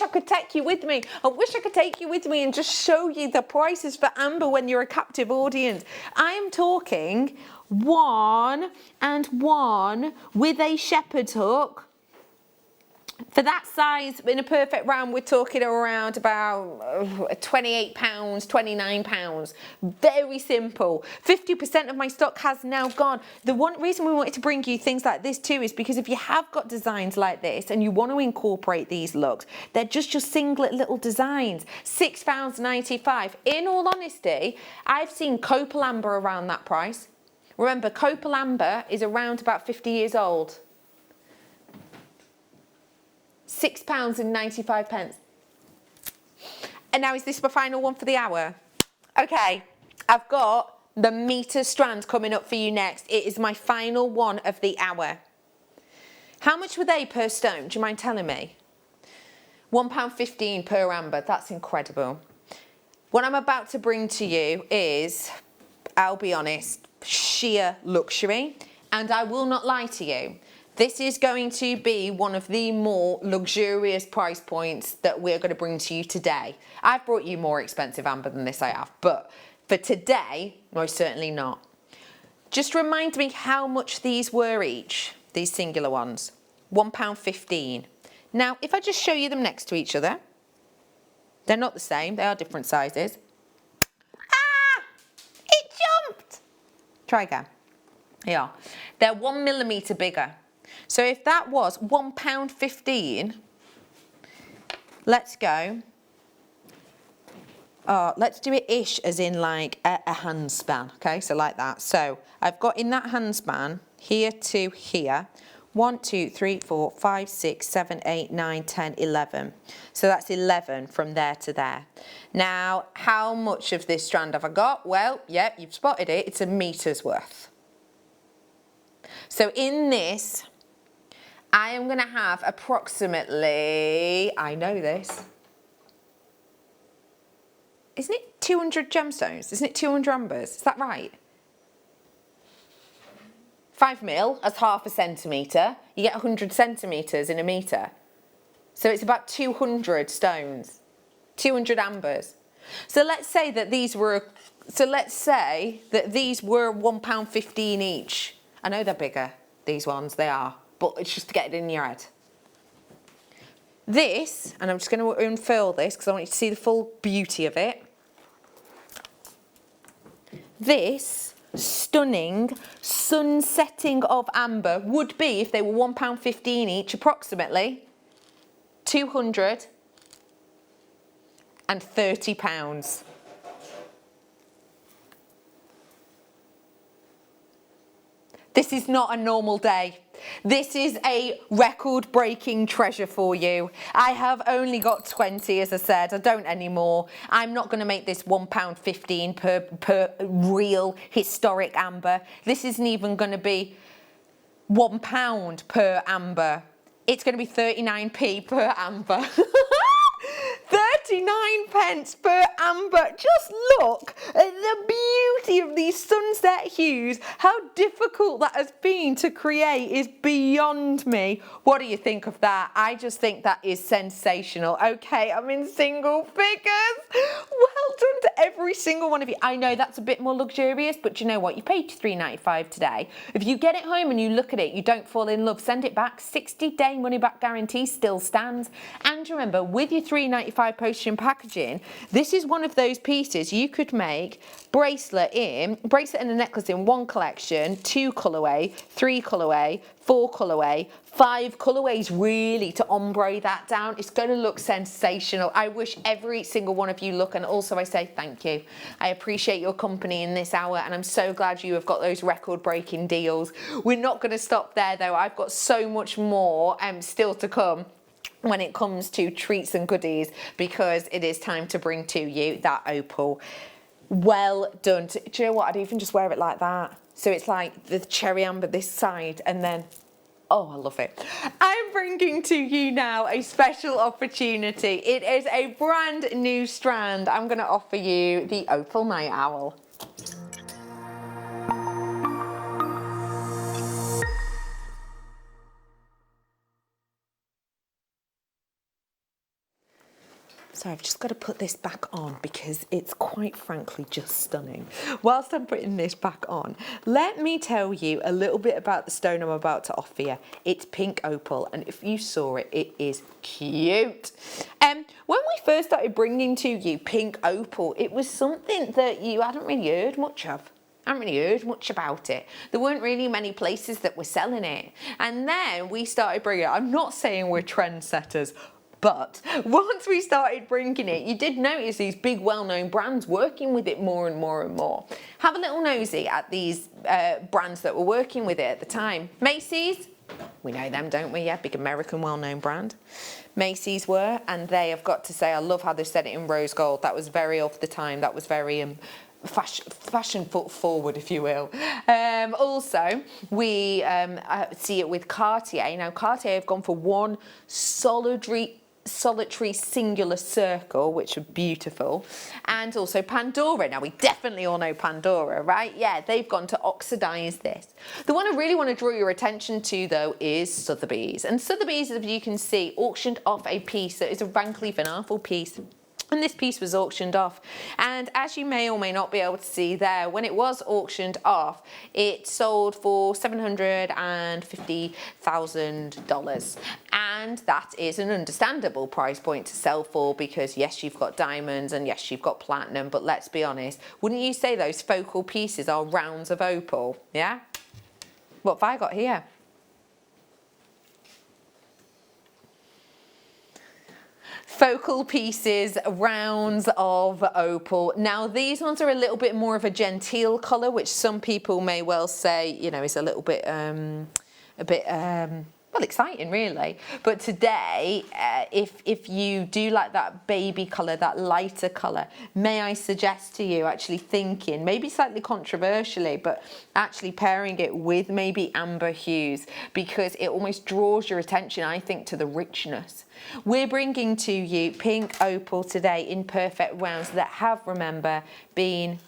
I could take you with me. I wish I could take you with me and just show you the prices for amber when you're a captive audience. I am talking 1 and 1 with a shepherd's hook. For that size, in a perfect round, we're talking around about £28, £29. Very simple. 50% of my stock has now gone. The one reason we wanted to bring you things like this too is because if you have got designs like this and you want to incorporate these looks, they're just your singlet little designs. £6.95. In all honesty, I've seen copal amber around that price. Remember, copal amber is around about 50 years old. £6.95. And now is this my final one for the hour? Okay, I've got the metre strand coming up for you next. It is my final one of the hour. How much were they per stone? Do you mind telling me? £1.15 per amber. That's incredible. What I'm about to bring to you is, I'll be honest, sheer luxury. And I will not lie to you. This is going to be one of the more luxurious price points that we're going to bring to you today. I've brought you more expensive amber than this, I have, but for today, most certainly not. Just remind me how much these were each, these singular ones. £1.15. Now, if I just show you them next to each other, they're not the same, they are different sizes. Ah! It jumped! Try again. Yeah, they're 1 millimetre bigger. So if that was £1.15, let's go. Let's do it ish as in like a hand span, okay? So like that. So I've got in that hand span here to here, 1, 2, 3, 4, 5, 6, 7, 8, 9, 10, 11. So that's 11 from there to there. Now, how much of this strand have I got? Well, yep, you've spotted it. It's a metre's worth. So in this, I am going to have approximately, I know this, isn't it 200 gemstones? Isn't it 200 ambers? Is that right? 5 mil as half a centimetre. You get 100 centimetres in a metre. So it's about 200 stones, 200 ambers. So let's say that these were, £1.15 each. I know they're bigger, these ones, they are. But it's just to get it in your head. This, and I'm just going to unfurl this because I want you to see the full beauty of it. this stunning sunsetting of amber would be, if they were £1.15 each, approximately £230. This is not a normal day. This is a record-breaking treasure for you. I have only got 20, as I said. I don't anymore. I'm not going to make this £1.15 per real historic amber. This isn't even going to be £1 per amber. It's going to be 39p per amber. 39 pence per amber. Just look at the beauty of these sunset hues. How difficult that has been to create is beyond me. What do you think of that? I just think that is sensational. Okay, I'm in single figures. Well done to every single one of you. I know that's a bit more luxurious, but you know what? You paid £3.95 today. If you get it home and you look at it, you don't fall in love, send it back. 60-day money-back guarantee still stands. And remember, with your £3.95 postage and packaging, this is one of those pieces you could make bracelet and a necklace in one collection, 2 colourway, 3 colourway, 4 colourway, 5 colourways really to ombre that down. It's going to look sensational. I wish every single one of you look, and also I say thank you. I appreciate your company in this hour, and I'm so glad you have got those record-breaking deals. We're not going to stop there though. I've got so much more still to come when it comes to treats and goodies, because it is time to bring to you that opal. Well done. Do you know what? I'd even just wear it like that. So it's like the cherry amber this side, and then, oh, I love it. I'm bringing to you now a special opportunity. It is a brand new strand. I'm going to offer you the Opal Night Owl. So I've just got to put this back on because it's quite frankly just stunning. Whilst I'm putting this back on, let me tell you a little bit about the stone I'm about to offer you. It's pink opal, and if you saw it, it is cute. When we first started bringing to you pink opal, it was something that you hadn't really heard much of. I haven't really heard much about it. There weren't really many places that were selling it. And then we started bringing it. I'm not saying we're trendsetters, but once we started bringing it, you did notice these big well-known brands working with it more and more and more. Have a little nosy at these brands that were working with it at the time. Macy's, we know them, don't we? Yeah, big American well-known brand. Macy's were, and they have got to say, I love how they said it in rose gold. That was very of the time. That was very fashion foot forward, if you will. Also, we see it with Cartier. Now, Cartier have gone for one solitary singular circle, which are beautiful, and also Pandora. Now we definitely all know Pandora, right? Yeah, they've gone to oxidize this. The one I really want to draw your attention to though is Sotheby's, and Sotheby's, as you can see, auctioned off a piece that is a Van Cleef & Arpels piece. And this piece was auctioned off, and as you may or may not be able to see there, when it was auctioned off, it sold for $750,000, and that is an understandable price point to sell for, because yes, you've got diamonds and yes, you've got platinum, but let's be honest, wouldn't you say those focal pieces are rounds of opal? Yeah? What have I got here? Focal pieces, rounds of opal. Now these ones are a little bit more of a genteel colour, which some people may well say, you know, is a little bit, well, exciting really. But today, if you do like that baby colour, that lighter colour, may I suggest to you actually thinking, maybe slightly controversially, but actually pairing it with maybe amber hues, because it almost draws your attention, I think, to the richness. We're bringing to you pink opal today in perfect rounds that have, remember, been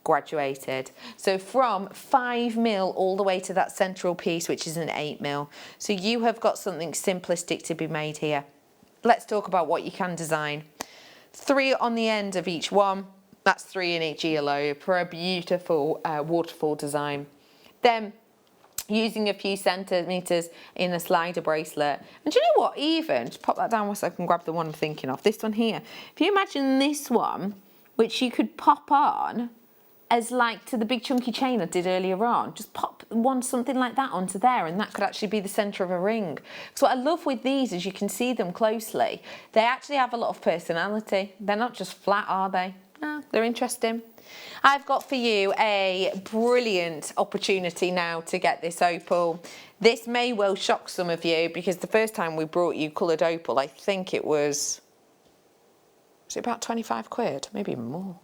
graduated. So from 5mm all the way to that central piece, which is an 8mm. So you have got something simplistic to be made here. Let's talk about what you can design. 3 on the end of each one. That's 3 in each earlobe for a beautiful waterfall design. Then using a few centimetres in a slider bracelet. And do you know what, even, just pop that down so I can grab the one I'm thinking of, this one here. If you imagine this one, which you could pop on as like to the big chunky chain I did earlier on. Just pop something like that onto there, and that could actually be the centre of a ring. So what I love with these is you can see them closely. They actually have a lot of personality. They're not just flat, are they? No, they're interesting. I've got for you a brilliant opportunity now to get this opal. This may well shock some of you, because the first time we brought you coloured opal, I think it was it about 25 quid, maybe even more.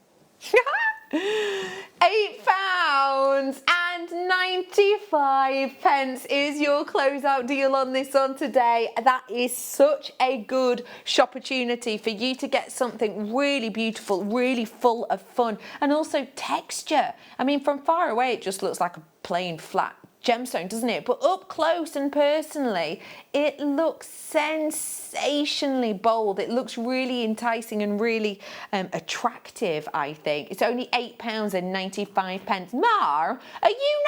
£8.95 is your closeout deal on this one today. That is such a good opportunity for you to get something really beautiful, really full of fun, and also texture. I mean, from far away, it just looks like a plain flat gemstone, doesn't it? But up close and personally, it looks sensationally bold. It looks really enticing and really attractive, I think. It's only £8.95. Mar, are you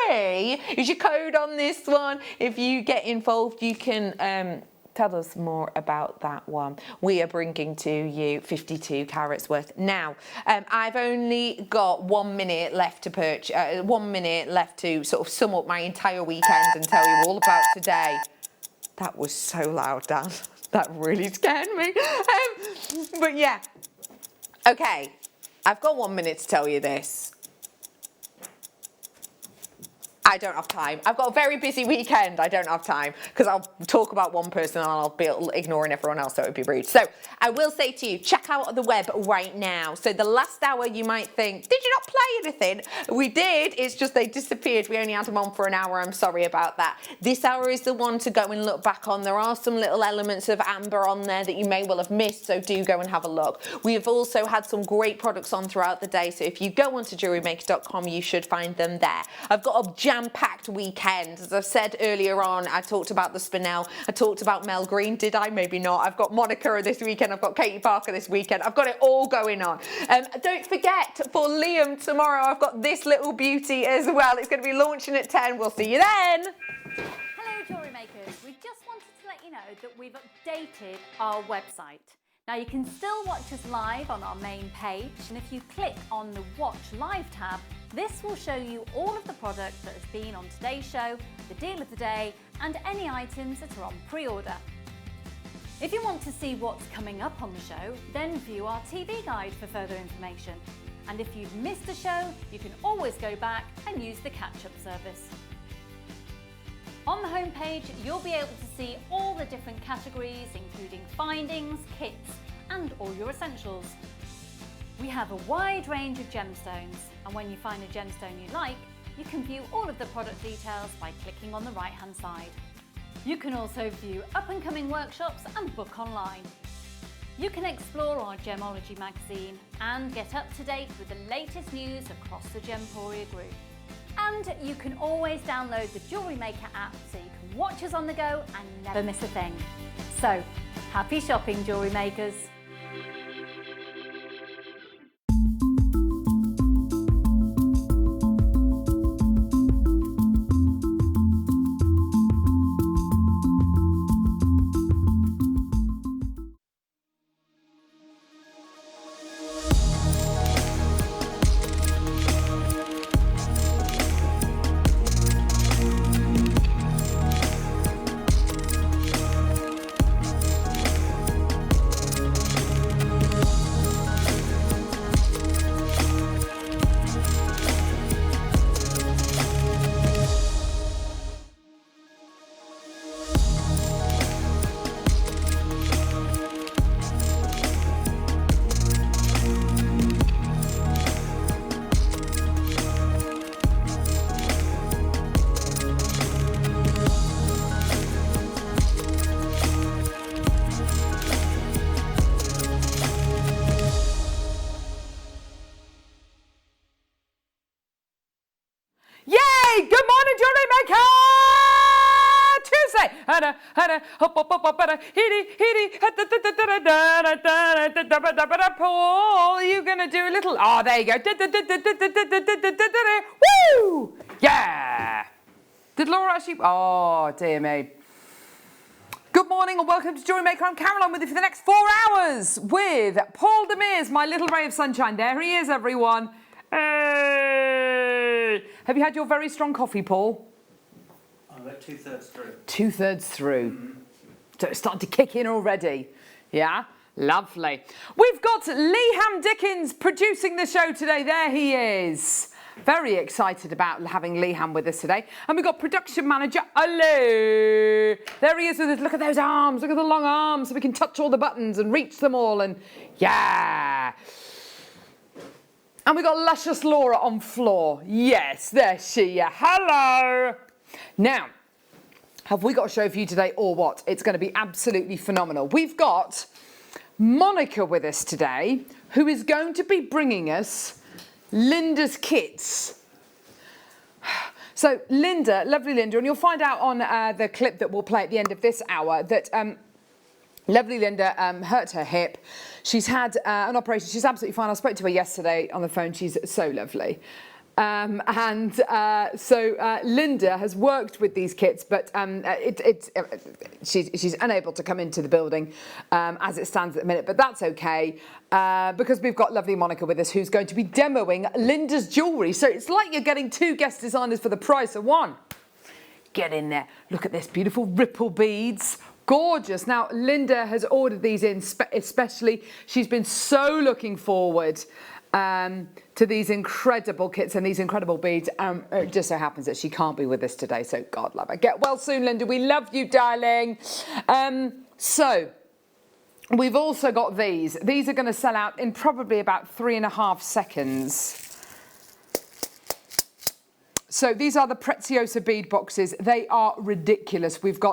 93? Is your code on this one? If you get involved, you can tell us more about that one. We are bringing to you 52 carats worth. Now, I've only got 1 minute left to purchase, 1 minute left to sort of sum up my entire weekend and tell you all about today. That was so loud, Dan. That really scared me. But yeah, okay, I've got 1 minute to tell you this. I don't have time. I've got a very busy weekend. I don't have time, because I'll talk about one person and I'll be ignoring everyone else, so it would be rude. So I will say to you, check out the web right now. So the last hour you might think, did you not play anything? We did, it's just they disappeared. We only had them on for an hour. I'm sorry about that. This hour is the one to go and look back on. There are some little elements of amber on there that you may well have missed, so do go and have a look. We have also had some great products on throughout the day, so if you go onto JewelleryMaker.com, you should find them there. I've got a jam-packed weekend. As I've said earlier on, I talked about the Spinel, I talked about Mel Green, did I? Maybe not. I've got Monica this weekend, I've got Katie Parker this weekend, I've got it all going on. Don't forget, for Liam tomorrow, I've got this little beauty as well. It's going to be launching at 10. We'll see you then. Hello Jewellery Makers, we just wanted to let you know that we've updated our website. Now you can still watch us live on our main page, and if you click on the Watch Live tab, this will show you all of the product that has been on today's show, the deal of the day, and any items that are on pre-order. If you want to see what's coming up on the show, then view our TV guide for further information. And if you've missed a show, you can always go back and use the catch-up service. On the homepage, you'll be able to see all the different categories, including findings, kits, and all your essentials. We have a wide range of gemstones, and when you find a gemstone you like, you can view all of the product details by clicking on the right-hand side. You can also view up-and-coming workshops and book online. You can explore our Gemology magazine and get up to date with the latest news across the Gemporia group. And you can always download the Jewellery Maker app so you can watch us on the go and never miss a thing. So, happy shopping, Jewellery Makers! Paul, you're gonna do a little. Oh, there you go. Woo! Yeah. Did Laura actually? Oh, dear me. Good morning and welcome to Jewellery Maker. I'm Caroline with you for the next 4 hours with Paul Demers, my little ray of sunshine. There he is, everyone. Hey! Have you had your very strong coffee, Paul? I'm about 2/3 through. 2/3 through. So it's starting to kick in already. Yeah? Lovely. We've got Liam Dickens producing the show today. There he is. Very excited about having Liam with us today. And we've got production manager, hello. There he is with us. Look at those arms. Look at the long arms so we can touch all the buttons and reach them all. And yeah. And we've got luscious Laura on floor. Yes, there she is. Hello. Now, have we got a show for you today or what? It's going to be absolutely phenomenal. We've got Monica with us today, who is going to be bringing us Linda's kits. So Linda, lovely Linda, and you'll find out on the clip that we'll play at the end of this hour that lovely Linda hurt her hip. She's had an operation. She's absolutely fine. I spoke to her yesterday on the phone. She's so lovely. So Linda has worked with these kits, but she's unable to come into the building as it stands at the minute, but that's okay because we've got lovely Monica with us who's going to be demoing Linda's jewellery. So it's like you're getting two guest designers for the price of one. Get in there. Look at this beautiful ripple beads. Gorgeous. Now, Linda has ordered these in especially. She's been so looking forward to these incredible kits and these incredible beads. It just so happens that she can't be with us today, so God love her. Get well soon, Linda. We love you, darling. So we've also got these. These are going to sell out in probably about 3.5 seconds. So these are the Preziosa bead boxes. They are ridiculous. We've got